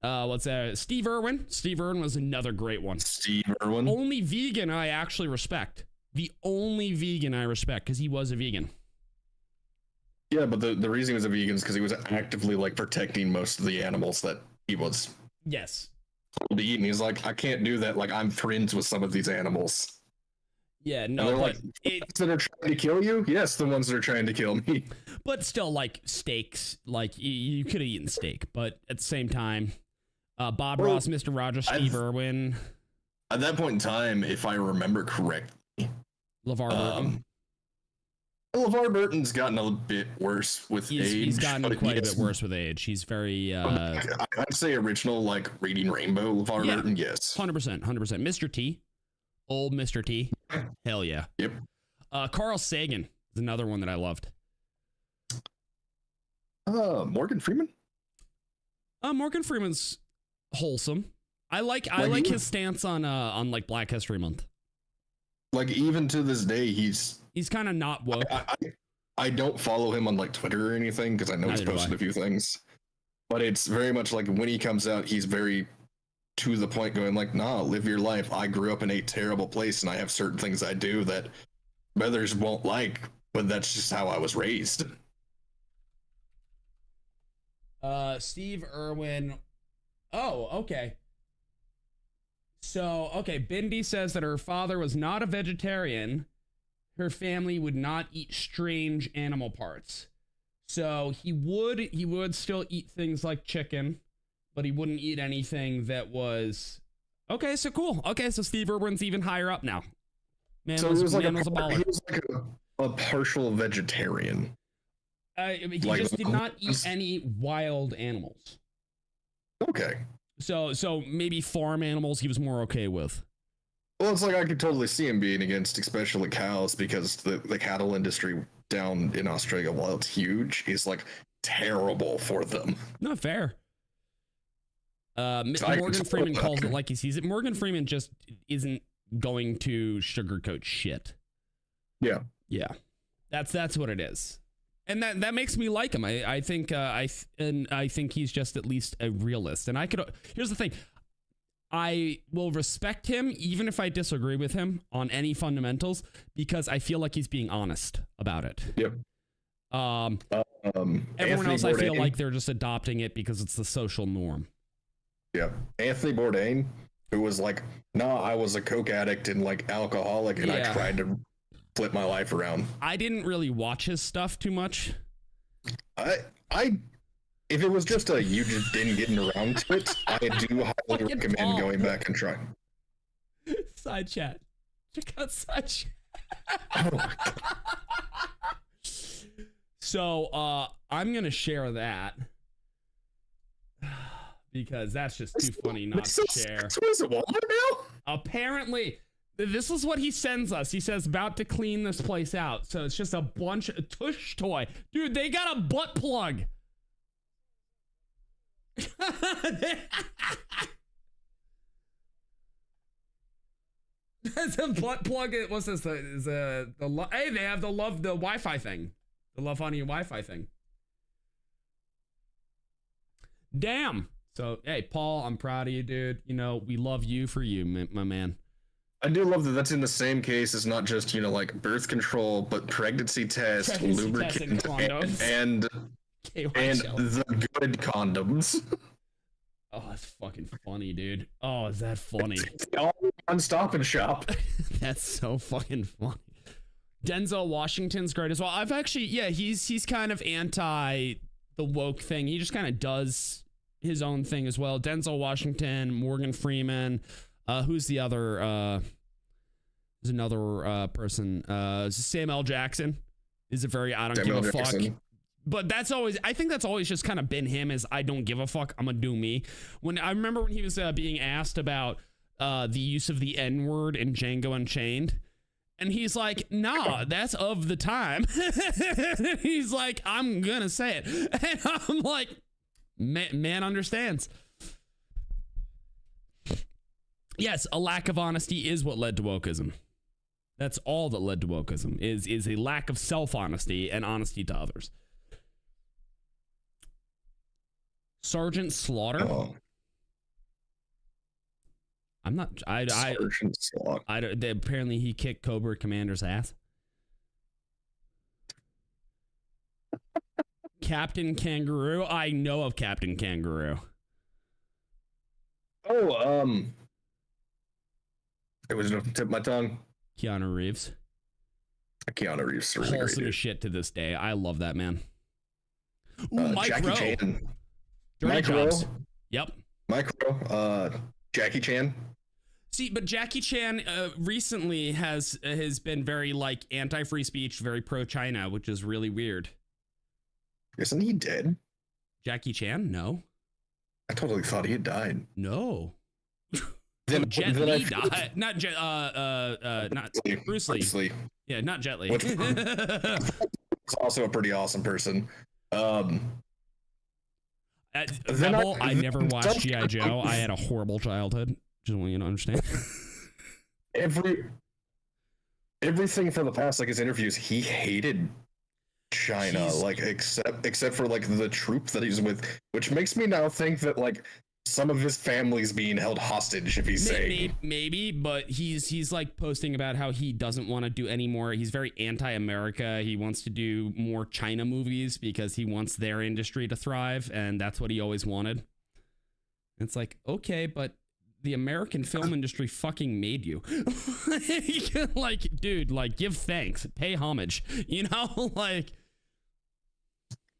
Speaker 3: What's that? Steve Irwin. Steve Irwin was another great one.
Speaker 7: Steve Irwin.
Speaker 3: Only vegan I actually respect. The only vegan I respect, because he was a vegan.
Speaker 7: Yeah, but the reason he was a vegan is because he was actively like protecting most of the animals that he was
Speaker 3: Yes.
Speaker 7: told to eat, and he's like, I can't do that. Like, I'm friends with some of these animals.
Speaker 3: Yeah,
Speaker 7: And
Speaker 3: no,
Speaker 7: they're
Speaker 3: but
Speaker 7: like, that are trying to kill you? Yes, the ones that are trying to kill me.
Speaker 3: but still, like steaks, like you could have eaten steak, but at the same time, Bob Ross, Mr. Rogers, Steve Irwin.
Speaker 7: At that point in time, if I remember correctly,
Speaker 3: LeVar Burton.
Speaker 7: LeVar Burton's gotten a bit worse with age.
Speaker 3: He's gotten quite a bit worse with age. He's very.
Speaker 7: I'd say original, like Reading Rainbow, LeVar Burton, yes.
Speaker 3: 100%. Mr. T. Old Mr. T. Hell yeah.
Speaker 7: Yep.
Speaker 3: Carl Sagan is another one that I loved.
Speaker 7: Morgan Freeman?
Speaker 3: Morgan Freeman's wholesome. I like his stance on like Black History Month.
Speaker 7: Like, even to this day, he's
Speaker 3: kind of not woke.
Speaker 7: I don't follow him on like Twitter or anything because I know he's posted a few things, but it's very much like when he comes out, he's very to the point going like, nah, live your life. I grew up in a terrible place and I have certain things I do that others won't like, but that's just how I was raised.
Speaker 3: Steve Irwin. Oh, okay. So, okay, Bindi says that her father was not a vegetarian. Her family would not eat strange animal parts. So he would still eat things like chicken, but he wouldn't eat anything that was... Okay, so cool. Okay, so Steve Irwin's even higher up now. Man
Speaker 7: So
Speaker 3: was,
Speaker 7: he was like
Speaker 3: man was a baller.
Speaker 7: he was like a partial vegetarian.
Speaker 3: He
Speaker 7: like
Speaker 3: just
Speaker 7: the
Speaker 3: did not eat
Speaker 7: horse.
Speaker 3: any wild animals.
Speaker 7: Okay.
Speaker 3: So maybe farm animals he was more okay with.
Speaker 7: Well, it's like I could totally see him being against, especially cows, because the cattle industry down in Australia, while it's huge, is like terrible for them.
Speaker 3: Not fair.
Speaker 7: I can
Speaker 3: Morgan
Speaker 7: tell
Speaker 3: Freeman
Speaker 7: that.
Speaker 3: calls it like he sees it. Morgan Freeman just isn't going to sugarcoat shit.
Speaker 7: Yeah.
Speaker 3: Yeah, that's what it is, and that makes me like him. I think I think he's just at least a realist. And here's the thing. I will respect him even if I disagree with him on any fundamentals because I feel like he's being honest about it.
Speaker 7: Yep.
Speaker 3: Everyone
Speaker 7: Anthony
Speaker 3: else, I feel
Speaker 7: Bourdain.
Speaker 3: like they're just adopting it because it's the social norm.
Speaker 7: Yeah. Anthony Bourdain, who was like, nah, I was a coke addict and like alcoholic, and
Speaker 3: Yeah.
Speaker 7: I tried to flip my life around.
Speaker 3: I didn't really watch his stuff too much.
Speaker 7: If it was just you just didn't get around to it, I do highly
Speaker 3: Fucking
Speaker 7: recommend
Speaker 3: Paul.
Speaker 7: going back and trying.
Speaker 3: Side chat. Check out side chat.
Speaker 7: Oh my God.
Speaker 3: So I'm gonna share that because that's just too funny not to share.
Speaker 7: So is it Walmart now?
Speaker 3: Apparently, this is what he sends us. He says about to clean this place out. So it's just a bunch of tush toy. Dude, they got a butt plug. That's a butt plug. What's this? Hey, they have the Wi-Fi thing. The Love Honey Wi-Fi thing. Damn. So, hey, Paul, I'm proud of you, dude. You know, we love you for you, my man.
Speaker 7: I do love that that's in the same case as not just, like birth control, but pregnancy test,
Speaker 3: Pregnancy test and
Speaker 7: lubricant,
Speaker 3: condoms.
Speaker 7: and
Speaker 3: KY
Speaker 7: the good condoms.
Speaker 3: Oh, that's fucking funny, dude. Oh, is that funny?
Speaker 7: All one stop and shop.
Speaker 3: That's so fucking funny. Denzel Washington's great as well. I've actually, yeah, he's kind of anti the woke thing. He just kind of does his own thing as well. Denzel Washington, Morgan Freeman, who's the other? There's another person. Samuel L. Jackson is a very I don't
Speaker 7: Samuel
Speaker 3: give a
Speaker 7: Jackson.
Speaker 3: fuck. But I think that's always just kind of been him is I don't give a fuck. I'm gonna do me. When I remember when he was being asked about the use of the N-word in Django Unchained, and he's like, nah, that's of the time. He's like, I'm gonna say it. And I'm like, man understands. Yes, a lack of honesty is what led to wokeism. That's all that led to wokeism is a lack of self-honesty and honesty to others. Sergeant Slaughter.
Speaker 7: Oh,
Speaker 3: I'm not.
Speaker 7: Sergeant Slaughter.
Speaker 3: Apparently, he kicked Cobra Commander's ass. Captain Kangaroo. I know of Captain Kangaroo.
Speaker 7: Oh, it was the tip of my tongue.
Speaker 3: Keanu Reeves.
Speaker 7: Keanu Reeves is really great.
Speaker 3: Wholesome
Speaker 7: dude.
Speaker 3: as shit to this day. I love that man. Ooh, Mike
Speaker 7: Jackie
Speaker 3: Rowe.
Speaker 7: Chan.
Speaker 3: Dirty
Speaker 7: Mike
Speaker 3: Jobs.
Speaker 7: Rowe.
Speaker 3: Yep.
Speaker 7: Mike Rowe. Jackie Chan.
Speaker 3: See, but Jackie Chan recently has been very like anti-free speech, very pro-China, which is really weird.
Speaker 7: Isn't he dead?
Speaker 3: Jackie Chan? No.
Speaker 7: I totally thought he had died.
Speaker 3: No.
Speaker 7: Then,
Speaker 3: Jet
Speaker 7: then I
Speaker 3: Li
Speaker 7: feel-
Speaker 3: died. Not Bruce Lee.
Speaker 7: Bruce Lee.
Speaker 3: Yeah, not Jet Li.
Speaker 7: Which- He's also a pretty awesome person.
Speaker 3: At
Speaker 7: Then
Speaker 3: Rebel,
Speaker 7: I-
Speaker 3: I never watched G.I. Joe. I had a horrible childhood. Just want you to understand.
Speaker 7: Everything for the past, like his interviews, he hated China,
Speaker 3: He's-
Speaker 7: like except for like the troop that he's with, which makes me now think that like some of his family's being held hostage if he's saying.
Speaker 3: Maybe, but he's like posting about how he doesn't want to do any more. He's very anti-America. He wants to do more China movies because he wants their industry to thrive, and that's what he always wanted. It's like, okay, but the American film industry fucking made you. Like, dude, like, give thanks, pay homage, you know, like.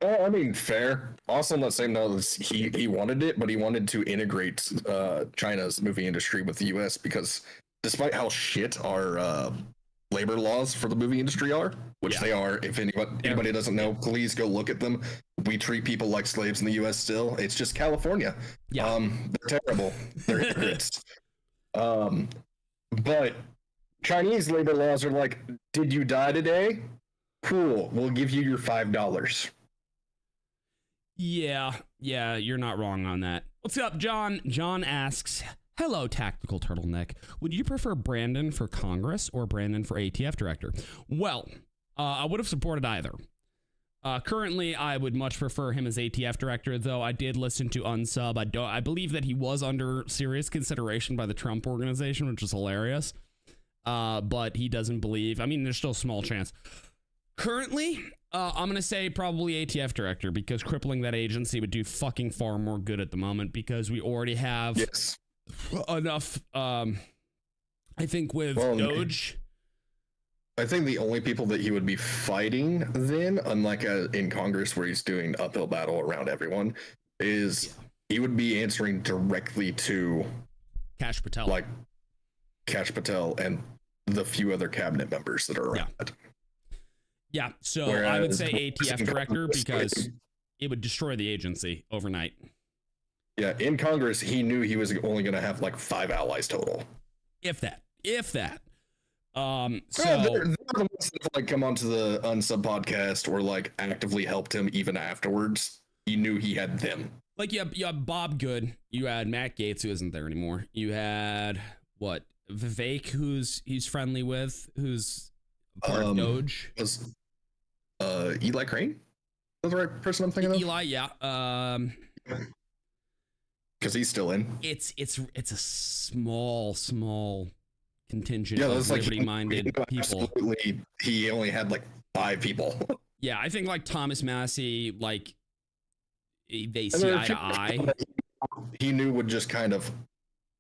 Speaker 7: I mean, fair. Also, on that same note, he wanted it, but he wanted to integrate China's movie industry with the U.S. because despite how shit our labor laws for the movie industry are, which they are, if anybody doesn't know, please go look at them. We treat people like slaves in the U.S. still. It's just California.
Speaker 3: Yeah.
Speaker 7: They're terrible. They're hypocrites. But Chinese labor laws are like, did you die today? Cool. We'll give you your $5.
Speaker 3: Yeah, you're not wrong on that. What's up, John? John asks, hello, Tactical Turtleneck. Would you prefer Brandon for Congress or Brandon for ATF director? Well, I would have supported either. Currently, I would much prefer him as ATF director, though I did listen to Unsub. I believe that he was under serious consideration by the Trump organization, which is hilarious. But he doesn't believe. I mean, there's still a small chance. Currently, I'm going to say probably ATF director because crippling that agency would do fucking far more good at the moment because we already have enough, I think with Doge.
Speaker 7: I think the only people that he would be fighting then, unlike in Congress where he's doing uphill battle around everyone, is he would be answering directly to
Speaker 3: Kash Patel.
Speaker 7: Like Kash Patel and the few other cabinet members that are around.
Speaker 3: Yeah, so I would say ATF director because it would destroy the agency overnight.
Speaker 7: Yeah, in Congress, he knew he was only going to have like 5 allies total.
Speaker 3: If that.
Speaker 7: So they're the ones that like come onto the Unsub podcast or like actively helped him even afterwards. He knew he had them.
Speaker 3: Like you had Bob Good, you had Matt Gaetz, who isn't there anymore. You had Vivek, who's he's friendly with, who's part of Doge.
Speaker 7: Was Eli Crane? Is that the right person I'm thinking of?
Speaker 3: Eli, yeah.
Speaker 7: Because he's still in.
Speaker 3: It's a small contingent of liberty-minded people.
Speaker 7: Absolutely, he only had like 5 people.
Speaker 3: Yeah, I think like Thomas Massey, like they see eye to eye.
Speaker 7: He knew would just kind of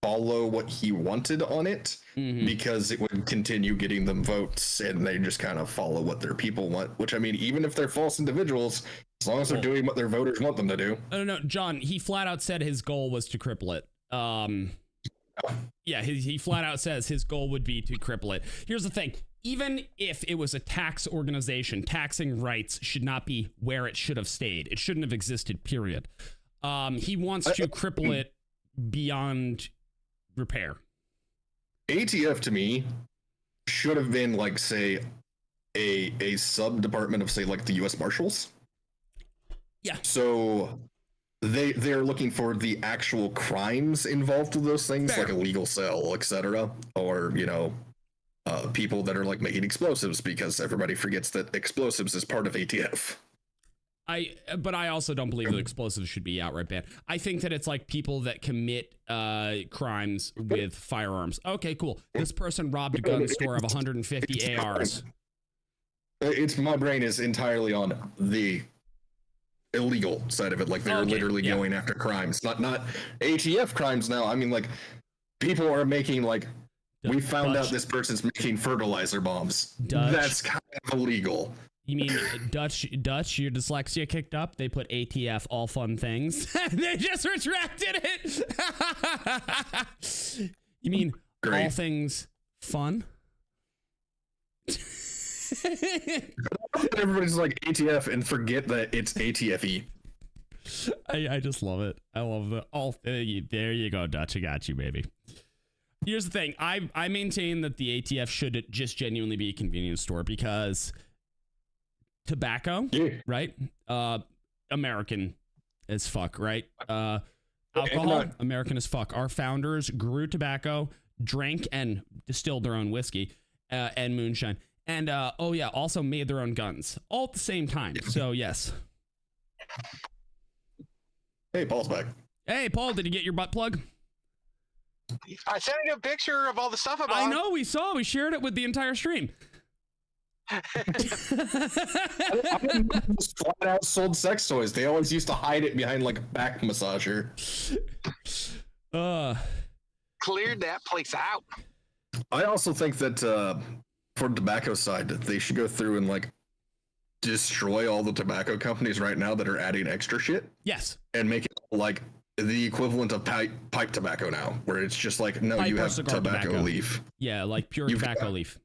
Speaker 7: follow what he wanted on it because it would continue getting them votes and they just kind of follow what their people want, which I mean, even if they're false individuals, as long as they're doing what their voters want them to do.
Speaker 3: No, John, he flat out said his goal was to cripple it. Yeah, he flat out says his goal would be to cripple it. Here's the thing. Even if it was a tax organization, taxing rights should not be where it should have stayed. It shouldn't have existed, period. He wants to cripple it beyond repair.
Speaker 7: ATF to me should have been like, say, a sub department of, say, like the U.S. Marshals.
Speaker 3: Yeah.
Speaker 7: So they're looking for the actual crimes involved with those things, like illegal sale, etc., or people that are like making explosives, because everybody forgets that explosives is part of ATF.
Speaker 3: But I also don't believe that explosives should be outright banned. I think that it's like people that commit crimes with firearms. Okay, cool. This person robbed a gun store of 150 ARs.
Speaker 7: It's my brain is entirely on the illegal side of it. Like they're literally going after crimes, not ATF crimes now. I mean, like people are making like we found out this person's making fertilizer bombs. That's kind of illegal.
Speaker 3: You mean Dutch, your dyslexia kicked up? They put ATF, all fun things. They just retracted it. You mean all things fun?
Speaker 7: Everybody's like ATF and forget that it's ATFE.
Speaker 3: I just love it. I love the all. There you go, Dutch. I got you, baby. Here's the thing. I maintain that the ATF should just genuinely be a convenience store because tobacco, right? American as fuck, right? Alcohol, American as fuck. Our founders grew tobacco, drank and distilled their own whiskey and moonshine. And also made their own guns all at the same time. So yes.
Speaker 7: Hey, Paul's back.
Speaker 3: Hey, Paul, did you get your butt plug?
Speaker 8: I sent you a picture of all the stuff about
Speaker 3: I know, we saw. We shared it with the entire stream.
Speaker 7: I didn't know those flat out sold sex toys. They always used to hide it behind like a back massager.
Speaker 8: Cleared that place out.
Speaker 7: I also think that for the tobacco side, they should go through and like destroy all the tobacco companies right now that are adding extra shit.
Speaker 3: Yes.
Speaker 7: And make it like the equivalent of pipe tobacco now, where it's just like, no,
Speaker 3: Pipe
Speaker 7: you
Speaker 3: or
Speaker 7: have
Speaker 3: cigar
Speaker 7: tobacco
Speaker 3: tobacco.
Speaker 7: leaf.
Speaker 3: Yeah, like pure
Speaker 7: You've
Speaker 3: tobacco
Speaker 7: got-
Speaker 3: leaf.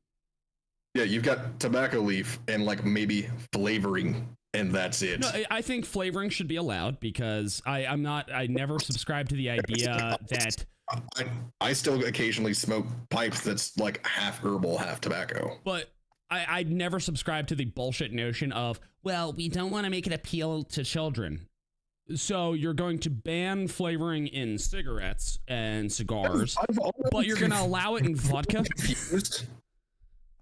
Speaker 7: Yeah, you've got tobacco leaf and like maybe flavoring, and that's it.
Speaker 3: No, I think flavoring should be allowed because I never subscribe to the idea that.
Speaker 7: I still occasionally smoke pipes that's like half herbal, half tobacco.
Speaker 3: But I'd never subscribe to the bullshit notion of, well, we don't want to make it appeal to children. So you're going to ban flavoring in cigarettes and cigars, but you're going to allow it in vodka?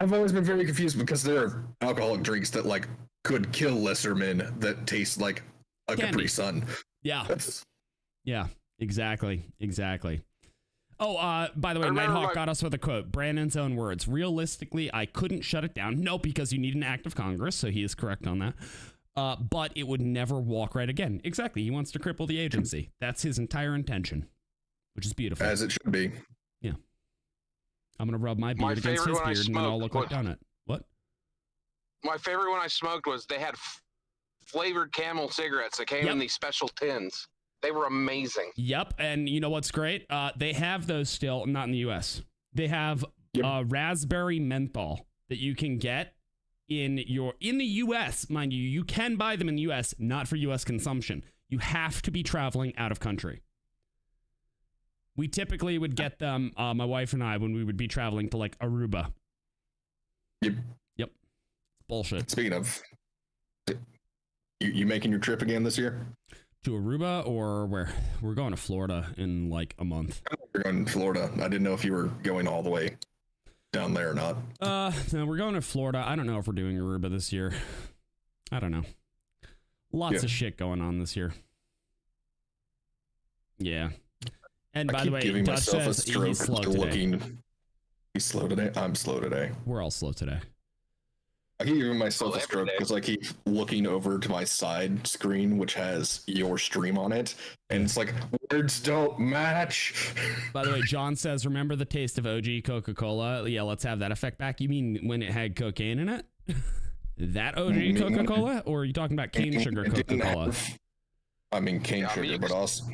Speaker 7: I've always been very confused because there are alcoholic drinks that like could kill lesser men that taste like a
Speaker 3: Candy.
Speaker 7: Capri Sun.
Speaker 3: Yeah. Yeah, exactly. Oh, by the way, Nighthawk got us with a quote. Brandon's own words. Realistically, I couldn't shut it down. No, because you need an act of Congress, so he is correct on that. But it would never walk right again. Exactly. He wants to cripple the agency. That's his entire intention, which is beautiful.
Speaker 7: As it should be.
Speaker 3: Yeah. I'm going to rub my beard
Speaker 8: My
Speaker 3: against his
Speaker 8: favorite one I
Speaker 3: beard, and then I'll look
Speaker 8: smoked
Speaker 3: like Donut. What?
Speaker 8: My favorite one I smoked was they had flavored Camel cigarettes that came in these special tins. They were amazing.
Speaker 3: Yep, and you know what's great? They have those still, not in the U.S. They have raspberry menthol that you can get in the U.S., mind you. You can buy them in the U.S., not for U.S. consumption. You have to be traveling out of country. We typically would get them, my wife and I, when we would be traveling to like Aruba. Yep. Bullshit.
Speaker 7: Speaking of, you making your trip again this year?
Speaker 3: To Aruba or where? We're going to Florida in like a month.
Speaker 7: You're going to Florida. I didn't know if you were going all the way down there or not.
Speaker 3: No, we're going to Florida. I don't know if we're doing Aruba this year. I don't know. Lots of shit going on this year. Yeah. And by the way,
Speaker 7: giving
Speaker 3: Dutch
Speaker 7: myself a
Speaker 3: says
Speaker 7: stroke
Speaker 3: he's slow today.
Speaker 7: He's slow today. I'm slow today.
Speaker 3: We're all slow today.
Speaker 7: I keep giving myself a stroke because I keep looking over to my side screen, which has your stream on it, and it's like words don't match.
Speaker 3: By the way, John says, remember the taste of OG Coca-Cola? Yeah, let's have that effect back. You mean when it had cocaine in it? That OG Coca-Cola? Or are you talking about cane sugar Coca-Cola?
Speaker 7: I mean cane sugar, but also...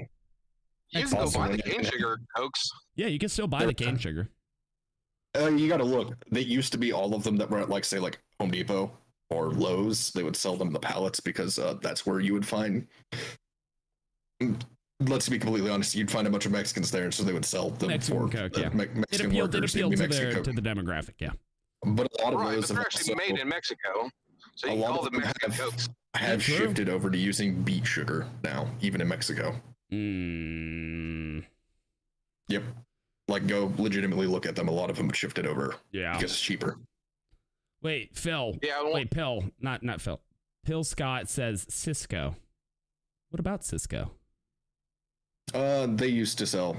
Speaker 8: You can go buy the cane sugar Cokes.
Speaker 3: Yeah, you can still buy the cane sugar.
Speaker 7: You gotta look. They used to be all of them that were at like, say, like Home Depot or Lowe's. They would sell them the pallets because that's where you would find... Let's be completely honest, you'd find a bunch of Mexicans there, so they would sell them
Speaker 3: Mexican
Speaker 7: for
Speaker 3: Coke, yeah.
Speaker 7: Mexican
Speaker 3: It appealed
Speaker 7: workers.
Speaker 3: to the demographic, yeah.
Speaker 7: But a lot of
Speaker 8: Right,
Speaker 7: those
Speaker 8: but they're actually made in Mexico, so you can call them Mexican Cokes.
Speaker 7: have shifted over to using beet sugar now, even in Mexico. Yep. Like, go legitimately look at them. A lot of them have shifted over.
Speaker 3: Yeah.
Speaker 7: Because it's cheaper.
Speaker 3: Wait, Phil.
Speaker 8: Yeah.
Speaker 3: Wait, Pill. Not Phil. Pill Scott says Cisco. What about Cisco?
Speaker 7: They used to sell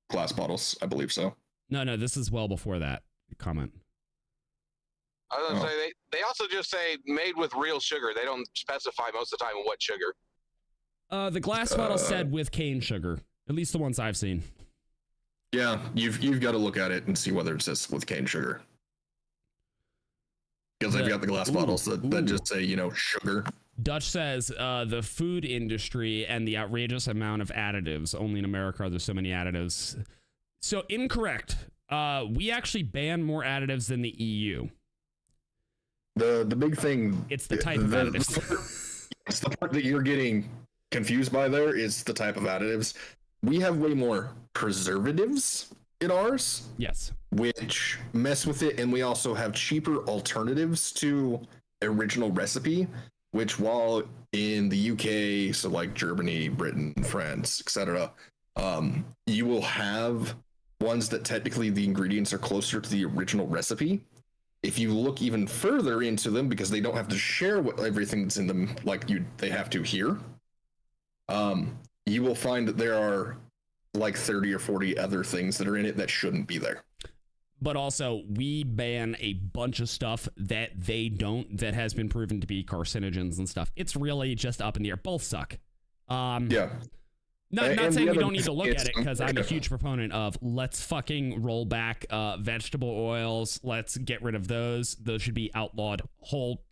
Speaker 7: glass bottles, I believe so.
Speaker 3: No, this is well before that comment.
Speaker 8: I was gonna say they also just say made with real sugar. They don't specify most of the time what sugar.
Speaker 3: The glass bottle said with cane sugar. At least the ones I've seen.
Speaker 7: Yeah, you've got to look at it and see whether it says with cane sugar. Because they've got the glass bottles that just say, sugar.
Speaker 3: Dutch says the food industry and the outrageous amount of additives. Only in America are there so many additives. So incorrect. We actually ban more additives than the EU.
Speaker 7: The big thing...
Speaker 3: It's the type of additives.
Speaker 7: It's the part that you're getting confused by there is the type of additives. We have way more preservatives in ours.
Speaker 3: Yes.
Speaker 7: Which mess with it, and we also have cheaper alternatives to original recipe, which while in the UK, so like Germany, Britain, France, etc., you will have ones that technically the ingredients are closer to the original recipe. If you look even further into them, because they don't have to share everything that's in them like they have to here, you will find that there are like 30 or 40 other things that are in it that shouldn't be there.
Speaker 3: But also, we ban a bunch of stuff that they don't, that has been proven to be carcinogens and stuff. It's really just up in the air. Both suck.
Speaker 7: Yeah.
Speaker 3: Not
Speaker 7: And
Speaker 3: saying
Speaker 7: the
Speaker 3: we
Speaker 7: other
Speaker 3: don't need to look at it, because I'm a
Speaker 7: it's-
Speaker 3: huge proponent of let's fucking roll back vegetable oils. Let's get rid of those. Those should be outlawed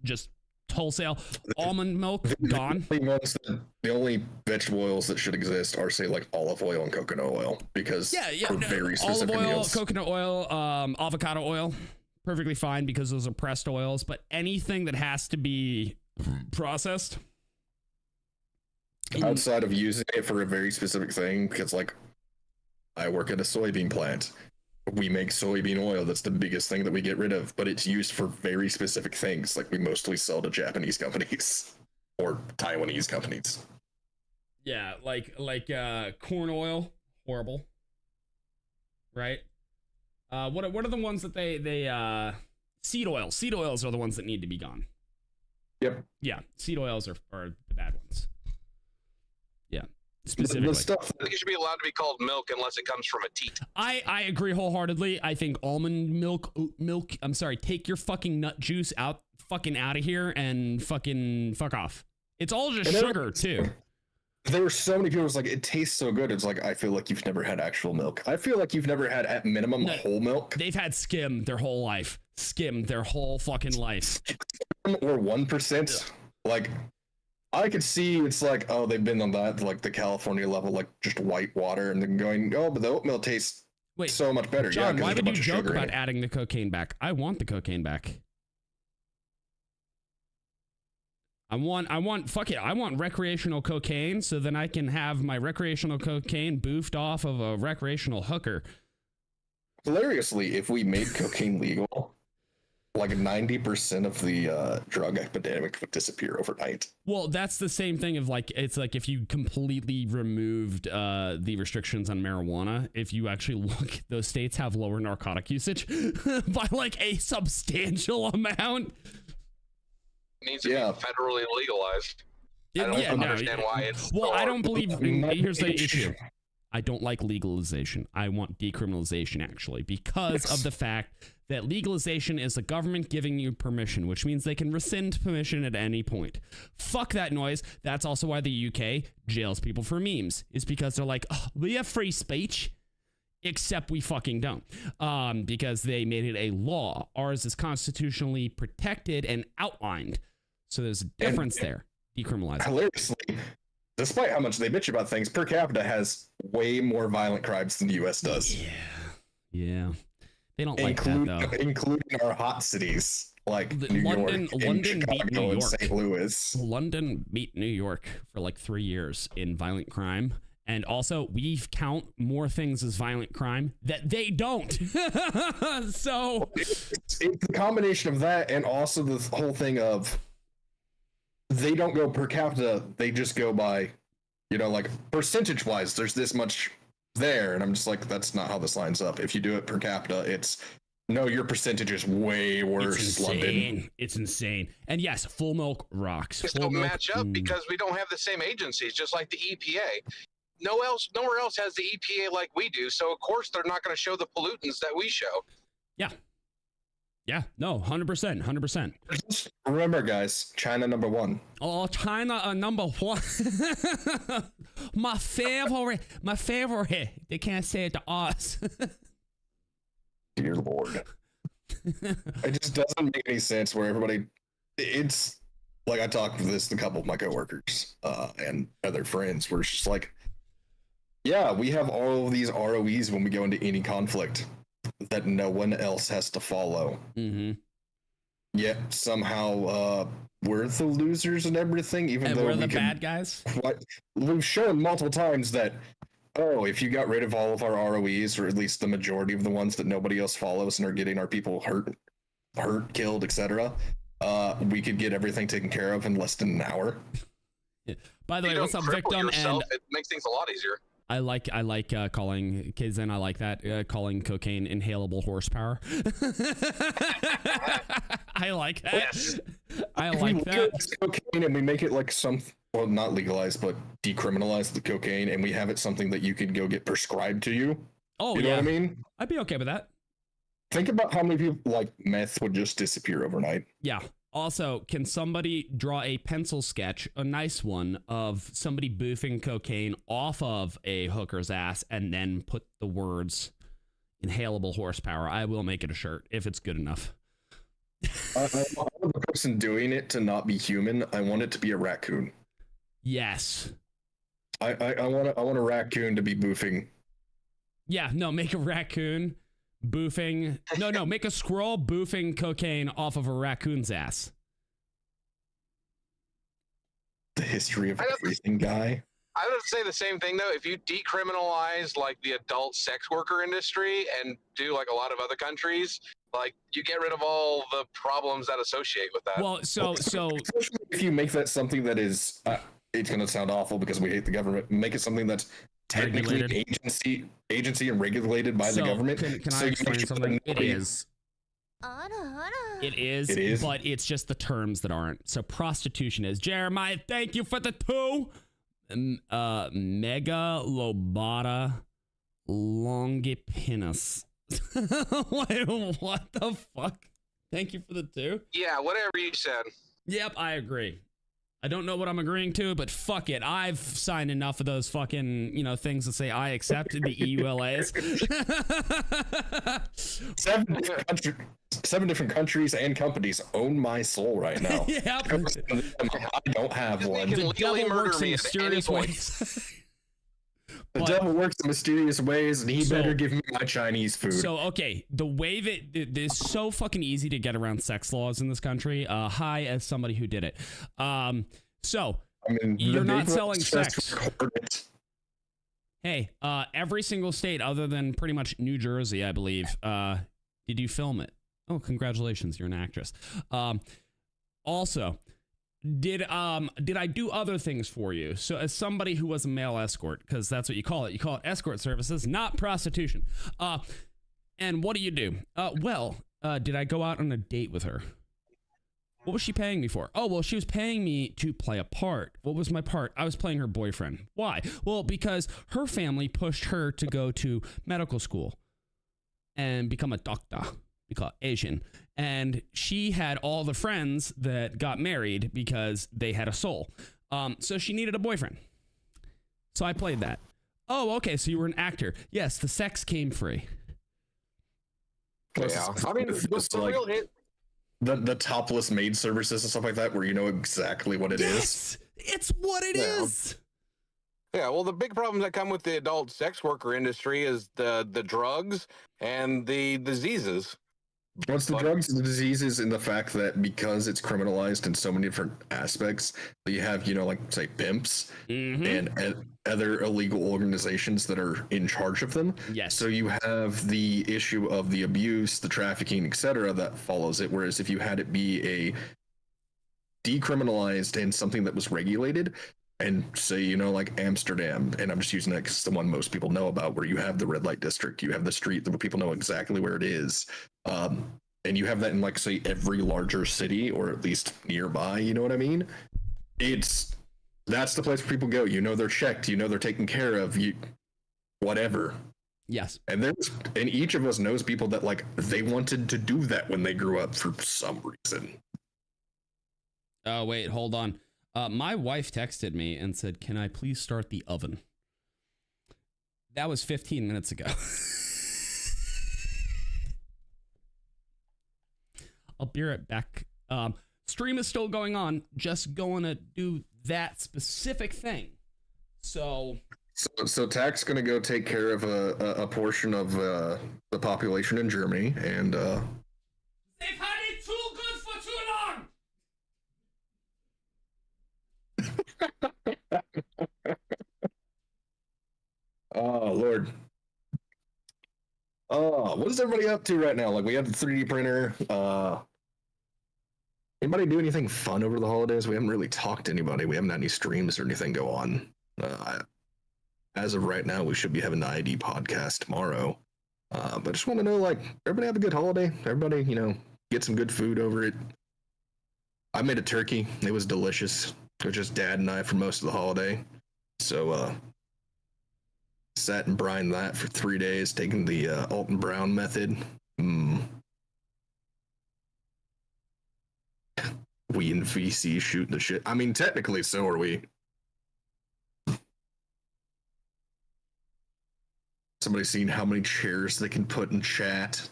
Speaker 3: just wholesale. Almond milk, gone.
Speaker 7: The only vegetable oils that should exist are, say, like olive oil and coconut oil, because for very specific
Speaker 3: olive oil,
Speaker 7: meals.
Speaker 3: coconut oil, avocado oil, perfectly fine because those are pressed oils. But anything that has to be processed,
Speaker 7: Outside of using it for a very specific thing, because like I work at a soybean plant. We make soybean oil. That's the biggest thing that we get rid of, but it's used for very specific things. Like we mostly sell to Japanese companies or Taiwanese companies.
Speaker 3: yeah, like corn oil, horrible, right? What are the ones that they seed oils? Seed oils are the ones that need to be gone.
Speaker 7: Yep.
Speaker 3: Yeah, seed oils are the bad ones. Yeah,
Speaker 7: The
Speaker 3: specifically.
Speaker 7: stuff
Speaker 8: I think it should be allowed to be called milk unless it comes from a teat.
Speaker 3: I agree wholeheartedly. I think almond milk, I'm sorry, take your fucking nut juice out of here and fuck off. It's all just sugar too.
Speaker 7: There were so many people who's like, it tastes so good. It's like, I feel like you've never had actual milk. I feel like you've never had, at minimum, whole milk.
Speaker 3: They've had skim their whole life. Skim their whole fucking life.
Speaker 7: Or 1%. Like, I could see it's like, oh, they've been on that, like the California level, like just white water, and then going, oh, but the oat milk tastes so much better.
Speaker 3: John,
Speaker 7: 'cause
Speaker 3: why
Speaker 7: there's a
Speaker 3: would you
Speaker 7: bunch of
Speaker 3: joke
Speaker 7: sugar in
Speaker 3: about
Speaker 7: it.
Speaker 3: adding the cocaine back? I want the cocaine back. I want recreational cocaine so then I can have my recreational cocaine boofed off of a recreational hooker.
Speaker 7: Hilariously, if we made cocaine legal, like 90% of the drug epidemic would disappear overnight.
Speaker 3: Well, that's the same thing of like, it's like if you completely removed the restrictions on marijuana, if you actually look, those states have lower narcotic usage by like a substantial amount.
Speaker 8: It needs to be federally legalized. I don't understand why it's.
Speaker 3: Well, I don't believe. Here's the issue. I don't like legalization. I want decriminalization, actually, because of the fact that legalization is the government giving you permission, which means they can rescind permission at any point. Fuck that noise. That's also why the UK jails people for memes, is because they're like, oh, we have free speech, except we fucking don't, because they made it a law. Ours is constitutionally protected and outlined. So there's a difference there. Decriminalize.
Speaker 7: Hilariously, despite how much they bitch about things, per capita has way more violent crimes than the U.S. does.
Speaker 3: Yeah. They don't like that, though.
Speaker 7: Including our hot cities like New
Speaker 3: London
Speaker 7: York,
Speaker 3: beat New
Speaker 7: Chicago, and
Speaker 3: York.
Speaker 7: St. Louis.
Speaker 3: London beat New York for like 3 years in violent crime. And also, we count more things as violent crime that they don't. So
Speaker 7: it's the combination of that and also the whole thing of they don't go per capita, they just go by, like percentage wise, there's this much there. And I'm just like, that's not how this lines up. If you do it per capita, it's no, your percentage is way worse.
Speaker 3: it's insane.
Speaker 7: London.
Speaker 3: It's insane. And yes, full milk rocks.
Speaker 8: Just
Speaker 3: Full
Speaker 8: don't
Speaker 3: milk,
Speaker 8: match up because we don't have the same agencies, just like the EPA. Nowhere else has the EPA like we do. So of course they're not going to show the pollutants that we show.
Speaker 3: Yeah. Yeah. No, 100%. 100%.
Speaker 7: Just remember, guys, China number one.
Speaker 3: Oh, China number one. my favorite. They can't say it to us.
Speaker 7: Dear Lord. It just doesn't make any sense where everybody, it's like I talked to this to a couple of my coworkers and other friends where it's just like, yeah, we have all of these ROEs when we go into any conflict that no one else has to follow.
Speaker 3: Mm-hmm.
Speaker 7: Yet somehow we're the losers and everything, even
Speaker 3: And
Speaker 7: though
Speaker 3: we're the bad guys.
Speaker 7: We've shown multiple times that, oh, if you got rid of all of our ROEs, or at least the majority of the ones that nobody else follows and are getting our people hurt, killed, etc., we could get everything taken care of in less than an hour.
Speaker 3: Yeah. By the
Speaker 8: If
Speaker 3: way,
Speaker 8: you
Speaker 3: what's
Speaker 8: don't
Speaker 3: up,
Speaker 8: cripple
Speaker 3: Victim?
Speaker 8: yourself,
Speaker 3: And
Speaker 8: it makes things a lot easier.
Speaker 3: I like calling kids, and I like that calling cocaine inhalable horsepower. I like that.
Speaker 8: Yes.
Speaker 3: I
Speaker 7: If we
Speaker 3: like
Speaker 7: look
Speaker 3: that.
Speaker 7: at this cocaine and we make it like some well, not legalized, but decriminalized the cocaine, and we have it something that you could go get prescribed to you.
Speaker 3: Oh,
Speaker 7: You know
Speaker 3: yeah.
Speaker 7: what I mean?
Speaker 3: I'd be okay with that.
Speaker 7: Think about how many people like meth would just disappear overnight.
Speaker 3: Yeah. Also, can somebody draw a pencil sketch, a nice one, of somebody boofing cocaine off of a hooker's ass and then put the words inhalable horsepower? I will make it a shirt if it's good enough.
Speaker 7: I want the person doing it to not be human. I want it to be a raccoon.
Speaker 3: Yes.
Speaker 7: I want a raccoon to be boofing.
Speaker 3: Yeah, no, make a raccoon boofing. No, make a squirrel boofing cocaine off of a raccoon's ass.
Speaker 7: The history of everything guy.
Speaker 8: I would say the same thing though. If you decriminalize like the adult sex worker industry and do like a lot of other countries, like you get rid of all the problems that associate with that.
Speaker 3: Well, so
Speaker 7: Especially if you make that something that is, it's going to sound awful because we hate the government. Make it something that's technically
Speaker 3: Regulated.
Speaker 7: agency and regulated by the government.
Speaker 3: Can
Speaker 7: So
Speaker 3: I
Speaker 7: you
Speaker 3: explain
Speaker 7: make sure
Speaker 3: something?
Speaker 7: that
Speaker 3: It
Speaker 7: nobody-
Speaker 3: is. It is, but it's just the terms that aren't. So prostitution is. Jeremiah, thank you for the 2. Mega lobata longipennis. Wait, what the fuck? Thank you for the 2.
Speaker 8: Yeah, whatever you said.
Speaker 3: Yep, I agree. I don't know what I'm agreeing to, but fuck it. I've signed enough of those fucking, things that say I accept the EULAs.
Speaker 7: 7 different countries and companies own my soul right now.
Speaker 3: Yep.
Speaker 7: I don't have one.
Speaker 8: can
Speaker 3: The
Speaker 8: legally
Speaker 3: devil
Speaker 8: murder
Speaker 3: works in
Speaker 8: me at any
Speaker 3: mysterious
Speaker 8: point.
Speaker 3: ways.
Speaker 7: The
Speaker 3: But-
Speaker 7: devil works in mysterious ways, and he
Speaker 3: So-
Speaker 7: better give me my Chinese food.
Speaker 3: So, okay, the way that it's so fucking easy to get around sex laws in this country. Hi, as somebody who did it. So
Speaker 7: I mean,
Speaker 3: you're
Speaker 7: the
Speaker 3: not
Speaker 7: big
Speaker 3: selling
Speaker 7: ones just
Speaker 3: sex.
Speaker 7: record it.
Speaker 3: Hey, every single state other than pretty much New Jersey, I believe. Did you film it? Oh, congratulations, you're an actress. Also, did I do other things for you? So as somebody who was a male escort, because that's what you call it escort services, not prostitution. And what do you do? Did I go out on a date with her? What was she paying me for? Oh, well, she was paying me to play a part. What was my part? I was playing her boyfriend. Why? Well, because her family pushed her to go to medical school and become a doctor, because Asian. And she had all the friends that got married because they had a soul. So she needed a boyfriend. So I played that. Oh, okay, so you were an actor. Yes, the sex came free.
Speaker 8: Yeah, I mean,
Speaker 7: It's
Speaker 8: the
Speaker 7: like
Speaker 8: real hit.
Speaker 7: the topless maid services and stuff like that, where you know exactly what it is.
Speaker 3: Yes, it's what it
Speaker 8: Yeah.
Speaker 3: is.
Speaker 8: Yeah, well, the big problems that come with the adult sex worker industry is the drugs and the diseases.
Speaker 7: What's the
Speaker 8: But-
Speaker 7: drugs, the diseases, and the fact that because it's criminalized in so many different aspects, you have, like, say, pimps
Speaker 3: Mhm.
Speaker 7: and other illegal organizations that are in charge of them.
Speaker 3: Yes.
Speaker 7: So you have the issue of the abuse, the trafficking, etc., that follows it. Whereas if you had it be a decriminalized and something that was regulated, and say, like Amsterdam, and I'm just using that because it's the one most people know about, where you have the red light district, you have the street where people know exactly where it is. And you have that in, like, say, every larger city, or at least nearby, you know what I mean? That's the place where people go. They're checked, they're taken care of, whatever.
Speaker 3: Yes.
Speaker 7: And each of us knows people that, like, they wanted to do that when they grew up for some reason.
Speaker 3: Oh, wait, hold on. My wife texted me and said, "Can I please start the oven?" That was 15 minutes ago. I'll be right back. Stream is still going on. Just going to do that specific thing. So
Speaker 7: TAC's going to go take care of a portion of the population in Germany, and
Speaker 3: they've had it too good for too long.
Speaker 7: oh Lord. Oh, what is everybody up to right now? Like, we have the 3D printer. Anybody do anything fun over the holidays? We haven't really talked to anybody. We haven't had any streams or anything go on. As of right now, we should be having the ID podcast tomorrow. But just want to know, like, everybody have a good holiday. Everybody, get some good food over it. I made a turkey. It was delicious. It was just Dad and I for most of the holiday. So sat and brined that for 3 days, taking the Alton Brown method. We in VC shooting the shit. I mean, technically, so are we. Somebody seen how many chairs they can put in chat?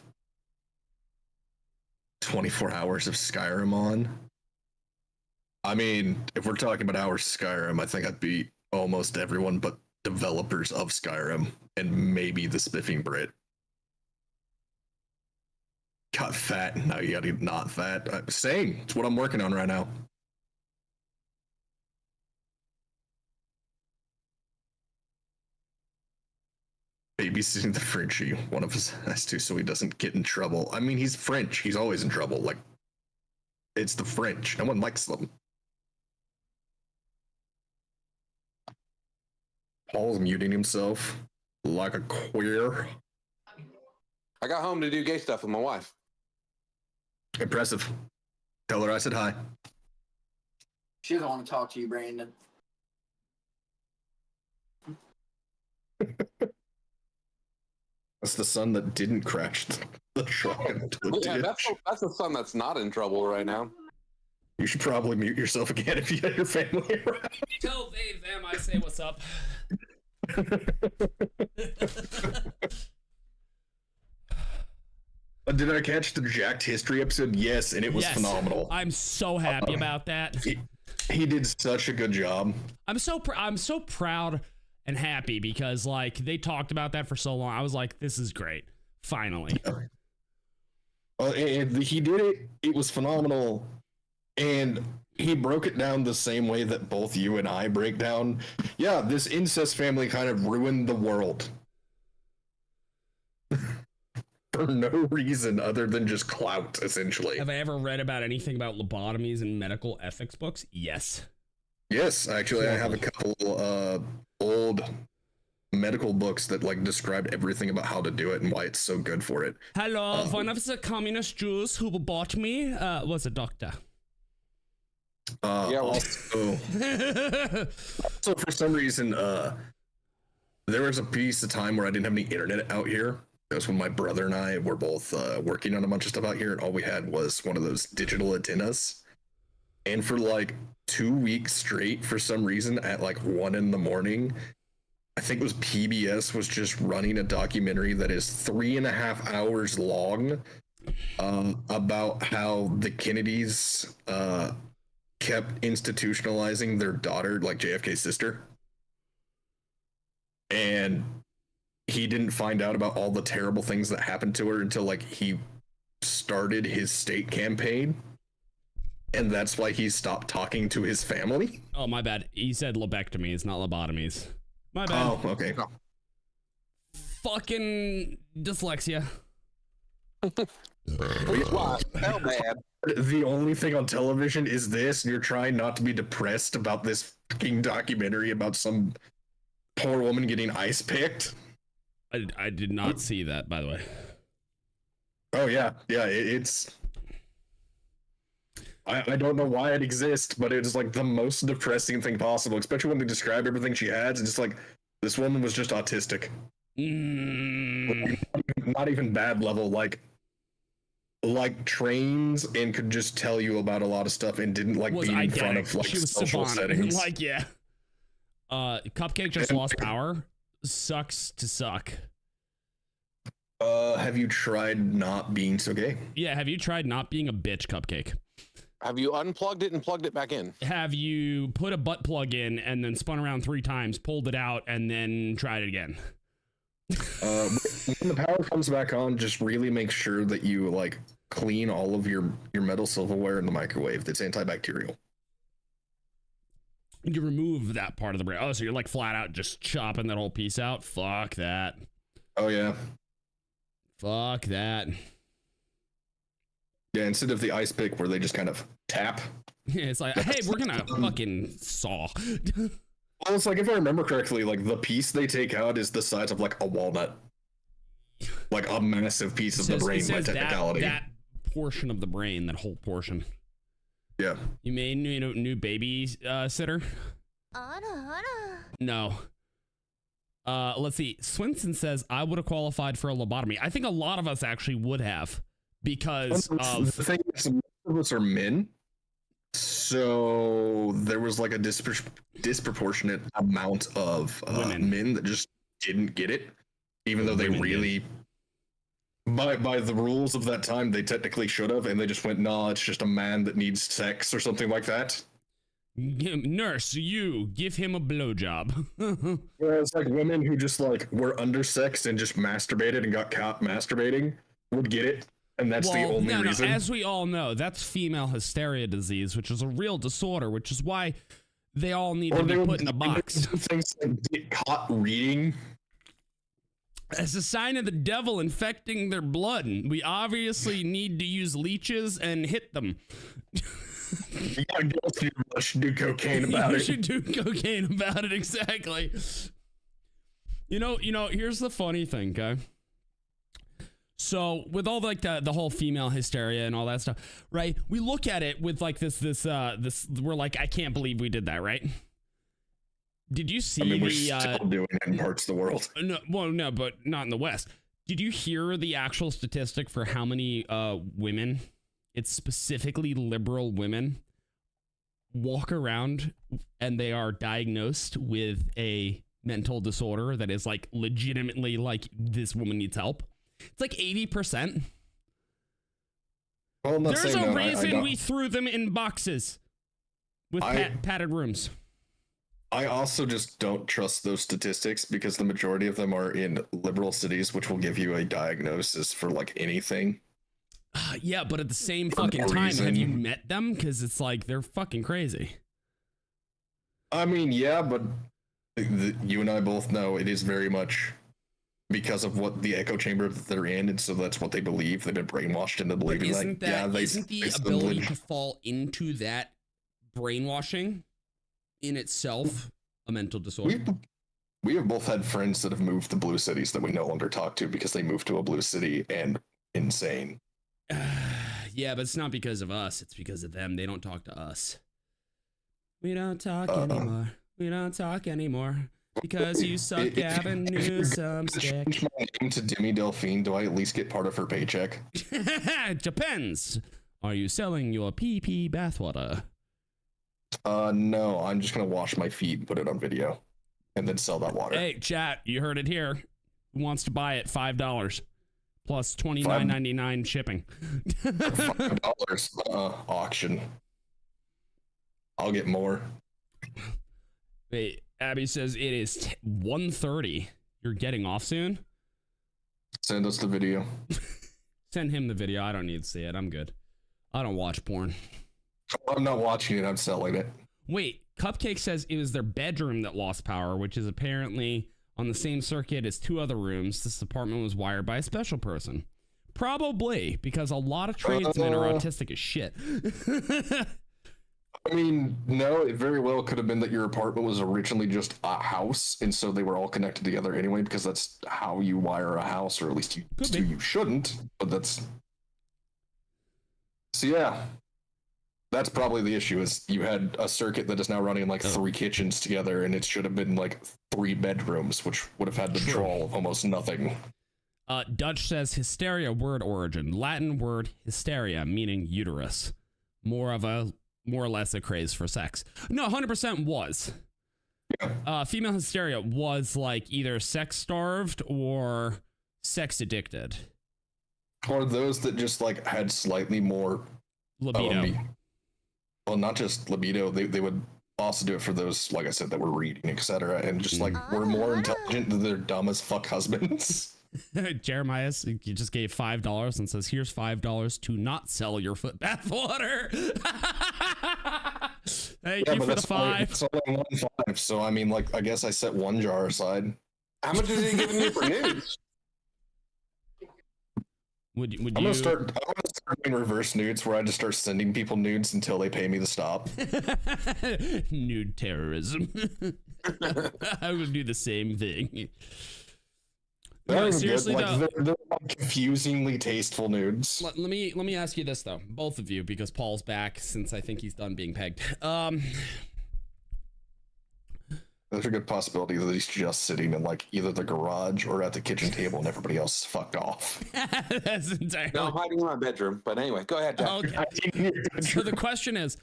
Speaker 7: 24 hours of Skyrim on. I mean, if we're talking about hours of Skyrim, I think I'd beat almost everyone but developers of Skyrim and maybe the Spiffing Brit. Got fat, now you gotta get not fat. Same, it's what I'm working on right now. Babysitting the Frenchie, one of us has to so he doesn't get in trouble. I mean, he's French, he's always in trouble. Like, it's the French, no one likes them. Paul's muting himself like a queer.
Speaker 8: I got home to do gay stuff with my wife.
Speaker 7: Impressive. Tell her I said hi.
Speaker 10: She doesn't want to talk to you, Brandon.
Speaker 7: That's the son that didn't crash the truck into the
Speaker 8: Yeah,
Speaker 7: ditch.
Speaker 8: that's the son that's not in trouble right now.
Speaker 7: You should probably mute yourself again if you got your family around.
Speaker 3: Tell they, them, I say what's up.
Speaker 7: Did I catch the Jacked History episode? Yes, and it was phenomenal.
Speaker 3: I'm so happy about that.
Speaker 7: He did such a good job.
Speaker 3: I'm so proud and happy because like they talked about that for so long. I was like, this is great. Finally.
Speaker 7: And he did it. It was phenomenal. And he broke it down the same way that both you and I break down. Yeah, this incest family kind of ruined the world. For no reason other than just clout, essentially.
Speaker 3: Have I ever read about anything about lobotomies in medical ethics books? Yes.
Speaker 7: Yes, actually, I have a couple old medical books that like described everything about how to do it and why it's so good for it.
Speaker 3: Hello, one of the communist Jews who bought me was a doctor.
Speaker 7: Also, for some reason, there was a piece of time where I didn't have any internet out here. That was when my brother and I were both working on a bunch of stuff out here, and all we had was one of those digital antennas. And for like 2 weeks straight, for some reason, at like 1 a.m, I think it was PBS was just running a documentary that is 3.5 hours long about how the Kennedys kept institutionalizing their daughter, like JFK's sister. And he didn't find out about all the terrible things that happened to her until like he started his state campaign. And that's why he stopped talking to his family.
Speaker 3: Oh, my bad. He said lobectomies, not lobotomies. My bad.
Speaker 7: Oh, okay.
Speaker 3: Fucking dyslexia.
Speaker 8: Wow, hell bad.
Speaker 7: The only thing on television is this, and you're trying not to be depressed about this fucking documentary about some poor woman getting ice picked.
Speaker 3: I did not see that, by the way.
Speaker 7: Oh, yeah. Yeah, it's... I don't know why it exists, but it's like the most depressing thing possible, especially when they describe everything she has. It's just like, this woman was just autistic. Not even bad level, like trains and could just tell you about a lot of stuff and didn't like be in front of like social settings.
Speaker 3: Like, yeah. Cupcake just lost power. Sucks to suck.
Speaker 7: Have you tried not being so gay?
Speaker 3: Yeah, have you tried not being a bitch, Cupcake?
Speaker 8: Have you unplugged it and plugged it back in?
Speaker 3: Have you put a butt plug in and then spun around 3 times, pulled it out, and then tried it again?
Speaker 7: When the power comes back on, just really make sure that you like clean all of your metal silverware in the microwave. That's antibacterial.
Speaker 3: You remove that part of the brain. Oh, so you're like flat out just chopping that whole piece out? Fuck that.
Speaker 7: Oh, yeah.
Speaker 3: Fuck that.
Speaker 7: Yeah, instead of the ice pick where they just kind of tap.
Speaker 3: Yeah, it's like, hey, we're gonna fucking saw.
Speaker 7: Well, it's like, if I remember correctly, like the piece they take out is the size of like a walnut. Like a massive piece of the brain by technicality.
Speaker 3: That portion of the brain, that whole portion.
Speaker 7: Yeah.
Speaker 3: You mean new baby sitter? No. Let's see. Swinson says I would have qualified for a lobotomy. I think a lot of us actually would have because of
Speaker 7: the thing is, most of us are men, so there was like a disproportionate amount of men that just didn't get it, even though they really, by the rules of that time, they technically should have, and they just went, "Nah, it's just a man that needs sex" or something like that.
Speaker 3: Nurse, you give him a blowjob.
Speaker 7: Whereas like women who just like were undersexed and just masturbated and got caught masturbating would get it, and that's the only reason.
Speaker 3: As we all know, that's female hysteria disease, which is a real disorder, which is why they all need to be put in a box.
Speaker 7: Things like get caught reading.
Speaker 3: As a sign of the devil infecting their blood, we obviously need to use leeches and hit them.
Speaker 7: You should do cocaine about it.
Speaker 3: You should do cocaine about it, exactly. You know, here's the funny thing, okay? So with all like the whole female hysteria and all that stuff, right? We look at it with like this, we're like, I can't believe we did that, right? Did you see
Speaker 7: we're still doing it in parts of the world.
Speaker 3: No, but not in the West. Did you hear the actual statistic for how many women, it's specifically liberal women, walk around and they are diagnosed with a mental disorder that is like legitimately like this woman needs help? It's like 80%.
Speaker 7: Well,
Speaker 3: there's a reason we threw them in boxes with padded rooms.
Speaker 7: I also just don't trust those statistics because the majority of them are in liberal cities, which will give you a diagnosis for like anything.
Speaker 3: Yeah, but at the same fucking time, have you met them? Because it's like they're fucking crazy.
Speaker 7: I mean, yeah, but you and I both know it is very much because of what the echo chamber that they're in, and so that's what they believe. They've been brainwashed into believing
Speaker 3: isn't the ability to fall into that brainwashing in itself a mental disorder?
Speaker 7: We have both had friends that have moved to blue cities that we no longer talk to because they moved to a blue city and insane.
Speaker 3: Yeah, but it's not because of us. It's because of them. They don't talk to us. We don't talk anymore. We don't talk anymore. Because you suck, Gavin Newsom stick.
Speaker 7: Change my name to Demi Delphine. Do I at least get part of her paycheck?
Speaker 3: Depends. Are you selling your pee bathwater?
Speaker 7: No, I'm just gonna wash my feet and put it on video, and then sell that water.
Speaker 3: Hey, chat, you heard it here. Who wants to buy it? $5 plus $29.99 shipping.
Speaker 7: $5 auction. I'll get more.
Speaker 3: Wait, Abby says it is 1:30. You're getting off soon?
Speaker 7: Send us the video.
Speaker 3: Send him the video. I don't need to see it. I'm good. I don't watch porn.
Speaker 7: I'm not watching it. I'm selling it.
Speaker 3: Wait, Cupcake says it was their bedroom that lost power, which is apparently on the same circuit as two other rooms. This apartment was wired by a special person. Probably, because a lot of tradesmen are autistic as shit.
Speaker 7: I mean, no, it very well could have been that your apartment was originally just a house, and so they were all connected together anyway, because that's how you wire a house, or at least you shouldn't, but that's... So yeah, that's probably the issue, is you had a circuit that is now running like 3 kitchens together, and it should have been like 3 bedrooms, which would have had the draw of almost nothing.
Speaker 3: Dutch says hysteria word origin. Latin word hysteria, meaning uterus. More or less a craze for sex. No, 100% was.
Speaker 7: Yeah.
Speaker 3: Female hysteria was like either sex starved or sex addicted.
Speaker 7: Or those that just like had slightly more
Speaker 3: libido.
Speaker 7: Well, not just libido. They would also do it for those, like I said, that were reading, etc., and just like were more intelligent than their dumb as fuck husbands.
Speaker 3: Jeremiah, you just gave $5 and says, "Here's $5 to not sell your foot bath water." Thank you for the 5.
Speaker 7: It's only 1 5, so I mean, like, I guess I set 1 jar aside. How much is he giving you for nudes? I'm gonna start doing reverse nudes, where I just start sending people nudes until they pay me to stop.
Speaker 3: Nude terrorism. I would do the same thing. No, seriously though.
Speaker 7: They're confusingly tasteful nudes.
Speaker 3: Let me ask you this though, both of you, because Paul's back since I think he's done being pegged.
Speaker 7: There's a good possibility that he's just sitting in like either the garage or at the kitchen table and everybody else is fucked off.
Speaker 3: That's entirely.
Speaker 11: No, I'm hiding in my bedroom. But anyway, go ahead, Jack.
Speaker 3: Okay. So the question is,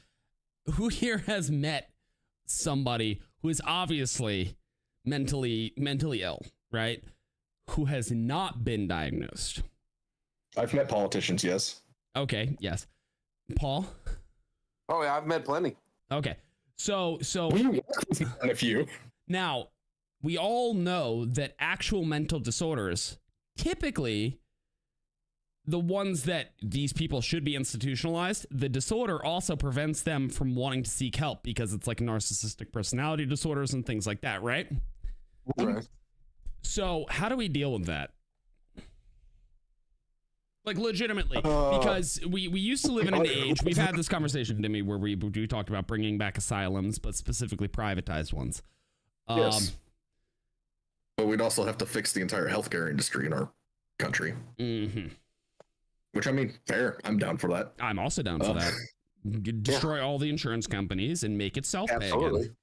Speaker 3: who here has met somebody who is obviously mentally ill, right? Who has not been diagnosed?
Speaker 7: I've met politicians, yes.
Speaker 3: Okay, yes. Paul?
Speaker 11: Oh yeah, I've met plenty.
Speaker 3: Okay. So
Speaker 7: a few.
Speaker 3: Now, we all know that actual mental disorders, typically the ones that these people should be institutionalized, the disorder also prevents them from wanting to seek help because it's like narcissistic personality disorders and things like that, right?
Speaker 11: Right.
Speaker 3: So how do we deal with that? Like legitimately, because we used to live in an age, we've had this conversation, Dimmy, where we talked about bringing back asylums, but specifically privatized ones.
Speaker 7: Yes. But we'd also have to fix the entire healthcare industry in our country.
Speaker 3: Mm-hmm.
Speaker 7: Which, I mean, fair. I'm down for that.
Speaker 3: I'm also down for that. Destroy all the insurance companies and make it self-pay again.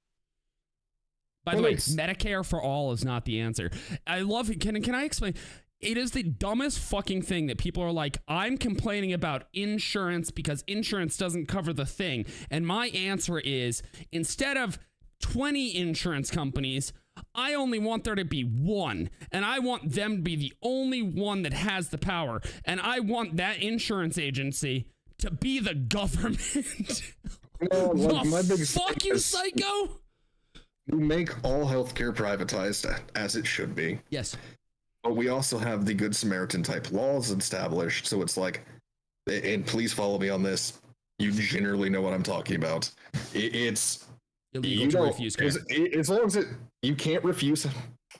Speaker 3: By the way, Medicare for all is not the answer. I love it. Can I explain? It is the dumbest fucking thing that people are like, I'm complaining about insurance because insurance doesn't cover the thing. And my answer is, instead of 20 insurance companies, I only want there to be one. And I want them to be the only one that has the power. And I want that insurance agency to be the government.
Speaker 7: My biggest
Speaker 3: fuck you, psycho!
Speaker 7: We make all healthcare privatized as it should be.
Speaker 3: Yes.
Speaker 7: But we also have the Good Samaritan type laws established. So it's like, and please follow me on this. You generally know what I'm talking about. It's
Speaker 3: illegal to refuse care.
Speaker 7: As long as you can't refuse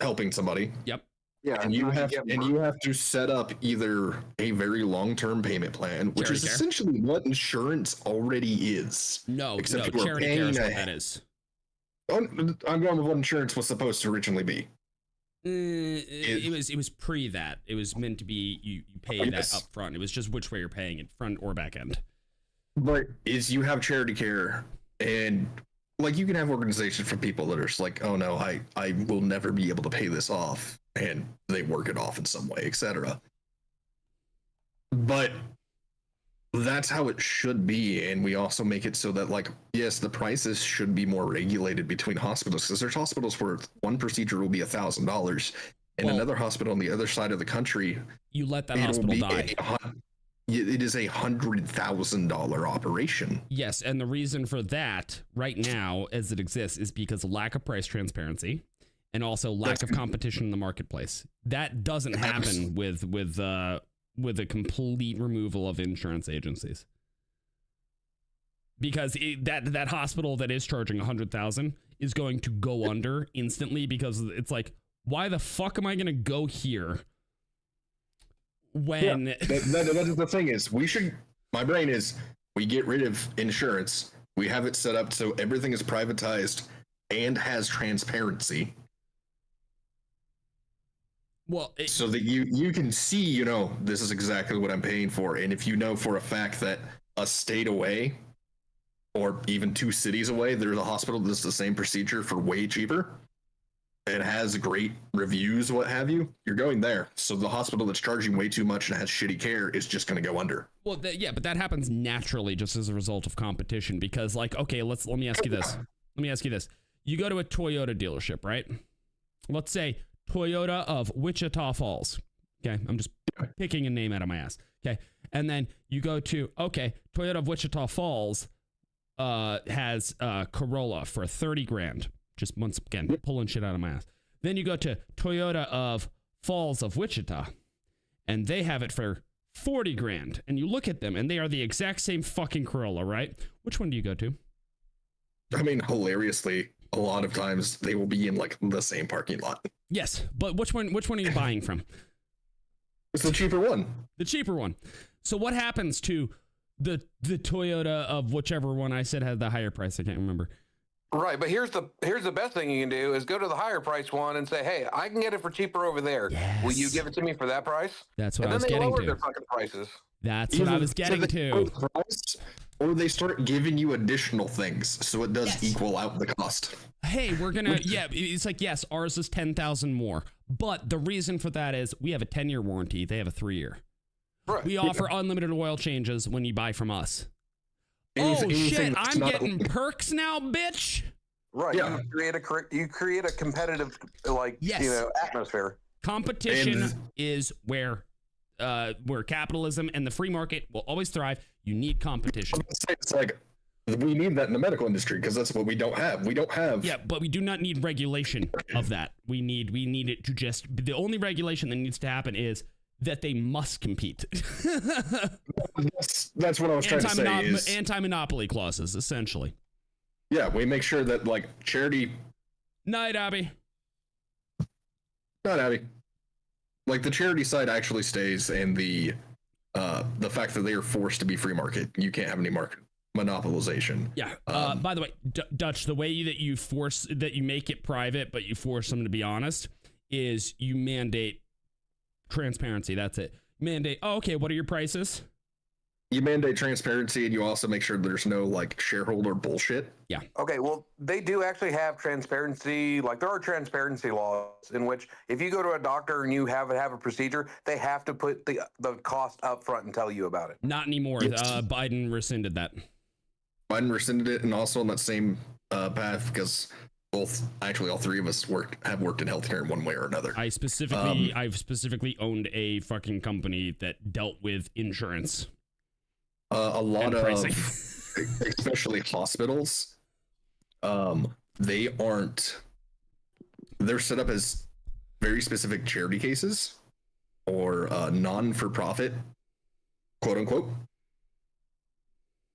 Speaker 7: helping somebody.
Speaker 3: Yep.
Speaker 11: Yeah.
Speaker 7: And you have to set up either a very long-term payment plan, which
Speaker 3: Charity
Speaker 7: is
Speaker 3: care.
Speaker 7: essentially what insurance already is.
Speaker 3: No,
Speaker 7: except
Speaker 3: charity care is what that is.
Speaker 7: I'm going with what insurance was supposed to originally be.
Speaker 3: It was pre that. It was meant to be you pay that up front. It was just which way you're paying it, front or back end.
Speaker 7: But you have charity care, and like you can have organizations for people that are just like, oh no, I will never be able to pay this off, and they work it off in some way, etc. But that's how it should be, and we also make it so that, like, yes, the prices should be more regulated between hospitals, because there's hospitals where one procedure will be $1,000, and another hospital on the other side of the country,
Speaker 3: you let that hospital die.
Speaker 7: It is $100,000 operation.
Speaker 3: Yes, and the reason for that right now, as it exists, is because of lack of price transparency, and also lack of competition in the marketplace. That doesn't happen with a complete removal of insurance agencies, because that hospital that is charging $100,000 is going to go under instantly, because it's like, why the fuck am I going to go here when
Speaker 7: that's the thing is, my brain is, we get rid of insurance, we have it set up so everything is privatized and has transparency.
Speaker 3: Well,
Speaker 7: so that you can see, this is exactly what I'm paying for. And if you know for a fact that a state away or even 2 cities away, there's a hospital that's the same procedure for way cheaper and has great reviews, what have you, you're going there. So the hospital that's charging way too much and has shitty care is just going to go under.
Speaker 3: Well, yeah, but that happens naturally just as a result of competition, because, like, okay, let me ask you this. You go to a Toyota dealership, right? Let's say Toyota of Wichita Falls. Okay, I'm just picking a name out of my ass. Okay, and then you go to, Toyota of Wichita Falls has Corolla for $30,000. Just once again, pulling shit out of my ass. Then you go to Toyota of Falls of Wichita, and they have it for $40,000. And you look at them, and they are the exact same fucking Corolla, right? Which one do you go to?
Speaker 7: I mean, hilariously, a lot of times they will be in like the same parking lot.
Speaker 3: Yes, but which one are you buying from?
Speaker 7: It's the cheaper one.
Speaker 3: The cheaper one. So what happens to the Toyota of whichever one I said had the higher price? I can't remember.
Speaker 11: Right, but here's the best thing you can do is go to the higher price one and say, "Hey, I can get it for cheaper over there. Will you give it to me for that price?"
Speaker 3: That's what
Speaker 11: and
Speaker 3: I was
Speaker 11: then they
Speaker 3: getting
Speaker 11: lower
Speaker 3: to.
Speaker 11: their fucking prices.
Speaker 3: That's what I was getting to.
Speaker 7: Price, or they start giving you additional things, so it does equal out the cost.
Speaker 3: Hey, we're gonna it's like, yes, ours is 10,000 more, but the reason for that is we have a 10-year warranty, they have a 3-year.
Speaker 11: Right.
Speaker 3: We offer unlimited oil changes when you buy from us.
Speaker 7: Anything
Speaker 3: Shit,
Speaker 7: that's
Speaker 3: I'm
Speaker 7: not-
Speaker 3: getting perks now, bitch.
Speaker 11: Right.
Speaker 7: Yeah.
Speaker 11: You create a competitive atmosphere.
Speaker 3: Competition is where capitalism and the free market will always thrive. You need competition.
Speaker 7: It's like we need that in the medical industry because that's what we don't have. We don't have.
Speaker 3: Yeah, but we do not need regulation of that. We need it to just, the only regulation that needs to happen is that they must compete.
Speaker 7: That's what I was trying to say. Is
Speaker 3: anti-monopoly clauses, essentially.
Speaker 7: yeah, we make sure that like charity.
Speaker 3: Night, Abby.
Speaker 7: Not Abby. Like the charity side actually stays, and the fact that they are forced to be free market, you can't have any market monopolization.
Speaker 3: Yeah. By the way, Dutch, the way that you make it private, but you force them to be honest, is you mandate transparency. That's it. Mandate. Oh, okay. What are your prices?
Speaker 7: You mandate transparency, and you also make sure there's no like shareholder bullshit.
Speaker 3: Yeah.
Speaker 11: Okay, well, they do actually have transparency. Like there are transparency laws in which if you go to a doctor and you have a procedure, they have to put the cost up front and tell you about it.
Speaker 3: Not anymore.
Speaker 7: Yes.
Speaker 3: Biden rescinded that.
Speaker 7: Biden rescinded it, and also on that same path because all three of us have worked in healthcare in one way or another.
Speaker 3: I've specifically owned a fucking company that dealt with insurance.
Speaker 7: A lot of,
Speaker 3: pricing.
Speaker 7: especially hospitals, they're set up as very specific charity cases or non-for-profit, quote unquote.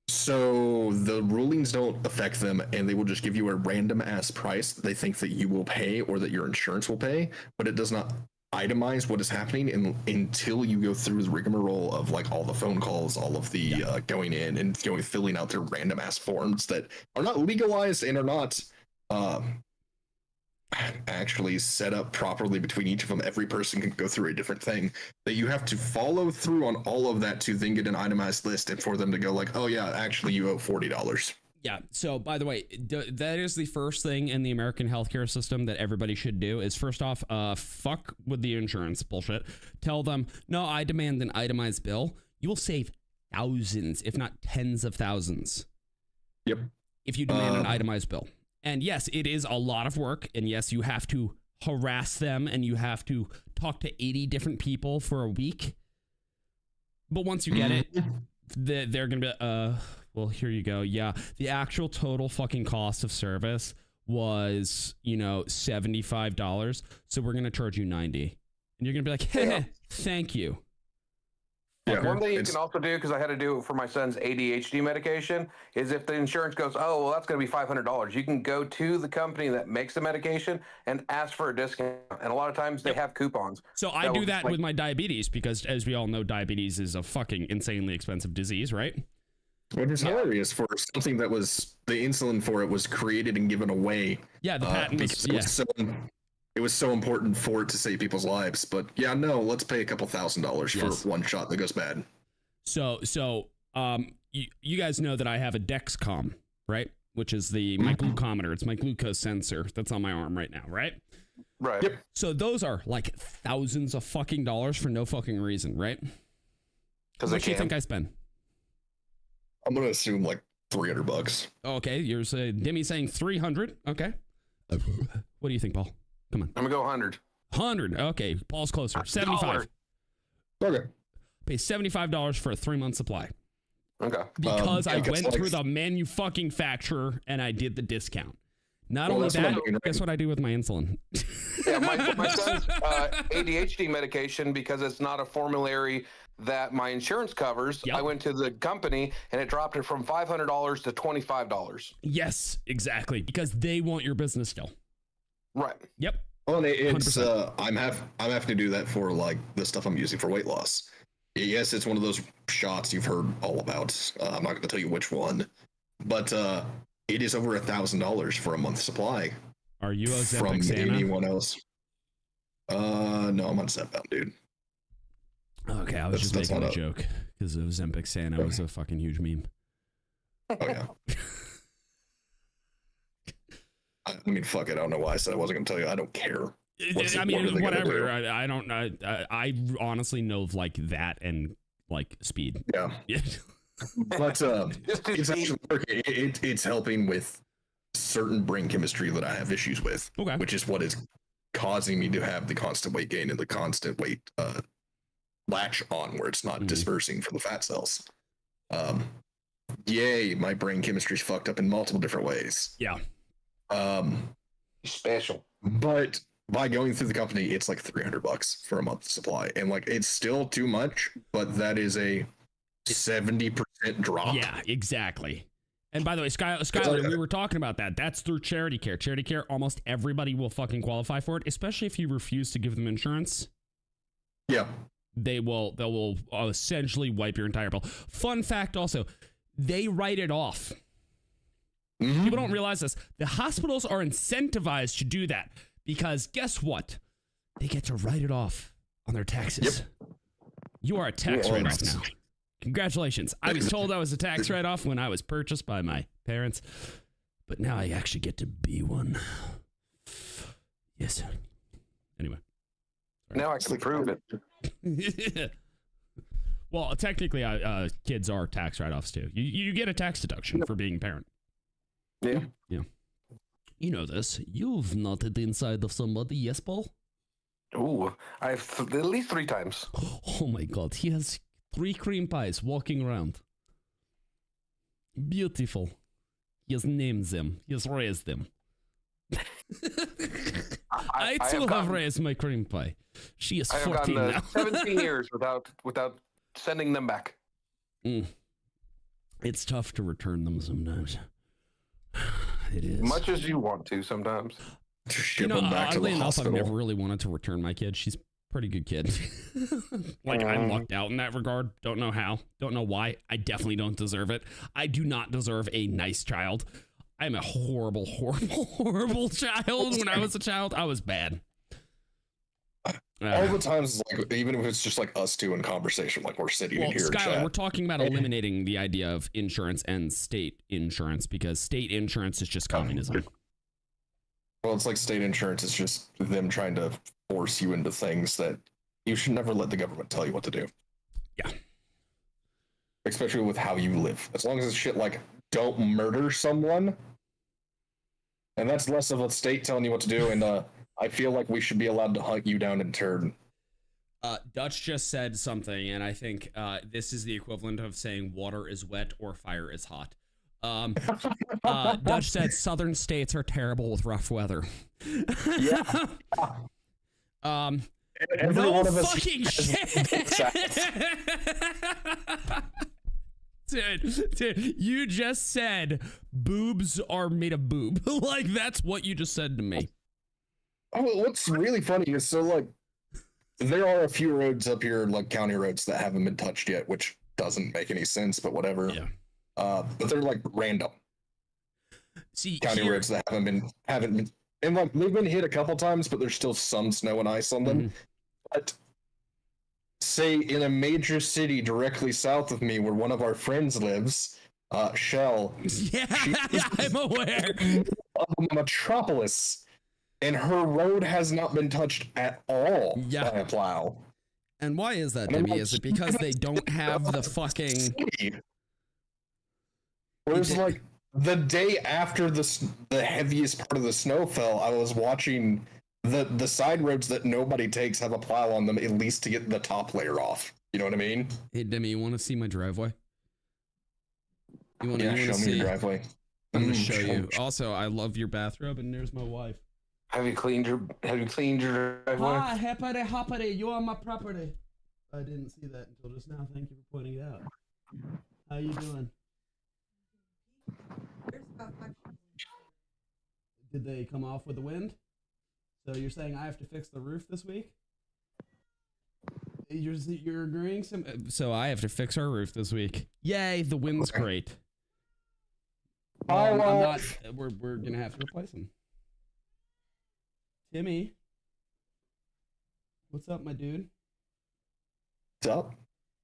Speaker 7: So the rulings don't affect them, and they will just give you a random ass price that they think that you will pay or that your insurance will pay, but it does not itemize what is happening until you go through the rigmarole of like all the phone calls, all of the going in and filling out their random ass forms that are not legalized and are not actually set up properly between each of them. Every person can go through a different thing that you have to follow through on all of that to then get an itemized list and for them to go like, oh yeah, actually you owe $40.
Speaker 3: Yeah. So, by the way, that is the first thing in the American healthcare system that everybody should do is first off, fuck with the insurance bullshit. Tell them, no, I demand an itemized bill. You will save thousands, if not tens of thousands.
Speaker 7: Yep.
Speaker 3: If you demand an itemized bill. And yes, it is a lot of work. And yes, you have to harass them and you have to talk to 80 different people for a week. But once you get it, they're going to be, well, here you go. Yeah. The actual total fucking cost of service was, $75. So we're going to charge you $90. And you're going to be like, hey, thank you.
Speaker 11: Yeah. One thing you can also do, because I had to do it for my son's ADHD medication, is if the insurance goes, oh, well, that's going to be $500. You can go to the company that makes the medication and ask for a discount. And a lot of times they have coupons.
Speaker 3: So I do that with my diabetes because, as we all know, diabetes is a fucking insanely expensive disease, right?
Speaker 7: Which is hilarious for something that was the insulin for it was created and given away.
Speaker 3: Yeah, the patent was,
Speaker 7: it was so important for it to save people's lives. But yeah, no, let's pay a couple $1,000s for one shot that goes bad.
Speaker 3: So you guys know that I have a Dexcom, right? Which is my glucometer. It's my glucose sensor that's on my arm right now, right?
Speaker 11: Right.
Speaker 7: Yep.
Speaker 3: So those are like thousands of fucking dollars for no fucking reason, right? How much do you think I spend?
Speaker 7: I'm gonna assume like $300.
Speaker 3: Okay, you're saying Demi saying 300. Okay. What do you think, Paul? Come on.
Speaker 11: I'm gonna go 100.
Speaker 3: 100. Okay, Paul's closer. 75.
Speaker 7: Okay.
Speaker 3: Pay $75 for a 3-month supply.
Speaker 11: Okay.
Speaker 3: Because I went through the manufacturer and I did the discount. Not only that, guess what I do with my insulin?
Speaker 11: Yeah, my son's ADHD medication, because it's not a formulary that my insurance covers. I went to the company and it dropped it from $500 to $25.
Speaker 3: Yes, exactly. Because they want your business still.
Speaker 11: Right.
Speaker 3: Yep.
Speaker 7: Well, it's I'm having to do that for like the stuff I'm using for weight loss. Yes, it's one of those shots you've heard all about. I'm not going to tell you which one, but it is over $1,000 for a month supply.
Speaker 3: Are you
Speaker 7: from
Speaker 3: Ozempic Santa?
Speaker 7: anyone else? No, I'm on Zepbound, dude.
Speaker 3: Okay, I was just making a joke because Ozempic Santa was a fucking huge meme.
Speaker 7: Oh yeah. I mean, fuck it. I don't know why I said I wasn't gonna tell you. I don't care.
Speaker 3: I mean, whatever. I don't know. I honestly know of like that and like speed.
Speaker 7: Yeah. But it's actually working. It's helping with certain brain chemistry that I have issues with, which is what is causing me to have the constant weight gain and the constant weight latch on, where it's not dispersing for the fat cells. Yay, my brain chemistry's fucked up in multiple different ways.
Speaker 3: Yeah.
Speaker 11: Special.
Speaker 7: But by going through the company, it's like $300 for a month supply, and like it's still too much, but that is a 70% drop.
Speaker 3: Yeah, exactly. And by the way, Skylar, we were talking about that. That's through Charity Care. Charity Care, almost everybody will fucking qualify for it, especially if you refuse to give them insurance.
Speaker 7: Yeah.
Speaker 3: They will essentially wipe your entire bill. Fun fact also, they write it off. People don't realize this. The hospitals are incentivized to do that because guess what? They get to write it off on their taxes. Yep. You are a tax write-off now. Congratulations. I was told I was a tax write-off when I was purchased by my parents, but now I actually get to be one. Yes. Anyway. Sorry.
Speaker 11: Now I can prove it.
Speaker 3: Well, technically, kids are tax write-offs too. You get a tax deduction for being a parent.
Speaker 11: Yeah.
Speaker 3: Yeah. You know this. You've nutted inside of somebody, yes, Paul?
Speaker 11: Ooh, I've at least 3 times.
Speaker 3: Oh my god, he has 3 cream pies walking around. Beautiful. He has named them. He has raised them. I too have raised my cream pie. She is 14 now.
Speaker 11: I have gone 17 years without sending them back.
Speaker 3: It's tough to return them sometimes. It is.
Speaker 11: Much as you want to sometimes.
Speaker 3: You know, oddly enough, I've never really wanted to return my kid. She's a pretty good kid. Like, I lucked out in that regard. Don't know how. Don't know why. I definitely don't deserve it. I do not deserve a nice child. I'm a horrible, horrible, horrible child. When I was a child, I was bad.
Speaker 7: All the times, like, even if it's just like us two in conversation, like we're sitting in here.
Speaker 3: Skylar, we're talking about eliminating the idea of insurance and state insurance because state insurance is just communism.
Speaker 7: Well, it's like state insurance is just them trying to force you into things that you should never let the government tell you what to do.
Speaker 3: Yeah.
Speaker 7: Especially with how you live. As long as it's shit like, don't murder someone. And that's less of a state telling you what to do, and I feel like we should be allowed to hunt you down in turn.
Speaker 3: Dutch just said something, and I think this is the equivalent of saying water is wet or fire is hot. Dutch said southern states are terrible with rough weather.
Speaker 7: Yeah.
Speaker 3: No fucking shit. Dude, you just said boobs are made of boob. Like, that's what you just said to me.
Speaker 7: Oh, what's really funny is, so, like, there are a few roads up here, like county roads, that haven't been touched yet, which doesn't make any sense, but whatever.
Speaker 3: Yeah.
Speaker 7: But they're, like, random.
Speaker 3: See,
Speaker 7: county roads that haven't been, and, like, they've been hit a couple times, but there's still some snow and ice on them. But say in a major city directly south of me, where one of our friends lives, Shell.
Speaker 3: Yeah, I'm aware.
Speaker 7: Of a metropolis. And her road has not been touched at all by a plow.
Speaker 3: And why is that, Debbie? Is it because they don't have the fucking...
Speaker 7: Whereas, like, the day after the heaviest part of the snow fell, I was watching the side roads that nobody takes have a plow on them, at least to get the top layer off. You know what I mean?
Speaker 3: Hey, Demi, you want to see my driveway? You want
Speaker 7: to
Speaker 3: see
Speaker 7: your driveway?
Speaker 3: I'm going to show you. Also, I love your bathrobe, and there's my wife.
Speaker 11: Have you cleaned your driveway?
Speaker 3: Ah, hoppity, you are my property. I didn't see that until just now. Thank you for pointing it out. How you doing? Did they come off with the wind? So you're saying I have to fix the roof this week? You're agreeing so I have to fix our roof this week. Yay, the wind's great. I'm not. We're gonna have to replace him. Timmy, what's up, my dude?
Speaker 7: What's up?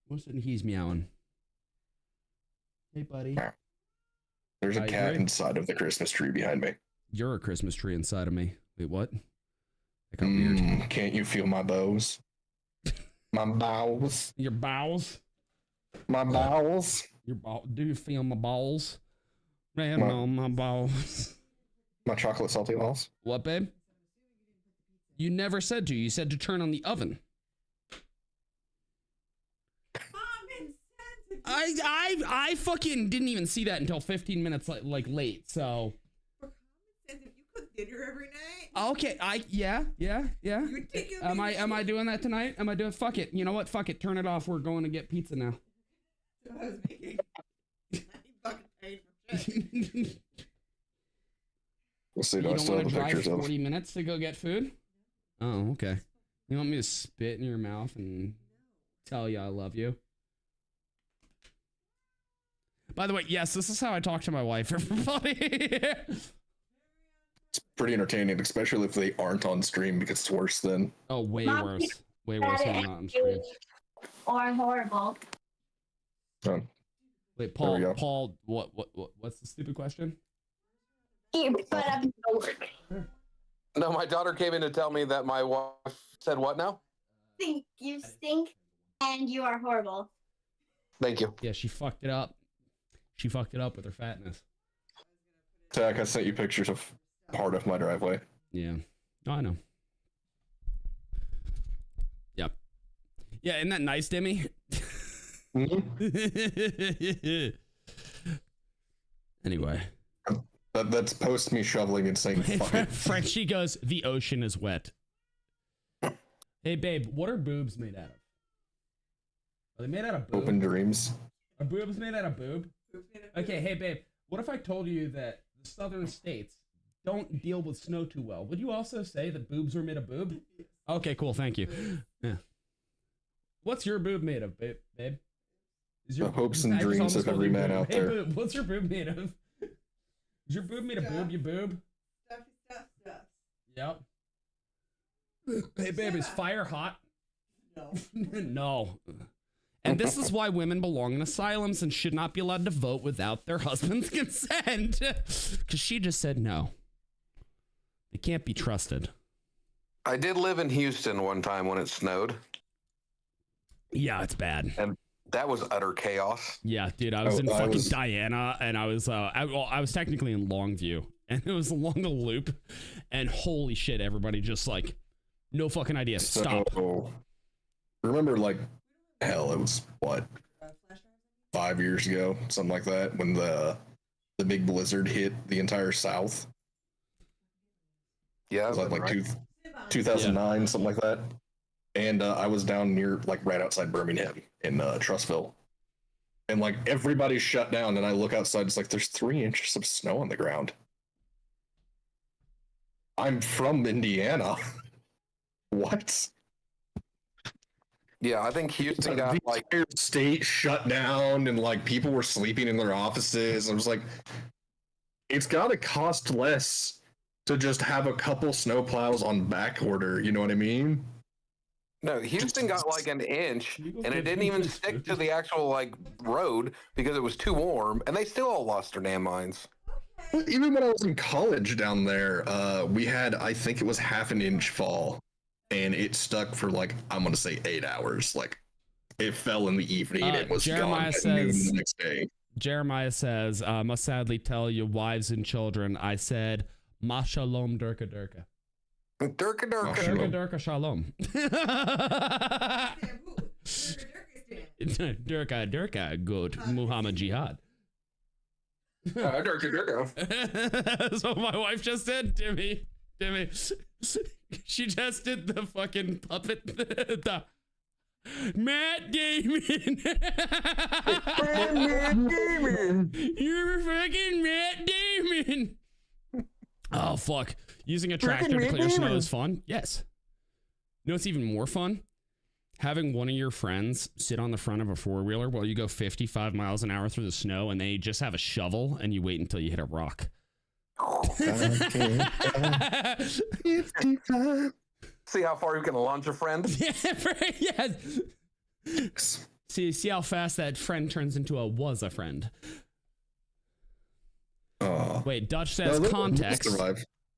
Speaker 3: What's it? He's meowing. Hey, buddy.
Speaker 7: There's a cat inside of the Christmas tree behind me.
Speaker 3: You're a Christmas tree inside of me. Wait, what? That got weird.
Speaker 7: Can't you feel my bows? My bowels.
Speaker 3: Your bowels?
Speaker 7: My bowels.
Speaker 3: Your ball? Do you feel my balls? Man, on my balls.
Speaker 7: My chocolate salty balls.
Speaker 3: What, babe? You never said to. You said to turn on the oven. I fucking didn't even see that until 15 minutes like late. So.
Speaker 12: For common sense, if you cook dinner every night.
Speaker 3: Okay. Yeah. Am I doing that tonight? Am I doing? Fuck it. You know what? Fuck it. Turn it off. We're going to get pizza now.
Speaker 12: I was making. Fucking paid for shit.
Speaker 7: We'll see.
Speaker 3: You don't
Speaker 7: still
Speaker 3: want
Speaker 7: have
Speaker 3: to
Speaker 7: the
Speaker 3: drive
Speaker 7: pictures
Speaker 3: 40 minutes to go get food? Oh, okay. You want me to spit in your mouth and tell you I love you? By the way, yes, this is how I talk to my wife, everybody.
Speaker 7: It's pretty entertaining, especially if they aren't on stream, because it's worse than.
Speaker 3: Oh, way worse. Way worse when they're not on stream.
Speaker 13: Or horrible.
Speaker 3: Wait, Paul, what's the stupid question?
Speaker 13: Keep your butt up and go work.
Speaker 11: No, my daughter came in to tell me that my wife said what now?
Speaker 13: You stink, and you are horrible.
Speaker 11: Thank you.
Speaker 3: Yeah, she fucked it up. She fucked it up with her fatness.
Speaker 7: Tack, I sent you pictures of part of my driveway.
Speaker 3: Yeah. Oh, I know. Yep. Yeah, isn't that nice, Demi? Anyway.
Speaker 7: That's post me shoveling and saying fuck it.
Speaker 3: Frenchie goes, the ocean is wet. Hey, babe, what are boobs made out of? Are they made out of boob?
Speaker 7: Open dreams.
Speaker 3: Are boobs made out of boob? Okay, hey, babe, what if I told you that the southern states don't deal with snow too well? Would you also say that boobs are made of boob? Okay, cool, thank you. Yeah. What's your boob made of, babe? Is your
Speaker 7: the hopes and dreams of every man out there.
Speaker 3: Hey, boob, what's your boob made of? Is your boob made of boob, you boob?
Speaker 12: Stuff.
Speaker 3: Yep. Hey, babe, is fire hot?
Speaker 12: No.
Speaker 3: No. And this is why women belong in asylums and should not be allowed to vote without their husband's consent. Because she just said no. They can't be trusted.
Speaker 11: I did live in Houston one time when it snowed.
Speaker 3: Yeah, it's bad.
Speaker 11: And that was utter chaos.
Speaker 3: Yeah, dude, I was in fucking Diana, and I was technically in Longview, and it was along the loop, and holy shit, everybody just like, no fucking idea. Stop.
Speaker 7: Remember, like, hell, it was what, 5 years ago, something like that, when the big blizzard hit the entire South.
Speaker 11: Yeah,
Speaker 7: it was like 2009, something like that. And I was down near, like, right outside Birmingham in Trussville. And, like, everybody's shut down, and I look outside, it's like, there's 3 inches of snow on the ground. I'm from Indiana. What?
Speaker 11: Yeah, I think Houston got, like...
Speaker 7: The entire state shut down, and, like, people were sleeping in their offices. I was like, it's gotta cost less to just have a couple snowplows on back order, you know what I mean?
Speaker 11: No, Houston got like an inch, and it didn't even stick to the actual like road because it was too warm, and they still all lost their damn minds.
Speaker 7: Even when I was in college down there, we had, I think it was half an inch fall, and it stuck for like, I'm gonna say 8 hours. Like, it fell in the evening, and it was gone at noon the next day.
Speaker 3: Jeremiah says, must sadly tell you, wives and children, I said, Ma shalom durka durka.
Speaker 11: Durka durka.
Speaker 3: Durka durka shalom. Durka durka good Muhammad jihad.
Speaker 11: Durka durka.
Speaker 3: That's what my wife just did, Timmy. She just did the fucking puppet. The Matt Damon.
Speaker 11: Matt Damon.
Speaker 3: You're fucking Matt Damon. Oh, fuck. Using a tractor to clear snow is fun. Yes. You know what's even more fun? Having one of your friends sit on the front of a four-wheeler while you go 55 miles an hour through the snow and they just have a shovel and you wait until you hit a rock.
Speaker 11: See how far you can launch a friend?
Speaker 3: Yeah. See how fast that friend turns into a friend.
Speaker 7: Oh.
Speaker 3: Wait, Dutch says context.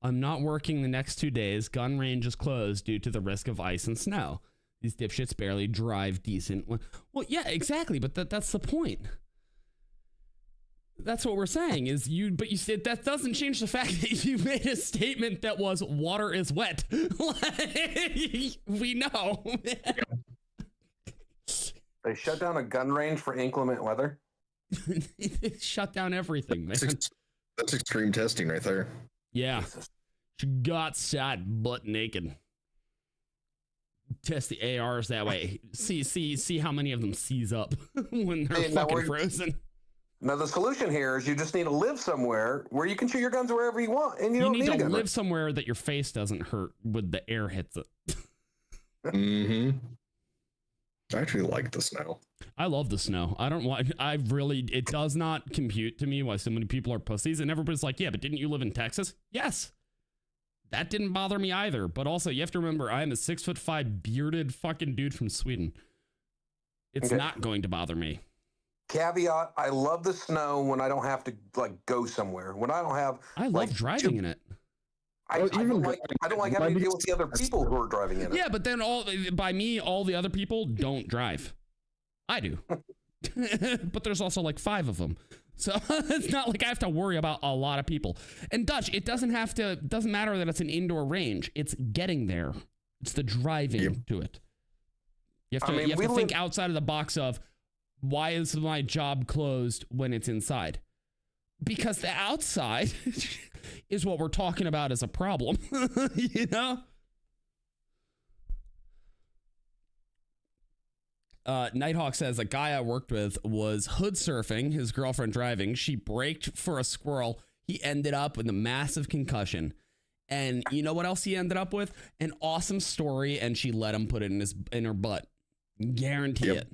Speaker 3: I'm not working the next 2 days. Gun range is closed due to the risk of ice and snow. These dipshits barely drive decent. Well, yeah, exactly. But that's the point. That's what we're saying is but you said that doesn't change the fact that you made a statement that was water is wet. We know.
Speaker 11: They shut down a gun range for inclement weather.
Speaker 3: Shut down everything, man.
Speaker 7: That's extreme testing right there.
Speaker 3: Yeah. She got sat butt naked. Test the ARs that way. See how many of them seize up when they're fucking frozen.
Speaker 11: Now the solution here is you just need to live somewhere where you can shoot your guns wherever you want, and you don't
Speaker 3: need
Speaker 11: a
Speaker 3: to
Speaker 11: gun
Speaker 3: live
Speaker 11: range.
Speaker 3: somewhere that your face doesn't hurt when the air hits it.
Speaker 7: Mm-hmm. I actually like the snow.
Speaker 3: I love the snow. It does not compute to me why so many people are pussies. And everybody's like, yeah, but didn't you live in Texas? Yes. That didn't bother me either. But also, you have to remember, I am a 6'5" bearded fucking dude from Sweden. It's not going to bother me.
Speaker 11: Caveat, I love the snow when I don't have to go somewhere. When I don't have
Speaker 3: I love driving in it.
Speaker 11: I don't like having to deal with the other people who are driving in it.
Speaker 3: Yeah, but then all the other people don't drive. I do. But there's also like 5 of them. So it's not like I have to worry about a lot of people. And Dutch, it doesn't matter that it's an indoor range. It's getting there. It's the driving to it. You have to think outside of the box of, why is my job closed when it's inside? Because the outside is what we're talking about as a problem, you know? Nighthawk says a guy I worked with was hood surfing, his girlfriend driving. She braked for a squirrel. He ended up with a massive concussion. And you know what else he ended up with? An awesome story, and she let him put it in her butt. Guarantee it.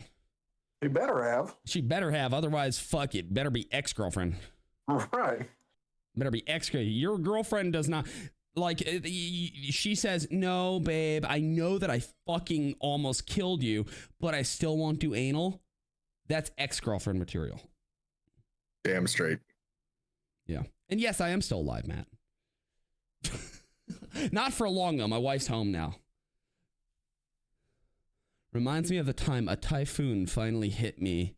Speaker 11: She better have.
Speaker 3: She better have. Otherwise, fuck it. Better be ex-girlfriend.
Speaker 11: Right.
Speaker 3: Better be ex-girlfriend. Your girlfriend does not... Like, she says, no, babe, I know that I fucking almost killed you, but I still won't do anal. That's ex-girlfriend material.
Speaker 7: Damn straight.
Speaker 3: Yeah. And yes, I am still alive, Matt. Not for long, though. My wife's home now. Reminds me of the time a typhoon finally hit me.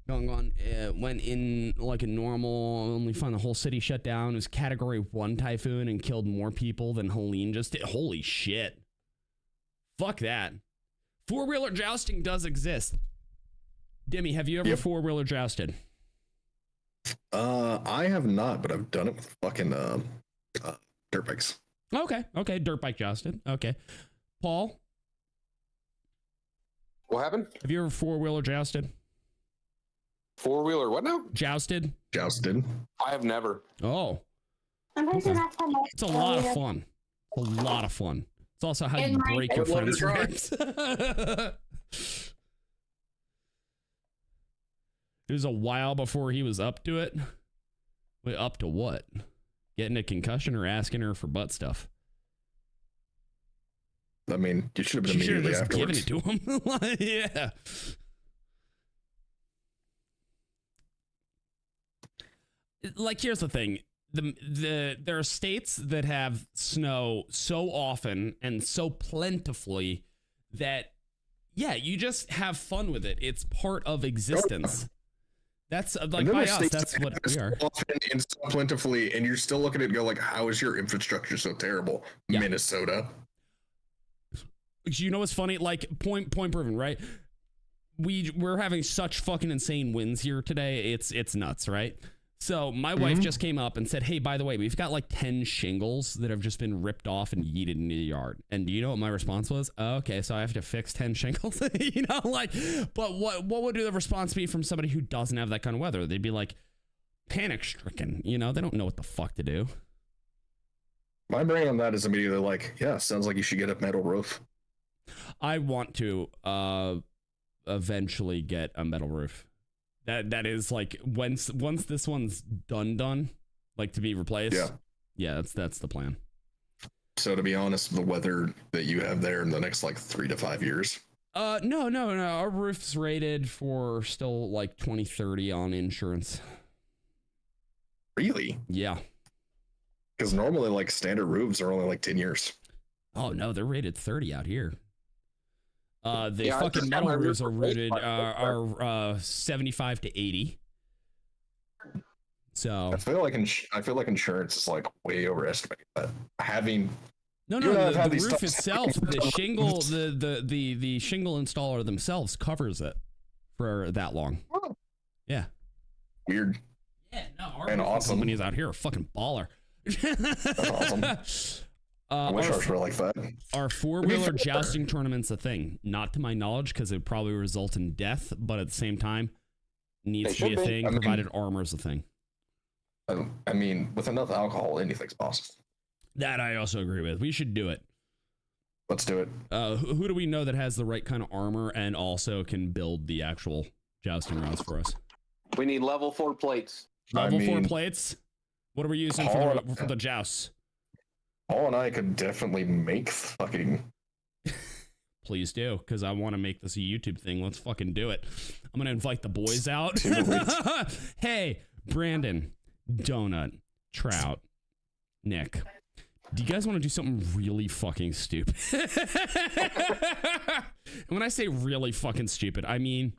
Speaker 3: Went in like a normal, only found the whole city shut down. It was Category 1 typhoon and killed more people than Helene just did. Holy shit. Fuck that. Four-wheeler jousting does exist. Demi, have you ever four-wheeler jousted?
Speaker 7: I have not, but I've done it with fucking dirt bikes.
Speaker 3: Okay, dirt bike jousted. Okay. Paul?
Speaker 11: What happened?
Speaker 3: Have you ever four-wheeler jousted?
Speaker 11: Four-wheeler what now?
Speaker 3: Jousted.
Speaker 11: I have never.
Speaker 3: Oh. It's a lot of fun. A lot of fun. It's also how you break your friend's ribs. It was a while before he was up to it. Wait, up to what? Getting a concussion or asking her for butt stuff?
Speaker 7: I mean, you should have been immediately afterwards.
Speaker 3: Given it to him. Yeah. Like, here's the thing. There are states that have snow so often and so plentifully that, yeah, you just have fun with it. It's part of existence. That's like by us. That's what we are.
Speaker 7: Often and so plentifully, and you're still looking at it and go like, how is your infrastructure so terrible? Yeah. Minnesota.
Speaker 3: You know what's funny? Like, point proven, right? We're having such fucking insane winds here today. It's nuts, right? So my wife just came up and said, hey, by the way, we've got like 10 shingles that have just been ripped off and yeeted into the yard. And do you know what my response was? Oh, okay, so I have to fix 10 shingles. You know, like, but what would the response be from somebody who doesn't have that kind of weather? They'd be like panic stricken. You know, they don't know what the fuck to do.
Speaker 7: My brain on that is immediately like, yeah, sounds like you should get a metal roof.
Speaker 3: I want to eventually get a metal roof. That is like once this one's done, like to be replaced. Yeah, that's the plan.
Speaker 7: So to be honest, the weather that you have there in the next like 3 to 5 years.
Speaker 3: No. Our roof's rated for still like 2030 on insurance.
Speaker 7: Really?
Speaker 3: Yeah.
Speaker 7: Because normally like standard roofs are only like 10 years.
Speaker 3: Oh no, they're rated 30 out here. The fucking metal roofs are rated are 75 to 80. So
Speaker 7: I feel like insurance is like way overestimated. But having
Speaker 3: no, the roof itself, the shingle, the shingle installer themselves covers it for that long.
Speaker 7: Oh.
Speaker 3: Yeah.
Speaker 7: Weird.
Speaker 3: Yeah, no, our
Speaker 7: and awesome.
Speaker 3: Companies out here are fucking baller.
Speaker 7: That's awesome. I wish ours were like that.
Speaker 3: Are 4-wheeler jousting tournaments a thing? Not to my knowledge, because it would probably result in death, but at the same time, needs to be a thing, provided armor is a thing.
Speaker 7: I mean, with enough alcohol, anything's possible.
Speaker 3: That I also agree with. We should do it.
Speaker 7: Let's do it.
Speaker 3: Who do we know that has the right kind of armor and also can build the actual jousting rods for us?
Speaker 11: We need level 4 plates.
Speaker 3: Level 4 plates? What are we using for the jousts?
Speaker 7: Paul and I could definitely make fucking...
Speaker 3: Please do, because I want to make this a YouTube thing. Let's fucking do it. I'm going to invite the boys out. Hey, Brandon, Donut, Trout, Nick. Do you guys want to do something really fucking stupid? And when I say really fucking stupid, I mean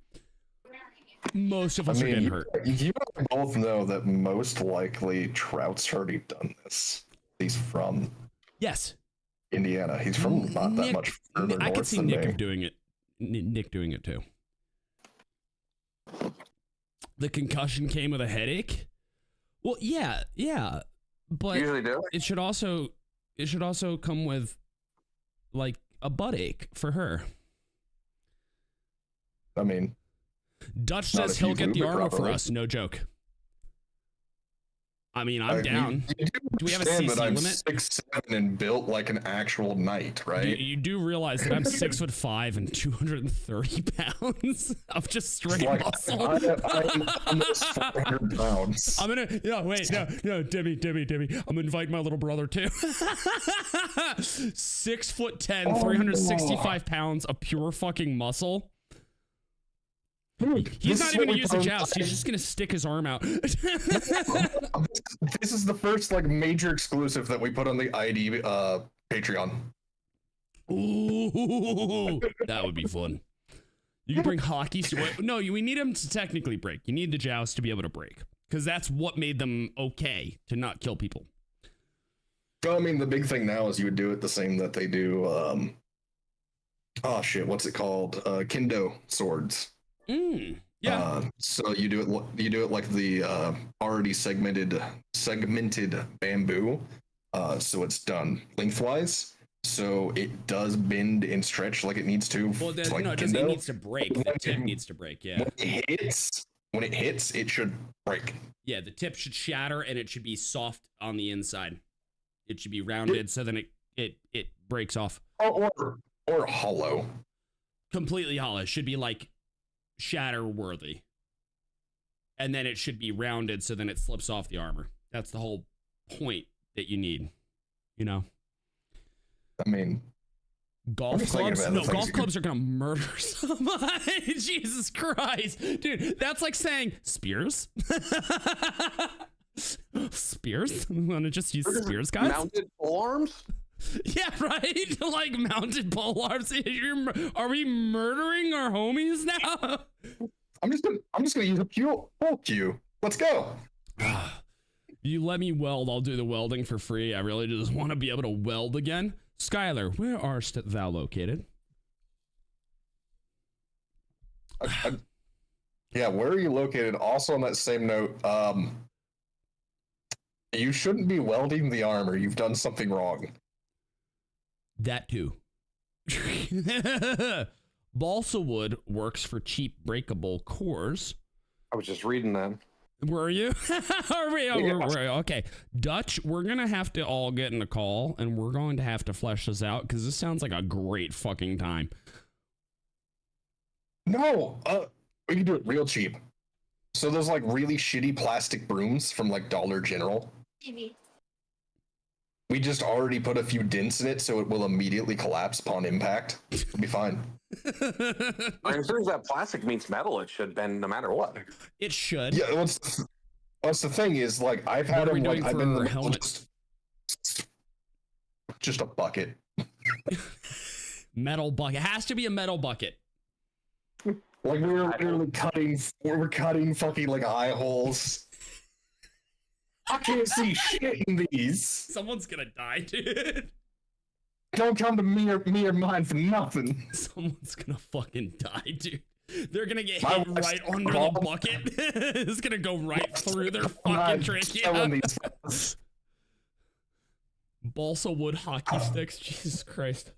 Speaker 3: most of us are getting hurt.
Speaker 7: You both know that most likely Trout's already done this. He's from Indiana. He's from not that much further north.
Speaker 3: I could see
Speaker 7: than
Speaker 3: Nick
Speaker 7: me.
Speaker 3: doing it. Nick doing it too. The concussion came with a headache. Well, yeah, but
Speaker 11: usually do.
Speaker 3: It should also come with like a butt ache for her.
Speaker 7: I mean,
Speaker 3: Dutch says he'll get the armor for us. No joke. I mean, I'm down. Do we have a CC
Speaker 7: I'm
Speaker 3: limit?
Speaker 7: 6'7" and built like an actual knight, right?
Speaker 3: You do realize that I'm 6'5" and 230 pounds of just straight muscle.
Speaker 7: I'm 400 pounds.
Speaker 3: I'm gonna no, Debbie. I'm gonna invite my little brother too. 6'10", 365 pounds of pure fucking muscle.
Speaker 7: Dude,
Speaker 3: he's not even gonna use the joust. He's just gonna stick his arm out.
Speaker 7: This is the first like major exclusive that we put on the ID Patreon.
Speaker 3: Ooh, that would be fun. You can bring hockey. No, we need him to technically break. You need the joust to be able to break, because that's what made them okay to not kill people.
Speaker 7: So I mean, the big thing now is you would do it the same that they do. Oh shit, what's it called? Kendo swords.
Speaker 3: Yeah.
Speaker 7: So you do it like the already segmented bamboo. So it's done lengthwise. So it does bend and stretch like it needs to.
Speaker 3: Well,
Speaker 7: like
Speaker 3: no, it needs to break. The tip needs to break. Yeah.
Speaker 7: When it hits, it should break.
Speaker 3: Yeah, the tip should shatter and it should be soft on the inside. It should be rounded so then it breaks off.
Speaker 7: Or hollow.
Speaker 3: Completely hollow. It should be like shatter worthy, and then it should be rounded so then it slips off the armor. That's the whole point that you need, you know.
Speaker 7: I mean,
Speaker 3: golf clubs are gonna murder somebody. Jesus Christ, dude, that's like saying spears. Spears? We want to just use spears, guys?
Speaker 11: Mounted polearms?
Speaker 3: Yeah, right? Like mounted pole arms. Are we murdering our homies now?
Speaker 7: I'm just gonna use a pole cue. Let's go.
Speaker 3: You let me weld, I'll do the welding for free. I really just want to be able to weld again. Skylar, where art thou located?
Speaker 7: Yeah, where are you located? Also on that same note, you shouldn't be welding the armor. You've done something wrong.
Speaker 3: That too. Balsa wood works for cheap breakable cores.
Speaker 11: I was just reading that.
Speaker 3: Were you? Are we? Oh, we're okay. Dutch, we're gonna have to all get in a call, and we're going to have to flesh this out because this sounds like a great fucking time.
Speaker 7: No, we can do it real cheap. So those like really shitty plastic brooms from like Dollar General.
Speaker 13: Maybe.
Speaker 7: We just already put a few dents in it, so it will immediately collapse upon impact. It'll be fine.
Speaker 11: As soon as that plastic meets metal, it should bend no matter what.
Speaker 3: It should.
Speaker 7: Yeah. What's the thing is, like, I've had them. Like, I've been
Speaker 3: helmet.
Speaker 7: Just a bucket.
Speaker 3: Metal bucket. It has to be a metal bucket.
Speaker 7: Like we were literally cutting fucking like eye holes. I can't see shit in these.
Speaker 3: Someone's gonna die, dude.
Speaker 7: Don't come to me or mine for nothing.
Speaker 3: Someone's gonna fucking die, dude. They're gonna get hit right under the bucket. It's gonna go right through their fucking trachea. Balsa wood hockey sticks. Jesus Christ.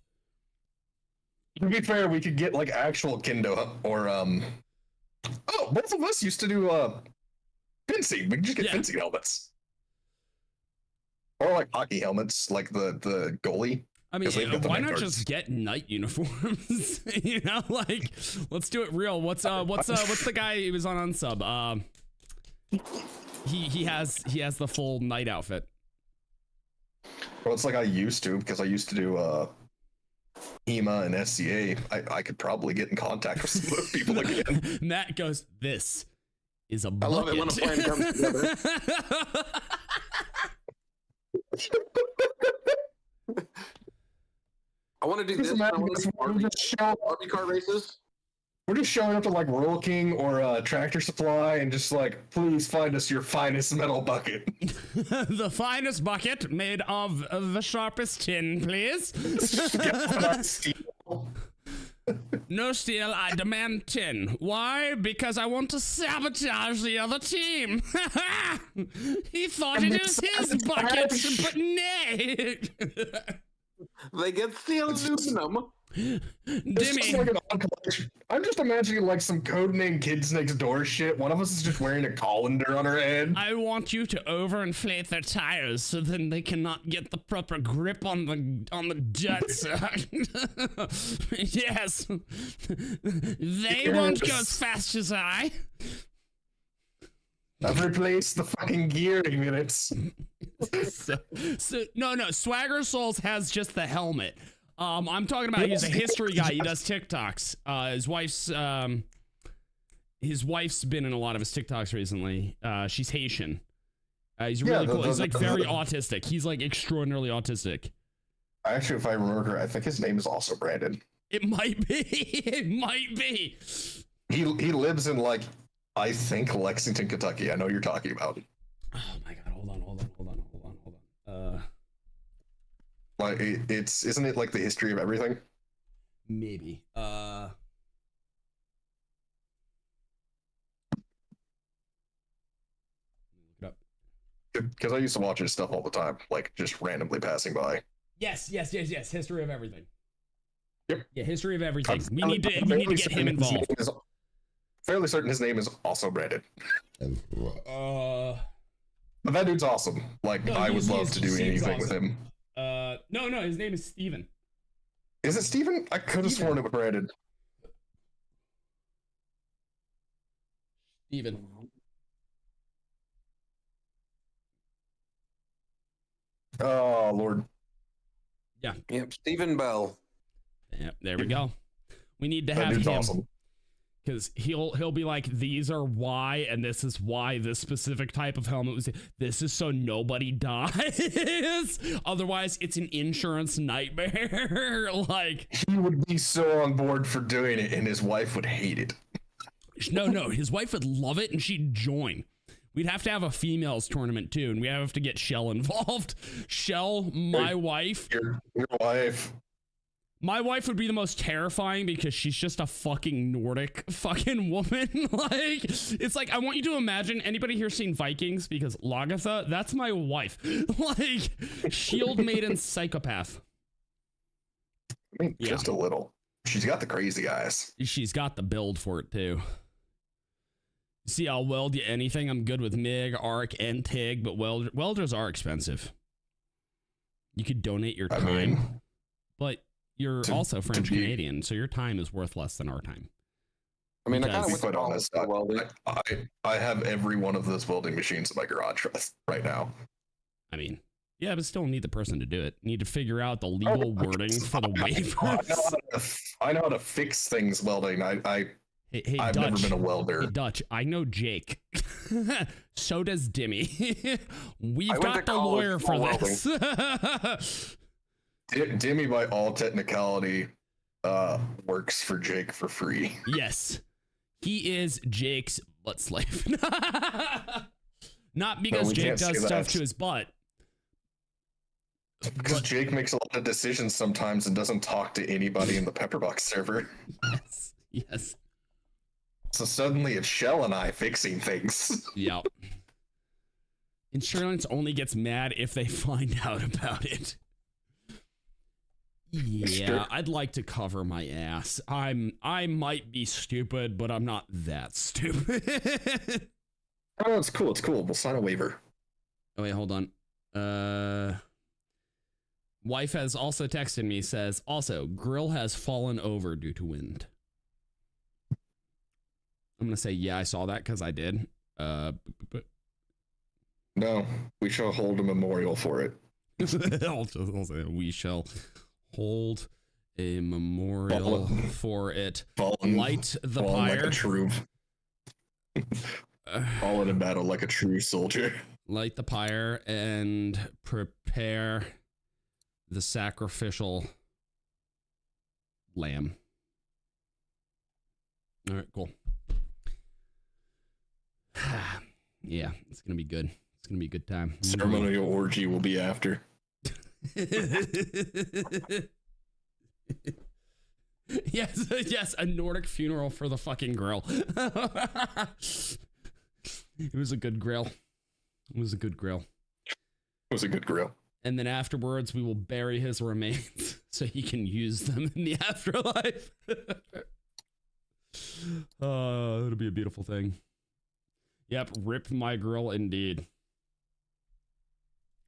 Speaker 7: To be fair, we could get like actual kendo or Oh, both of us used to do fencing. We can just get fencing helmets. Or like hockey helmets, like the goalie.
Speaker 3: I mean, why not just get night uniforms? You know, like, let's do it real. What's the guy who was on Unsub? He has the full night outfit.
Speaker 7: Well, it's like I used to, because I used to do HEMA and SCA. I could probably get in contact with some of those people again.
Speaker 3: Matt goes, "This is a bucket."
Speaker 11: I love it when a plan comes together. I want to do this. I want to do RV car races.
Speaker 7: We're just showing up to like Royal King or Tractor Supply and just like, please find us your finest metal bucket.
Speaker 3: The finest bucket made of the sharpest tin, please. No steel, I demand tin. Why? Because I want to sabotage the other team. He thought it was his bucket, but nay.
Speaker 11: They get steel aluminum.
Speaker 3: Dimmy.
Speaker 7: I'm just imagining like some codename Kids Next Door shit. One of us is just wearing a colander on her head.
Speaker 3: I want you to overinflate their tires so then they cannot get the proper grip on the jets. Yes. They won't go as fast as I.
Speaker 7: I've replaced the fucking gearing units.
Speaker 3: No, Swagger Souls has just the helmet. I'm talking about, he's a history guy. He does TikToks. His wife's been in a lot of his TikToks recently. She's Haitian. He's really cool. He's like very autistic. He's like extraordinarily autistic.
Speaker 7: Actually, if I remember, I think his name is also Brandon.
Speaker 3: It might be. It might be.
Speaker 7: He lives in like, I think Lexington, Kentucky. I know you're talking about.
Speaker 3: Oh my God! Hold on.
Speaker 7: Like isn't it like the history of everything?
Speaker 3: Maybe.
Speaker 7: Because I used to watch his stuff all the time, like just randomly passing by.
Speaker 3: Yes. History of everything.
Speaker 7: Yep.
Speaker 3: Yeah, history of everything. We need to get him involved.
Speaker 7: Fairly certain his name is also Brandon. But that dude's awesome. Like, no, I would love to do anything with him.
Speaker 3: No, his name is Steven.
Speaker 7: Is it Steven? I could have sworn it was Brandon.
Speaker 3: Steven.
Speaker 7: Oh, Lord.
Speaker 3: Yeah.
Speaker 11: Yep, Stephen Bell.
Speaker 3: Yep, there we go. We need to have him. Awesome. Because he'll be like, these are why, and this is why this specific type of helmet was. This is so nobody dies. Otherwise, it's an insurance nightmare. Like,
Speaker 7: he would be so on board for doing it, and his wife would hate it.
Speaker 3: No, his wife would love it, and she'd join. We'd have to have a females tournament too, and we have to get Shell involved. Shell, my wife.
Speaker 7: Your wife.
Speaker 3: My wife would be the most terrifying because she's just a fucking Nordic fucking woman. Like, it's like, I want you to imagine, anybody here seen Vikings? Because Lagatha, that's my wife. Like, shield maiden psychopath.
Speaker 7: I mean, just a little. She's got the crazy eyes.
Speaker 3: She's got the build for it too. See, I'll weld you anything. I'm good with MIG, ARC, and TIG, but welders are expensive. You could donate your time, but you're also French Canadian, so your time is worth less than our time.
Speaker 11: I mean, I
Speaker 3: Because-
Speaker 11: kind of went
Speaker 7: Quite honest, I have every one of those welding machines in my garage right now.
Speaker 3: I mean, yeah, but still need the person to do it. Need to figure out the legal wording for the waivers.
Speaker 7: I know how to fix things welding.
Speaker 3: Hey,
Speaker 7: I've
Speaker 3: Dutch.
Speaker 7: never been a welder.
Speaker 3: Hey, Dutch, I know Jake. So does Dimmy. We've
Speaker 11: I went
Speaker 3: got
Speaker 11: to
Speaker 3: the
Speaker 11: college
Speaker 3: lawyer
Speaker 11: for
Speaker 3: for this.
Speaker 7: Dimmy, by all technicality, works for Jake for free.
Speaker 3: Yes. He is Jake's butt slave. Not because
Speaker 7: we
Speaker 3: Jake
Speaker 7: can't say
Speaker 3: does stuff
Speaker 7: that.
Speaker 3: to his butt.
Speaker 7: Because Jake makes a lot of decisions sometimes and doesn't talk to anybody in the Pepperbox server.
Speaker 3: Yes. Yes.
Speaker 7: So suddenly it's Shell and I fixing things.
Speaker 3: Yeah. Insurance only gets mad if they find out about it. Yeah,
Speaker 7: Sure.
Speaker 3: I'd like to cover my ass. I might be stupid, but I'm not that stupid.
Speaker 7: Oh, it's cool. It's cool. We'll sign a waiver.
Speaker 3: Oh wait, hold on. Wife has also texted me, says, also, grill has fallen over due to wind. I'm gonna say, yeah, I saw that because I did.
Speaker 7: No, we shall hold a memorial for it.
Speaker 3: I'll say we shall hold a memorial for it. Light the
Speaker 7: Fallen
Speaker 3: pyre.
Speaker 7: like a true. Fallen in battle like a true soldier.
Speaker 3: Light the pyre and prepare the sacrificial lamb. All right, cool. Yeah, it's gonna be good. It's gonna be a good time.
Speaker 7: Ceremonial orgy will be after.
Speaker 3: Yes, yes, a Nordic funeral for the fucking grill. It was a good grill. It was a good grill.
Speaker 7: It was a good grill.
Speaker 3: And then afterwards, we will bury his remains so he can use them in the afterlife. Oh, it'll be a beautiful thing. Yep, rip my grill indeed.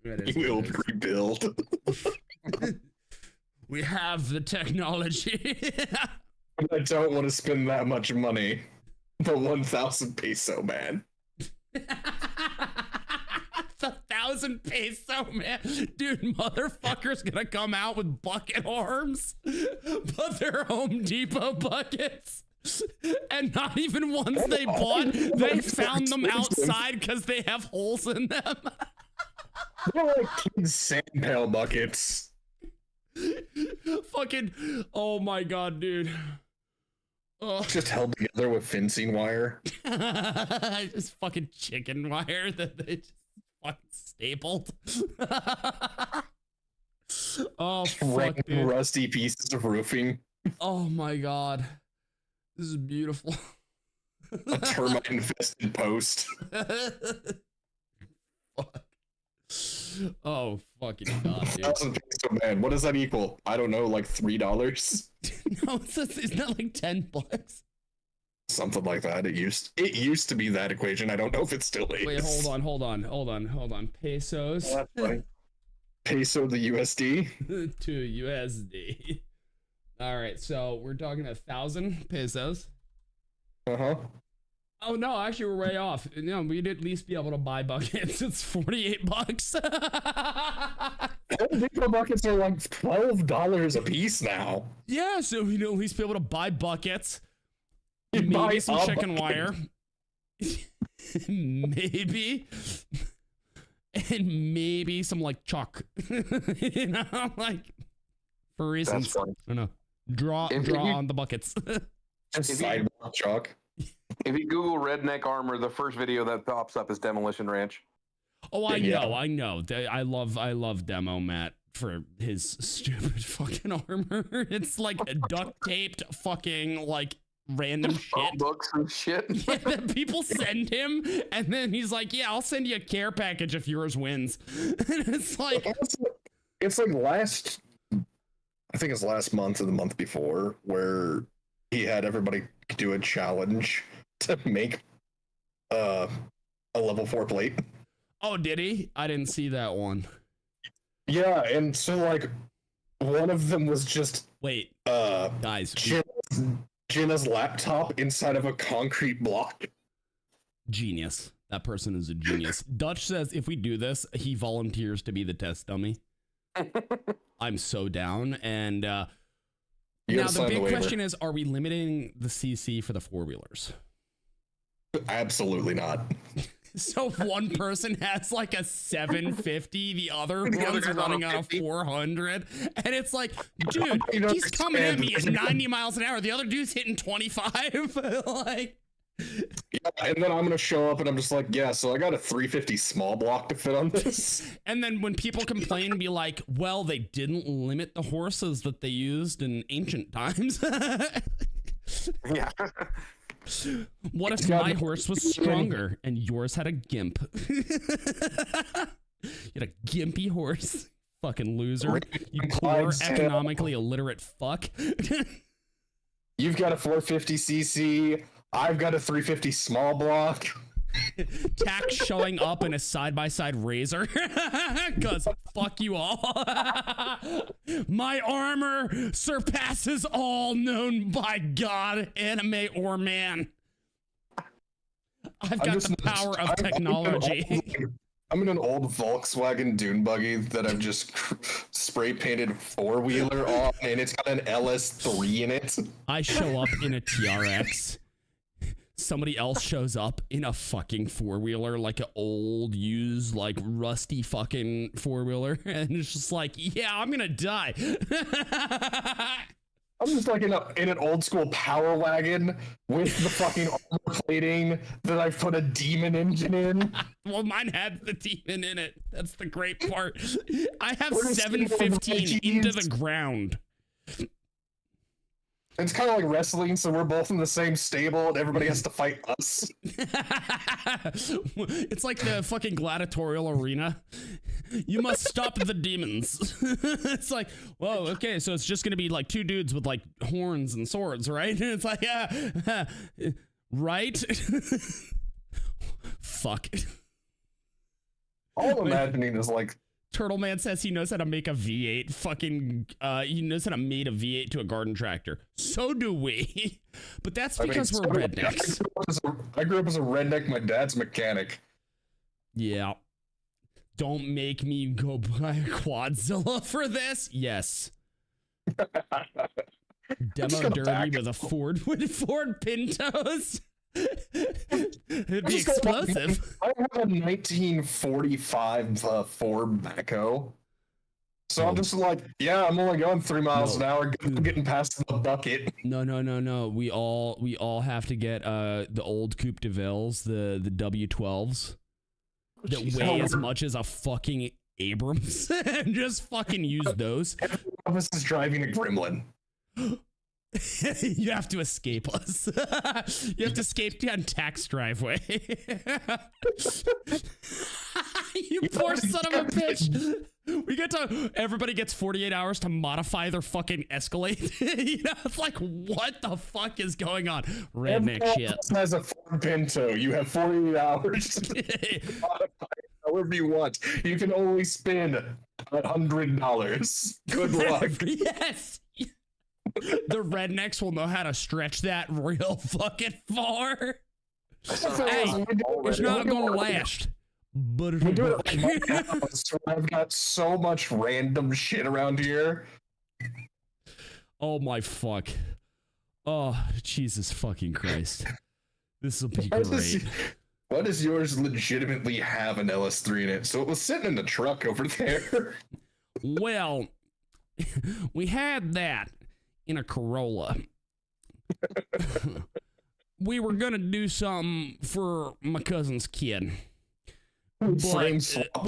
Speaker 7: We'll rebuild.
Speaker 3: We have the technology.
Speaker 7: I don't want to spend that much money. The 1,000 peso man.
Speaker 3: The 1,000 peso man. Dude, motherfucker's gonna come out with bucket arms, but they're Home Depot buckets. And not even ones they bought. They found them outside because they have holes in them.
Speaker 7: They're like kids' sand pail buckets.
Speaker 3: Fucking, oh my god, dude. Oh.
Speaker 7: Just held together with fencing wire.
Speaker 3: Just fucking chicken wire that they just fucking stapled. Oh, fuck, dude.
Speaker 7: Rusty pieces of roofing.
Speaker 3: Oh my god. This is beautiful.
Speaker 7: A termite infested post.
Speaker 3: Fuck. Oh, fucking god, dude.
Speaker 7: 1,000 peso man. What does that equal? I don't know, like $3?
Speaker 3: No, it's not like $10.
Speaker 7: Something like that. It used to be that equation. I don't know if it still is.
Speaker 3: Wait, hold on. Pesos.
Speaker 7: Oh, that's funny. Peso to USD?
Speaker 3: To USD. All right, so we're talking 1,000 pesos.
Speaker 7: Uh-huh.
Speaker 3: Oh no, actually we're way off. No, we'd at least be able to buy buckets. It's $48.
Speaker 7: Home Depot buckets are like $12 a piece now.
Speaker 3: Yeah, so we'd at least be able to buy buckets.
Speaker 7: You'd buy
Speaker 3: Maybe some
Speaker 7: a
Speaker 3: chicken
Speaker 7: bucket.
Speaker 3: wire. Maybe. And maybe some like chalk. You know, like for reasons.
Speaker 11: That's funny.
Speaker 3: I don't know. Draw
Speaker 11: If you-
Speaker 3: on the buckets.
Speaker 7: Just sidewalk chalk.
Speaker 11: If you Google redneck armor, the first video that pops up is Demolition Ranch.
Speaker 3: Oh, I
Speaker 7: Yeah.
Speaker 3: know. I love Demo Matt for his stupid fucking armor. It's like a duct taped fucking like random shit.
Speaker 11: Books and shit.
Speaker 3: Yeah, that people send him, and then he's like, "Yeah, I'll send you a care package if yours wins." And it's like,
Speaker 7: It's like last, I think it's last month or the month before, where he had everybody do a challenge to make a level 4 plate.
Speaker 3: Oh, did he? I didn't see that one.
Speaker 7: Yeah, and so like one of them was just
Speaker 3: guys,
Speaker 7: Jenna's laptop inside of a concrete block.
Speaker 3: Genius. That person is a genius. Dutch says if we do this, he volunteers to be the test dummy. I'm so down. And now the big question is, are we limiting the CC for the 4-wheelers?
Speaker 7: Absolutely not.
Speaker 3: So if one person has like a 750, the other one's running on a 400, and it's like, dude, he's coming at me at 90 miles an hour. The other dude's hitting 25. Like,
Speaker 7: yeah, and then I'm gonna show up and I'm just like, yeah, so I got a 350 small block to fit on this.
Speaker 3: And then when people complain, be like, well, they didn't limit the horses that they used in ancient times.
Speaker 11: Yeah.
Speaker 3: What if my horse was stronger and yours had a gimp? You had a gimpy horse. Fucking loser. You poor, economically illiterate fuck.
Speaker 7: You've got a 450cc. I've got a 350 small block.
Speaker 3: Tax showing up in a side-by-side razor. Cause fuck you all. My armor surpasses all known by God, anime or man. I've got the power of technology.
Speaker 7: I'm in an old Volkswagen dune buggy that I've just spray painted 4-wheeler on, and it's got an LS3 in it.
Speaker 3: I show up in a TRX. Somebody else shows up in a fucking 4-wheeler, like an old, used, like rusty fucking 4-wheeler, and it's just like, yeah, I'm gonna die.
Speaker 7: I'm just like in an old school power wagon with the fucking armor plating that I've put a demon engine in.
Speaker 3: Well, mine had the demon in it. That's the great part. I have 715 into the ground.
Speaker 7: It's kind of like wrestling, so we're both in the same stable and everybody has to fight us.
Speaker 3: It's like the fucking gladiatorial arena. You must stop the demons. It's like, well, okay, so it's just gonna be like 2 dudes with like horns and swords, right? And it's like, yeah, right? Fuck.
Speaker 7: All I'm imagining is like,
Speaker 3: Turtle Man says he knows how to make a V8 fucking, he knows how to make a V8 to a garden tractor. So do we. But that's because we're rednecks.
Speaker 7: I grew up as a redneck. My dad's a mechanic.
Speaker 3: Yeah. Don't make me go buy a Quadzilla for this. Yes. Demo derby with a Ford Pintos. It'd be explosive.
Speaker 7: I have a 1945 Ford backhoe. So I'm just like, yeah, I'm only going 3 miles an hour, getting past the bucket.
Speaker 3: No. We all have to get the old Coupe de Villes, the W12s that weigh as much as a fucking Abrams, and just fucking use those.
Speaker 7: Everyone of us is driving a Gremlin.
Speaker 3: You have to escape us. You have to escape down Tax Driveway. You poor son of a bitch. We get to, everybody gets 48 hours to modify their fucking Escalade. You know, it's like, what the fuck is going on? Redneck shit.
Speaker 7: Has a Ford Pinto. You have 48 hours to modify it however you want. You can only spend $100. Good luck.
Speaker 3: Yes. The rednecks will know how to stretch that real fucking far. Hey, it's not gonna last, but it'll work.
Speaker 7: I've got so much random shit around here.
Speaker 3: Oh my fuck. Oh, Jesus fucking Christ. This will be great.
Speaker 7: Why does yours legitimately have an LS3 in it? So it was sitting in the truck over there.
Speaker 3: Well, we had that in a Corolla. We were gonna do something for my cousin's kid, but we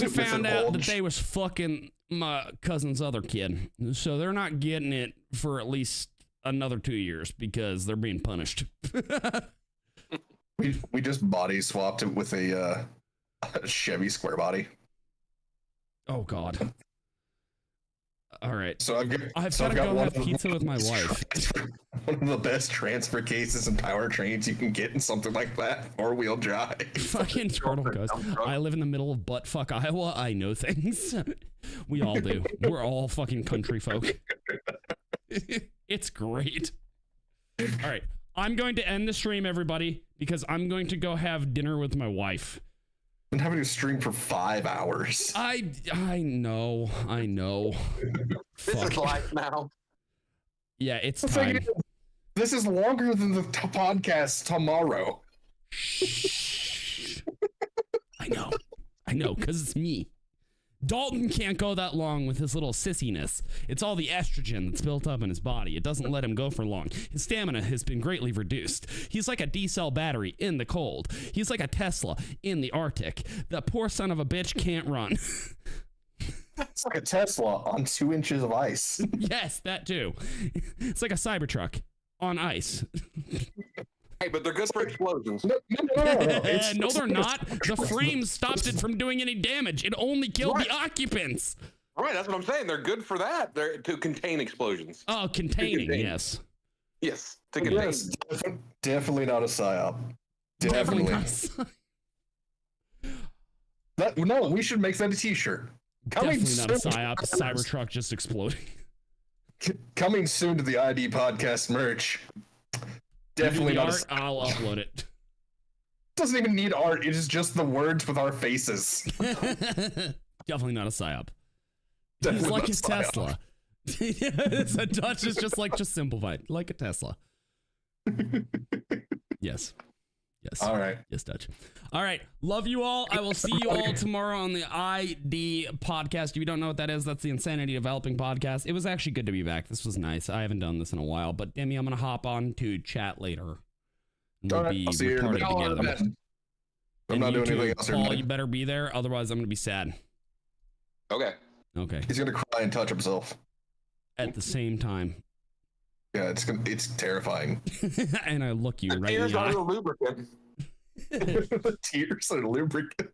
Speaker 3: found out that they was fucking my cousin's other kid, so they're not getting it for at least another 2 years because they're being punished.
Speaker 7: we just body swapped it with a Chevy square body.
Speaker 3: Oh God. All right.
Speaker 7: So I've
Speaker 3: got to
Speaker 7: got
Speaker 3: go
Speaker 7: one
Speaker 3: have
Speaker 7: of
Speaker 3: pizza with my wife.
Speaker 7: One of the best transfer cases and powertrains you can get in something like that, 4-wheel drive.
Speaker 3: Fucking turtle goes, I live in the middle of buttfuck Iowa. I know things. We all do. We're all fucking country folk. It's great. All right. I'm going to end the stream, everybody, because I'm going to go have dinner with my wife.
Speaker 7: I'm having to stream for 5 hours.
Speaker 3: I know.
Speaker 11: This is life now.
Speaker 3: Yeah, it's time.
Speaker 7: This is longer than the podcast tomorrow.
Speaker 3: I know, because it's me. Dalton can't go that long with his little sissiness. It's all the estrogen that's built up in his body. It doesn't let him go for long. His stamina has been greatly reduced. He's like a D-cell battery in the cold. He's like a Tesla in the Arctic. The poor son of a bitch can't run.
Speaker 7: It's like a Tesla on 2 inches of ice.
Speaker 3: Yes, that too. It's like a Cybertruck on ice.
Speaker 11: Hey, but they're good for explosions.
Speaker 7: No,
Speaker 3: no, they're not. The frame stopped it from doing any damage. It only killed the occupants.
Speaker 11: Right, that's what I'm saying. They're good for that. They're to contain explosions.
Speaker 3: Oh, containing, yes.
Speaker 11: Yes, to contain.
Speaker 7: Yes, definitely not a psyop.
Speaker 3: Definitely
Speaker 7: Definitely. No, we should make that a t-shirt.
Speaker 3: Definitely not a psyop. Cybertruck just exploding.
Speaker 7: Coming soon to the ID podcast merch. Definitely not
Speaker 3: art, I'll upload it.
Speaker 7: Doesn't even need art. It is just the words with our faces.
Speaker 3: Definitely not a psyop.
Speaker 7: Definitely
Speaker 3: He's like
Speaker 7: not
Speaker 3: his
Speaker 7: a psyop.
Speaker 3: Tesla. Yes, a Dutch is just simplified, like a Tesla. Yes.
Speaker 7: All right.
Speaker 3: Yes, Dutch. All right. Love you all. I will see you all tomorrow on the ID podcast. If you don't know what that is, that's the Insanity Developing podcast. It was actually good to be back. This was nice. I haven't done this in a while, but Demi, I'm going to hop on to chat later. And we'll be
Speaker 7: I'll see you in a minute.
Speaker 3: together.
Speaker 7: I'm not doing anything else.
Speaker 3: Paul, you better be there. Otherwise, I'm going to be sad.
Speaker 11: Okay.
Speaker 3: Okay.
Speaker 7: He's going to cry and touch himself.
Speaker 3: At the same time.
Speaker 7: Yeah, it's terrifying.
Speaker 3: And I look you right in
Speaker 11: Tears
Speaker 3: the
Speaker 11: are
Speaker 3: eye.
Speaker 11: a lubricant.
Speaker 7: Tears are lubricant.